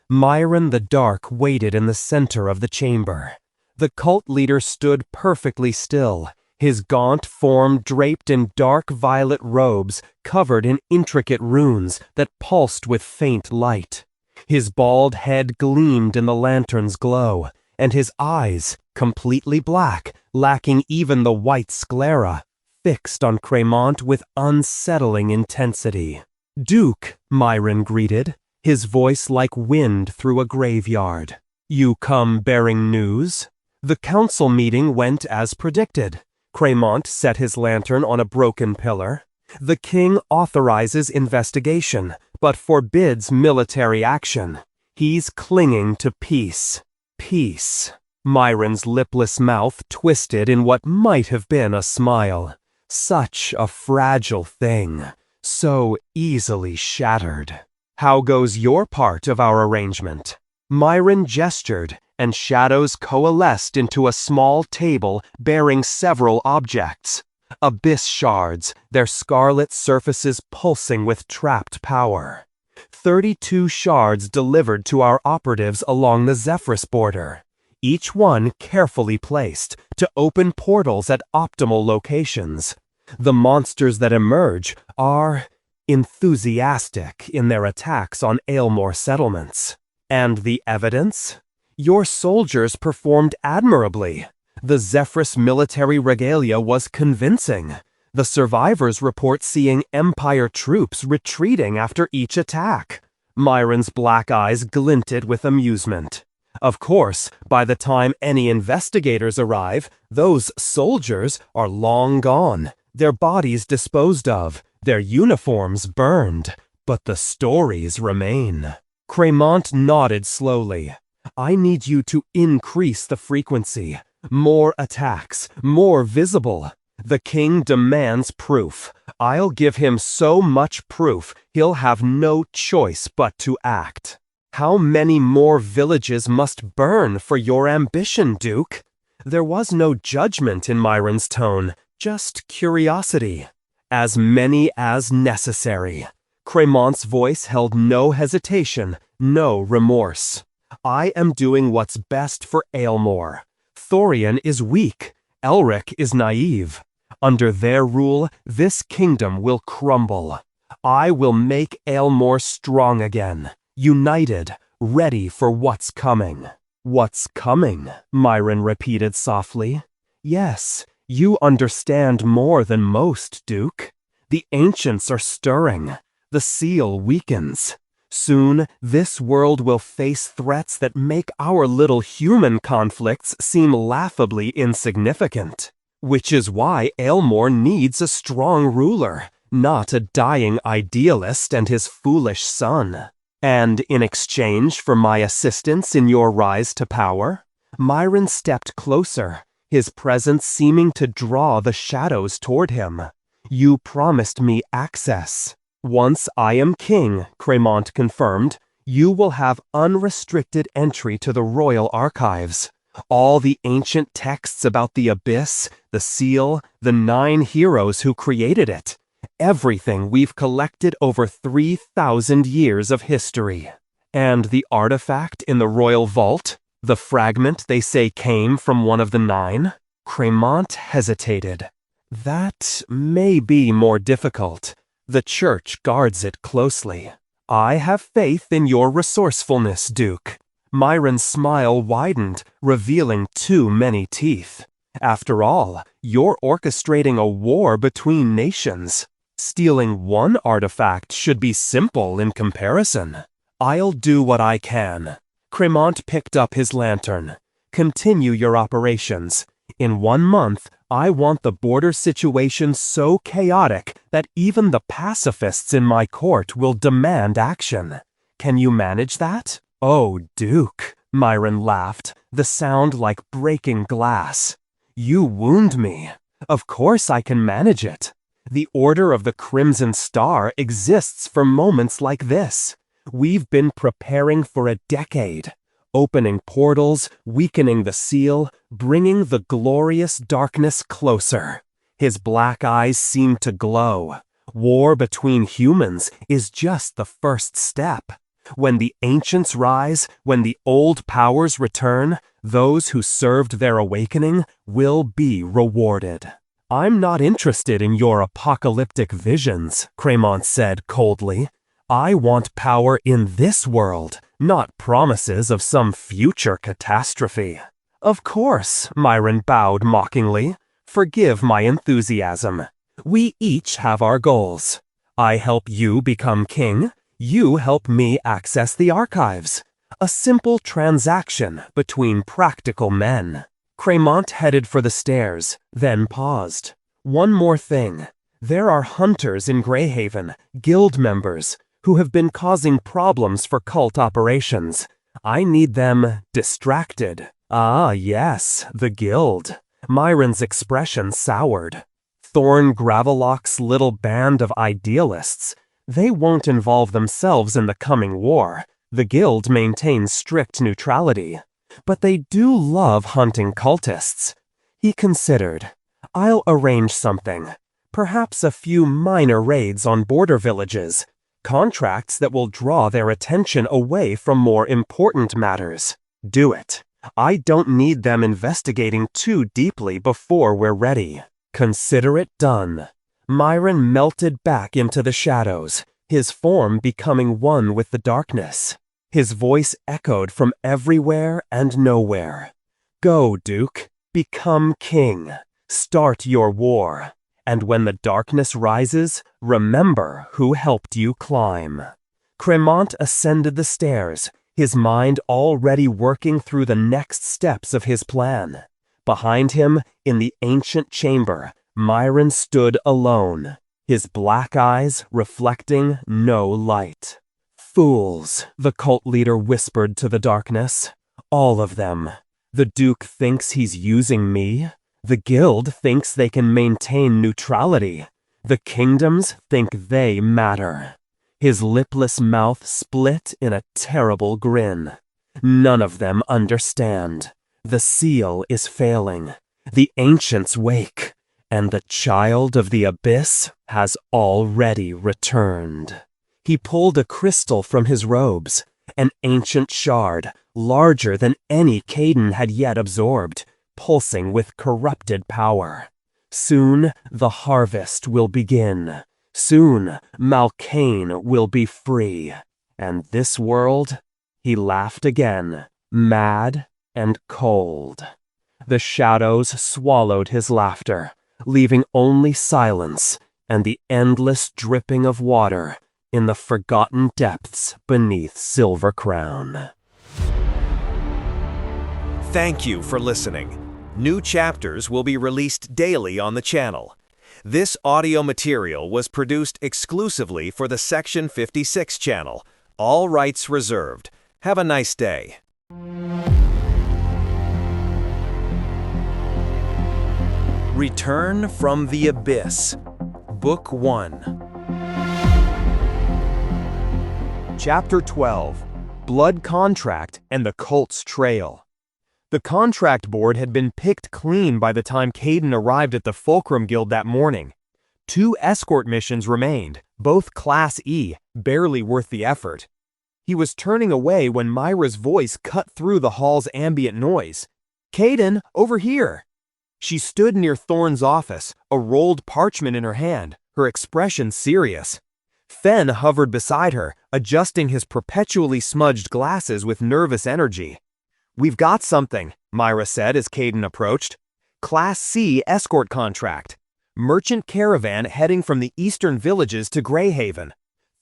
Speaker 3: Myron the Dark waited in the center of the chamber. The cult leader stood perfectly still, his gaunt form draped in dark violet robes covered in intricate runes that pulsed with faint light. His bald head gleamed in the lantern's glow, and his eyes, completely black, lacking even the white sclera, fixed on Cremont with unsettling intensity. "Duke," Myron greeted, his voice like wind through a graveyard. "You come bearing news?" The council meeting went as predicted. Cremont set his lantern on a broken pillar. "The king authorizes investigation, but forbids military action. He's clinging to peace." Peace. Myron's lipless mouth twisted in what might have been a smile. Such a fragile thing, so easily shattered. "How goes your part of our arrangement?" Myron gestured, and shadows coalesced into a small table bearing several objects. Abyss shards, their scarlet surfaces pulsing with trapped power. 32 shards delivered to our operatives along the Zephyrus border, each one carefully placed to open portals at optimal locations. The monsters that emerge are enthusiastic in their attacks on Aylmore settlements. And the evidence? Your soldiers performed admirably. The Zephyrus military regalia was convincing.
Speaker 2: The survivors report seeing Empire troops retreating after each attack. Myron's black eyes glinted with amusement. Of course, by the time any investigators arrive, those soldiers are long gone, their bodies disposed of, their uniforms burned, but the stories remain. Cremant nodded slowly. I need you to increase the frequency. More attacks, more visible. The king demands proof. I'll give him so much proof, he'll have no choice but to act. How many more villages must burn for your ambition, Duke? There was no judgment in Myron's tone, just curiosity. As many as necessary. Cremant's voice held no hesitation, no remorse. I am doing what's best for Aylmore. Thorian is weak. Elric is naive. Under their rule, this kingdom will crumble. I will make Aylmore strong again, united, ready for what's coming. What's coming? Myron repeated softly. Yes, you understand more than most, Duke. The ancients are stirring. The seal weakens. Soon, this world will face threats that make our little human conflicts seem laughably insignificant. Which is why Aylmore needs a strong ruler, not a dying idealist and his foolish son. And in exchange for my assistance in your rise to power, Myron stepped closer, his presence seeming to draw the shadows toward him. You promised me access. Once I am king, Cremant confirmed, you will have unrestricted entry to the royal archives. All the ancient texts about the abyss, the seal, the 9 heroes who created it. Everything we've collected over 3,000 years of history. And the artifact in the royal vault, the fragment they say came from one of the 9? Cremant hesitated. That may be more difficult. The church guards it closely. I have faith in your resourcefulness, Duke. Myron's smile widened, revealing too many teeth. After all, you're orchestrating a war between nations. Stealing one artifact should be simple in comparison. I'll do what I can. Cremant picked up his lantern. Continue your operations. In 1 month, I want the border situation so chaotic that even the pacifists in my court will demand action. Can you manage that? Oh, Duke, Myron laughed, the sound like breaking glass. You wound me. Of course I can manage it. The Order of the Crimson Star exists for moments like this. We've been preparing for a decade. Opening portals, weakening the seal, bringing the glorious darkness closer. His black eyes seemed to glow. War between humans is just the first step. When the ancients rise, when the old powers return, those who served their awakening will be rewarded. I'm not interested in your apocalyptic visions, Cremant said coldly. I want power in this world, not promises of some future catastrophe. Of course, Myron bowed mockingly. Forgive my enthusiasm. We each have our goals. I help you become king. You help me access the archives. A simple transaction between practical men. Cremant headed for the stairs, then paused. One more thing. There are hunters in Greyhaven, guild members, who have been causing problems for cult operations. I need them distracted. Ah, yes, the guild. Myron's expression soured. Thorn Gravelock's little band of idealists. They won't involve themselves in the coming war. The guild maintains strict neutrality. But they do love hunting cultists. He considered. I'll arrange something. Perhaps a few minor raids on border villages. Contracts that will draw their attention away from more important matters. Do it. I don't need them investigating too deeply before we're ready. Consider it done. Myron melted back into the shadows, his form becoming one with the darkness. His voice echoed from everywhere and nowhere. Go, Duke. Become king. Start your war.
Speaker 3: And when the darkness rises, remember who helped you climb. Cremant ascended the stairs, his mind already working through the next steps of his plan. Behind him, in the ancient chamber, Myron stood alone, his black eyes reflecting no light. "Fools," the cult leader whispered to the darkness. "All of them. The Duke thinks he's using me. The Guild thinks they can maintain neutrality. The kingdoms think they matter." His lipless mouth split in a terrible grin. "None of them understand. The seal is failing. The ancients wake, and the child of the abyss has already returned." He pulled a crystal from his robes, an ancient shard, larger than any Kayden had yet absorbed, pulsing with corrupted power. Soon the harvest will begin. Soon Malkain will be free. And this world, he laughed again, mad and cold. The shadows swallowed his laughter, leaving only silence and the endless dripping of water in the forgotten depths beneath Silver Crown.
Speaker 1: Thank you for listening. New chapters will be released daily on the channel. This audio material was produced exclusively for the Section 56 channel. All rights reserved. Have a nice day. Return from the Abyss. Book 1.
Speaker 2: Chapter 12. Blood Contract and the Cult's Trail. The contract board had been picked clean by the time Kayden arrived at the Fulcrum Guild that morning. 2 escort missions remained, both Class E, barely worth the effort. He was turning away when Myra's voice cut through the hall's ambient noise. "Kayden, over here!" She stood near Thorne's office, a rolled parchment in her hand, her expression serious. Fen hovered beside her, adjusting his perpetually smudged glasses with nervous energy. "We've got something," Myra said as Kayden approached. "Class C escort contract. Merchant caravan heading from the eastern villages to Greyhaven.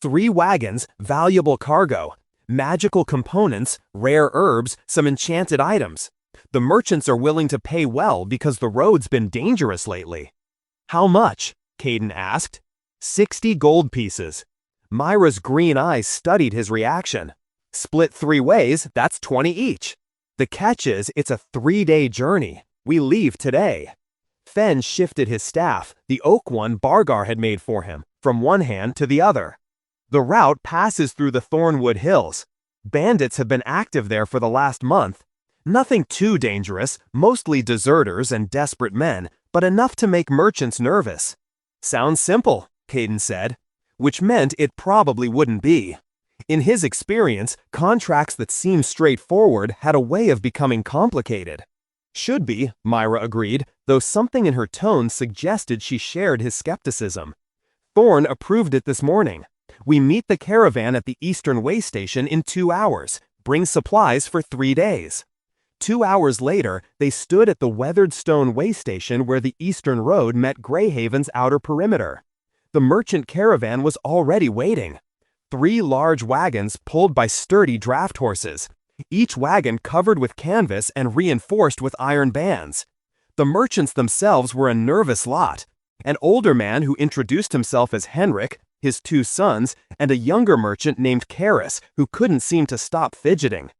Speaker 2: 3 wagons, valuable cargo, magical components, rare herbs, some enchanted items. The merchants are willing to pay well because the road's been dangerous lately." "How much?" Kayden asked. 60 gold pieces. Myra's green eyes studied his reaction. "Split 3 ways, that's 20 each. The catch is, it's a 3-day journey. We leave today." Fen shifted his staff, the oak one Bargar had made for him, from one hand to the other. "The route passes through the Thornwood Hills. Bandits have been active there for the last month. Nothing too dangerous, mostly deserters and desperate men, but enough to make merchants nervous." "Sounds simple," Kayden said, which meant it probably wouldn't be. In his experience, contracts that seemed straightforward had a way of becoming complicated. "Should be," Myra agreed, though something in her tone suggested she shared his skepticism. "Thorne approved it this morning. We meet the caravan at the Eastern Way Station in 2 hours, bring supplies for 3 days." 2 hours later, they stood at the weathered stone way station where the Eastern Road met Greyhaven's outer perimeter. The merchant caravan was already waiting. 3 large wagons pulled by sturdy draft horses, each wagon covered with canvas and reinforced with iron bands. The merchants themselves were a nervous lot. An older man who introduced himself as Henrik, his 2 sons, and a younger merchant named Karis who couldn't seem to stop fidgeting.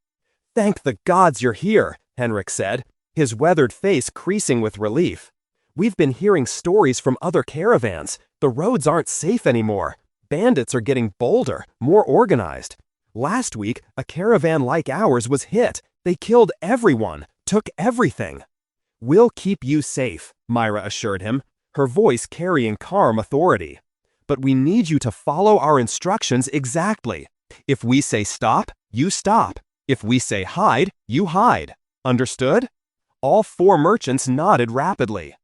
Speaker 2: "Thank the gods you're here," Henrik said, his weathered face creasing with relief. "We've been hearing stories from other caravans. The roads aren't safe anymore. Bandits are getting bolder, more organized. Last week, a caravan like ours was hit. They killed everyone, took everything." "We'll keep you safe," Myra assured him, her voice carrying calm authority. "But we need you to follow our instructions exactly. If we say stop, you stop. If we say hide, you hide. Understood?" All 4 merchants nodded rapidly.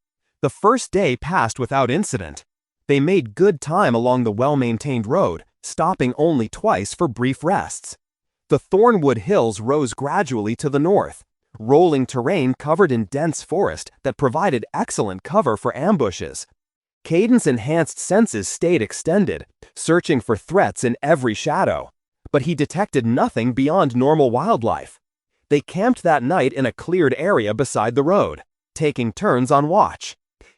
Speaker 2: The first day passed without incident. They made good time along the well-maintained road, stopping only twice for brief rests. The Thornwood Hills rose gradually to the north, rolling terrain covered in dense forest that provided excellent cover for ambushes. Kayden's enhanced senses stayed extended, searching for threats in every shadow. But he detected nothing beyond normal wildlife. They camped that night in a cleared area beside the road, taking turns on watch.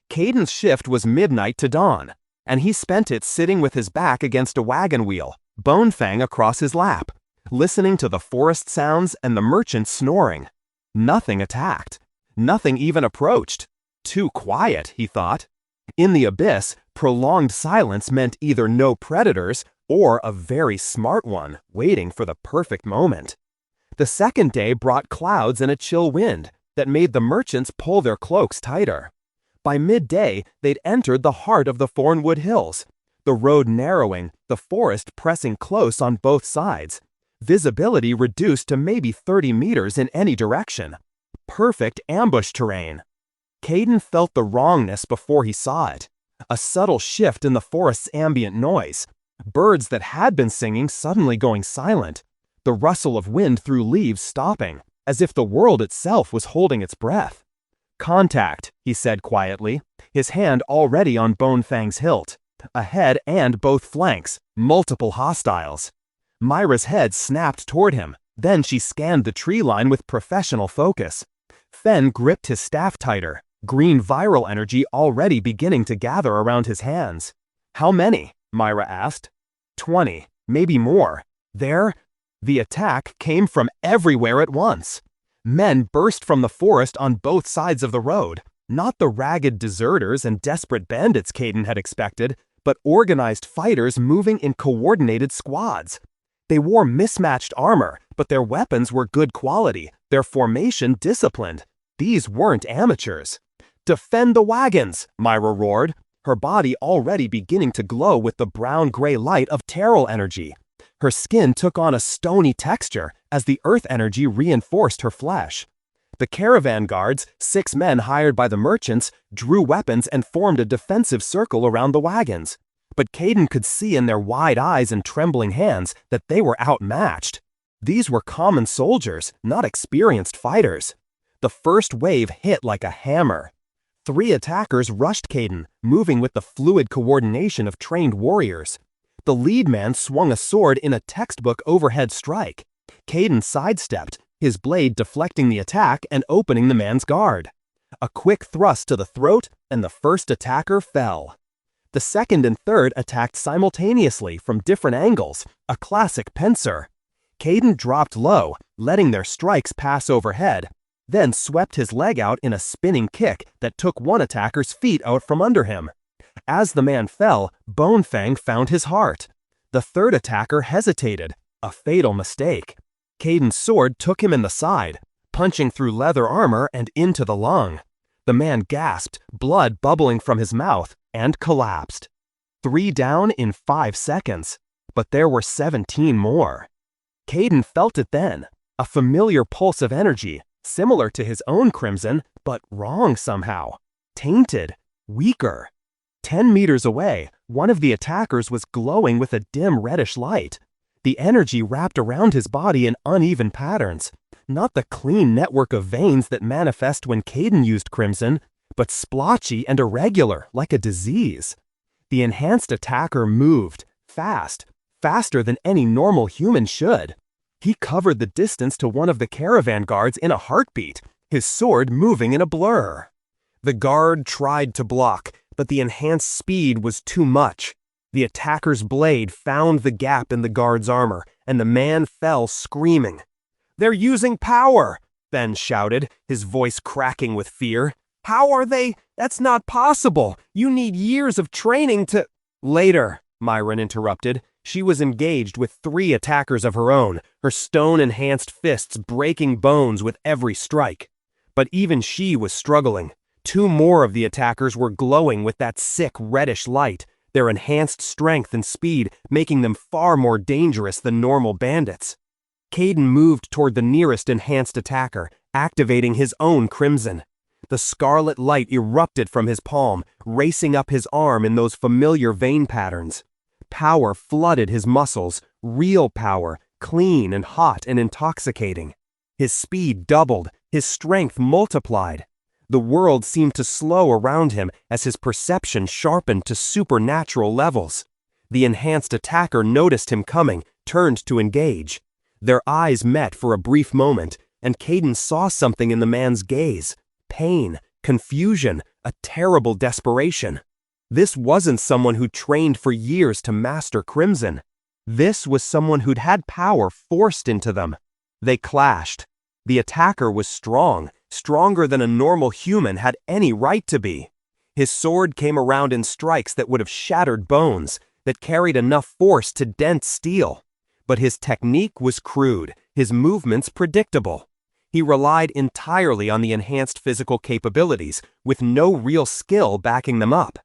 Speaker 2: Kayden's shift was midnight to dawn, and he spent it sitting with his back against a wagon wheel, Bonefang across his lap, listening to the forest sounds and the merchant snoring. Nothing attacked. Nothing even approached. Too quiet, he thought. In the abyss, prolonged silence meant either no predators or a very smart one waiting for the perfect moment. The second day brought clouds and a chill wind that made the merchants pull their cloaks tighter. By midday, they'd entered the heart of the Thornwood Hills, the road narrowing, the forest pressing close on both sides. Visibility reduced to maybe 30 meters in any direction. Perfect ambush terrain. Kayden felt the wrongness before he saw it. A subtle shift in the forest's ambient noise. Birds that had been singing suddenly going silent. The rustle of wind through leaves stopping, as if the world itself was holding its breath. "Contact," he said quietly, his hand already on Bonefang's hilt. Ahead and both flanks, multiple hostiles. Myra's head snapped toward him. Then she scanned the tree line with professional focus. Fen gripped his staff tighter, green viral energy already beginning to gather around his hands. "How many?" Myra asked. 20, maybe more. There, the attack came from everywhere at once. Men burst from the forest on both sides of the road, not the ragged deserters and desperate bandits Kayden had expected, but organized fighters moving in coordinated squads. They wore mismatched armor, but their weapons were good quality, their formation disciplined. These weren't amateurs. "Defend the wagons!" Myra roared, her body already beginning to glow with the brown-gray light of Terral energy. Her skin took on a stony texture as the earth energy reinforced her flesh. The caravan guards, 6 men hired by the merchants, drew weapons and formed a defensive circle around the wagons. But Kayden could see in their wide eyes and trembling hands that they were outmatched. These were common soldiers, not experienced fighters. The first wave hit like a hammer. 3 attackers rushed Kayden, moving with the fluid coordination of trained warriors. The lead man swung a sword in a textbook overhead strike. Kayden sidestepped, his blade deflecting the attack and opening the man's guard. A quick thrust to the throat, and the first attacker fell. The second and third attacked simultaneously from different angles, a classic pincer. Kayden dropped low, letting their strikes pass overhead, then swept his leg out in a spinning kick that took one attacker's feet out from under him. As the man fell, Bonefang found his heart. The third attacker hesitated, a fatal mistake. Kayden's sword took him in the side, punching through leather armor and into the lung. The man gasped, blood bubbling from his mouth, and collapsed. 3 down in 5 seconds, but there were 17 more. Kayden felt it then, a familiar pulse of energy, similar to his own crimson, but wrong somehow. Tainted, weaker. 10 meters away, one of the attackers was glowing with a dim reddish light. The energy wrapped around his body in uneven patterns, not the clean network of veins that manifest when Kayden used crimson, but splotchy and irregular, like a disease. The enhanced attacker moved, fast, faster than any normal human should. He covered the distance to one of the caravan guards in a heartbeat, his sword moving in a blur. The guard tried to block, but the enhanced speed was too much. The attacker's blade found the gap in the guard's armor, and the man fell screaming. "They're using power!" Ben shouted, his voice cracking with fear. "How are they? That's not possible! You need years of training to—" "Later," Myron interrupted. She was engaged with 3 attackers of her own, her stone-enhanced fists breaking bones with every strike. But even she was struggling. 2 more of the attackers were glowing with that sick reddish light, their enhanced strength and speed making them far more dangerous than normal bandits. Kayden moved toward the nearest enhanced attacker, activating his own crimson. The scarlet light erupted from his palm, racing up his arm in those familiar vein patterns. Power flooded his muscles, real power, clean and hot and intoxicating. His speed doubled, his strength multiplied. The world seemed to slow around him as his perception sharpened to supernatural levels. The enhanced attacker noticed him coming, turned to engage. Their eyes met for a brief moment, and Kayden saw something in the man's gaze: pain, confusion, a terrible desperation. This wasn't someone who trained for years to master Crimson. This was someone who'd had power forced into them. They clashed. The attacker was strong, stronger than a normal human had any right to be. His sword came around in strikes that would have shattered bones, that carried enough force to dent steel. But his technique was crude, his movements predictable. He relied entirely on the enhanced physical capabilities, with no real skill backing them up.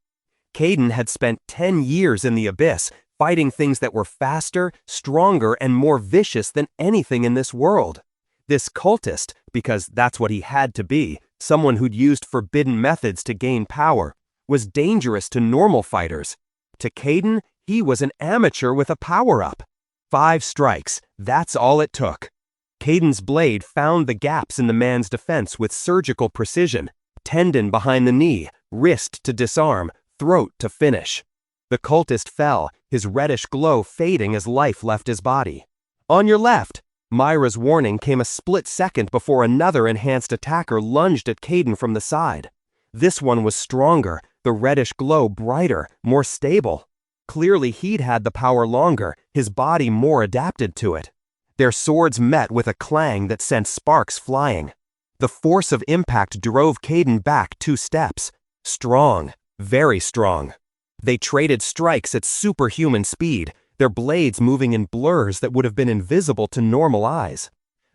Speaker 2: Kayden had spent 10 years in the abyss, fighting things that were faster, stronger, and more vicious than anything in this world. This cultist, because that's what he had to be, someone who'd used forbidden methods to gain power, was dangerous to normal fighters. To Kayden, he was an amateur with a power-up. 5 strikes, that's all it took. Kayden's blade found the gaps in the man's defense with surgical precision: tendon behind the knee, wrist to disarm, throat to finish. The cultist fell, his reddish glow fading as life left his body. "On your left!" Myra's warning came a split second before another enhanced attacker lunged at Kayden from the side. This one was stronger, the reddish glow brighter, more stable. Clearly he'd had the power longer, his body more adapted to it. Their swords met with a clang that sent sparks flying. The force of impact drove Kayden back 2 steps. Strong, very strong. They traded strikes at superhuman speed, their blades moving in blurs that would have been invisible to normal eyes.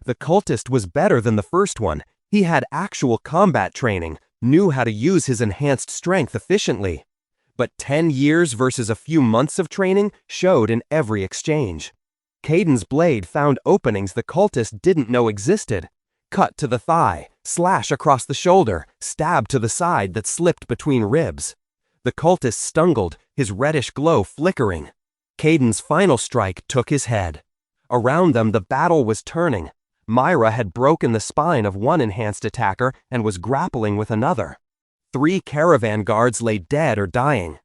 Speaker 2: The cultist was better than the first one. He had actual combat training, knew how to use his enhanced strength efficiently. But 10 years versus a few months of training showed in every exchange. Kayden's blade found openings the cultist didn't know existed. Cut to the thigh, slash across the shoulder, stab to the side that slipped between ribs. The cultist stumbled, his reddish glow flickering. Kayden's final strike took his head. Around them the battle was turning. Myra had broken the spine of one enhanced attacker and was grappling with another. 3 caravan guards lay dead or dying.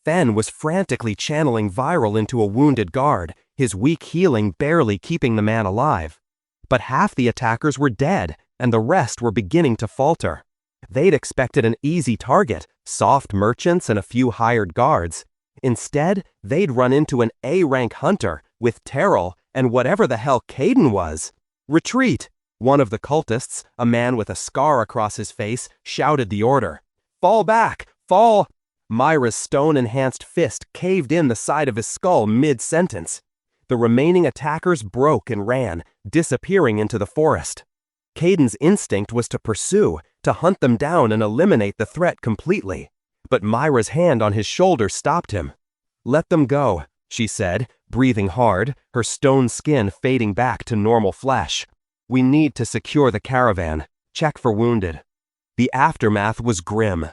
Speaker 2: Fen was frantically channeling viral into a wounded guard, his weak healing barely keeping the man alive. But half the attackers were dead, and the rest were beginning to falter. They'd expected an easy target, soft merchants and a few hired guards. Instead, they'd run into an A-rank hunter with Terrell and whatever the hell Kayden was. "Retreat!" One of the cultists, a man with a scar across his face, shouted the order. "Fall back! Fall!" Myra's stone-enhanced fist caved in the side of his skull mid-sentence. The remaining attackers broke and ran, disappearing into the forest. Kayden's instinct was to pursue, to hunt them down and eliminate the threat completely. But Myra's hand on his shoulder stopped him. "Let them go," she said, breathing hard, her stone skin fading back to normal flesh. "We need to secure the caravan. Check for wounded." The aftermath was grim.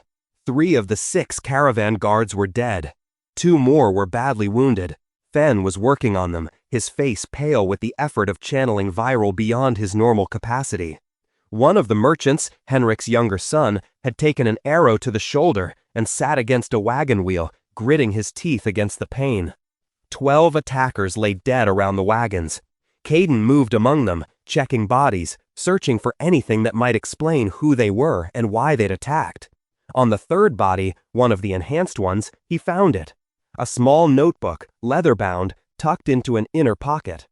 Speaker 2: 3 of the 6 caravan guards were dead. 2 more were badly wounded. Fen was working on them, his face pale with the effort of channeling viral beyond his normal capacity. One of the merchants, Henrik's younger son, had taken an arrow to the shoulder and sat against a wagon wheel, gritting his teeth against the pain. 12 attackers lay dead around the wagons. Kayden moved among them, checking bodies, searching for anything that might explain who they were and why they'd attacked. On the 3rd body, one of the enhanced ones, he found it. A small notebook, leather-bound, tucked into an inner pocket.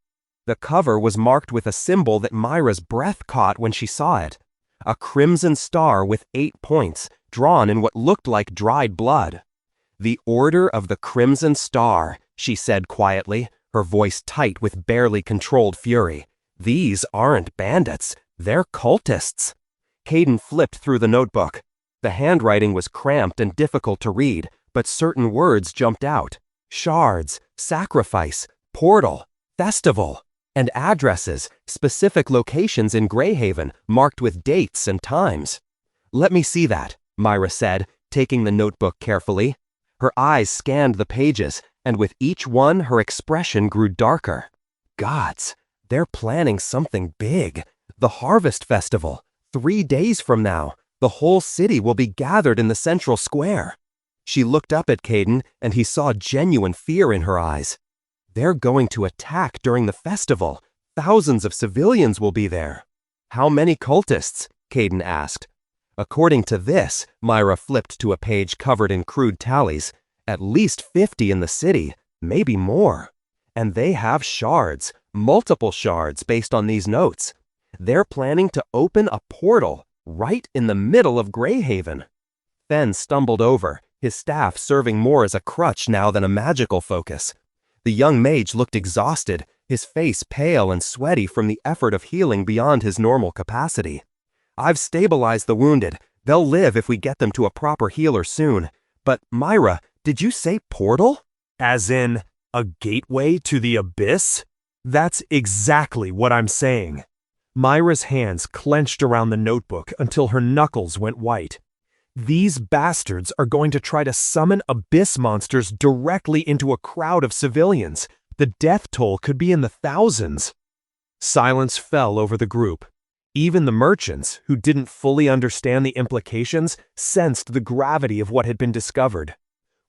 Speaker 2: The cover was marked with a symbol that Myra's breath caught when she saw it. A crimson star with 8 points, drawn in what looked like dried blood. "The Order of the Crimson Star," she said quietly, her voice tight with barely controlled fury. "These aren't bandits, they're cultists." Kayden flipped through the notebook. The handwriting was cramped and difficult to read, but certain words jumped out. Shards, sacrifice, portal, festival, and addresses, specific locations in Greyhaven, marked with dates and times. "Let me see that," Myra said, taking the notebook carefully. Her eyes scanned the pages, and with each one her expression grew darker. Gods, they're planning something big. The Harvest Festival, 3 days from now. The whole city will be gathered in the central square. She looked up at Kayden, and he saw genuine fear in her eyes. They're going to attack during the festival. Thousands of civilians will be there. How many cultists? Kayden asked. According to this, Myra flipped to a page covered in crude tallies. At least 50 in the city, maybe more. And they have shards, multiple shards based on these notes. They're planning to open a portal right in the middle of Greyhaven. Fen stumbled over, his staff serving more as a crutch now than a magical focus. The young mage looked exhausted, his face pale and sweaty from the effort of healing beyond his normal capacity. I've stabilized the wounded. They'll live if we get them to a proper healer soon. But Myra, did you say portal?
Speaker 3: As in, a gateway to the abyss? That's exactly what I'm saying. Myra's hands clenched around the notebook until her knuckles went white. These bastards are going to try to summon abyss monsters directly into a crowd of civilians. The death toll could be in the thousands. Silence fell over the group. Even the merchants, who didn't fully understand the implications, sensed the gravity of what had been discovered.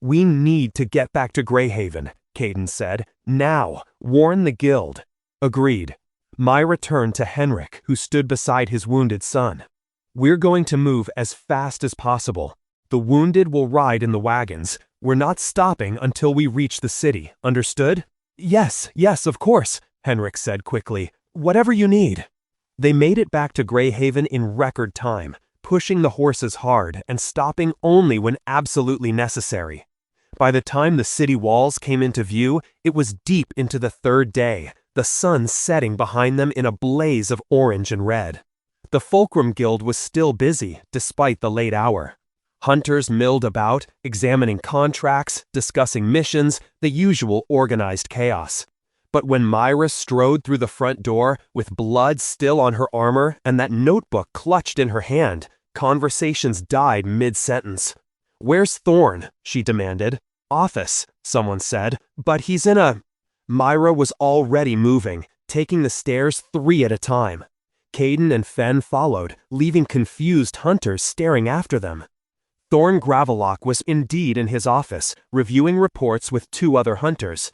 Speaker 3: We need to get back to Greyhaven, Kayden said. Now, warn the guild. Agreed. Myra turned to Henrik, who stood beside his wounded son. We're going to move as fast as possible. The wounded will ride in the wagons. We're not stopping until we reach the city, understood? Yes, of course, Henrik said quickly. Whatever you need. They made it back to Greyhaven in record time, pushing the horses hard and stopping only when absolutely necessary. By the time the city walls came into view, it was deep into the third day, the sun setting behind them in a blaze of orange and red. The Fulcrum Guild was still busy, despite the late hour. Hunters milled about, examining contracts, discussing missions, the usual organized chaos. But when Myra strode through the front door, with blood still on her armor and that notebook clutched in her hand, conversations died mid-sentence. "Where's Thorn?" she demanded. "Office," someone said, "but he's in a—" Myra was already moving, taking the stairs 3 at a time. Kayden and Fen followed, leaving confused hunters staring after them. Thorn Gravelock was indeed in his office, reviewing reports with 2 other hunters.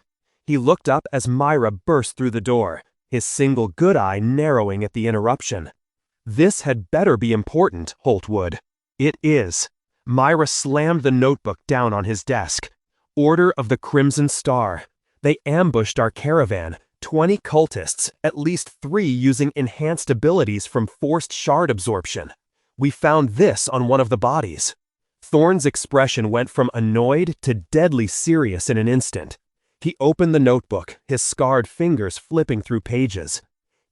Speaker 3: He looked up as Myra burst through the door, his single good eye narrowing at the interruption. This had better be important, Holtwood. It is. Myra slammed the notebook down on his desk. Order of the Crimson Star. They ambushed our caravan. 20 cultists, at least 3 using enhanced abilities from forced shard absorption. We found this on one of the bodies. Thorn's expression went from annoyed to deadly serious in an instant. He opened the notebook, his scarred fingers flipping through pages.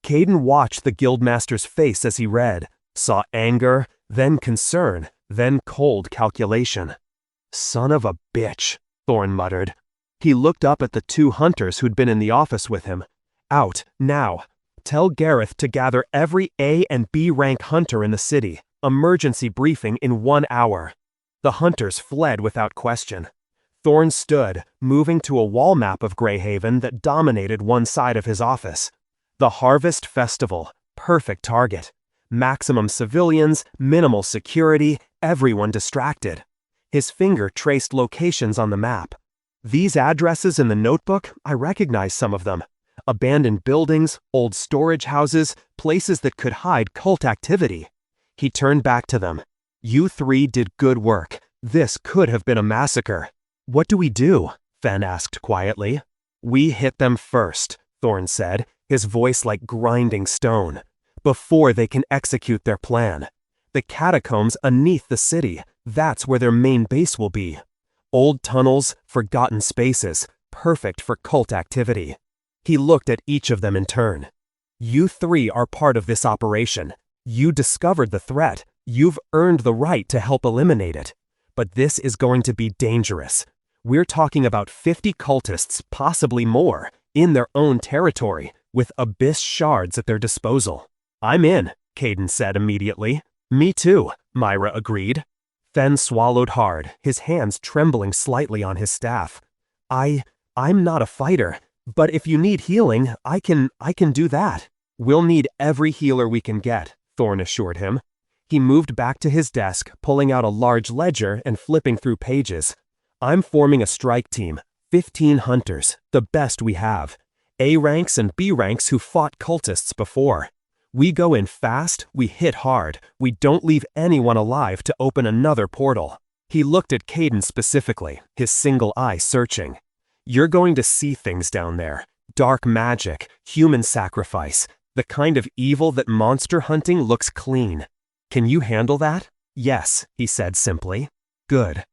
Speaker 3: Kayden watched the guildmaster's face as he read, saw anger, then concern, then cold calculation. "Son of a bitch," Thorn muttered. He looked up at the 2 hunters who'd been in the office with him. "Out, now. Tell Gareth to gather every A and B rank hunter in the city. Emergency briefing in 1 hour." The hunters fled without question. Thorn stood, moving to a wall map of Greyhaven that dominated one side of his office. The Harvest Festival, perfect target. Maximum civilians, minimal security, everyone distracted. His finger traced locations on the map. These addresses in the notebook, I recognize some of them. Abandoned buildings, old storage houses, places that could hide cult activity. He turned back to them. "You 3 did good work. This could have been a massacre." "What do we do?" Fen asked quietly. "We hit them first," Thorn said, his voice like grinding stone, "before they can execute their plan. The catacombs beneath the city, that's where their main base will be. Old tunnels, forgotten spaces, perfect for cult activity." He looked at each of them in turn. "You 3 are part of this operation. You discovered the threat. You've earned the right to help eliminate it. But this is going to be dangerous. We're talking about 50 cultists, possibly more, in their own territory, with abyss shards at their disposal." "I'm in," Kayden said immediately. "Me too," Myra agreed. Fen swallowed hard, his hands trembling slightly on his staff. I'm not a fighter, but if you need healing, I can do that." "We'll need every healer we can get," Thorn assured him.
Speaker 2: He moved back to his desk, pulling out a large ledger and flipping through pages. I'm forming a strike team, 15 hunters, the best we have. A ranks and B ranks who fought cultists before. We go in fast, we hit hard, we don't leave anyone alive to open another portal. He looked at Kayden specifically, his single eye searching. You're going to see things down there. Dark magic, human sacrifice, the kind of evil that monster hunting looks clean. Can you handle that? Yes, he said simply. Good.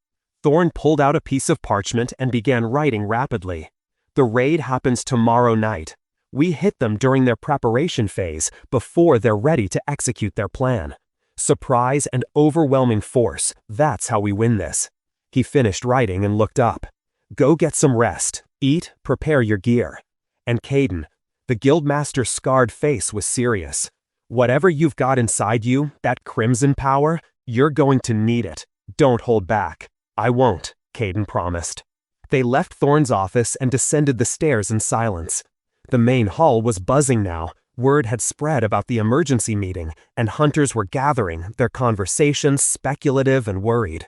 Speaker 2: Thorn pulled out a piece of parchment and began writing rapidly. The raid happens tomorrow night. We hit them during their preparation phase, before they're ready to execute their plan. Surprise and overwhelming force, that's how we win this. He finished writing and looked up. Go get some rest, eat, prepare your gear. And Kayden, the guildmaster's scarred face was serious. Whatever you've got inside you, that crimson power, you're going to need it. Don't hold back. I won't, Kayden promised. They left Thorn's office and descended the stairs in silence. The main hall was buzzing now. Word had spread about the emergency meeting, and hunters were gathering, their conversations speculative and worried.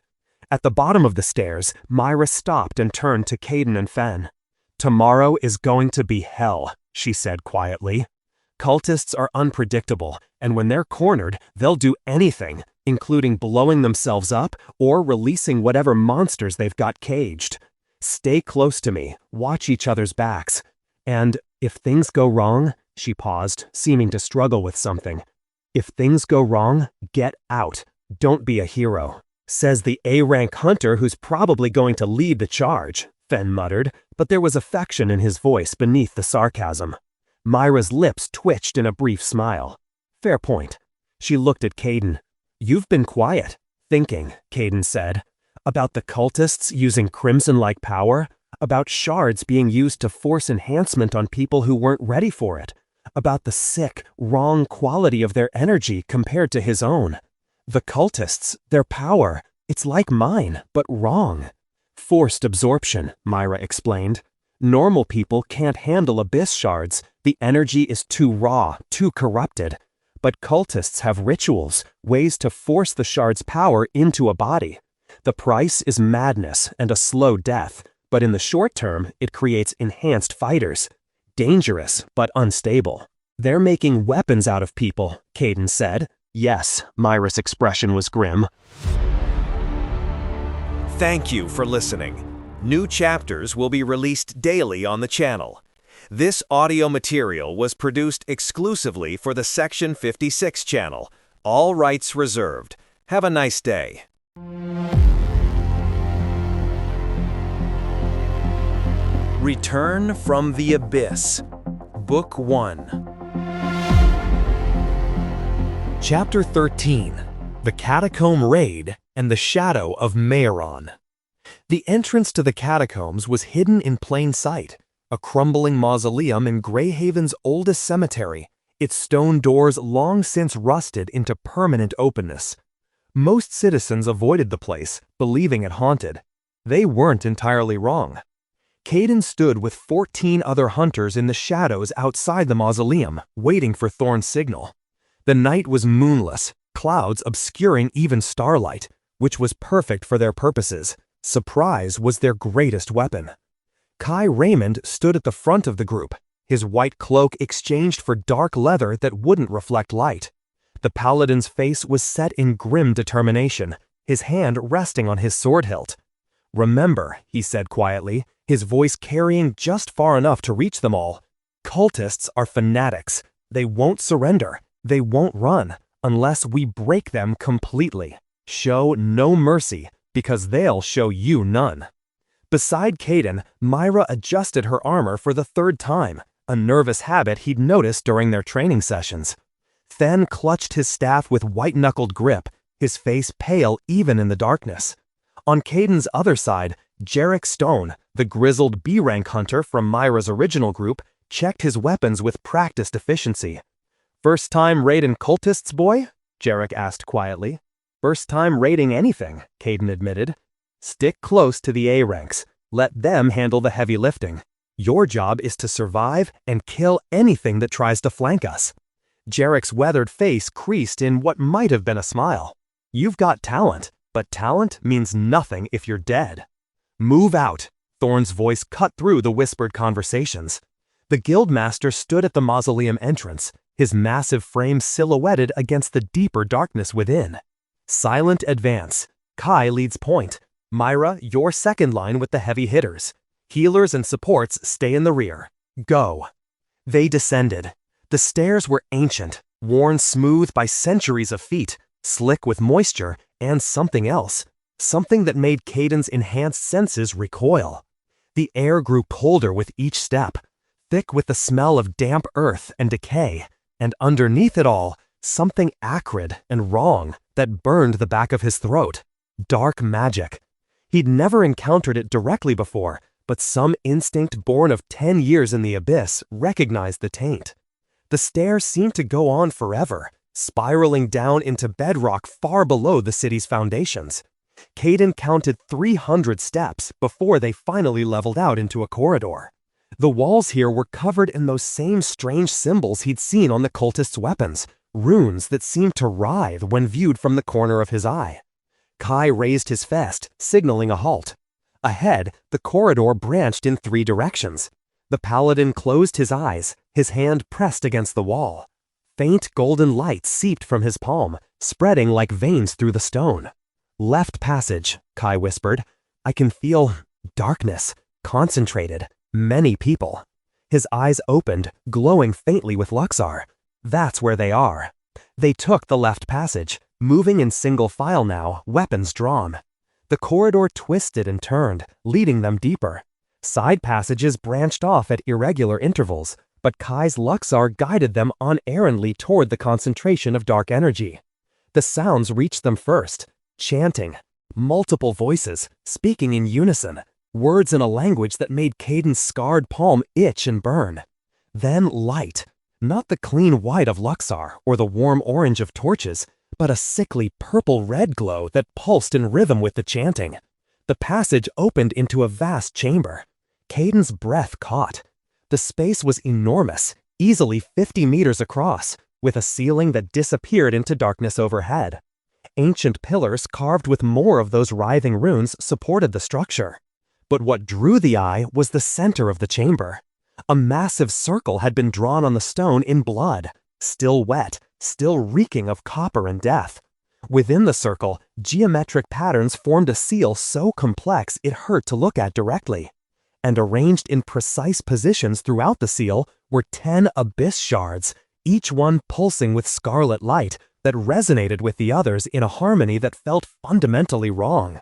Speaker 2: At the bottom of the stairs, Myra stopped and turned to Kayden and Fen. Tomorrow is going to be hell, she said quietly. Cultists are unpredictable, and when they're cornered, they'll do anything, including blowing themselves up or releasing whatever monsters they've got caged. Stay close to me, watch each other's backs. And if things go wrong, she paused, seeming to struggle with something. If things go wrong, get out. Don't be a hero. Says the A-rank hunter who's probably going to lead the charge, Fen muttered, but there was affection in his voice beneath the sarcasm. Myra's lips twitched in a brief smile. Fair point. She looked at Kayden. You've been quiet. Thinking, Kayden said. About the cultists using crimson-like power? About shards being used to force enhancement on people who weren't ready for it? About the sick, wrong quality of their energy compared to his own? The cultists, their power, it's like mine, but wrong. Forced absorption, Myra explained. Normal people can't handle abyss shards. The energy is too raw, too corrupted. But cultists have rituals, ways to force the shard's power into a body. The price is madness and a slow death, but in the short term, it creates enhanced fighters. Dangerous, but unstable. They're making weapons out of people, Kayden said. Yes, Myra's expression was grim.
Speaker 1: Thank you for listening. New chapters will be released daily on the channel. This audio material was produced exclusively for the Section 56 channel. All rights reserved. Have a nice day. Return from the Abyss. Book 1.
Speaker 3: Chapter 13. The Catacomb Raid and the Shadow of Mehron. The entrance to the catacombs was hidden in plain sight, a crumbling mausoleum in Greyhaven's oldest cemetery, its stone doors long since rusted into permanent openness. Most citizens avoided the place, believing it haunted. They weren't entirely wrong. Kayden stood with 14 other hunters in the shadows outside the mausoleum, waiting for Thorn's signal. The night was moonless, clouds obscuring even starlight, which was perfect for their purposes. Surprise was their greatest weapon. Kai Raymond stood at the front of the group, his white cloak exchanged for dark leather that wouldn't reflect light. The paladin's face was set in grim determination, his hand resting on his sword hilt. Remember, he said quietly, his voice carrying just far enough to reach them all. Cultists are fanatics. They won't surrender. They won't run unless we break them completely. Show no mercy, because they'll show you none. Beside Kayden, Myra adjusted her armor for the third time, a nervous habit he'd noticed during their training sessions. Fen clutched his staff with white-knuckled grip, his face pale even in the darkness. On Kayden's other side, Jarek Stone, the grizzled B-rank hunter from Myra's original group, checked his weapons with practiced efficiency. First time raiding cultists, boy? Jarek asked quietly. First time raiding anything, Kayden admitted. Stick close to the A-ranks. Let them handle the heavy lifting. Your job is to survive and kill anything that tries to flank us. Jarek's weathered face creased in what might have been a smile. "You've got talent, but talent means nothing if you're dead." "Move out," Thorn's voice cut through the whispered conversations. The guildmaster stood at the mausoleum entrance, his massive frame silhouetted against the deeper darkness within. "Silent advance. Kai leads point. Myra, your second line with the heavy hitters. Healers and supports stay in the rear. Go." They descended. The stairs were ancient, worn smooth by centuries of feet, slick with moisture and something else, something that made Kayden's enhanced senses recoil. The air grew colder with each step, thick with the smell of damp earth and decay, and underneath it all, something acrid and wrong that burned the back of his throat. Dark magic. He'd never encountered it directly before, but some instinct born of 10 years in the abyss recognized the taint. The stairs seemed to go on forever, spiraling down into bedrock far below the city's foundations. Kayden counted 300 steps before they finally leveled out into a corridor. The walls here were covered in those same strange symbols he'd seen on the cultists' weapons, runes that seemed to writhe when viewed from the corner of his eye. Kai raised his fist, signaling a halt. Ahead, the corridor branched in 3 directions. The paladin closed his eyes, his hand pressed against the wall. Faint golden light seeped from his palm, spreading like veins through the stone. "Left passage," Kai whispered. "I can feel darkness, concentrated, many people." His eyes opened, glowing faintly with Luxar. "That's where they are." They took the left passage, moving in single file now, weapons drawn. The corridor twisted and turned, leading them deeper. Side passages branched off at irregular intervals, but Kai's Luxar guided them unerringly toward the concentration of dark energy. The sounds reached them first, chanting, multiple voices, speaking in unison, words in a language that made Kayden's scarred palm itch and burn. Then light, not the clean white of Luxar or the warm orange of torches, but a sickly purple-red glow that pulsed in rhythm with the chanting. The passage opened into a vast chamber. Kayden's breath caught. The space was enormous, easily 50 meters across, with a ceiling that disappeared into darkness overhead. Ancient pillars carved with more of those writhing runes supported the structure. But what drew the eye was the center of the chamber. A massive circle had been drawn on the stone in blood, still wet, still reeking of copper and death. Within the circle, geometric patterns formed a seal so complex it hurt to look at directly. And arranged in precise positions throughout the seal were 10 abyss shards, each one pulsing with scarlet light that resonated with the others in a harmony that felt fundamentally wrong.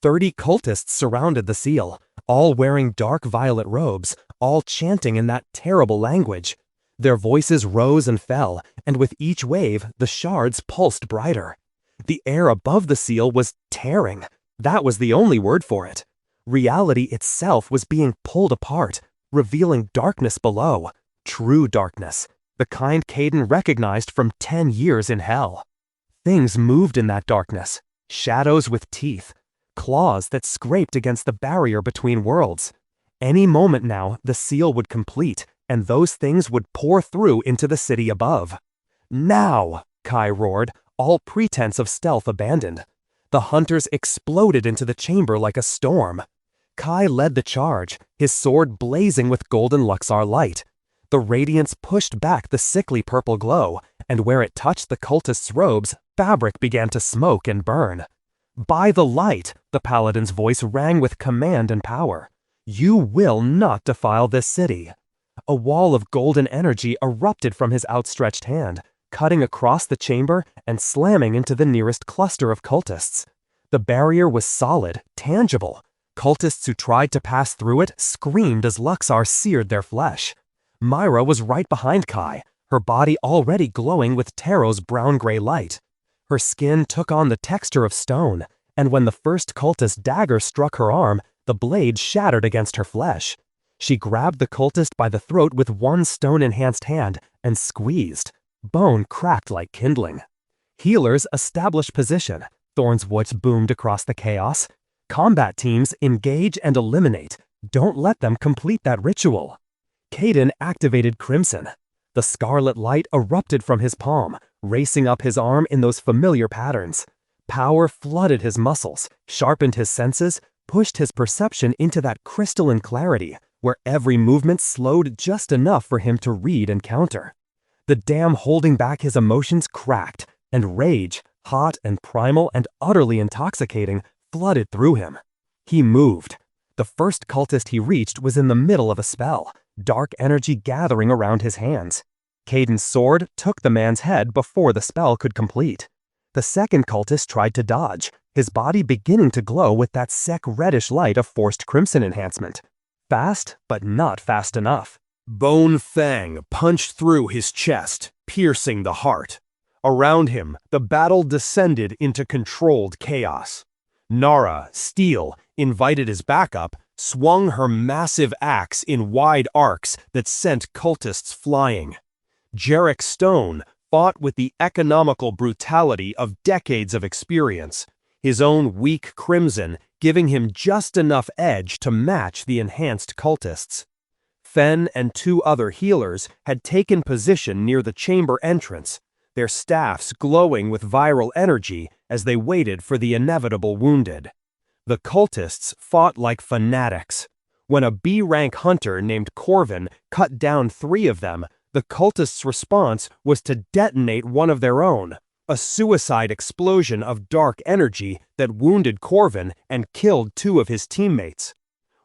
Speaker 3: 30 cultists surrounded the seal, all wearing dark violet robes, all chanting in that terrible language. Their voices rose and fell, and with each wave, the shards pulsed brighter. The air above the seal was tearing. That was the only word for it. Reality itself was being pulled apart, revealing darkness below. True darkness, the kind Kayden recognized from 10 years in hell. Things moved in that darkness, shadows with teeth, claws that scraped against the barrier between worlds. Any moment now, the seal would complete, and those things would pour through into the city above. "Now!" Kai roared, all pretense of stealth abandoned. The hunters exploded into the chamber like a storm. Kai led the charge, his sword blazing with golden Luxar light. The radiance pushed back the sickly purple glow, and where it touched the cultists' robes, fabric began to smoke and burn. "By the light," the paladin's voice rang with command and power. "You will not defile this city." A wall of golden energy erupted from his outstretched hand, cutting across the chamber and slamming into the nearest cluster of cultists. The barrier was solid, tangible. Cultists who tried to pass through it screamed as Luxar seared their flesh. Myra was right behind Kai, her body already glowing with Taro's brown-gray light. Her skin took on the texture of stone, and when the first cultist dagger struck her arm, the blade shattered against her flesh. She grabbed the cultist by the throat with one stone-enhanced hand and squeezed. Bone cracked like kindling. "Healers establish position," Thorn's voice boomed across the chaos. "Combat teams engage and eliminate. Don't let them complete that ritual." Kayden activated Crimson. The scarlet light erupted from his palm, racing up his arm in those familiar patterns. Power flooded his muscles, sharpened his senses, pushed his perception into that crystalline clarity, where every movement slowed just enough for him to read and counter. The dam holding back his emotions cracked, and rage, hot and primal and utterly intoxicating, flooded through him. He moved. The first cultist he reached was in the middle of a spell, dark energy gathering around his hands. Kayden's sword took the man's head before the spell could complete. The second cultist tried to dodge, his body beginning to glow with that sick reddish light of forced crimson enhancement. Fast, but not fast enough.
Speaker 2: Bone Fang punched through his chest, piercing the heart. Around him, the battle descended into controlled chaos. Nara, Steel, invited his backup, swung her massive axe in wide arcs that sent cultists flying. Jarek Stone fought with the economical brutality of decades of experience, his own weak crimson giving him just enough edge to match the enhanced cultists. Fen and two other healers had taken position near the chamber entrance, their staffs glowing with viral energy as they waited for the inevitable wounded. The cultists fought like fanatics. When a B-rank hunter named Corvin cut down 3 of them, the cultists' response was to detonate one of their own, a suicide explosion of dark energy that wounded Corvin and killed 2 of his teammates.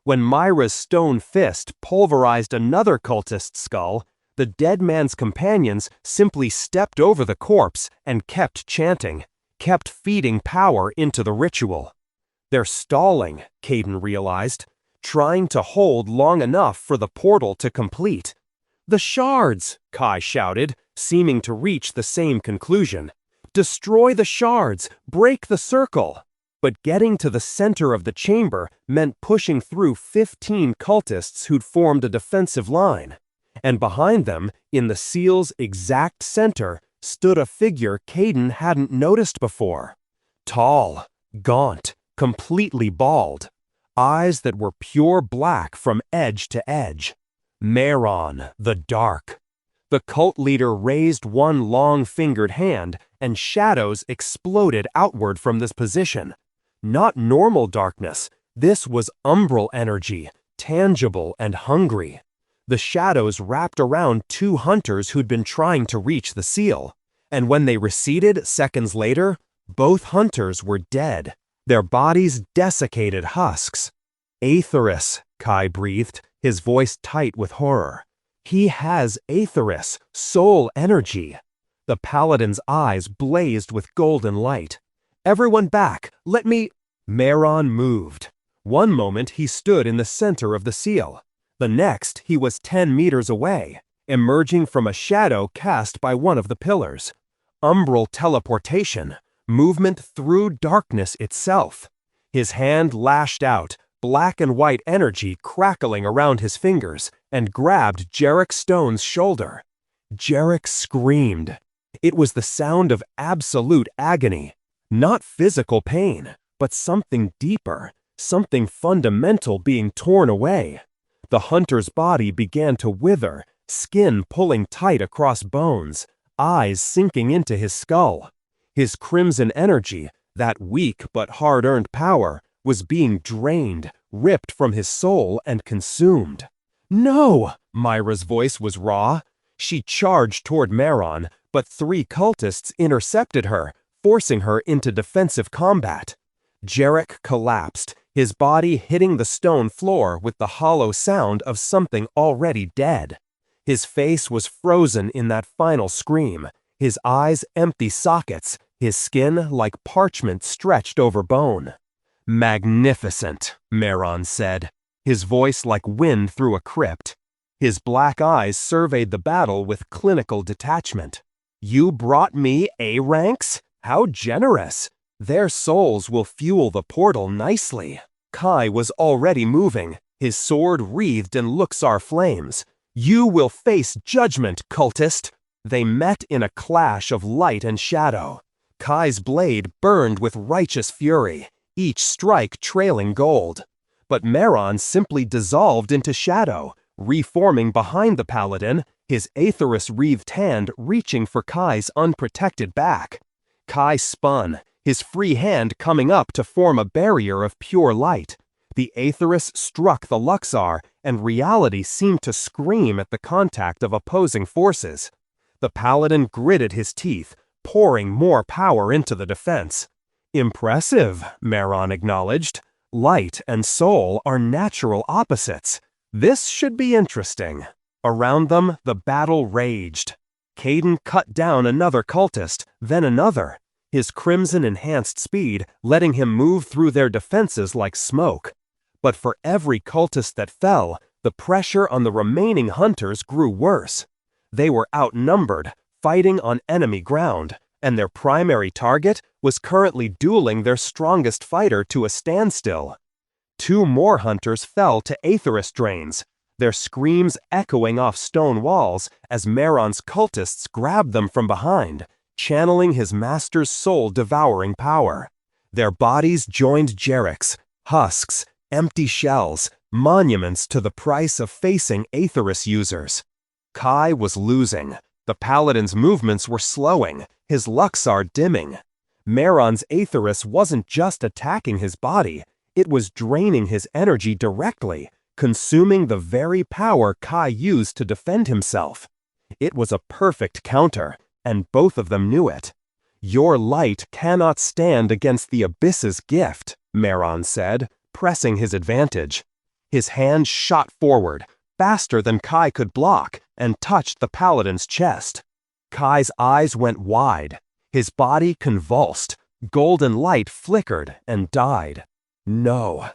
Speaker 2: When Myra's stone fist pulverized another cultist's skull, the dead man's companions simply stepped over the corpse and kept chanting, kept feeding power into the ritual. They're stalling, Kayden realized, trying to hold long enough for the portal to complete. The shards, Kai shouted, seeming to reach the same conclusion. Destroy the shards, break the circle. But getting to the center of the chamber meant pushing through 15 cultists who'd formed a defensive line. And behind them, in the seal's exact center, stood a figure Kayden hadn't noticed before. Tall, gaunt, completely bald, eyes that were pure black from edge to edge. Meron, the Dark. The cult leader raised one long-fingered hand, and shadows exploded outward from this position. Not normal darkness, this was umbral energy, tangible and hungry. The shadows wrapped around 2 hunters who'd been trying to reach the seal, and when they receded seconds later, both hunters were dead, their bodies desiccated husks. Aetheris, Kai breathed, his voice tight with horror. He has Aetheris, soul energy. The paladin's eyes blazed with golden light. Everyone back, let me... Meron moved. One moment he stood in the center of the seal. The next he was 10 meters away, emerging from a shadow cast by one of the pillars. Umbral teleportation, movement through darkness itself. His hand lashed out, black and white energy crackling around his fingers, and grabbed Jarek Stone's shoulder. Jarek screamed. It was the sound of absolute agony. Not physical pain, but something deeper, something fundamental being torn away. The hunter's body began to wither, skin pulling tight across bones, eyes sinking into his skull. His crimson energy, that weak but hard-earned power, was being drained, ripped from his soul and consumed. No! Myra's voice was raw. She charged toward Meron, but 3 cultists intercepted her, forcing her into defensive combat. Jarek collapsed, his body hitting the stone floor with the hollow sound of something already dead. His face was frozen in that final scream, his eyes empty sockets, his skin like parchment stretched over bone. Magnificent, Meron said, his voice like wind through a crypt. His black eyes surveyed the battle with clinical detachment. You brought me A ranks? How generous! Their souls will fuel the portal nicely. Kai was already moving, his sword wreathed in Luxar flames. You will face judgment, cultist! They met in a clash of light and shadow. Kai's blade burned with righteous fury, each strike trailing gold. But Meron simply dissolved into shadow, reforming behind the paladin, his aetherus-wreathed hand reaching for Kai's unprotected back. Kai spun, his free hand coming up to form a barrier of pure light. The aetherus struck the Luxar, and reality seemed to scream at the contact of opposing forces. The paladin gritted his teeth, pouring more power into the defense. "Impressive," Meron acknowledged. "Light and soul are natural opposites. This should be interesting." Around them, the battle raged. Kayden cut down another cultist, then another, his crimson-enhanced speed letting him move through their defenses like smoke. But for every cultist that fell, the pressure on the remaining hunters grew worse. They were outnumbered, fighting on enemy ground, and their primary target was currently dueling their strongest fighter to a standstill. 2 more hunters fell to aetherus drains, their screams echoing off stone walls as Meron's cultists grabbed them from behind, channeling his master's soul-devouring power. Their bodies joined Jerich's, husks, empty shells, monuments to the price of facing aetherus users. Kai was losing. The paladin's movements were slowing, his Luxar dimming. Meron's aetherus wasn't just attacking his body, it was draining his energy directly, consuming the very power Kai used to defend himself. It was a perfect counter, and both of them knew it. "Your light cannot stand against the abyss's gift," Meron said, pressing his advantage. His hand shot forward, faster than Kai could block, and touched the paladin's chest. Kai's eyes went wide. His body convulsed. Golden light flickered and died. No.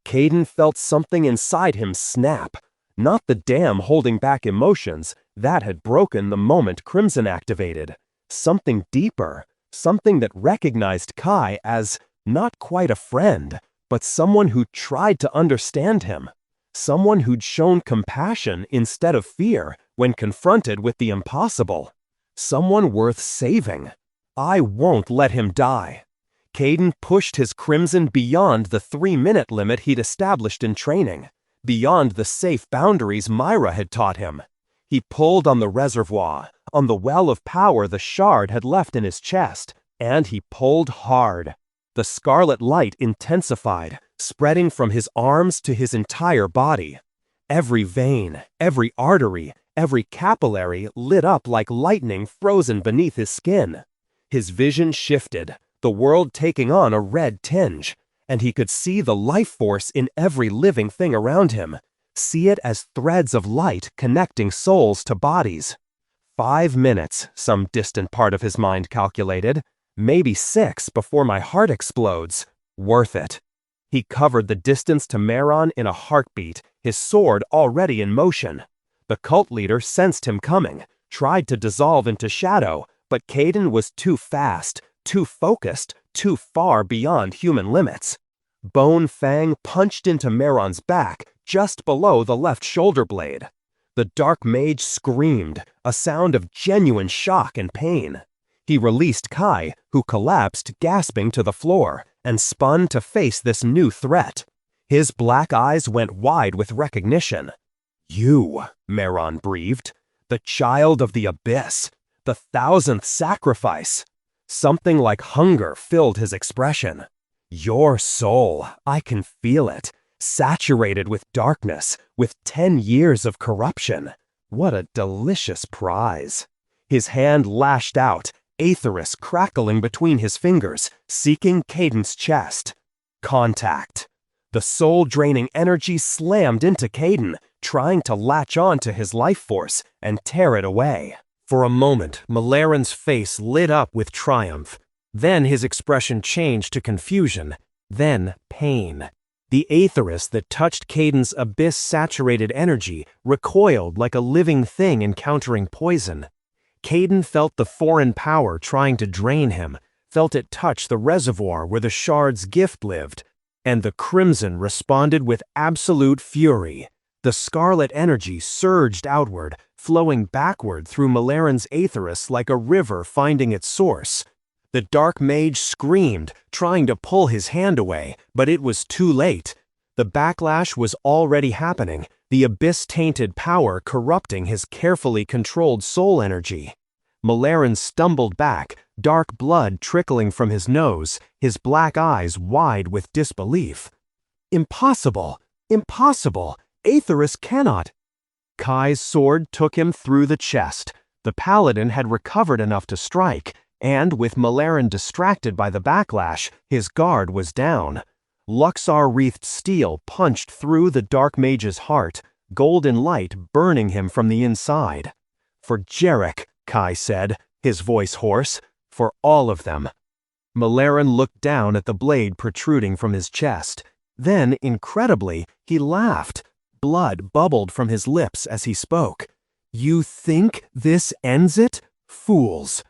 Speaker 2: Kayden felt something inside him snap. Not the dam holding back emotions, that had broken the moment Crimson activated. Something deeper, something that recognized Kai as not quite a friend, but someone who tried to understand him. Someone who'd shown compassion instead of fear when confronted with the impossible. Someone worth saving. I won't let him die. Kayden pushed his crimson beyond the 3-minute limit he'd established in training, beyond the safe boundaries Myra had taught him. He pulled on the reservoir, on the well of power the shard had left in his chest, and he pulled hard. The scarlet light intensified, spreading from his arms to his entire body. Every vein, every artery, every capillary lit up like lightning frozen beneath his skin. His vision shifted, the world taking on a red tinge, and he could see the life force in every living thing around him, see it as threads of light connecting souls to bodies. 5 minutes, some distant part of his mind calculated, maybe 6 before my heart explodes. Worth it. He covered the distance to Meron in a heartbeat, his sword already in motion. The cult leader sensed him coming, tried to dissolve into shadow, but Kayden was too fast, too focused, too far beyond human limits. Bone Fang punched into Meron's back, just below the left shoulder blade. The dark mage screamed, a sound of genuine shock and pain. He released Kai, who collapsed gasping to the floor, and spun to face this new threat. His black eyes went wide with recognition. "You," Meron breathed, "the child of the abyss, the 1000th sacrifice." Something like hunger filled his expression. "Your soul, I can feel it, saturated with darkness, with 10 years of corruption. What a delicious prize." His hand lashed out, aetherus crackling between his fingers, seeking Kayden's chest. Contact. The soul-draining energy slammed into Kayden, trying to latch on to his life force and tear it away. For a moment, Malaran's face lit up with triumph. Then his expression changed to confusion, then pain. The aetherus that touched Kayden's abyss-saturated energy recoiled like a living thing encountering poison. Kayden felt the foreign power trying to drain him, felt it touch the reservoir where the shard's gift lived, and the crimson responded with absolute fury. The scarlet energy surged outward, flowing backward through Malaran's aetherus like a river finding its source. The dark mage screamed, trying to pull his hand away, but it was too late. The backlash was already happening, the abyss-tainted power corrupting his carefully controlled soul energy. Malaran stumbled back, dark blood trickling from his nose, his black eyes wide with disbelief. Impossible! Impossible! Aetherus cannot! Kai's sword took him through the chest. The paladin had recovered enough to strike, and with Malaran distracted by the backlash, his guard was down. Luxar-wreathed steel punched through the dark mage's heart, golden light burning him from the inside. For Jarek, Kai said, his voice hoarse, for all of them. Malaran looked down at the blade protruding from his chest. Then, incredibly, he laughed. Blood bubbled from his lips as he spoke. You think this ends it? Fools!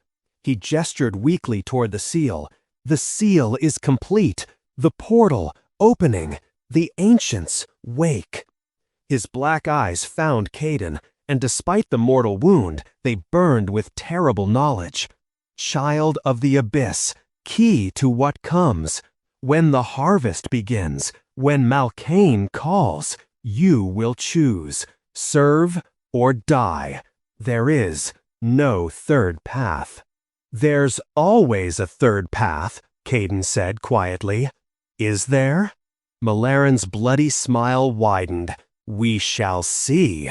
Speaker 2: He gestured weakly toward the seal. The seal is complete. The portal opening. The ancients wake. His black eyes found Kayden, and despite the mortal wound, they burned with terrible knowledge. Child of the abyss, key to what comes. When the harvest begins, when Malkain calls, you will choose. Serve or die. There is no third path. There's always a third path, Kayden said quietly. Is there? Malaran's bloody smile widened. We shall see.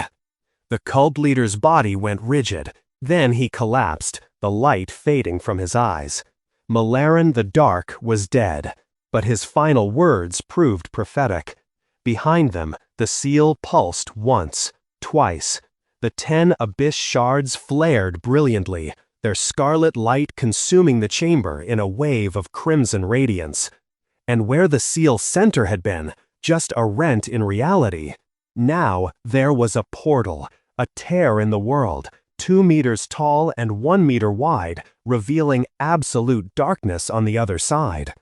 Speaker 2: The cult leader's body went rigid. Then he collapsed, the light fading from his eyes. Malaran the Dark was dead, but his final words proved prophetic. Behind them, the seal pulsed once, twice. The 10 abyss shards flared brilliantly, their scarlet light consuming the chamber in a wave of crimson radiance. And where the seal's center had been, just a rent in reality, now there was a portal, a tear in the world, 2 meters tall and 1 meter wide, revealing absolute darkness on the other side.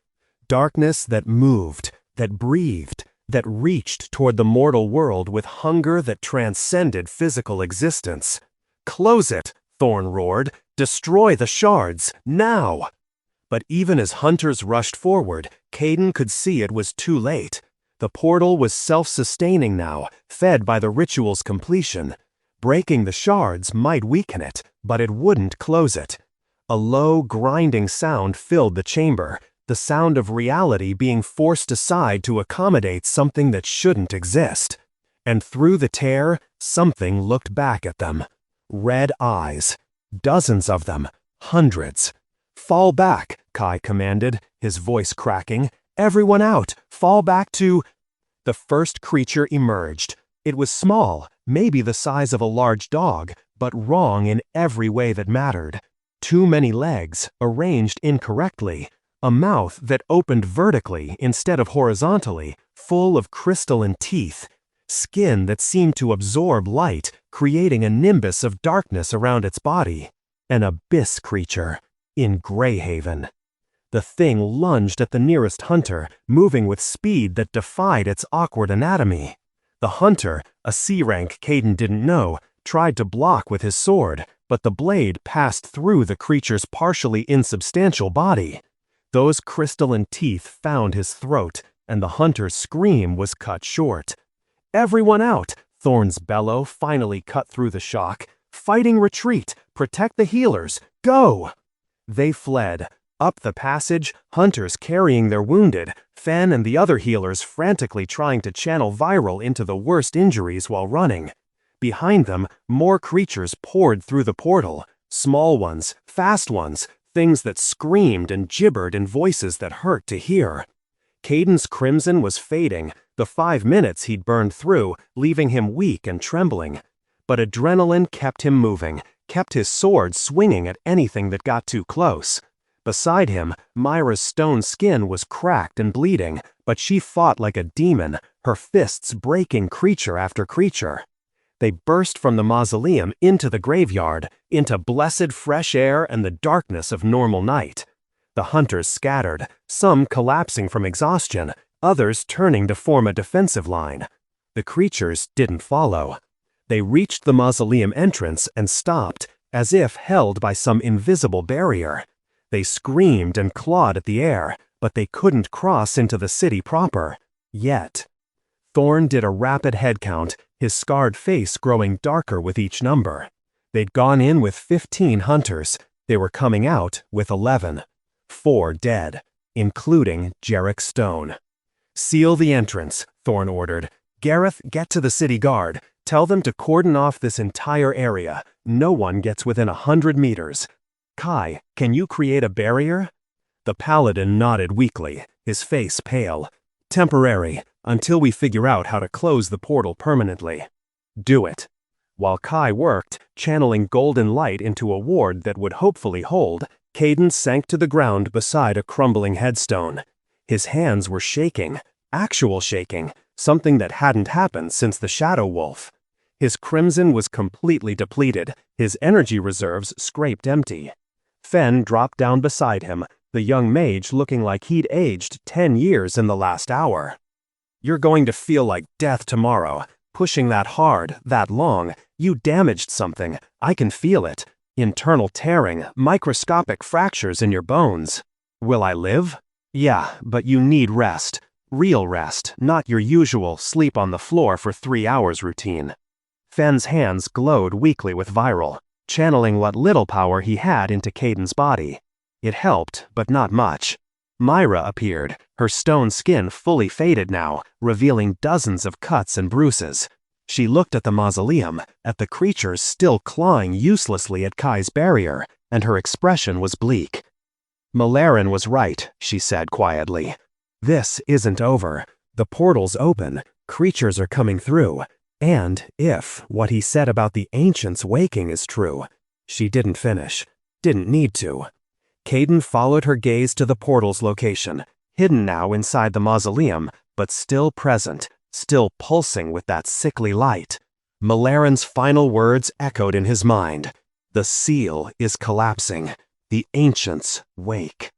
Speaker 2: Darkness that moved, that breathed, that reached toward the mortal world with hunger that transcended physical existence. Close it, Thorn roared. Destroy the shards, now! But even as hunters rushed forward, Kayden could see it was too late. The portal was self-sustaining now, fed by the ritual's completion. Breaking the shards might weaken it, but it wouldn't close it. A low, grinding sound filled the chamber, the sound of reality being forced aside to accommodate something that shouldn't exist. And through the tear, something looked back at them. Red eyes. Dozens of them. Hundreds. Fall back, Kai commanded, his voice cracking. Everyone out! Fall back to... The first creature emerged. It was small, maybe the size of a large dog, but wrong in every way that mattered. Too many legs, arranged incorrectly. A mouth that opened vertically instead of horizontally, full of crystalline teeth. Skin that seemed to absorb light, creating a nimbus of darkness around its body. An abyss creature. In Greyhaven. The thing lunged at the nearest hunter, moving with speed that defied its awkward anatomy. The hunter, a C-rank Kayden didn't know, tried to block with his sword, but the blade passed through the creature's partially insubstantial body. Those crystalline teeth found his throat, and the hunter's scream was cut short. Everyone out! Thorn's bellow finally cut through the shock. Fighting retreat! Protect the healers! Go! They fled. Up the passage, hunters carrying their wounded, Fen and the other healers frantically trying to channel viral into the worst injuries while running. Behind them, more creatures poured through the portal. Small ones, fast ones, things that screamed and gibbered in voices that hurt to hear. Kayden's crimson was fading, the 5 minutes he'd burned through, leaving him weak and trembling. But adrenaline kept him moving, kept his sword swinging at anything that got too close. Beside him, Myra's stone skin was cracked and bleeding, but she fought like a demon, her fists breaking creature after creature. They burst from the mausoleum into the graveyard, into blessed fresh air and the darkness of normal night. The hunters scattered, some collapsing from exhaustion, others turning to form a defensive line. The creatures didn't follow. They reached the mausoleum entrance and stopped, as if held by some invisible barrier. They screamed and clawed at the air, but they couldn't cross into the city proper. Yet.
Speaker 3: Thorn did a rapid head count, his scarred face growing darker with each number. They'd gone in with 15 hunters. They were coming out with 11. 4 dead, including Jarek Stone. "Seal the entrance," Thorn ordered. "Gareth, get to the city guard. Tell them to cordon off this entire area. No one gets within 100 meters. Kai, can you create a barrier?" The paladin nodded weakly, his face pale. "Temporary, until we figure out how to close the portal permanently." "Do it." While Kai worked, channeling golden light into a ward that would hopefully hold, Kayden sank to the ground beside a crumbling headstone. His hands were shaking, actual shaking, something that hadn't happened since the Shadow Wolf. His crimson was completely depleted, his energy reserves scraped empty. Fen dropped down beside him, the young mage looking like he'd aged 10 years in the last hour. "You're going to feel like death tomorrow. Pushing that hard, that long, you damaged something. I can feel it. Internal tearing, microscopic fractures in your bones. Will I live? Yeah, but you need rest. Real rest, not your usual sleep on the floor for 3 hours routine." Fen's hands glowed weakly with viral, channeling what little power he had into Kayden's body. It helped, but not much. Myra appeared, her stone skin fully faded now, revealing dozens of cuts and bruises. She looked at the mausoleum, at the creatures still clawing uselessly at Kai's barrier, and her expression was bleak. "Malaran was right," she said quietly. "This isn't over. The portal's open, creatures are coming through, and if what he said about the ancients waking is true." She didn't finish. Didn't need to. Kayden followed her gaze to the portal's location, hidden now inside the mausoleum, but still present, still pulsing with that sickly light. Malaran's final words echoed in his mind. "The seal is collapsing. The ancients wake."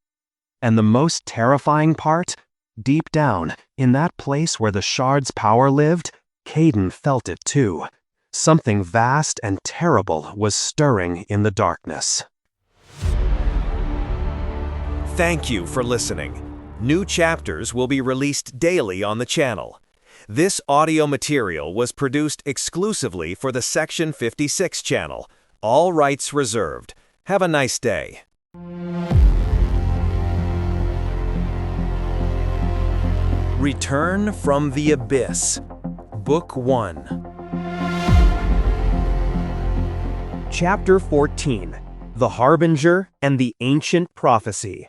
Speaker 3: And the most terrifying part? Deep down, in that place where the shard's power lived, Kayden felt it too. Something vast and terrible was stirring in the darkness.
Speaker 1: Thank you for listening. New chapters will be released daily on the channel. This audio material was produced exclusively for the Section 56 channel. All rights reserved. Have a nice day. Return from the Abyss. Book 1.
Speaker 2: Chapter 14. The Harbinger and the Ancient Prophecy.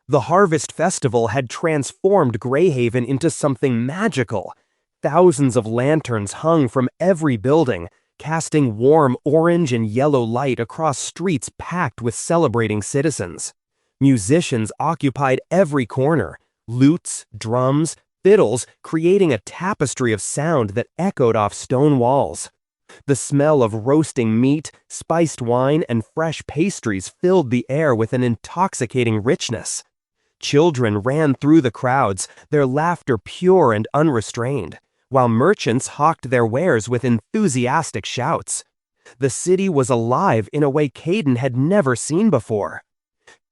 Speaker 2: The Harvest Festival had transformed Greyhaven into something magical. Thousands of lanterns hung from every building, casting warm orange and yellow light across streets packed with celebrating citizens. Musicians occupied every corner, lutes, drums, fiddles, creating a tapestry of sound that echoed off stone walls. The smell of roasting meat, spiced wine, and fresh pastries filled the air with an intoxicating richness. Children ran through the crowds, their laughter pure and unrestrained, while merchants hawked their wares with enthusiastic shouts. The city was alive in a way Kayden had never seen before.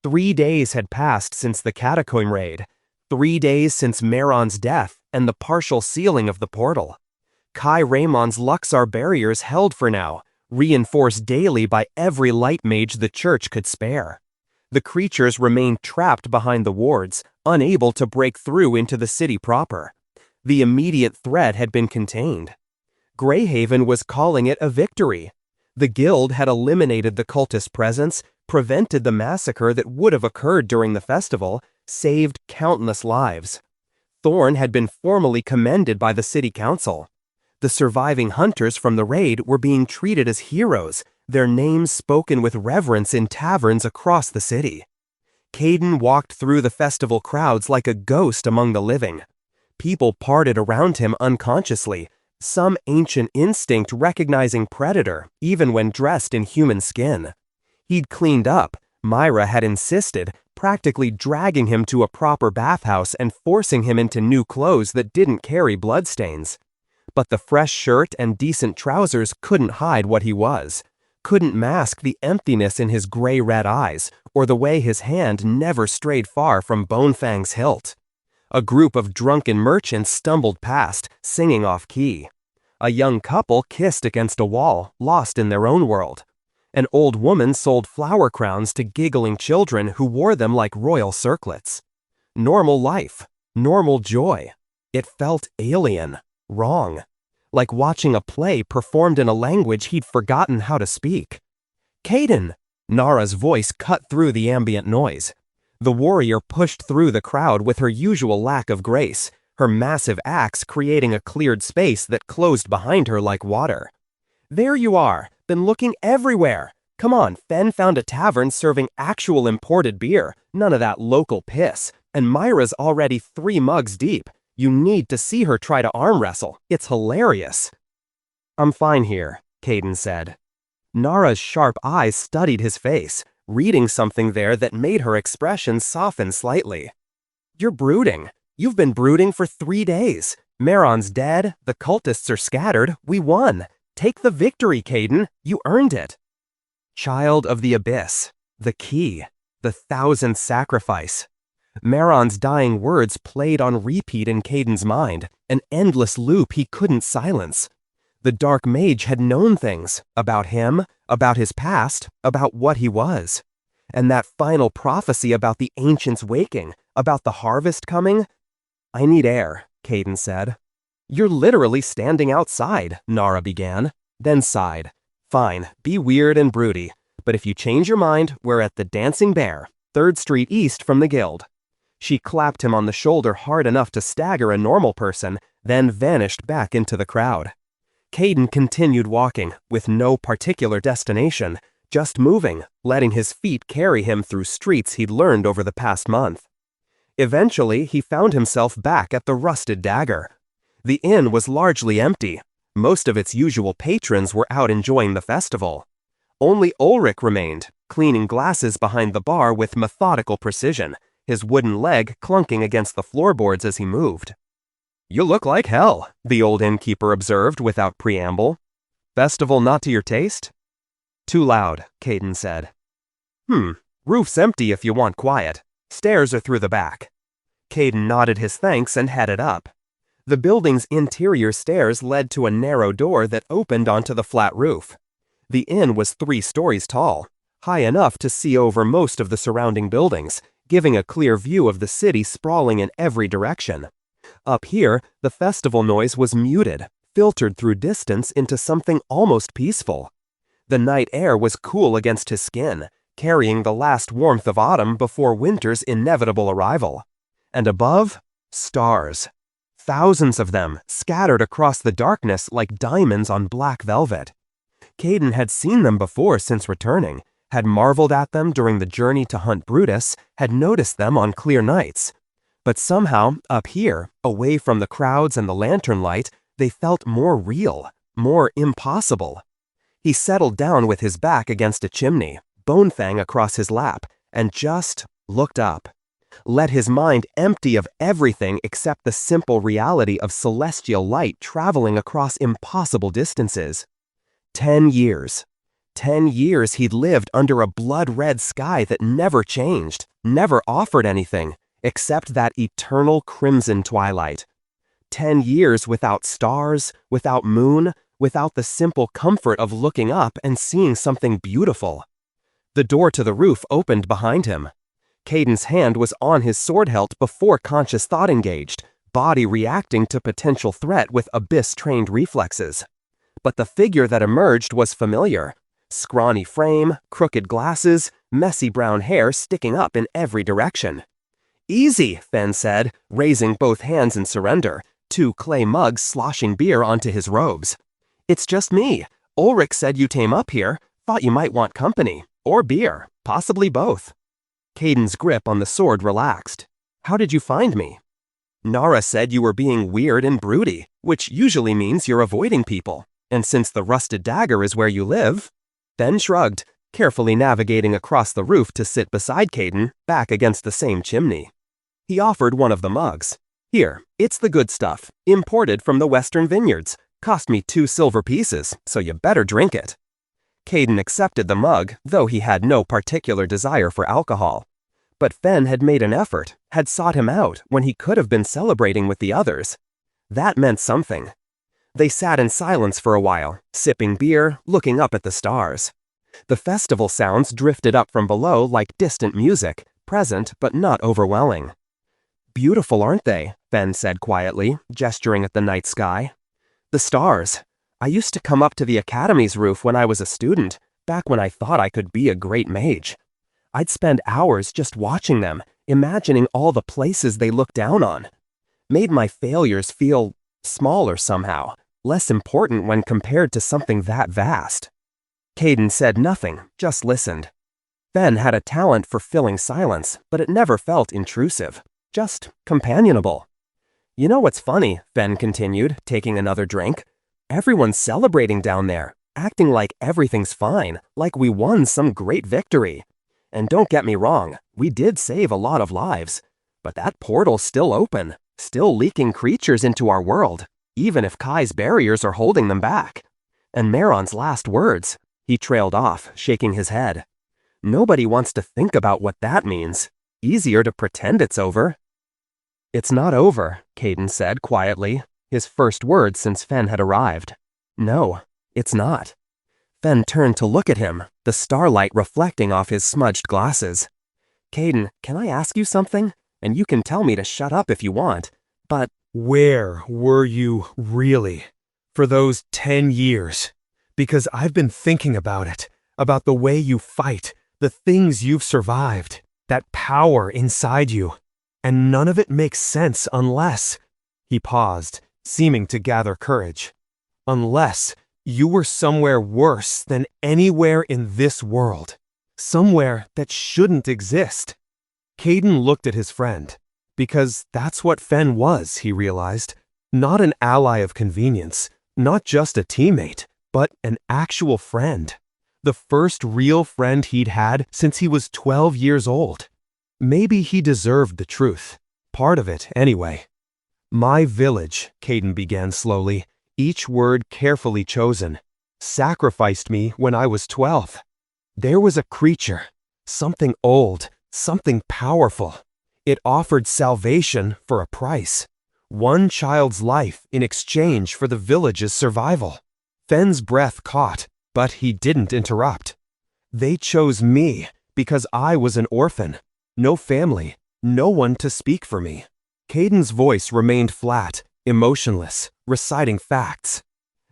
Speaker 2: 3 days had passed since the catacomb raid, 3 days since Meron's death and the partial sealing of the portal. Kai Raymon's Luxar barriers held for now, reinforced daily by every light mage the church could spare. The creatures remained trapped behind the wards, unable to break through into the city proper. The immediate threat had been contained. Greyhaven was calling it a victory. The guild had eliminated the cultist presence, prevented the massacre that would have occurred during the festival, saved countless lives. Thorn had been formally commended by the city council. The surviving hunters from the raid were being treated as heroes, their names spoken with reverence in taverns across the city. Kayden walked through the festival crowds like a ghost among the living. People parted around him unconsciously, some ancient instinct recognizing predator, even when dressed in human skin. He'd cleaned up, Myra had insisted, practically dragging him to a proper bathhouse and forcing him into new clothes that didn't carry bloodstains. But the fresh shirt and decent trousers couldn't hide what he was, couldn't mask the emptiness in his gray-red eyes, or the way his hand never strayed far from Bonefang's hilt. A group of drunken merchants stumbled past, singing off-key. A young couple kissed against a wall, lost in their own world. An old woman sold flower crowns to giggling children who wore them like royal circlets. Normal life, normal joy. It felt alien, wrong. Like watching a play performed in a language he'd forgotten how to speak. "Kayden!" Nara's voice cut through the ambient noise. The warrior pushed through the crowd with her usual lack of grace, her massive axe creating a cleared space that closed behind her like water. "There you are, been looking everywhere. Come on, Fen found a tavern serving actual imported beer, none of that local piss, and Myra's already 3 mugs deep. You need to see her try to arm wrestle, it's hilarious." "I'm fine here," Kayden said. Nara's sharp eyes studied his face, reading something there that made her expression soften slightly. "You're brooding. You've been brooding for 3 days. Maron's dead, the cultists are scattered, we won. Take the victory, Kayden, you earned it." Child of the Abyss, the key, the thousandth sacrifice. Maron's dying words played on repeat in Kayden's mind, an endless loop he couldn't silence. The Dark Mage had known things about him, about his past, about what he was. And that final prophecy about the ancients waking, about the harvest coming? "I need air," Kayden said. "You're literally standing outside," Nara began, then sighed. "Fine, be weird and broody, but if you change your mind, we're at the Dancing Bear, 3rd Street East from the Guild." She clapped him on the shoulder hard enough to stagger a normal person, then vanished back into the crowd. Kayden continued walking, with no particular destination, just moving, letting his feet carry him through streets he'd learned over the past month. Eventually, he found himself back at the Rusted Dagger. The inn was largely empty. Most of its usual patrons were out enjoying the festival. Only Ulrich remained, cleaning glasses behind the bar with methodical precision, his wooden leg clunking against the floorboards as he moved. "You look like hell," the old innkeeper observed without preamble. "Festival not to your taste?" "Too loud," Kayden said. Roof's empty if you want quiet. Stairs are through the back." Kayden nodded his thanks and headed up. The building's interior stairs led to a narrow door that opened onto the flat roof. The inn was 3 stories tall, high enough to see over most of the surrounding buildings, giving a clear view of the city sprawling in every direction. Up here, the festival noise was muted, filtered through distance into something almost peaceful. The night air was cool against his skin, carrying the last warmth of autumn before winter's inevitable arrival. And above, stars. Thousands of them, scattered across the darkness like diamonds on black velvet. Kayden had seen them before since returning, had marveled at them during the journey to hunt Brutus, had noticed them on clear nights. But somehow, up here, away from the crowds and the lantern light, they felt more real, more impossible. He settled down with his back against a chimney, Bonefang across his lap, and just looked up. Let his mind empty of everything except the simple reality of celestial light traveling across impossible distances. 10 years. 10 years he'd lived under a blood-red sky that never changed, never offered anything, except that eternal crimson twilight. 10 years without stars, without moon, without the simple comfort of looking up and seeing something beautiful. The door to the roof opened behind him. Kayden's hand was on his sword hilt before conscious thought engaged, body reacting to potential threat with abyss-trained reflexes. But the figure that emerged was familiar. Scrawny frame, crooked glasses, messy brown hair sticking up in every direction. "Easy," Fen said, raising both hands in surrender, 2 clay mugs sloshing beer onto his robes. "It's just me. Ulrich said you came up here, thought you might want company, or beer, possibly both." Kayden's grip on the sword relaxed. "How did you find me?" "Nara said you were being weird and broody, which usually means you're avoiding people. And since the Rusted Dagger is where you live..." Fen shrugged, carefully navigating across the roof to sit beside Kayden, back against the same chimney. He offered one of the mugs. "Here, it's the good stuff, imported from the Western Vineyards. Cost me 2 silver pieces, so you better drink it." Kayden accepted the mug, though he had no particular desire for alcohol. But Fen had made an effort, had sought him out when he could have been celebrating with the others. That meant something. They sat in silence for a while, sipping beer, looking up at the stars. The festival sounds drifted up from below like distant music, present but not overwhelming. "Beautiful, aren't they?" Fen said quietly, gesturing at the night sky. "The stars. I used to come up to the academy's roof when I was a student, back when I thought I could be a great mage. I'd spend hours just watching them, imagining all the places they look down on. Made my failures feel smaller somehow, less important when compared to something that vast." Kayden said nothing, just listened. Fen had a talent for filling silence, but it never felt intrusive, just companionable. "You know what's funny?" Fen continued, taking another drink. "Everyone's celebrating down there, acting like everything's fine, like we won some great victory. And don't get me wrong, we did save a lot of lives. But that portal's still open, still leaking creatures into our world, even if Kai's barriers are holding them back. And Meron's last words," he trailed off, shaking his head. "Nobody wants to think about what that means. Easier to pretend it's over." "It's not over," Kayden said quietly, his first words since Fen had arrived. "No, it's not." Fen turned to look at him, the starlight reflecting off his smudged glasses. "Kayden, can I ask you something? And you can tell me to shut up if you want, but—"
Speaker 3: Where were you really for those 10 years? Because I've been thinking about it, about the way you fight, the things you've survived, that power inside you. And none of it makes sense unless—" He paused, seeming to gather courage. "Unless you were somewhere worse than anywhere in this world. Somewhere that shouldn't exist." Kayden looked at his friend. Because that's what Fen was, he realized. Not an ally of convenience, not just a teammate, but an actual friend. The first real friend he'd had since he was 12 years old. Maybe he deserved the truth. Part of it, anyway. "My village," Kayden began slowly, each word carefully chosen, "sacrificed me when I was 12. There was a creature, something old, something powerful. It offered salvation for a price. One child's life in exchange for the village's survival." Fen's breath caught, but he didn't interrupt. "They chose me because I was an orphan. No family, no one to speak for me." Kayden's voice remained flat, emotionless, reciting facts.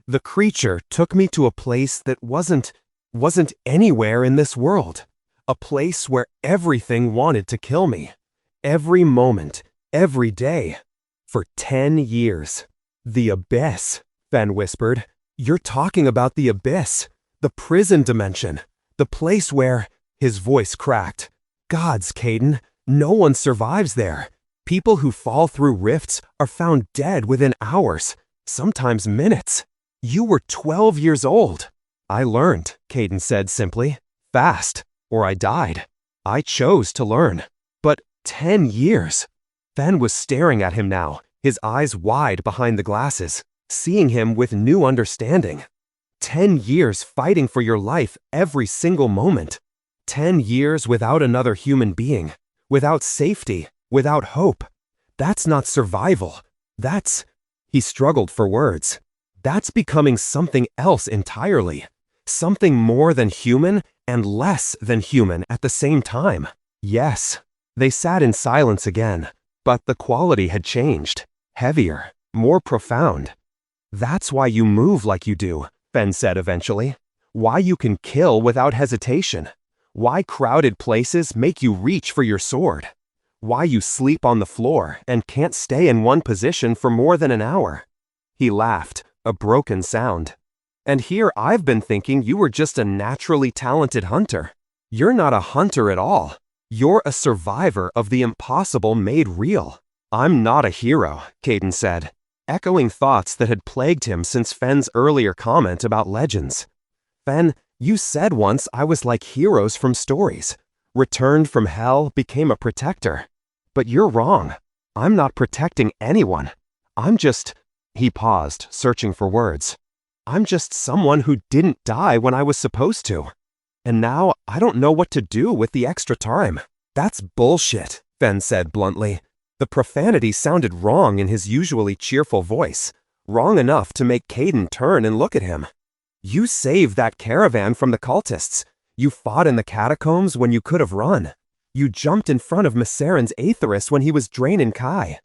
Speaker 3: "The creature took me to a place that wasn't anywhere in this world. A place where everything wanted to kill me. Every moment, every day. For 10 years. The abyss," Fen whispered. "You're talking about the abyss. The prison dimension. The place where—" His voice cracked. "Gods, Kayden, no one survives there. People who fall through rifts are found dead within hours, sometimes minutes. You were 12 years old." "I learned," Kayden said simply. "Fast, or I died. I chose to learn. But 10 years." Fen was staring at him now, his eyes wide behind the glasses, seeing him with new understanding. 10 years fighting for your life every single moment. 10 years without another human being, without safety, without hope. That's not survival. That's— He struggled for words. "That's becoming something else entirely. Something more than human and less than human at the same time." "Yes." They sat in silence again, but the quality had changed. Heavier, more profound. "That's why you move like you do," Fen said eventually. "Why you can kill without hesitation. Why crowded places make you reach for your sword. Why you sleep on the floor and can't stay in one position for more than an hour." He laughed, a broken sound. "And here I've been thinking you were just a naturally talented hunter. You're not a hunter at all. You're a survivor of the impossible made real." "I'm not a hero," Kayden said, echoing thoughts that had plagued him since Fen's earlier comment about legends. "Fen, you said once I was like heroes from stories. Returned from hell, became a protector. But you're wrong. I'm not protecting anyone. I'm just—" He paused, searching for words. "I'm just someone who didn't die when I was supposed to. And now I don't know what to do with the extra time.
Speaker 2: That's bullshit, Fen said bluntly. The profanity sounded wrong in his usually cheerful voice, wrong enough to make Kayden turn and look at him. You saved that caravan from the cultists. You fought in the catacombs when you could have run. You jumped in front of Masarin's Aetherus when he was draining Kai.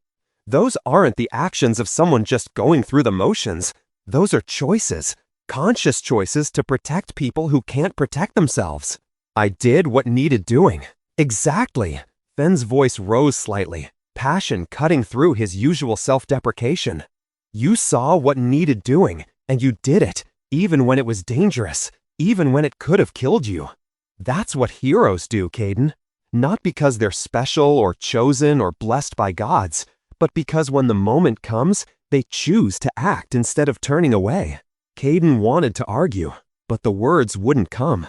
Speaker 2: Those aren't the actions of someone just going through the motions. Those are choices, conscious choices to protect people who can't protect themselves. I did what needed doing. Exactly. Fen's voice rose slightly, passion cutting through his usual self-deprecation. You saw what needed doing, and you did it, even when it was dangerous, even when it could have killed you. That's what heroes do, Kayden. Not because they're special or chosen or blessed by gods, but because when the moment comes, they choose to act instead of turning away. Kayden wanted to argue, but the words wouldn't come.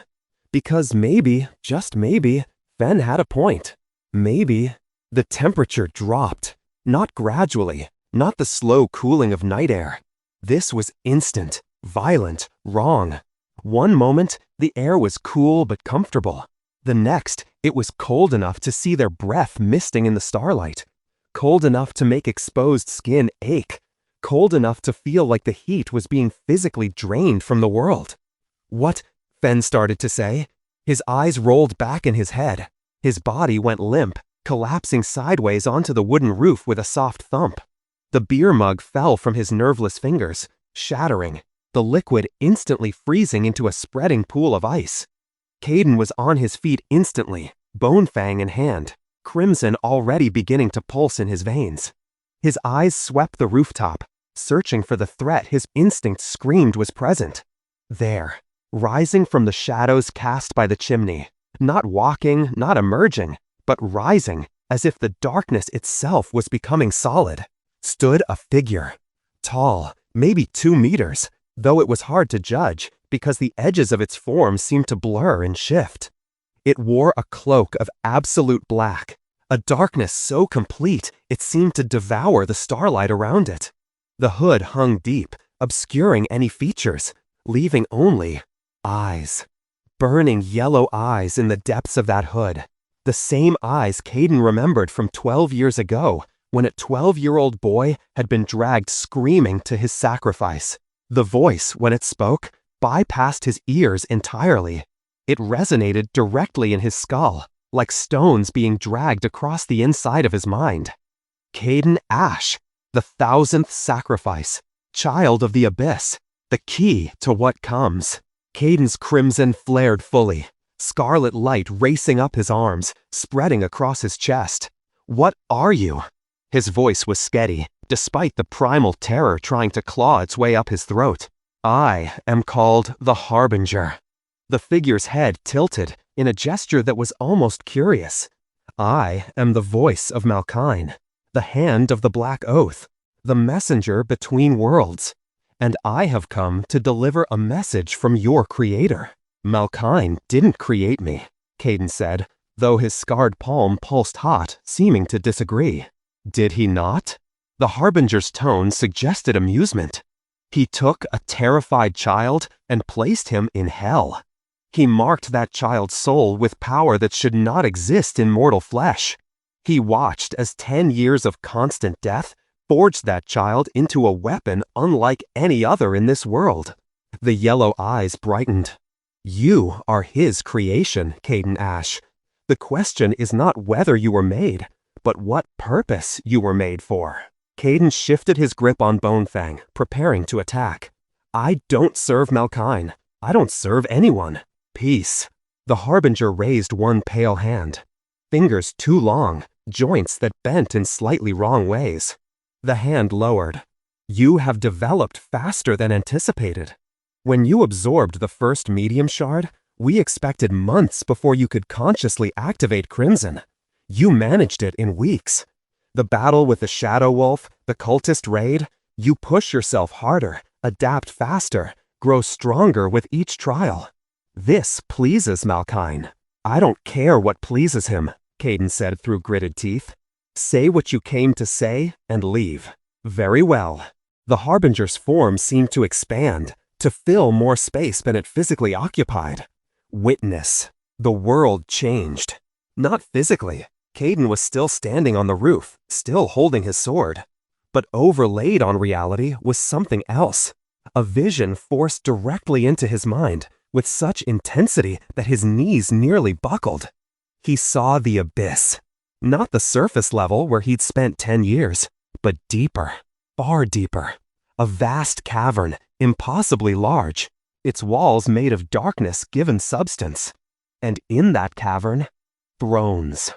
Speaker 2: Because maybe, just maybe, Fen had a point. Maybe. The temperature dropped. Not gradually, not the slow cooling of night air. This was instant, violent, wrong. One moment, the air was cool but comfortable. The next, it was cold enough to see their breath misting in the starlight. Cold enough to make exposed skin ache. Cold enough to feel like the heat was being physically drained from the world. What? Fen started to say. His eyes rolled back in his head. His body went limp, collapsing sideways onto the wooden roof with a soft thump. The beer mug fell from his nerveless fingers, shattering, the liquid instantly freezing into a spreading pool of ice. Kayden was on his feet instantly, bone fang in hand, crimson already beginning to pulse in his veins. His eyes swept the rooftop, searching for the threat his instinct screamed was present. There, rising from the shadows cast by the chimney, not walking, not emerging, but rising, as if the darkness itself was becoming solid, stood a figure. Tall, maybe 2 meters, though it was hard to judge because the edges of its form seemed to blur and shift. It wore a cloak of absolute black, a darkness so complete it seemed to devour the starlight around it. The hood hung deep, obscuring any features, leaving only eyes. Burning yellow eyes in the depths of that hood. The same eyes Kayden remembered from 12 years ago, when a 12-year-old boy had been dragged screaming to his sacrifice. The voice, when it spoke, bypassed his ears entirely. It resonated directly in his skull, like stones being dragged across the inside of his mind. Kayden Ash, the 1000th sacrifice, child of the abyss, the key to what comes. Kayden's crimson flared fully, scarlet light racing up his arms, spreading across his chest. What are you? His voice was steady, despite the primal terror trying to claw its way up his throat. I am called the Harbinger. The figure's head tilted in a gesture that was almost curious. I am the voice of Malkine, the hand of the Black Oath, the messenger between worlds. And I have come to deliver a message from your creator. Malkine didn't create me, Kayden said, though his scarred palm pulsed hot, seeming to disagree. Did he not? The Harbinger's tone suggested amusement. He took a terrified child and placed him in hell. He marked that child's soul with power that should not exist in mortal flesh. He watched as 10 years of constant death forged that child into a weapon unlike any other in this world. The yellow eyes brightened. You are his creation, Kayden Ash. The question is not whether you were made, but what purpose you were made for. Kayden shifted his grip on Bonefang, preparing to attack. I don't serve Malkine. I don't serve anyone. Peace. The Harbinger raised one pale hand. Fingers too long, joints that bent in slightly wrong ways. The hand lowered. You have developed faster than anticipated. When you absorbed the first medium shard, we expected months before you could consciously activate Crimson. You managed it in weeks. The battle with the Shadow Wolf, the cultist raid, you push yourself harder, adapt faster, grow stronger with each trial. This pleases Malkine. I don't care what pleases him, Kayden said through gritted teeth. Say what you came to say and leave. Very well. The Harbinger's form seemed to expand, to fill more space than it physically occupied. Witness. The world changed. Not physically. Kayden was still standing on the roof, still holding his sword. But overlaid on reality was something else. A vision forced directly into his mind, with such intensity that his knees nearly buckled. He saw the abyss. Not the surface level where he'd spent 10 years, but deeper, far deeper. A vast cavern, impossibly large, its walls made of darkness given substance. And in that cavern, thrones.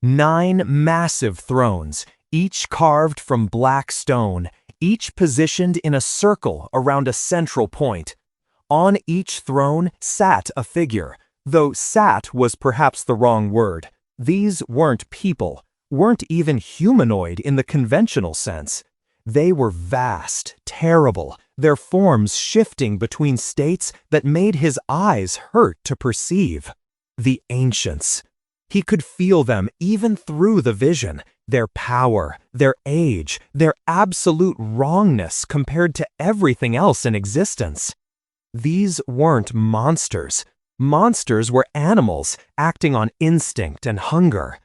Speaker 4: 9 massive thrones, each carved from black stone, each positioned in a circle around a central point. On each throne sat a figure, though sat was perhaps the wrong word. These weren't people, weren't even humanoid in the conventional sense. They were vast, terrible, their forms shifting between states that made his eyes hurt to perceive. The ancients. He could feel them even through the vision, their power, their age, their absolute wrongness compared to everything else in existence. These weren't monsters. Monsters were animals acting on instinct and hunger.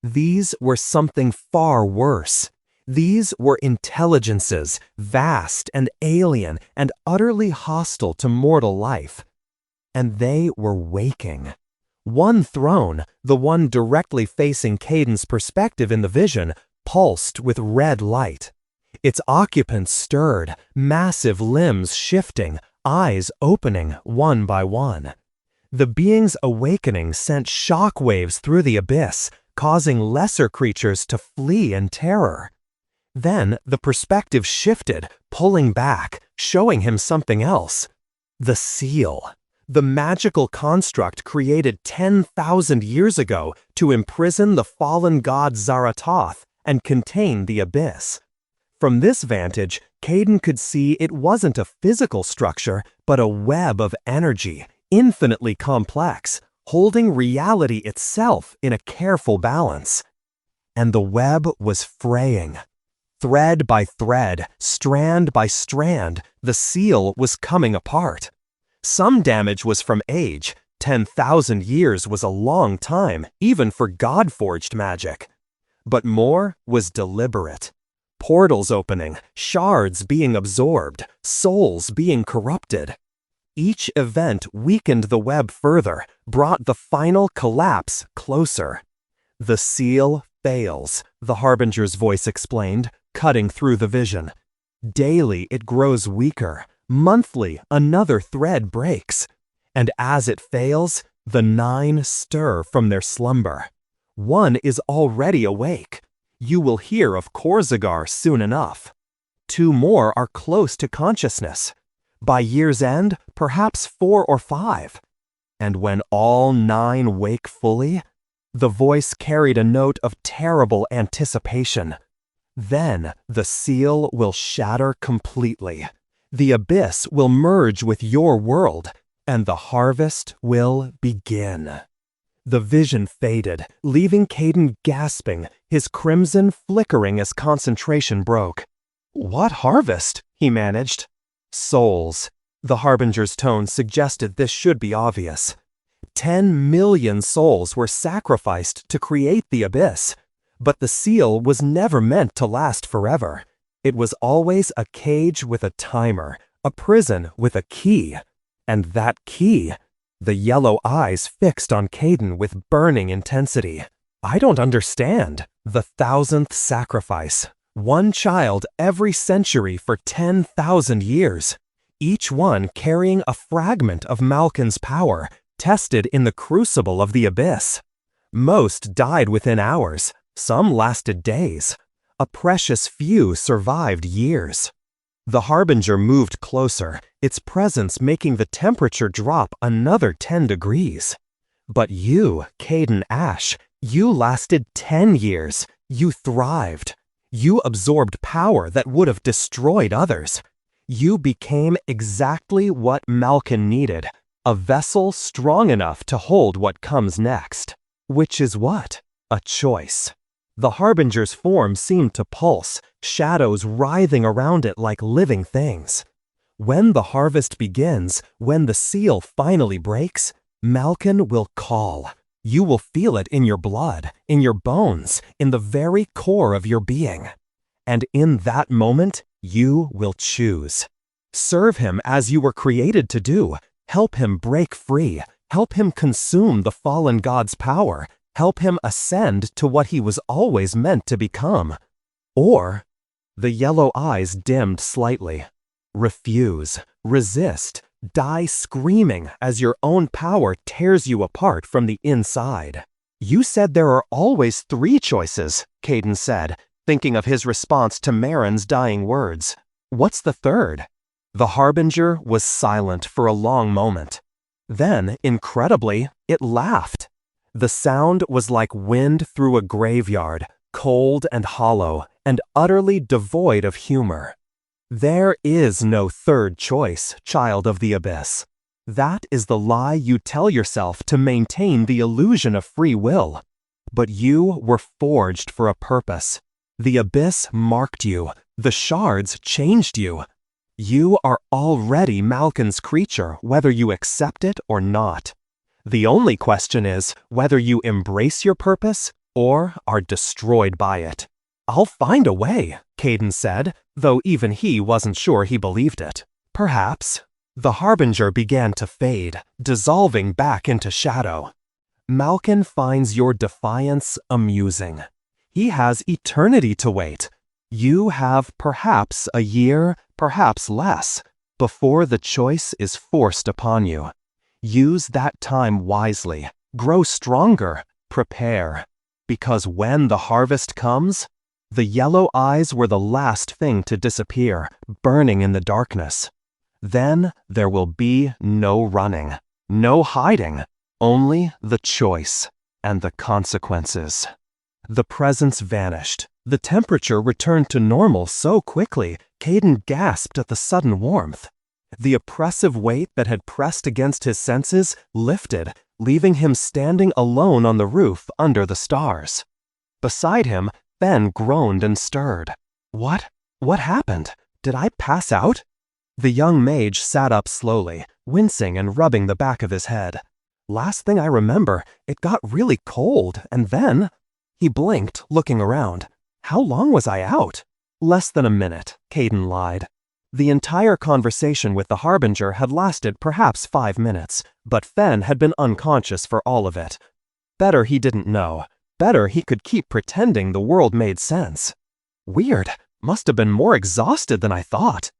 Speaker 4: These were something far worse. These were intelligences, vast and alien and utterly hostile to mortal life. And they were waking. One throne, the one directly facing Kayden's perspective in the vision, pulsed with red light. Its occupants stirred, massive limbs shifting, eyes opening one by one. The being's awakening sent shock waves through the abyss, causing lesser creatures to flee in terror. Then the perspective shifted, pulling back, showing him something else. The seal. The magical construct created 10,000 years ago to imprison the fallen god Zaratoth and contain the abyss. From this vantage, Kayden could see it wasn't a physical structure, but a web of energy, infinitely complex, holding reality itself in a careful balance. And the web was fraying. Thread by thread, strand by strand, the seal was coming apart. Some damage was from age. 10,000 years was a long time, even for God-forged magic. But more was deliberate. Portals opening, shards being absorbed, souls being corrupted. Each event weakened the web further, brought the final collapse closer. The seal fails, the Harbinger's voice explained, cutting through the vision. Daily it grows weaker. Monthly, another thread breaks. And as it fails, the 9 stir from their slumber. One is already awake. You will hear of Korzagar soon enough. 2 more are close to consciousness. By year's end, perhaps 4 or 5. And when all 9 wake fully, the voice carried a note of terrible anticipation. Then the seal will shatter completely. The abyss will merge with your world, and the harvest will begin. The vision faded, leaving Kayden gasping, his crimson flickering as concentration broke. "What harvest?" he managed. "Souls." The Harbinger's tone suggested this should be obvious. 10 million souls were sacrificed to create the abyss, but the seal was never meant to last forever. It was always a cage with a timer, a prison with a key. And that key, the yellow eyes fixed on Kayden with burning intensity. "I don't understand." The 1000th sacrifice. 1 child every century for 10,000 years. Each one carrying a fragment of Malkin's power, tested in the crucible of the abyss. Most died within hours, some lasted days. A precious few survived years. The Harbinger moved closer, its presence making the temperature drop another 10 degrees. But you, Kayden Ash, you lasted 10 years. You thrived. You absorbed power that would have destroyed others. You became exactly what Malkin needed, a vessel strong enough to hold what comes next. Which is what? A choice. The Harbinger's form seemed to pulse, shadows writhing around it like living things. When the harvest begins, when the seal finally breaks, Malkin will call. You will feel it in your blood, in your bones, in the very core of your being. And in that moment, you will choose. Serve him as you were created to do. Help him break free. Help him consume the fallen god's power. Help him ascend to what he was always meant to become. Or, the yellow eyes dimmed slightly. Refuse, resist, die screaming as your own power tears you apart from the inside. You said there are always 3 choices, Kayden said, thinking of his response to Marin's dying words. What's the third? The Harbinger was silent for a long moment. Then, incredibly, it laughed. The sound was like wind through a graveyard, cold and hollow, and utterly devoid of humor. There is no third choice, child of the abyss. That is the lie you tell yourself to maintain the illusion of free will. But you were forged for a purpose. The abyss marked you. The shards changed you. You are already Malkin's creature, whether you accept it or not. The only question is whether you embrace your purpose or are destroyed by it. I'll find a way, Kayden said, though even he wasn't sure he believed it. Perhaps. The Harbinger began to fade, dissolving back into shadow. Malkin finds your defiance amusing. He has eternity to wait. You have perhaps a year, perhaps less, before the choice is forced upon you. Use that time wisely. Grow stronger. Prepare. Because when the harvest comes, the yellow eyes were the last thing to disappear, burning in the darkness. Then there will be no running, no hiding, only the choice and the consequences. The presence vanished. The temperature returned to normal so quickly, Kayden gasped at the sudden warmth. The oppressive weight that had pressed against his senses lifted, leaving him standing alone on the roof under the stars. Beside him, Ben groaned and stirred. What? What happened? Did I pass out? The young mage sat up slowly, wincing and rubbing the back of his head. Last thing I remember, it got really cold, and then... He blinked, looking around. How long was I out? Less than a minute, Kayden lied. The entire conversation with the Harbinger had lasted perhaps 5 minutes, but Fen had been unconscious for all of it. Better he didn't know. Better he could keep pretending the world made sense. Weird. Must have been more exhausted than I thought.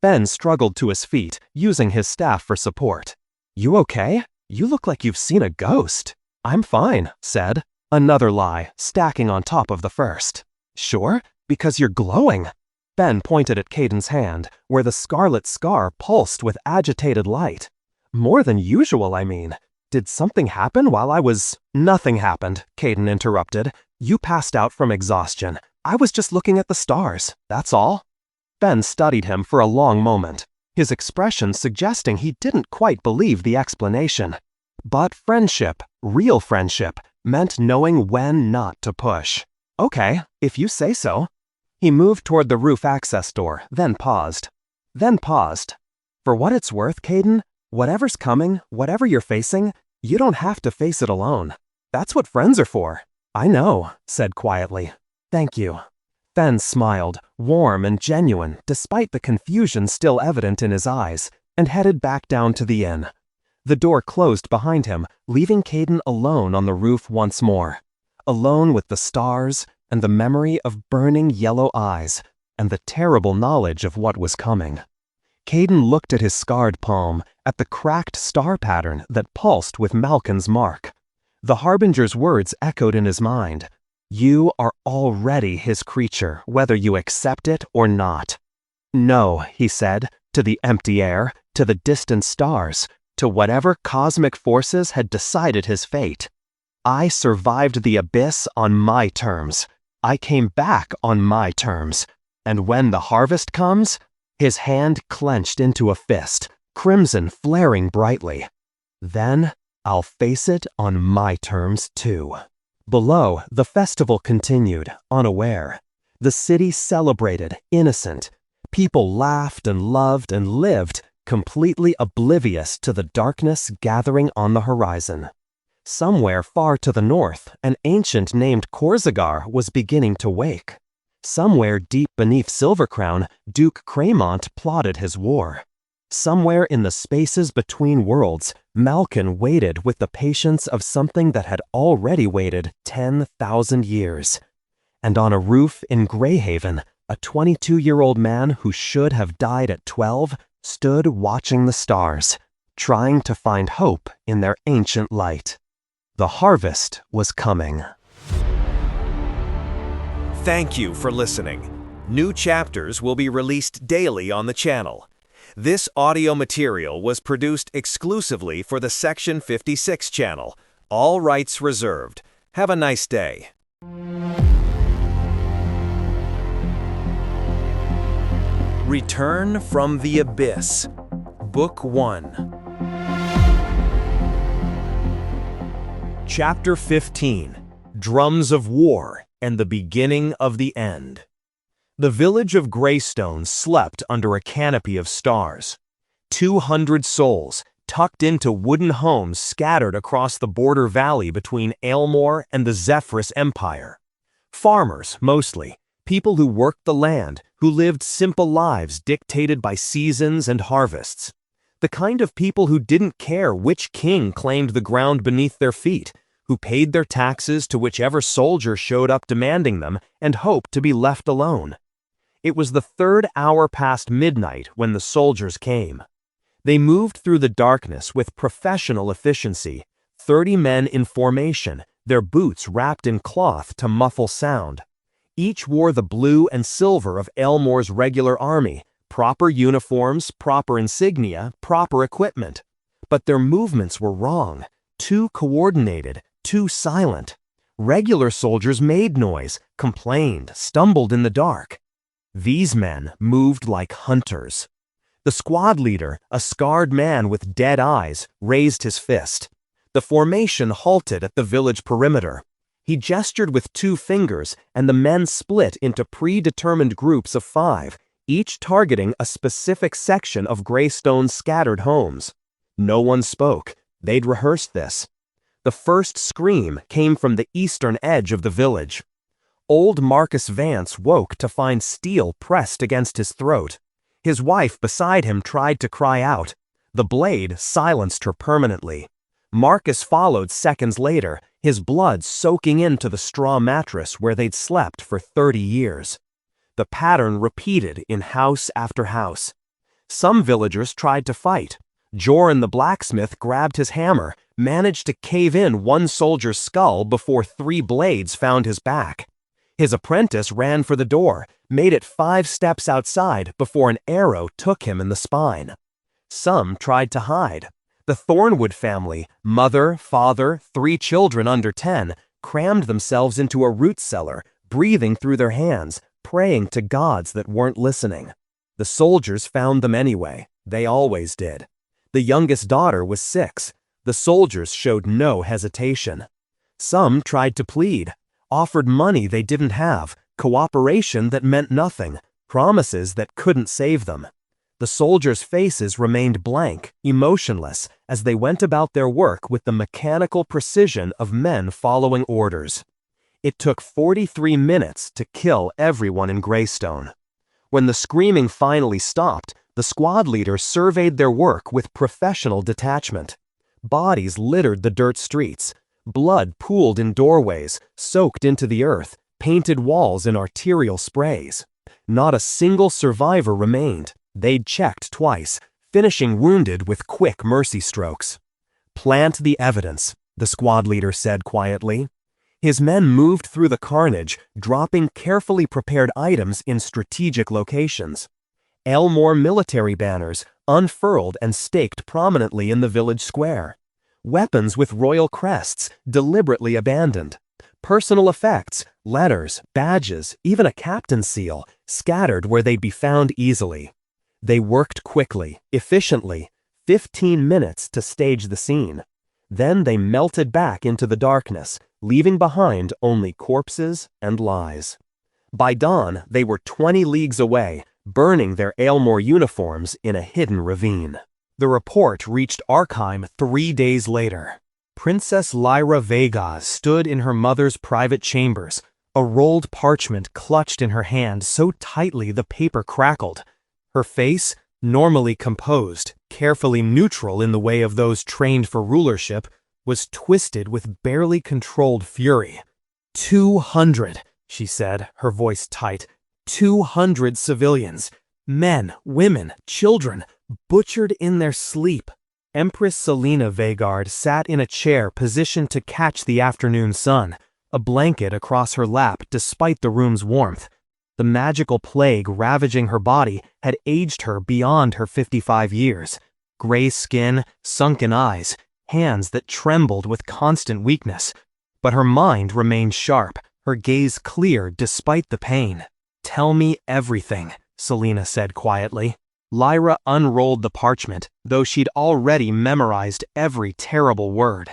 Speaker 4: Ben struggled to his feet, using his staff for support. You okay? You look like you've seen a ghost. I'm fine, said. Another lie, stacking on top of the first. Sure? Because you're glowing. Ben pointed at Kayden's hand, where the scarlet scar pulsed with agitated light. More than usual, I mean. Did something happen while I was... Nothing happened, Kayden interrupted. You passed out from exhaustion. I was just looking at the stars, that's all. Ben studied him for a long moment, his expression suggesting he didn't quite believe the explanation. But friendship, real friendship, meant knowing when not to push. Okay, if you say so. He moved toward the roof access door, then paused. For what it's worth, Kayden, whatever's coming, whatever you're facing, you don't have to face it alone. That's what friends are for. I know, said quietly. Thank you. Fen smiled, warm and genuine, despite the confusion still evident in his eyes, and headed back down to the inn. The door closed behind him, leaving Kayden alone on the roof once more. Alone with the stars, and the memory of burning yellow eyes, and the terrible knowledge of what was coming. Kayden looked at his scarred palm, at the cracked star pattern that pulsed with Malkin's mark. The Harbinger's words echoed in his mind. You are already his creature, whether you accept it or not. No, he said, to the empty air, to the distant stars, to whatever cosmic forces had decided his fate. I survived the abyss on my terms. I came back on my terms. And when the harvest comes, his hand clenched into a fist, crimson flaring brightly. Then I'll face it on my terms too. Below, the festival continued, unaware. The city celebrated, innocent. People laughed and loved and lived, completely oblivious to the darkness gathering on the horizon.
Speaker 2: Somewhere far to the north, an ancient named Corsigar was beginning to wake. Somewhere deep beneath Silvercrown, Duke Craymont plotted his war. Somewhere in the spaces between worlds, Malkin waited with the patience of something that had already waited 10,000 years. And on a roof in Greyhaven, a 22-year-old man who should have died at 12 stood watching the stars, trying to find hope in their ancient light. The harvest was coming.
Speaker 1: Thank you for listening. New chapters will be released daily on the channel. This audio material was produced exclusively for the Section 56 channel. All rights reserved. Have a nice day. Return from the Abyss. Book 1.
Speaker 4: Chapter 15. Drums of War and the Beginning of the End. The village of Greystone slept under a canopy of stars. 200 souls, tucked into wooden homes scattered across the border valley between Aylmore and the Zephyrus Empire. Farmers, mostly, people who worked the land, who lived simple lives dictated by seasons and harvests. The kind of people who didn't care which king claimed the ground beneath their feet, who paid their taxes to whichever soldier showed up demanding them and hoped to be left alone. It was the 3rd hour past midnight when the soldiers came. They moved through the darkness with professional efficiency, 30 men in formation, their boots wrapped in cloth to muffle sound. Each wore the blue and silver of Aylmore's regular army, proper uniforms, proper insignia, proper equipment. But their movements were wrong, too coordinated, too silent. Regular soldiers made noise, complained, stumbled in the dark. These men moved like hunters. The squad leader, a scarred man with dead eyes, raised his fist. The formation halted at the village perimeter. He gestured with 2 fingers, and the men split into predetermined groups of 5, each targeting a specific section of Greystone's scattered homes. No one spoke. They'd rehearsed this. The first scream came from the eastern edge of the village. Old Marcus Vance woke to find steel pressed against his throat. His wife beside him tried to cry out. The blade silenced her permanently. Marcus followed seconds later, his blood soaking into the straw mattress where they'd slept for 30 years. The pattern repeated in house after house. Some villagers tried to fight. Joran the blacksmith grabbed his hammer, managed to cave in one soldier's skull before 3 blades found his back. His apprentice ran for the door, made it 5 steps outside before an arrow took him in the spine. Some tried to hide. The Thornwood family, mother, father, 3 children under 10, crammed themselves into a root cellar, breathing through their hands, praying to gods that weren't listening. The soldiers found them anyway. They always did. The youngest daughter was 6. The soldiers showed no hesitation. Some tried to plead, offered money they didn't have, cooperation that meant nothing, promises that couldn't save them. The soldiers' faces remained blank, emotionless, as they went about their work with the mechanical precision of men following orders. It took 43 minutes to kill everyone in Greystone. When the screaming finally stopped, the squad leader surveyed their work with professional detachment. Bodies littered the dirt streets. Blood pooled in doorways, soaked into the earth, painted walls in arterial sprays. Not a single survivor remained. They'd checked twice, finishing wounded with quick mercy strokes. "Plant the evidence," the squad leader said quietly. His men moved through the carnage, dropping carefully prepared items in strategic locations. Aylmore military banners, unfurled and staked prominently in the village square. Weapons with royal crests, deliberately abandoned. Personal effects, letters, badges, even a captain's seal, scattered where they'd be found easily. They worked quickly, efficiently, 15 minutes to stage the scene. Then they melted back into the darkness, leaving behind only corpses and lies. By dawn, they were 20 leagues away, burning their Aylmore uniforms in a hidden ravine. The report reached Arkheim 3 days later.
Speaker 3: Princess Lyra Vegas stood in her mother's private chambers, a rolled parchment clutched in her hand so tightly the paper crackled. Her face, normally composed, carefully neutral in the way of those trained for rulership, was twisted with barely controlled fury. 200, she said, her voice tight. 200 civilians, men, women, children, butchered in their sleep. Empress Selena Vegard sat in a chair positioned to catch the afternoon sun, a blanket across her lap despite the room's warmth. The magical plague ravaging her body had aged her beyond her 55 years. Gray skin, sunken eyes, hands that trembled with constant weakness. But her mind remained sharp, her gaze clear despite the pain. "Tell me everything," Selena said quietly. Lyra unrolled the parchment, though she'd already memorized every terrible word.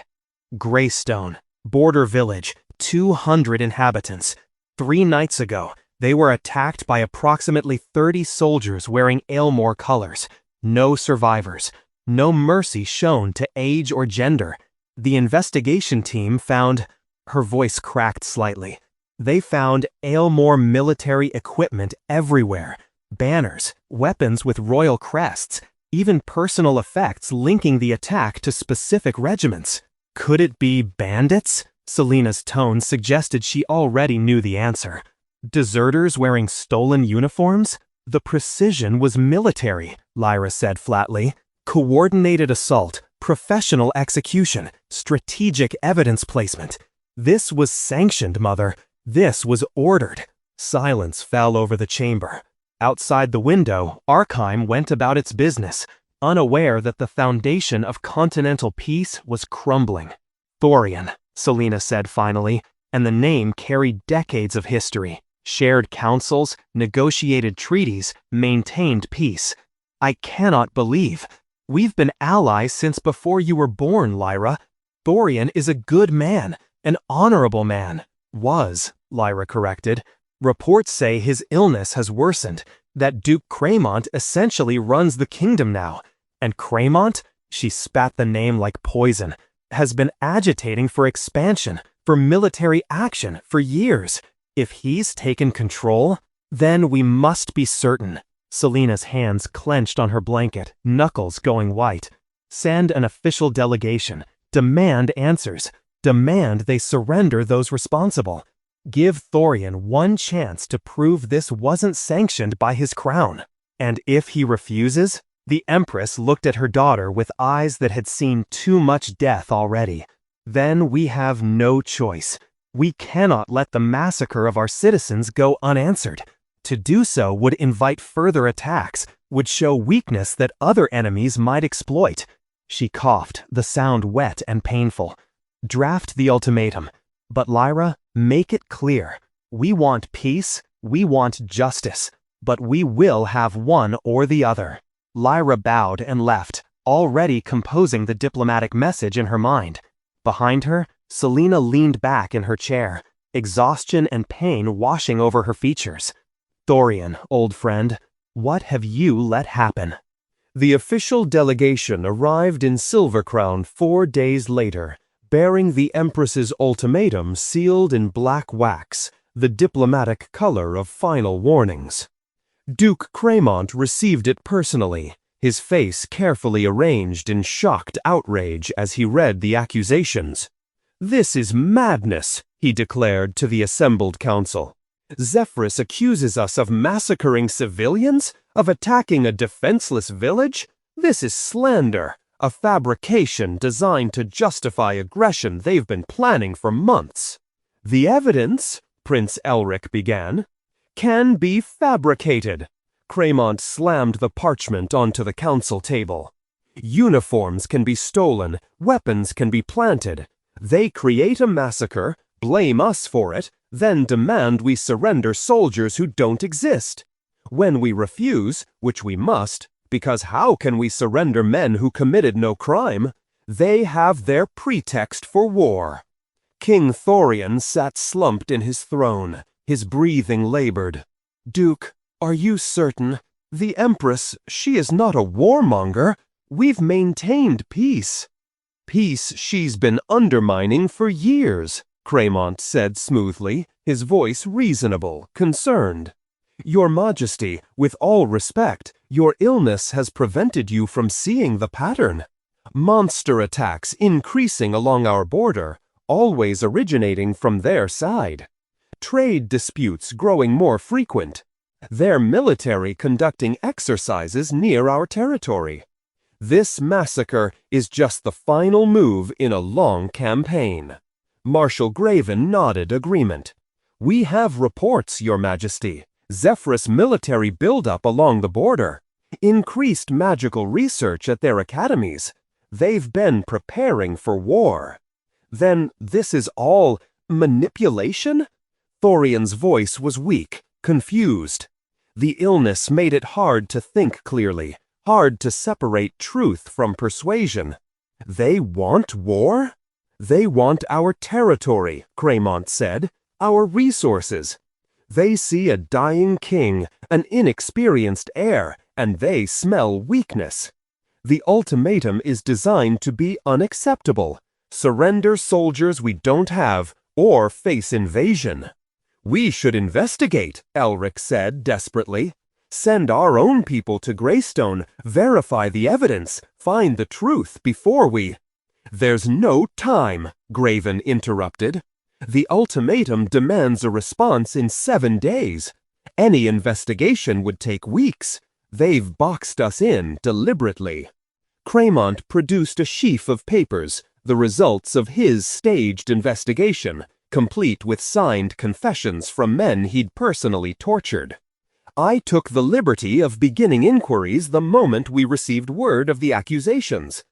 Speaker 3: Greystone, border village, 200 inhabitants. 3 nights ago, they were attacked by approximately 30 soldiers wearing Aylmore colors. No survivors. No mercy shown to age or gender. The investigation team found... Her voice cracked slightly. They found Aylmore military equipment everywhere. Banners, weapons with royal crests, even personal effects linking the attack to specific regiments. Could it be bandits? Selena's tone suggested she already knew the answer. Deserters wearing stolen uniforms? The precision was military, Lyra said flatly. Coordinated assault, professional execution, strategic evidence placement. This was sanctioned, Mother. This was ordered. Silence fell over the chamber. Outside the window, Arkheim went about its business, unaware that the foundation of continental peace was crumbling. Thorian, Selena said finally, and the name carried decades of history. Shared councils, negotiated treaties, maintained peace. I cannot believe. We've been allies since before you were born, Lyra. Thorian is a good man, an honorable man. Was, Lyra corrected. Reports say his illness has worsened, that Duke Cremont essentially runs the kingdom now. And Cremont, she spat the name like poison, has been agitating for expansion, for military action, for years. If he's taken control, then we must be certain. Selena's hands clenched on her blanket, knuckles going white. Send an official delegation. Demand answers. Demand they surrender those responsible. Give Thorian one chance to prove this wasn't sanctioned by his crown. And if he refuses, the Empress looked at her daughter with eyes that had seen too much death already. Then we have no choice. We cannot let the massacre of our citizens go unanswered. To do so would invite further attacks, would show weakness that other enemies might exploit. She coughed, the sound wet and painful. Draft the ultimatum. But Lyra, make it clear. We want peace, we want justice, but we will have one or the other. Lyra bowed and left, already composing the diplomatic message in her mind. Behind her, Selena leaned back in her chair, exhaustion and pain washing over her features. Thorian, old friend, what have you let happen?
Speaker 2: The official delegation arrived in Silvercrown 4 days later, bearing the Empress's ultimatum sealed in black wax, the diplomatic color of final warnings. Duke Cremont received it personally, his face carefully arranged in shocked outrage as he read the accusations. "This is madness," he declared to the assembled council. "Zephyrus accuses us of massacring civilians, of attacking a defenseless village? This is slander, a fabrication designed to justify aggression they've been planning for months." "The evidence," Prince Elric began, "can be fabricated." Cremont slammed the parchment onto the council table. "Uniforms can be stolen, weapons can be planted. They create a massacre, blame us for it, then demand we surrender soldiers who don't exist. When we refuse, which we must, because how can we surrender men who committed no crime? They have their pretext for war." King Thorian sat slumped in his throne, his breathing labored. "Duke, are you certain? The Empress, she is not a warmonger. We've maintained peace." Peace she's been undermining for years, Cremont said smoothly, his voice reasonable, concerned. Your Majesty, with all respect, your illness has prevented you from seeing the pattern. Monster attacks increasing along our border, always originating from their side. Trade disputes growing more frequent. Their military conducting exercises near our territory. This massacre is just the final move in a long campaign. Marshal Graven nodded agreement. We have reports, Your Majesty. Zephyrus military buildup along the border. Increased magical research at their academies. They've been preparing for war. Then this is all manipulation? Thorian's voice was weak, confused. The illness made it hard to think clearly. Hard to separate truth from persuasion. They want war? They want our territory, Cremont said, our resources. They see a dying king, an inexperienced heir, and they smell weakness. The ultimatum is designed to be unacceptable. Surrender soldiers we don't have, or face invasion. We should investigate, Elric said desperately. Send our own people to Greystone, verify the evidence, find the truth before we— There's no time, Graven interrupted. The ultimatum demands a response in 7 days. Any investigation would take weeks. They've boxed us in deliberately. Cremont produced a sheaf of papers, the results of his staged investigation, complete with signed confessions from men he'd personally tortured. I took the liberty of beginning inquiries the moment we received word of the accusations.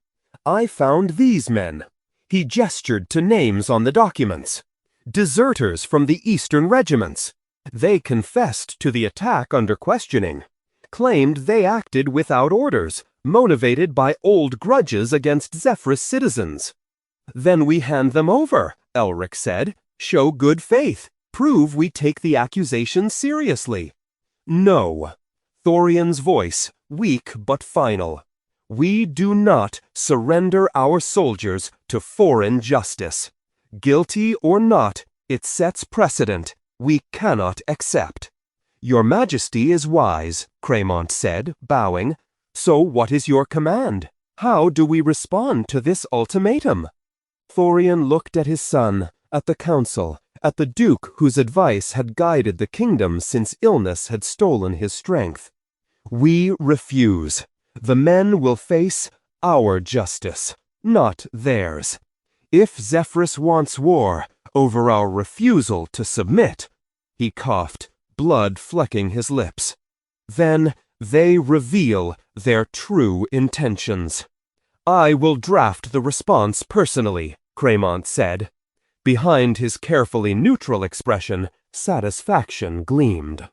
Speaker 2: I found these men. He gestured to names on the documents. Deserters from the eastern regiments. They confessed to the attack under questioning. Claimed they acted without orders, motivated by old grudges against Zephyrus citizens. Then we hand them over, Elric said. Show good faith. Prove we take the accusations seriously. No. Thorian's voice, weak but final. We do not surrender our soldiers to foreign justice. Guilty or not, it sets precedent we cannot accept. Your Majesty is wise, Cremont said, bowing. So what is your command? How do we respond to this ultimatum? Thorian looked at his son, at the council, at the Duke whose advice had guided the kingdom since illness had stolen his strength. We refuse. The men will face our justice, not theirs. If Zephyrus wants war over our refusal to submit, he coughed, blood flecking his lips, then they reveal their true intentions. I will draft the response personally, Cremont said. Behind his carefully neutral expression, satisfaction gleamed.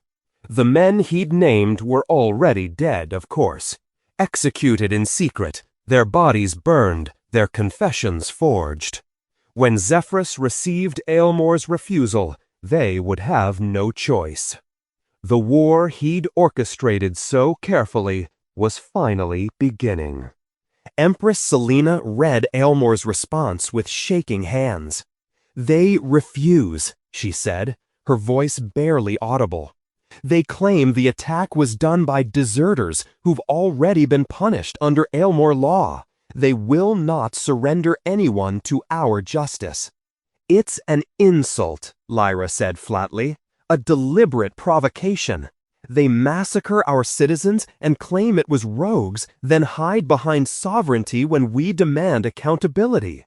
Speaker 2: The men he'd named were already dead, of course. Executed in secret, their bodies burned, their confessions forged. When Zephyrus received Aylmore's refusal, they would have no choice. The war he'd orchestrated so carefully was finally beginning. Empress Selena read Aylmore's response with shaking hands. They refuse, she said, her voice barely audible. They claim the attack was done by deserters who've already been punished under Aylmore law. They will not surrender anyone to our justice. It's an insult, Lyra said flatly, a deliberate provocation. They massacre our citizens and claim it was rogues, then hide behind sovereignty when we demand accountability.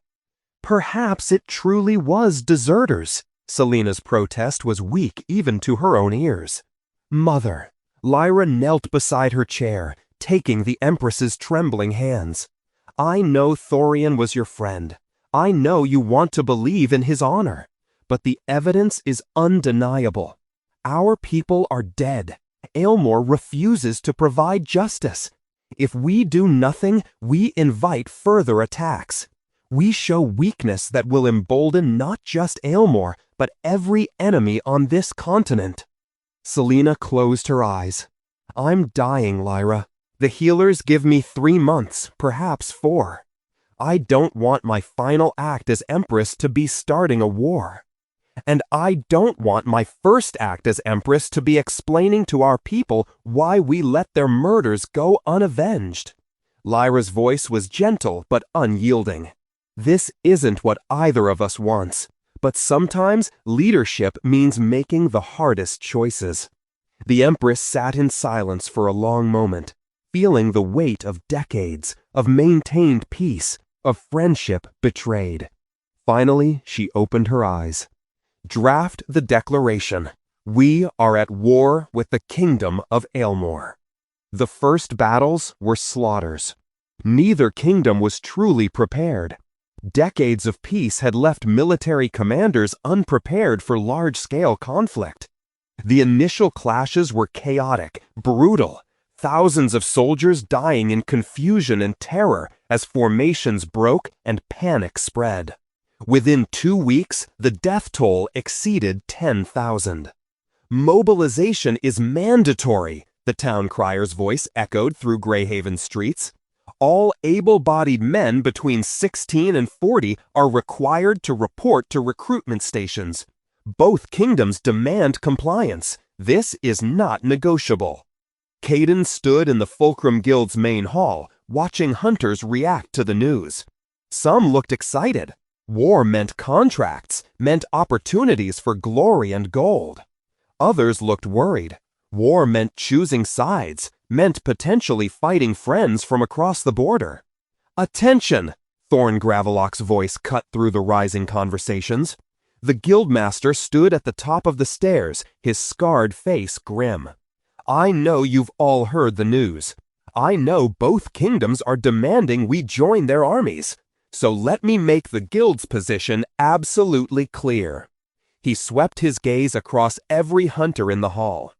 Speaker 2: Perhaps it truly was deserters. Selena's protest was weak even to her own ears. Mother. Lyra knelt beside her chair, taking the Empress's trembling hands. I know Thorian was your friend. I know you want to believe in his honor. But the evidence is undeniable. Our people are dead. Aylmore refuses to provide justice. If we do nothing, we invite further attacks. We show weakness that will embolden not just Aylmore, but every enemy on this continent. Selena closed her eyes. I'm dying, Lyra. The healers give me 3 months, perhaps 4. I don't want my final act as Empress to be starting a war. And I don't want my first act as Empress to be explaining to our people why we let their murders go unavenged. Lyra's voice was gentle but unyielding. This isn't what either of us wants, but sometimes leadership means making the hardest choices. The Empress sat in silence for a long moment, feeling the weight of decades, of maintained peace, of friendship betrayed. Finally, she opened her eyes. Draft the declaration. We are at war with the kingdom of Aylmore. The first battles were slaughters. Neither kingdom was truly prepared. Decades of peace had left military commanders unprepared for large-scale conflict. The initial clashes were chaotic, brutal, thousands of soldiers dying in confusion and terror as formations broke and panic spread. Within 2 weeks, the death toll exceeded 10,000. Mobilization is mandatory, the town crier's voice echoed through Greyhaven streets. All able-bodied men between 16 and 40 are required to report to recruitment stations. Both kingdoms demand compliance. This is not negotiable. Kayden stood in the Fulcrum Guild's main hall, watching hunters react to the news. Some looked excited. War meant contracts, meant opportunities for glory and gold. Others looked worried. War meant choosing sides, meant potentially fighting friends from across the border. Attention! Thorn Gravelock's voice cut through the rising conversations. The guildmaster stood at the top of the stairs, his scarred face grim. I know you've all heard the news. I know both kingdoms are demanding we join their armies. So let me make the guild's position absolutely clear. He swept his gaze across every hunter in the hall.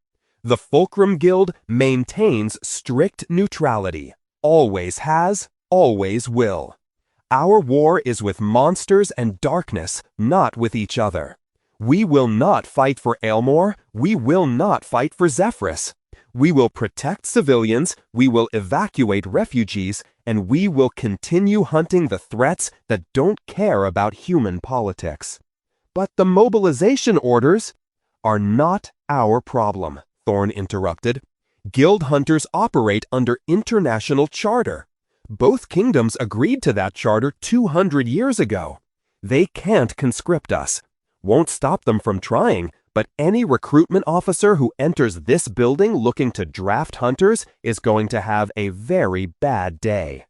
Speaker 2: The Fulcrum Guild maintains strict neutrality. Always has, always will. Our war is with monsters and darkness, not with each other. We will not fight for Aylmore. We will not fight for Zephyrus. We will protect civilians, we will evacuate refugees, and we will continue hunting the threats that don't care about human politics. But the mobilization orders are not our problem, Thorn interrupted. Guild hunters operate under international charter. Both kingdoms agreed to that charter 200 years ago. They can't conscript us. Won't stop them from trying, but any recruitment officer who enters this building looking to draft hunters is going to have a very bad day.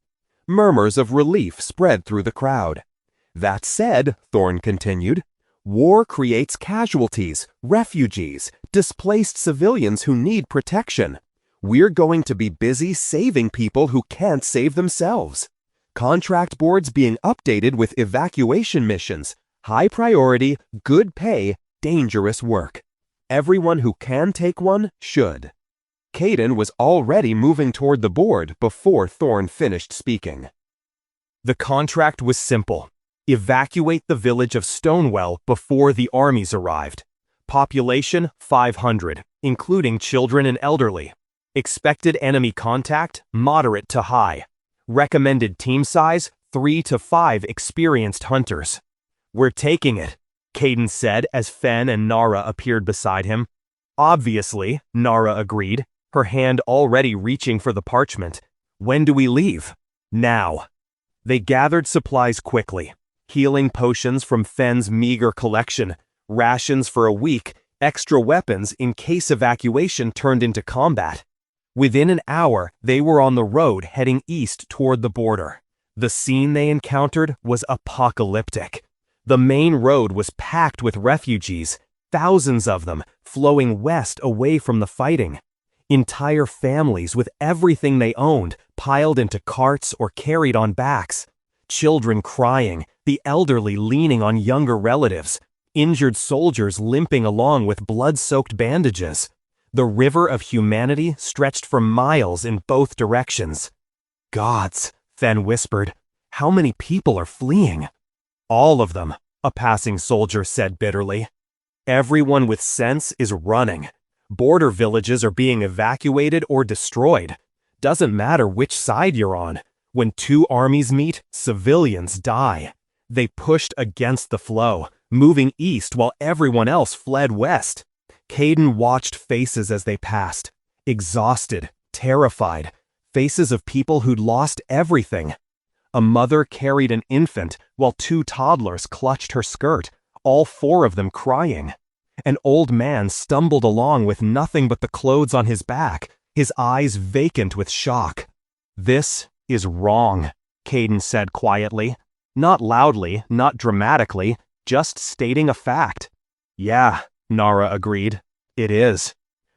Speaker 2: Murmurs of relief spread through the crowd. That said, Thorn continued, war creates casualties, refugees, displaced civilians who need protection. We're going to be busy saving people who can't save themselves. Contract boards being updated with evacuation missions. High priority, good pay, dangerous work. Everyone who can take one should. Kayden was already moving toward the board before Thorn finished speaking.
Speaker 3: The contract was simple. Evacuate the village of Stonewell before the armies arrived. Population 500, including children and elderly. Expected enemy contact, moderate to high. Recommended team size, 3 to 5 experienced hunters. We're taking it, Kayden said as Fen and Nara appeared beside him. Obviously, Nara agreed, her hand already reaching for the parchment. When do we leave? Now. They gathered supplies quickly. Healing potions from Fen's meager collection, rations for a week, extra weapons in case evacuation turned into combat. Within an hour, they were on the road heading east toward the border. The scene they encountered was apocalyptic. The main road was packed with refugees, thousands of them, flowing west away from the fighting. Entire families with everything they owned piled into carts or carried on backs. Children crying, the elderly leaning on younger relatives, injured soldiers limping along with blood-soaked bandages. The river of humanity stretched for miles in both directions. Gods, Fen whispered, how many people are fleeing? All of them, a passing soldier said bitterly. Everyone with sense is running. Border villages are being evacuated or destroyed. Doesn't matter which side you're on. When two armies meet, civilians die. They pushed against the flow, moving east while everyone else fled west. Kayden watched faces as they passed, exhausted, terrified, faces of people who'd lost everything. A mother carried an infant while two toddlers clutched her skirt, all four of them crying. An old man stumbled along with nothing but the clothes on his back, his eyes vacant with shock. "This is wrong," Kayden said quietly. Not loudly, not dramatically, just stating a fact. "Yeah," Nara agreed. "It is.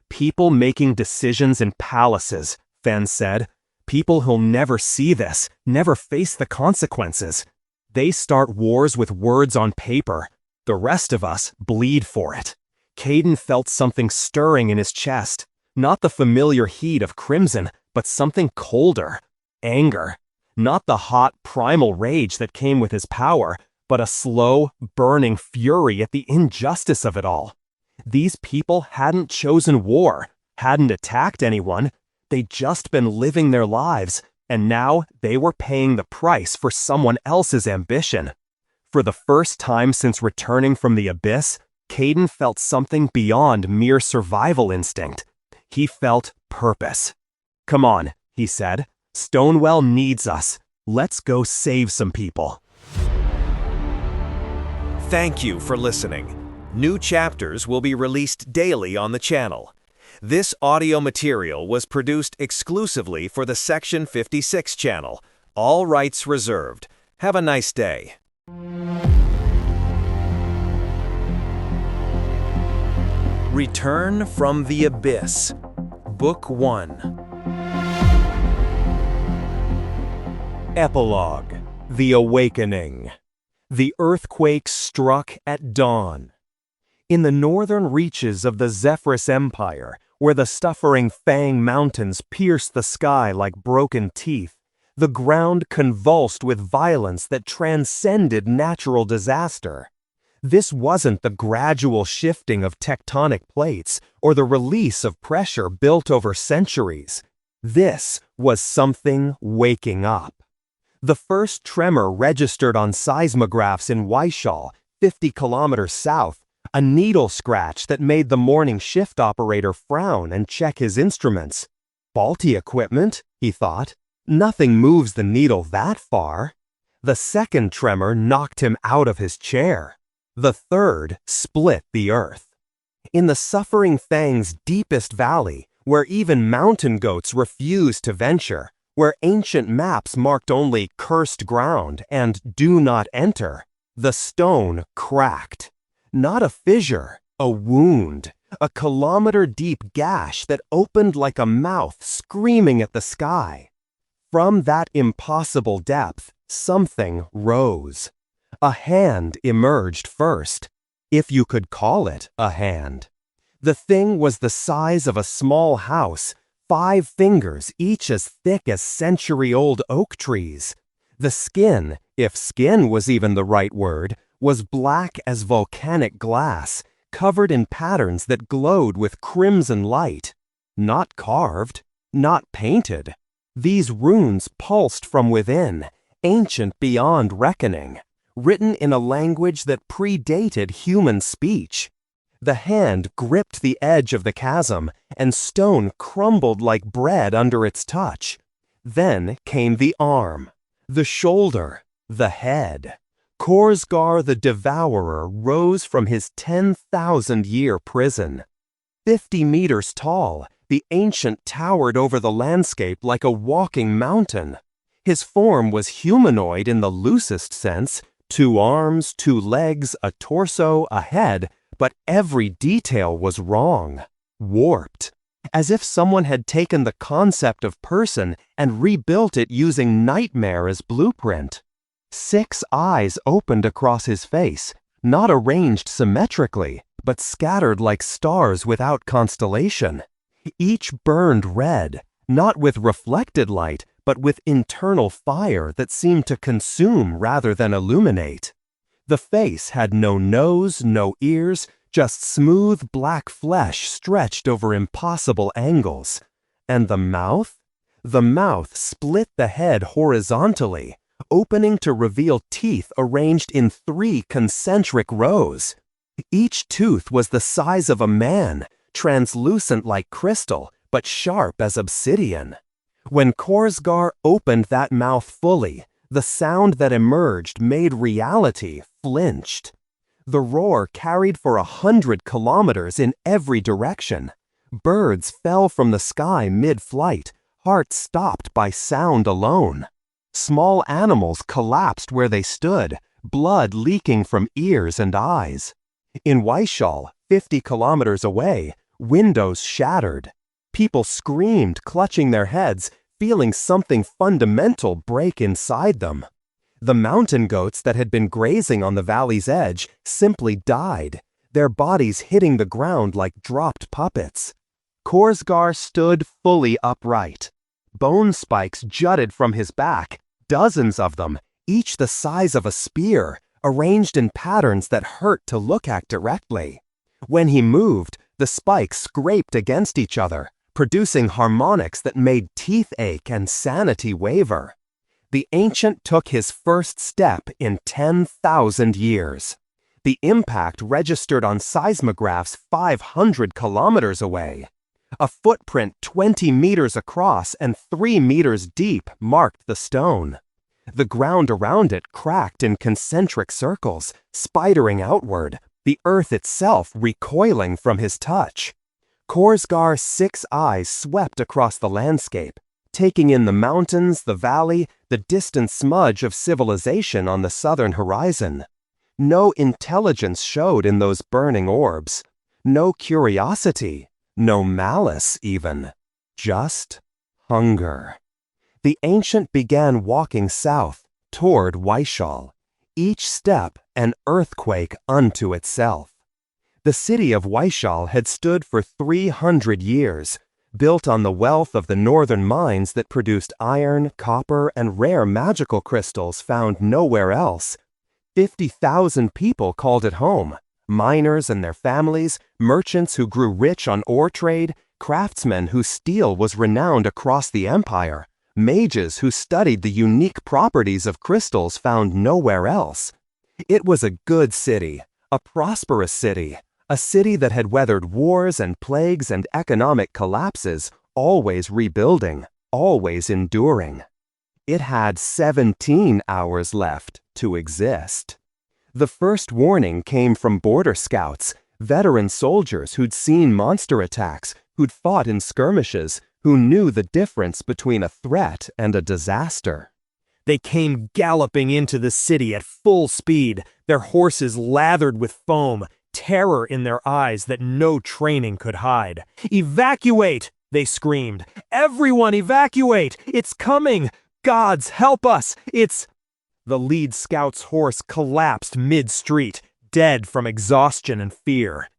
Speaker 3: People making decisions in palaces," Fen said. "People who'll never see this, never face the consequences. They start wars with words on paper. The rest of us bleed for it." Kayden felt something stirring in his chest. Not the familiar heat of crimson, but something colder. Anger. Not the hot, primal rage that came with his power, but a slow, burning fury at the injustice of it all. These people hadn't chosen war, hadn't attacked anyone. They'd just been living their lives, and now they were paying the price for someone else's ambition. For the first time since returning from the abyss, Kayden felt something beyond mere survival instinct. He felt purpose. "Come on," he said. "Stonewell needs us. Let's go save some people."
Speaker 1: Thank you for listening. New chapters will be released daily on the channel. This audio material was produced exclusively for the Section 56 channel. All rights reserved. Have a nice day. Return from the Abyss, Book 1.
Speaker 2: Epilogue: The Awakening. The earthquake struck at dawn. In the northern reaches of the Zephyrus Empire, where the suffering Fang Mountains pierced the sky like broken teeth, the ground convulsed with violence that transcended natural disaster. This wasn't the gradual shifting of tectonic plates or the release of pressure built over centuries. This was something waking up. The first tremor registered on seismographs in Waishal, 50 kilometers south, a needle scratch that made the morning shift operator frown and check his instruments. Faulty equipment, he thought. Nothing moves the needle that far. The second tremor knocked him out of his chair. The third split the earth. In the suffering Fang's deepest valley, where even mountain goats refused to venture, where ancient maps marked only cursed ground and do not enter, the stone cracked. Not a fissure, a wound, a kilometer-deep gash that opened like a mouth screaming at the sky. From that impossible depth, something rose. A hand emerged first, if you could call it a hand. The thing was the size of a small house, 5 fingers, each as thick as century-old oak trees. The skin, if skin was even the right word, was black as volcanic glass, covered in patterns that glowed with crimson light. Not carved, not painted. These runes pulsed from within, ancient beyond reckoning, written in a language that predated human speech. The hand gripped the edge of the chasm, and stone crumbled like bread under its touch. Then came the arm, the shoulder, the head. Korsgar the Devourer rose from his 10,000-year prison. 50 meters tall, the ancient towered over the landscape like a walking mountain. His form was humanoid in the loosest sense, 2 arms, 2 legs, a torso, a head, but every detail was wrong, warped, as if someone had taken the concept of person and rebuilt it using nightmare as blueprint. 6 eyes opened across his face, not arranged symmetrically, but scattered like stars without constellation. Each burned red, not with reflected light, but with internal fire that seemed to consume rather than illuminate. The face had no nose, no ears, just smooth black flesh stretched over impossible angles. And the mouth? The mouth split the head horizontally, opening to reveal teeth arranged in 3 concentric rows. Each tooth was the size of a man, translucent like crystal, but sharp as obsidian. When Korsgar opened that mouth fully, the sound that emerged made reality flinched. The roar carried for 100 kilometers in every direction. Birds fell from the sky mid-flight, hearts stopped by sound alone. Small animals collapsed where they stood, blood leaking from ears and eyes. In Weishal, 50 kilometers away, windows shattered. People screamed, clutching their heads, feeling something fundamental break inside them. The mountain goats that had been grazing on the valley's edge simply died, their bodies hitting the ground like dropped puppets. Korsgar stood fully upright. Bone spikes jutted from his back, dozens of them, each the size of a spear, arranged in patterns that hurt to look at directly. When he moved, the spikes scraped against each other, producing harmonics that made teeth ache and sanity waver. The ancient took his first step in 10,000 years. The impact registered on seismographs 500 kilometers away. A footprint 20 meters across and 3 meters deep marked the stone. The ground around it cracked in concentric circles, spidering outward, the earth itself recoiling from his touch. Korsgar's 6 eyes swept across the landscape, taking in the mountains, the valley, the distant smudge of civilization on the southern horizon. No intelligence showed in those burning orbs. No curiosity. No malice, even. Just hunger. The ancient began walking south, toward Weishal, each step an earthquake unto itself. The city of Weishal had stood for 300 years, built on the wealth of the northern mines that produced iron, copper, and rare magical crystals found nowhere else. 50,000 people called it home. Miners and their families, merchants who grew rich on ore trade, craftsmen whose steel was renowned across the empire, mages who studied the unique properties of crystals found nowhere else. It was a good city, a prosperous city, a city that had weathered wars and plagues and economic collapses, always rebuilding, always enduring. It had 17 hours left to exist. The first warning came from border scouts, veteran soldiers who'd seen monster attacks, who'd fought in skirmishes, who knew the difference between a threat and a disaster.
Speaker 3: They came galloping into the city at full speed, their horses lathered with foam, terror in their eyes that no training could hide. "Evacuate!" they screamed. "Everyone evacuate! It's coming! Gods, help us! It's—" The lead scout's horse collapsed mid-street, dead from exhaustion and fear.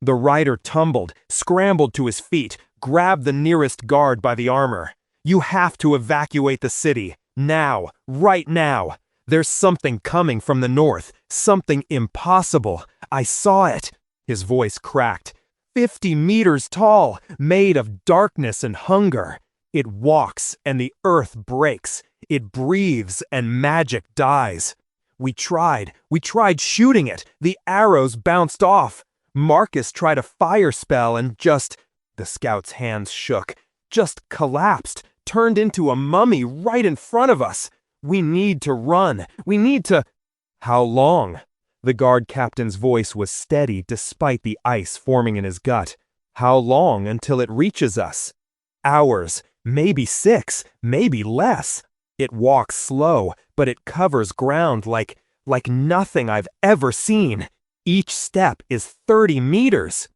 Speaker 3: The rider tumbled, scrambled to his feet, grabbed the nearest guard by the armor. "You have to evacuate the city. Now. Right now. There's something coming from the north. Something impossible. I saw it." His voice cracked. 50 meters tall, made of darkness and hunger. It walks and the earth breaks. It breathes and magic dies. We tried shooting it. The arrows bounced off. Marcus tried a fire spell and the scout's hands shook, just collapsed, turned into a mummy right in front of us. We need to run. We need to... "How long?" The guard captain's voice was steady despite the ice forming in his gut. "How long until it reaches us?" "Hours. Maybe 6. Maybe less. It walks slow, but it covers ground like nothing I've ever seen. Each step is 30 meters."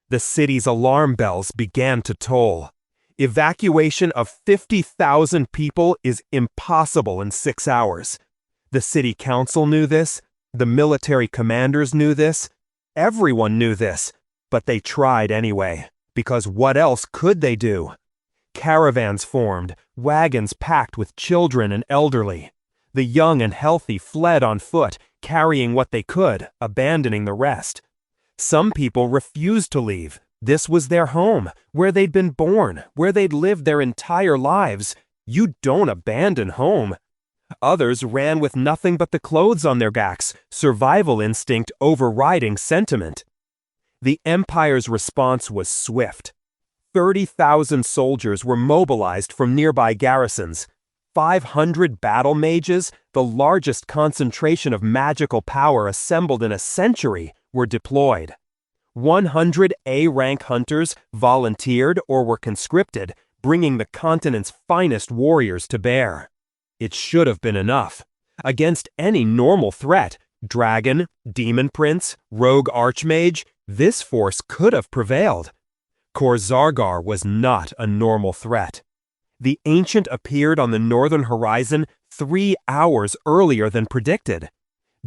Speaker 3: The city's alarm bells began to toll. Evacuation of 50,000 people is impossible in 6 hours. The city council knew this. The military commanders knew this. Everyone knew this. But they tried anyway, because what else could they do? Caravans formed, wagons packed with children and elderly. The young and healthy fled on foot, carrying what they could, abandoning the rest. Some people refused to leave,
Speaker 2: This was their home, where they'd been born, where they'd lived their entire lives. You don't abandon home. Others ran with nothing but the clothes on their backs, survival instinct overriding sentiment. The Empire's response was swift. 30,000 soldiers were mobilized from nearby garrisons. 500 battle mages, the largest concentration of magical power assembled in a century, were deployed. 100 A-rank hunters volunteered or were conscripted, bringing the continent's finest warriors to bear. It should have been enough. Against any normal threat, dragon, demon prince, rogue archmage, this force could have prevailed. Khor-Zargar was not a normal threat. The Ancient appeared on the northern horizon 3 hours earlier than predicted.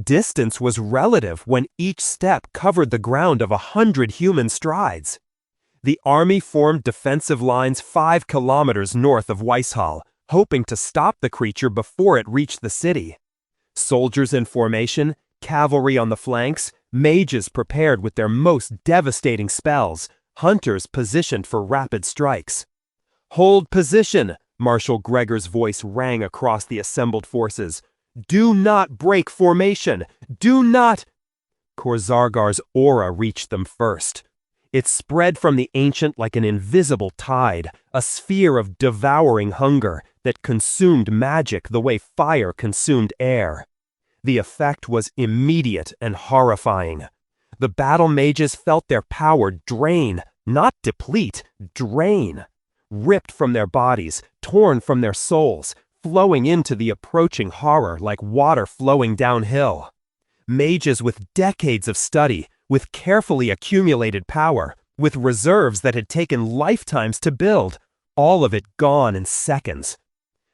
Speaker 2: Distance was relative when each step covered the ground of 100 human strides. The army formed defensive lines 5 kilometers north of Weishall, hoping to stop the creature before it reached the city. Soldiers in formation, cavalry on the flanks, mages prepared with their most devastating spells, hunters positioned for rapid strikes. "Hold position!" Marshal Gregor's voice rang across the assembled forces. "Do not break formation! Do not—" Khor-Zargar's aura reached them first. It spread from the Ancient like an invisible tide, a sphere of devouring hunger that consumed magic the way fire consumed air. The effect was immediate and horrifying. The battle mages felt their power drain, not deplete, drain. Ripped from their bodies, torn from their souls, flowing into the approaching horror like water flowing downhill. Mages with decades of study, with carefully accumulated power, with reserves that had taken lifetimes to build, all of it gone in seconds.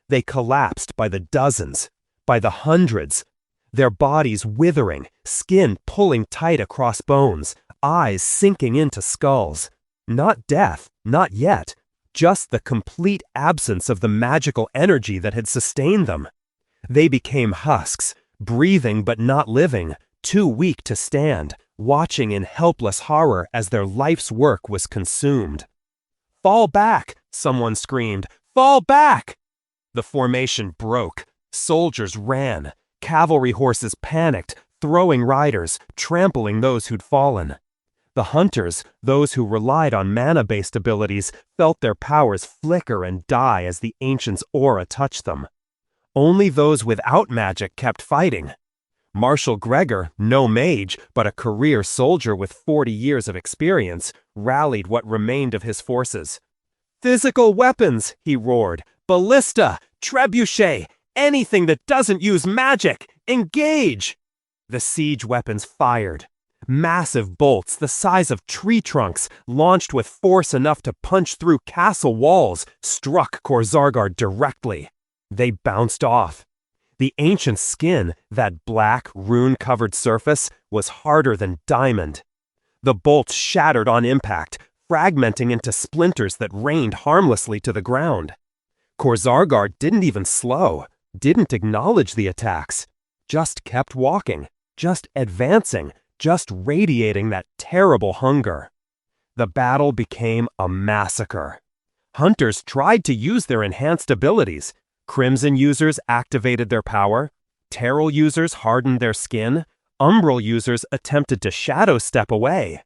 Speaker 2: They collapsed by the dozens, by the hundreds, their bodies withering, skin pulling tight across bones, eyes sinking into skulls. Not death, not yet. Just the complete absence of the magical energy that had sustained them. They became husks, breathing but not living, too weak to stand, watching in helpless horror as their life's work was consumed. "Fall back!" someone screamed. "Fall back!" The formation broke. Soldiers ran. Cavalry horses panicked, throwing riders, trampling those who'd fallen. The hunters, those who relied on mana-based abilities, felt their powers flicker and die as the Ancient's aura touched them. Only those without magic kept fighting. Marshal Gregor, no mage, but a career soldier with 40 years of experience, rallied what remained of his forces. "Physical weapons!" he roared. "Ballista! Trebuchet! Anything that doesn't use magic! Engage!" The siege weapons fired. Massive bolts the size of tree trunks, launched with force enough to punch through castle walls, struck Khor-Zargar directly. They bounced off. The Ancient's skin, that black, rune-covered surface, was harder than diamond. The bolts shattered on impact, fragmenting into splinters that rained harmlessly to the ground. Khor-Zargar didn't even slow, didn't acknowledge the attacks, just kept walking, just advancing, just radiating that terrible hunger. The battle became a massacre. Hunters tried to use their enhanced abilities. Crimson users activated their power. Terral users hardened their skin. Umbral users attempted to shadow step away.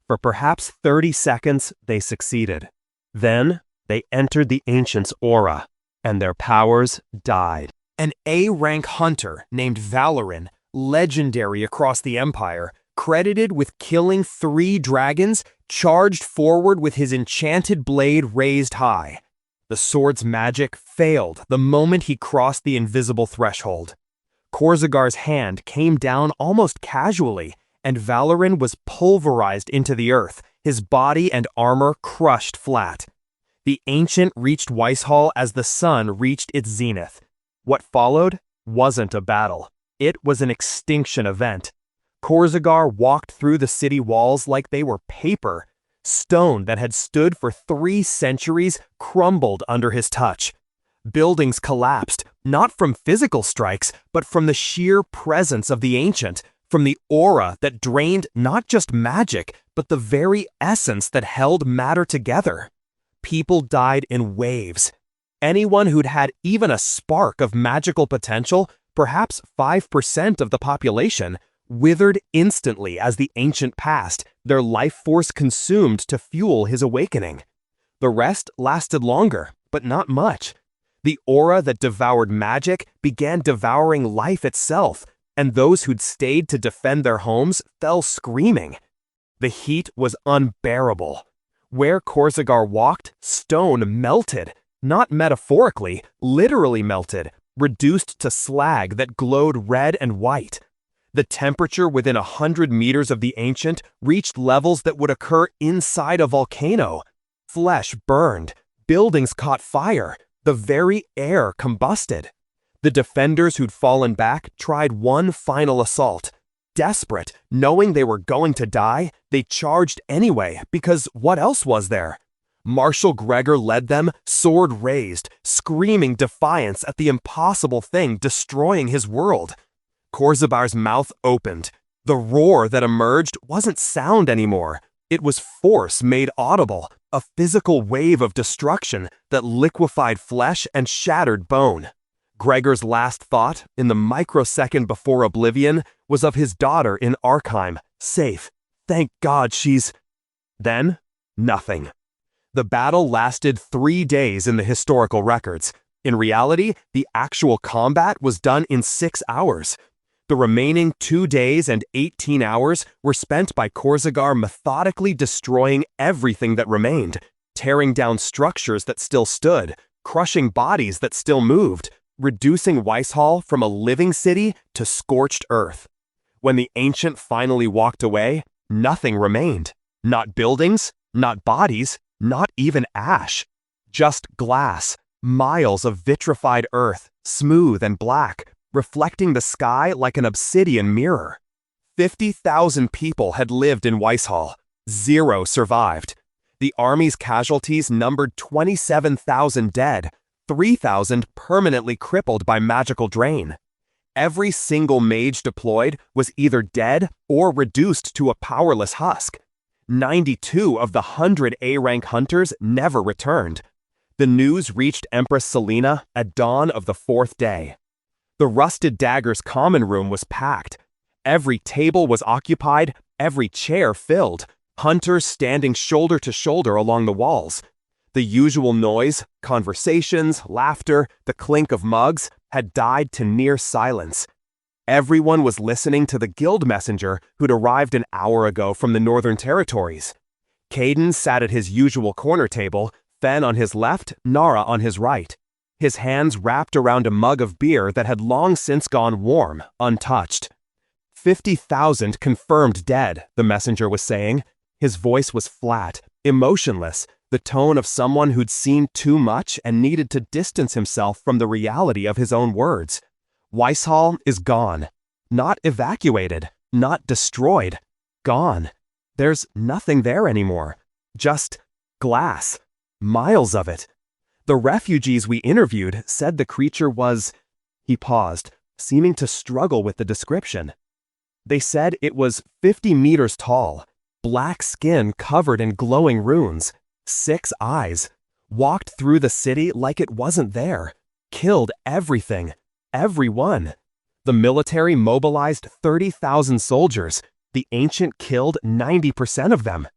Speaker 2: For perhaps 30 seconds, they succeeded. Then, they entered the Ancient's aura, and their powers died. An A-rank hunter named Valorin, legendary across the Empire, credited with killing 3 dragons, charged forward with his enchanted blade raised high. The sword's magic failed the moment he crossed the invisible threshold. Khor-Zargar's hand came down almost casually, and Valorin was pulverized into the earth, his body and armor crushed flat. The Ancient reached Weishall as the sun reached its zenith. What followed wasn't a battle. It was an extinction event. Khor-Zargar walked through the city walls like they were paper. Stone that had stood for 3 centuries crumbled under his touch. Buildings collapsed, not from physical strikes, but from the sheer presence of the Ancient,
Speaker 4: from the aura that drained not just magic, but the very essence that held matter together. People died in waves. Anyone who'd had even a spark of magical potential, perhaps 5% of the population, withered instantly as the ancient passed, their life force consumed to fuel his awakening. The rest lasted longer, but not much. The aura that devoured magic began devouring life itself, and those who'd stayed to defend their homes fell screaming. The heat was unbearable. Where Korzagar walked, stone melted. Not metaphorically, literally melted, reduced to slag that glowed red and white. The temperature within 100 meters of the ancient reached levels that would occur inside a volcano. Flesh burned, buildings caught fire, the very air combusted. The defenders who'd fallen back tried one final assault. Desperate, knowing they were going to die, they charged anyway, because what else was there? Marshal Gregor led them, sword raised, screaming defiance at the impossible thing destroying his world. Korzabar's mouth opened. The roar that emerged wasn't sound anymore. It was force made audible, a physical wave of destruction that liquefied flesh and shattered bone. Gregor's last thought, in the microsecond before oblivion, was of his daughter in Arkheim, safe. Thank God she's... Then, nothing. The battle lasted 3 days in the historical records. In reality, the actual combat was done in 6 hours. The remaining 2 days and 18 hours were spent by Korzagar methodically destroying everything that remained, tearing down structures that still stood, crushing bodies that still moved, reducing Weishall from a living city to scorched earth. When the ancient finally walked away, nothing remained. Not buildings, not bodies, not even ash. Just glass, miles of vitrified earth, smooth and black, reflecting the sky like an obsidian mirror. 50,000 people had lived in Weishall. 0 survived. The army's casualties numbered 27,000 dead, 3,000 permanently crippled by magical drain. Every single mage deployed was either dead or reduced to a powerless husk. 92 of the 100 A-rank hunters never returned. The news reached Empress Selena at dawn of the 4th day. The Rusted Dagger's common room was packed. Every table was occupied, every chair filled, hunters standing shoulder to shoulder along the walls. The usual noise, conversations, laughter, the clink of mugs, had died to near silence. Everyone was listening to the guild messenger who'd arrived an hour ago from the Northern Territories. Kayden sat at his usual corner table, Fen on his left, Nara on his right. His hands wrapped around a mug of beer that had long since gone warm, untouched. 50,000 confirmed dead, the messenger was saying. His voice was flat, emotionless, the tone of someone who'd seen too much and needed to distance himself from the reality of his own words. Weishall is gone. Not evacuated, not destroyed. Gone. There's nothing there anymore. Just glass. Miles of it. The refugees we interviewed said the creature was... He paused, seeming to struggle with the description. They said it was 50 meters tall, black skin covered in glowing runes, 6 eyes, walked through the city like it wasn't there, killed everything, everyone. The military mobilized 30,000 soldiers. The ancient killed 90% of them.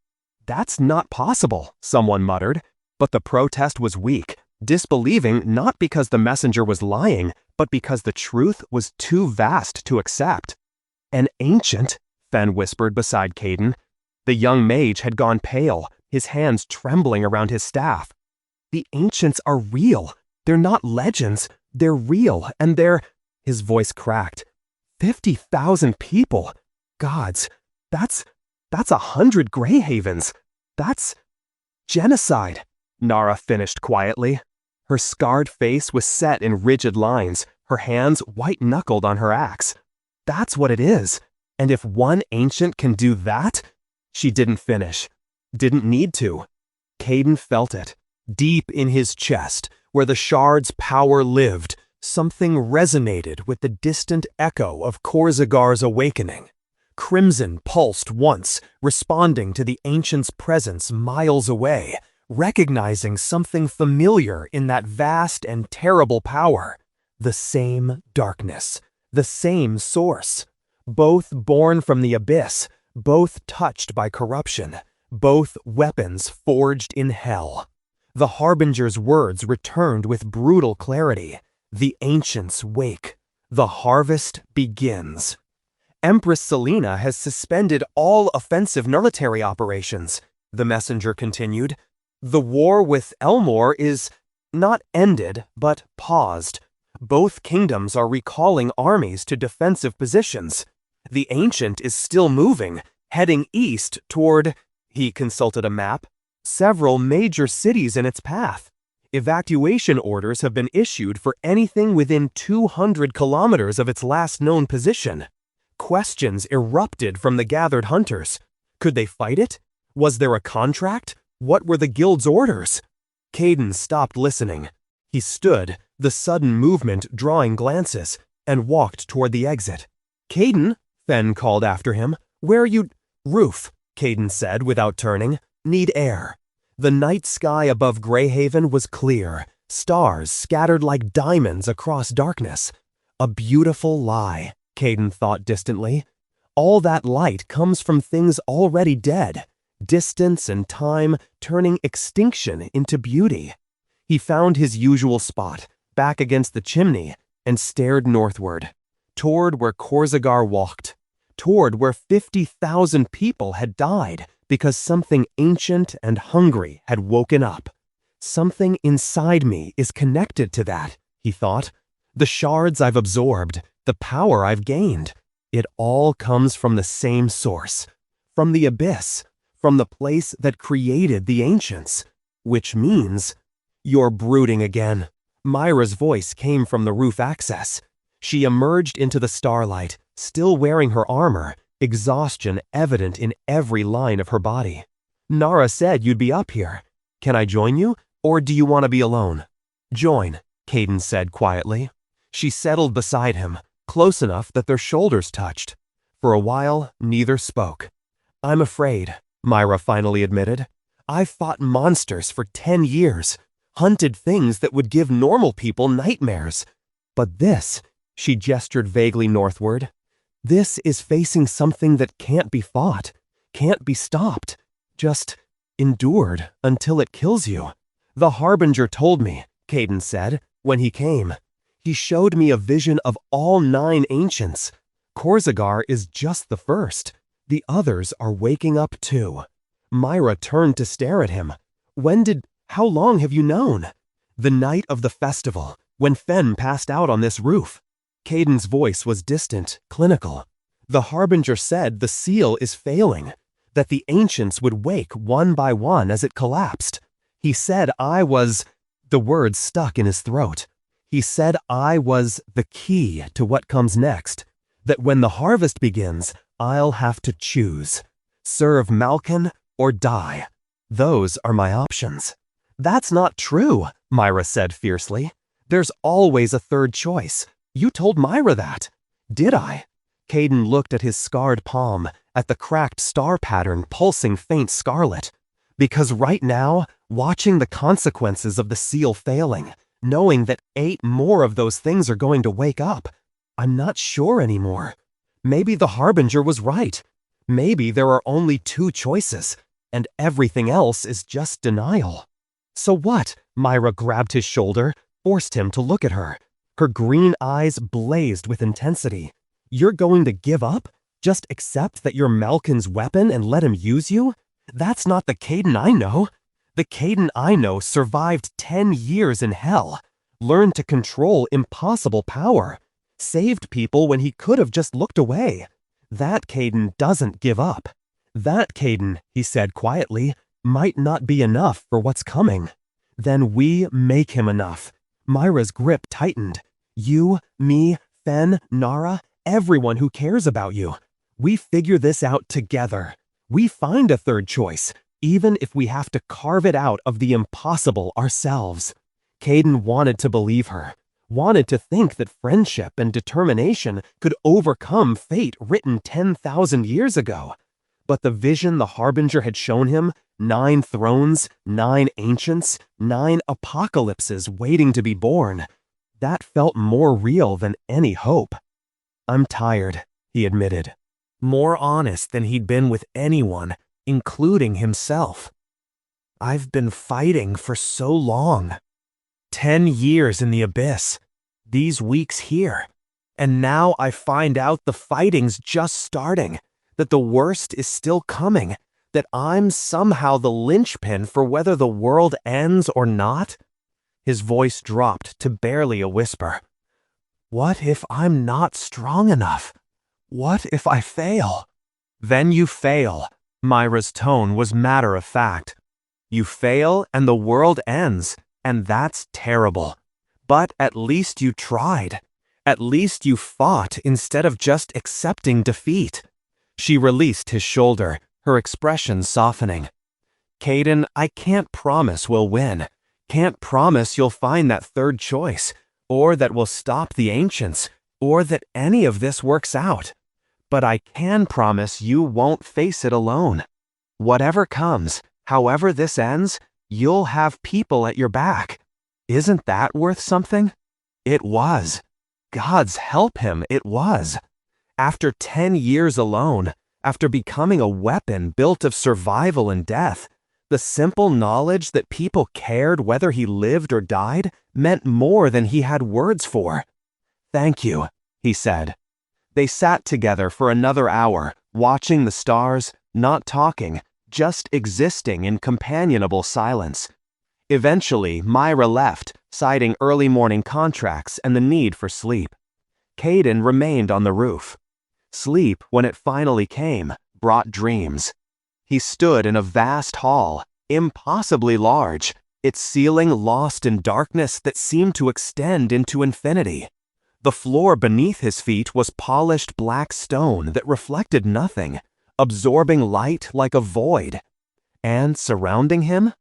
Speaker 4: That's not possible, someone muttered. But the protest was weak, disbelieving not because the messenger was lying, but because the truth was too vast to accept. An ancient, Fen whispered beside Kayden. The young mage had gone pale, his hands trembling around his staff. The ancients are real. They're not legends. They're real, and they're... His voice cracked. 50,000 people. Gods, that's 100 Greyhavens. That's genocide, Nara finished quietly. Her scarred face was set in rigid lines, her hands white-knuckled on her axe. That's what it is. And if one ancient can do that... She didn't finish. Didn't need to. Kayden felt it. Deep in his chest, where the shard's power lived, something resonated with the distant echo of Korzagar's awakening.
Speaker 3: Crimson pulsed once, responding to the ancient's presence miles away, recognizing something familiar in that vast and terrible power. The same darkness, the same source. Both born from the abyss, both touched by corruption, both weapons forged in hell. The Harbinger's words returned with brutal clarity. The ancients wake. The harvest begins. Empress Selena has suspended all offensive military operations, the messenger continued. The war with Elmore is not ended, but paused. Both kingdoms are recalling armies to defensive positions. The ancient is still moving, heading east toward, he consulted a map, several major cities in its path. Evacuation orders have been issued for anything within 200 kilometers of its last known position. Questions erupted from the gathered hunters. Could they fight it? Was there a contract? What were the guild's orders? Kayden stopped listening. He stood, the sudden movement drawing glances, and walked toward the exit. Kayden, Fen called after him. Where are you? Roof, Kayden said without turning. Need air. The night sky above Greyhaven was clear, stars scattered like diamonds across darkness. A beautiful lie, Kayden thought distantly. All that light comes from things already dead, distance and time turning extinction into beauty. He found his usual spot, back against the chimney, and stared northward, toward where Korzagar walked, toward where 50,000 people had died because something ancient and hungry had woken up. Something inside me is connected to that, he thought. The shards I've absorbed, the power I've gained, it all comes from the same source, from the abyss, from the place that created the ancients, which means, you're brooding again. Myra's voice came from the roof access. She emerged into the starlight, still wearing her armor, exhaustion evident in every line of her body. Nara said you'd be up here. Can I join you, or do you want to be alone? Join, Kayden said quietly. She settled beside him, close enough that their shoulders touched. For a while, neither spoke. I'm afraid, Myra finally admitted. I've fought monsters for 10 years, hunted things that would give normal people nightmares. But this, she gestured vaguely northward, this is facing something that can't be fought, can't be stopped, just endured until it kills you. The Harbinger told me, Kayden said, when he came. He showed me a vision of all 9 ancients. Korzagar is just the first. The others are waking up too. Myra turned to stare at him. How long have you known? The night of the festival, when Fen passed out on this roof. Kayden's voice was distant, clinical. The Harbinger said the seal is failing, that the ancients would wake one by one as it collapsed. He said I was, the words stuck in his throat. He said I was the key to what comes next, that when the harvest begins, I'll have to choose. Serve Malkin or die. Those are my options. That's not true, Myra said fiercely. There's always a third choice. You told Myra that. Did I? Kayden looked at his scarred palm, at the cracked star pattern pulsing faint scarlet. Because right now, watching the consequences of the seal failing, knowing that 8 more of those things are going to wake up, I'm not sure anymore. Maybe the Harbinger was right. Maybe there are only 2 choices, and everything else is just denial. So what? Myra grabbed his shoulder, forced him to look at her. Her green eyes blazed with intensity. You're going to give up? Just accept that you're Malkin's weapon and let him use you? That's not the Kayden I know. The Kayden I know survived 10 years in hell, learned to control impossible power, saved people when he could have just looked away. That Kayden doesn't give up. That Kayden, he said quietly, might not be enough for what's coming. Then we make him enough. Myra's grip tightened. You, me, Fen, Nara, everyone who cares about you. We figure this out together. We find a third choice, even if we have to carve it out of the impossible ourselves. Kayden wanted to believe her, wanted to think that friendship and determination could overcome fate written 10,000 years ago. But the vision the Harbinger had shown him, 9 thrones, 9 ancients, 9 apocalypses waiting to be born, that felt more real than any hope. "I'm tired," he admitted, more honest than he'd been with anyone, including himself. "I've been fighting for so long. 10 years in the abyss, these weeks here, and now I find out the fighting's just starting, that the worst is still coming, that I'm somehow the linchpin for whether the world ends or not." His voice dropped to barely a whisper. "What if I'm not strong enough? What if I fail?" "Then you fail." Myra's tone was matter of fact. "You fail and the world ends, and that's terrible. But at least you tried. At least you fought instead of just accepting defeat." She released his shoulder, her expression softening. "Kayden, I can't promise we'll win. Can't promise you'll find that third choice, or that we'll stop the ancients, or that any of this works out. But I can promise you won't face it alone. Whatever comes, however this ends, you'll have people at your back. Isn't that worth something?" It was. God's help him, it was. After 10 years alone, after becoming a weapon built of survival and death, the simple knowledge that people cared whether he lived or died meant more than he had words for. "Thank you," he said. They sat together for another hour, watching the stars, not talking, just existing in companionable silence. Eventually, Myra left, citing early morning contracts and the need for sleep. Kayden remained on the roof. Sleep, when it finally came, brought dreams. He stood in a vast hall, impossibly large, its ceiling lost in darkness that seemed to extend into infinity. The floor beneath his feet was polished black stone that reflected nothing, absorbing light like a void. And surrounding him,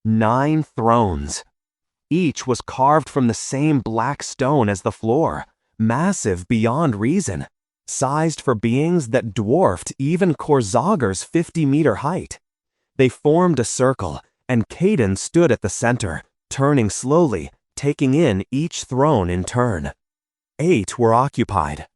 Speaker 3: 9 thrones. Each was carved from the same black stone as the floor, massive beyond reason, sized for beings that dwarfed even Korzager's 50-meter height. They formed a circle, and Kayden stood at the center, turning slowly, taking in each throne in turn. 8 were occupied.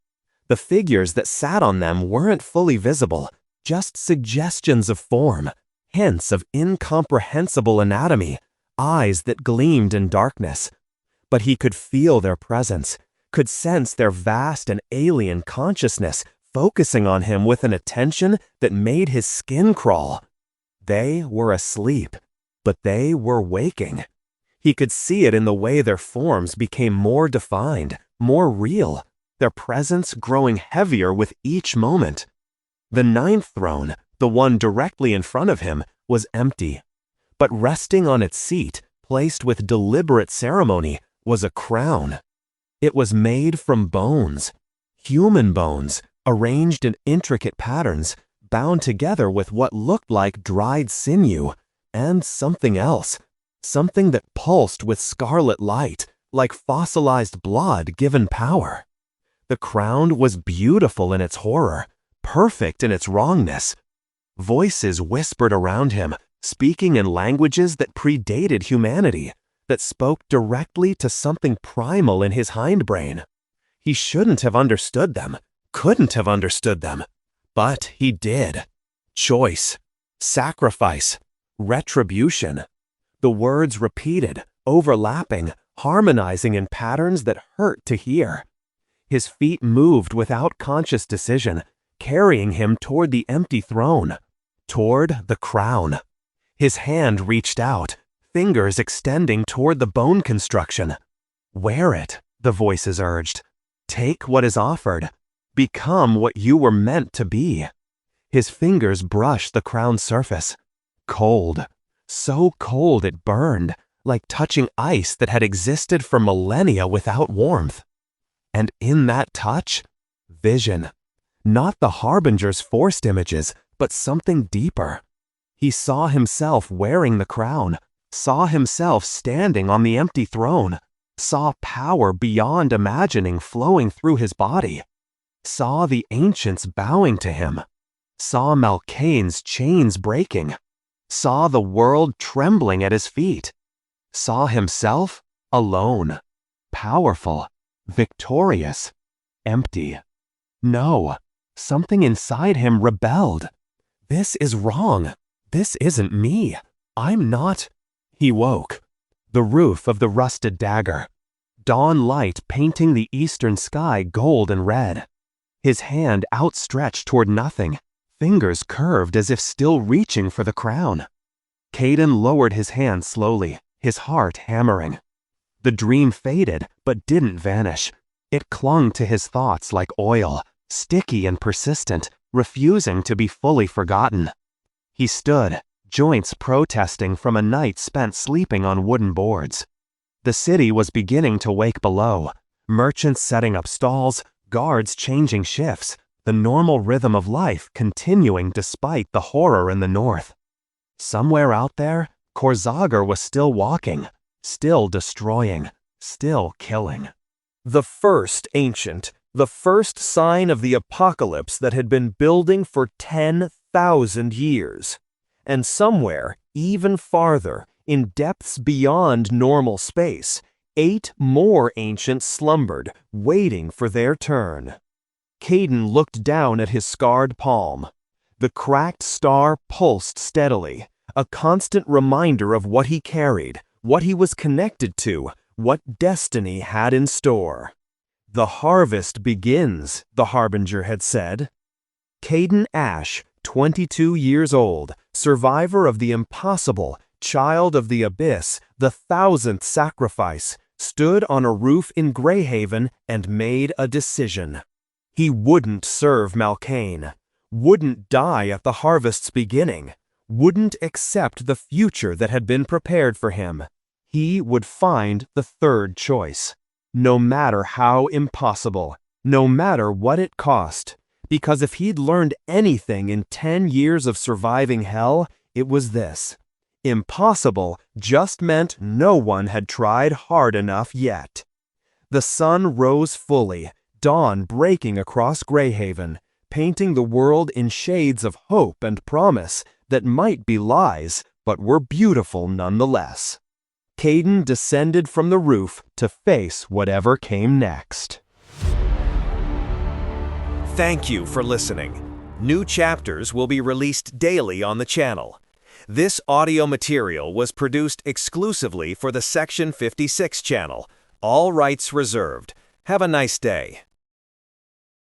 Speaker 3: The figures that sat on them weren't fully visible, just suggestions of form, hints of incomprehensible anatomy, eyes that gleamed in darkness. But he could feel their presence, could sense their vast and alien consciousness focusing on him with an attention that made his skin crawl. They were asleep, but they were waking. He could see it in the way their forms became more defined, more real, their presence growing heavier with each moment. The 9th throne, the one directly in front of him, was empty. But resting on its seat, placed with deliberate ceremony, was a crown. It was made from bones, human bones, arranged in intricate patterns, bound together with what looked like dried sinew, and something else, something that pulsed with scarlet light, like fossilized blood given power. The crown was beautiful in its horror, perfect in its wrongness. Voices whispered around him, speaking in languages that predated humanity, that spoke directly to something primal in his hindbrain. He shouldn't have understood them, couldn't have understood them, but he did. Choice, sacrifice, retribution. The words repeated, overlapping, harmonizing in patterns that hurt to hear. His feet moved without conscious decision, carrying him toward the empty throne, toward the crown. His hand reached out, fingers extending toward the bone construction. "Wear it," the voices urged. "Take what is offered. Become what you were meant to be." His fingers brushed the crown's surface. Cold. So cold it burned, like touching ice that had existed for millennia without warmth. And in that touch, vision. Not the Harbinger's forced images, but something deeper. He saw himself wearing the crown, saw himself standing on the empty throne,
Speaker 2: saw power beyond imagining flowing through his body, saw the ancients bowing to him, saw Malkane's chains breaking, saw the world trembling at his feet, saw himself alone, powerful, victorious, empty. No, something inside him rebelled. This is wrong. This isn't me. I'm not. He woke. The roof of the rusted dagger. Dawn light painting the eastern sky gold and red. His hand outstretched toward nothing, fingers curved as if still reaching for the crown. Kayden lowered his hand slowly, his heart hammering. The dream faded, but didn't vanish. It clung to his thoughts like oil, sticky and persistent, refusing to be fully forgotten. He stood, joints protesting from a night spent sleeping on wooden boards. The city was beginning to wake below, merchants setting up stalls, guards changing shifts, the normal rhythm of life continuing despite the horror in the north. Somewhere out there, Korzager was still walking, still destroying, still killing.
Speaker 1: The first ancient, the first sign of the apocalypse that had been building for 10,000 years. And somewhere, even farther, in depths beyond normal space, 8 more ancients slumbered, waiting for their turn. Kayden looked down at his scarred palm. The cracked star pulsed steadily, a constant reminder of what he carried, what he was connected to, what destiny had in store. The harvest begins, the harbinger had said. Kayden Ash, 22 years old, survivor of the impossible, child of the abyss, the thousandth sacrifice, stood on a roof in Greyhaven and made a decision. He wouldn't serve Malkane, wouldn't die at the harvest's beginning, wouldn't accept the future that had been prepared for him. He would find the third choice, no matter how impossible, no matter what it cost, because if he'd learned anything in 10 years of surviving hell, it was this. Impossible just meant no one had tried hard enough yet. The sun rose fully, dawn breaking across Greyhaven, painting the world in shades of hope and promise that might be lies, but were beautiful nonetheless. Kayden descended from the roof to face whatever came next. Thank you for listening. New chapters will be released daily on the channel. This audio material was produced exclusively for the Section 56 channel. All rights reserved. Have a nice day.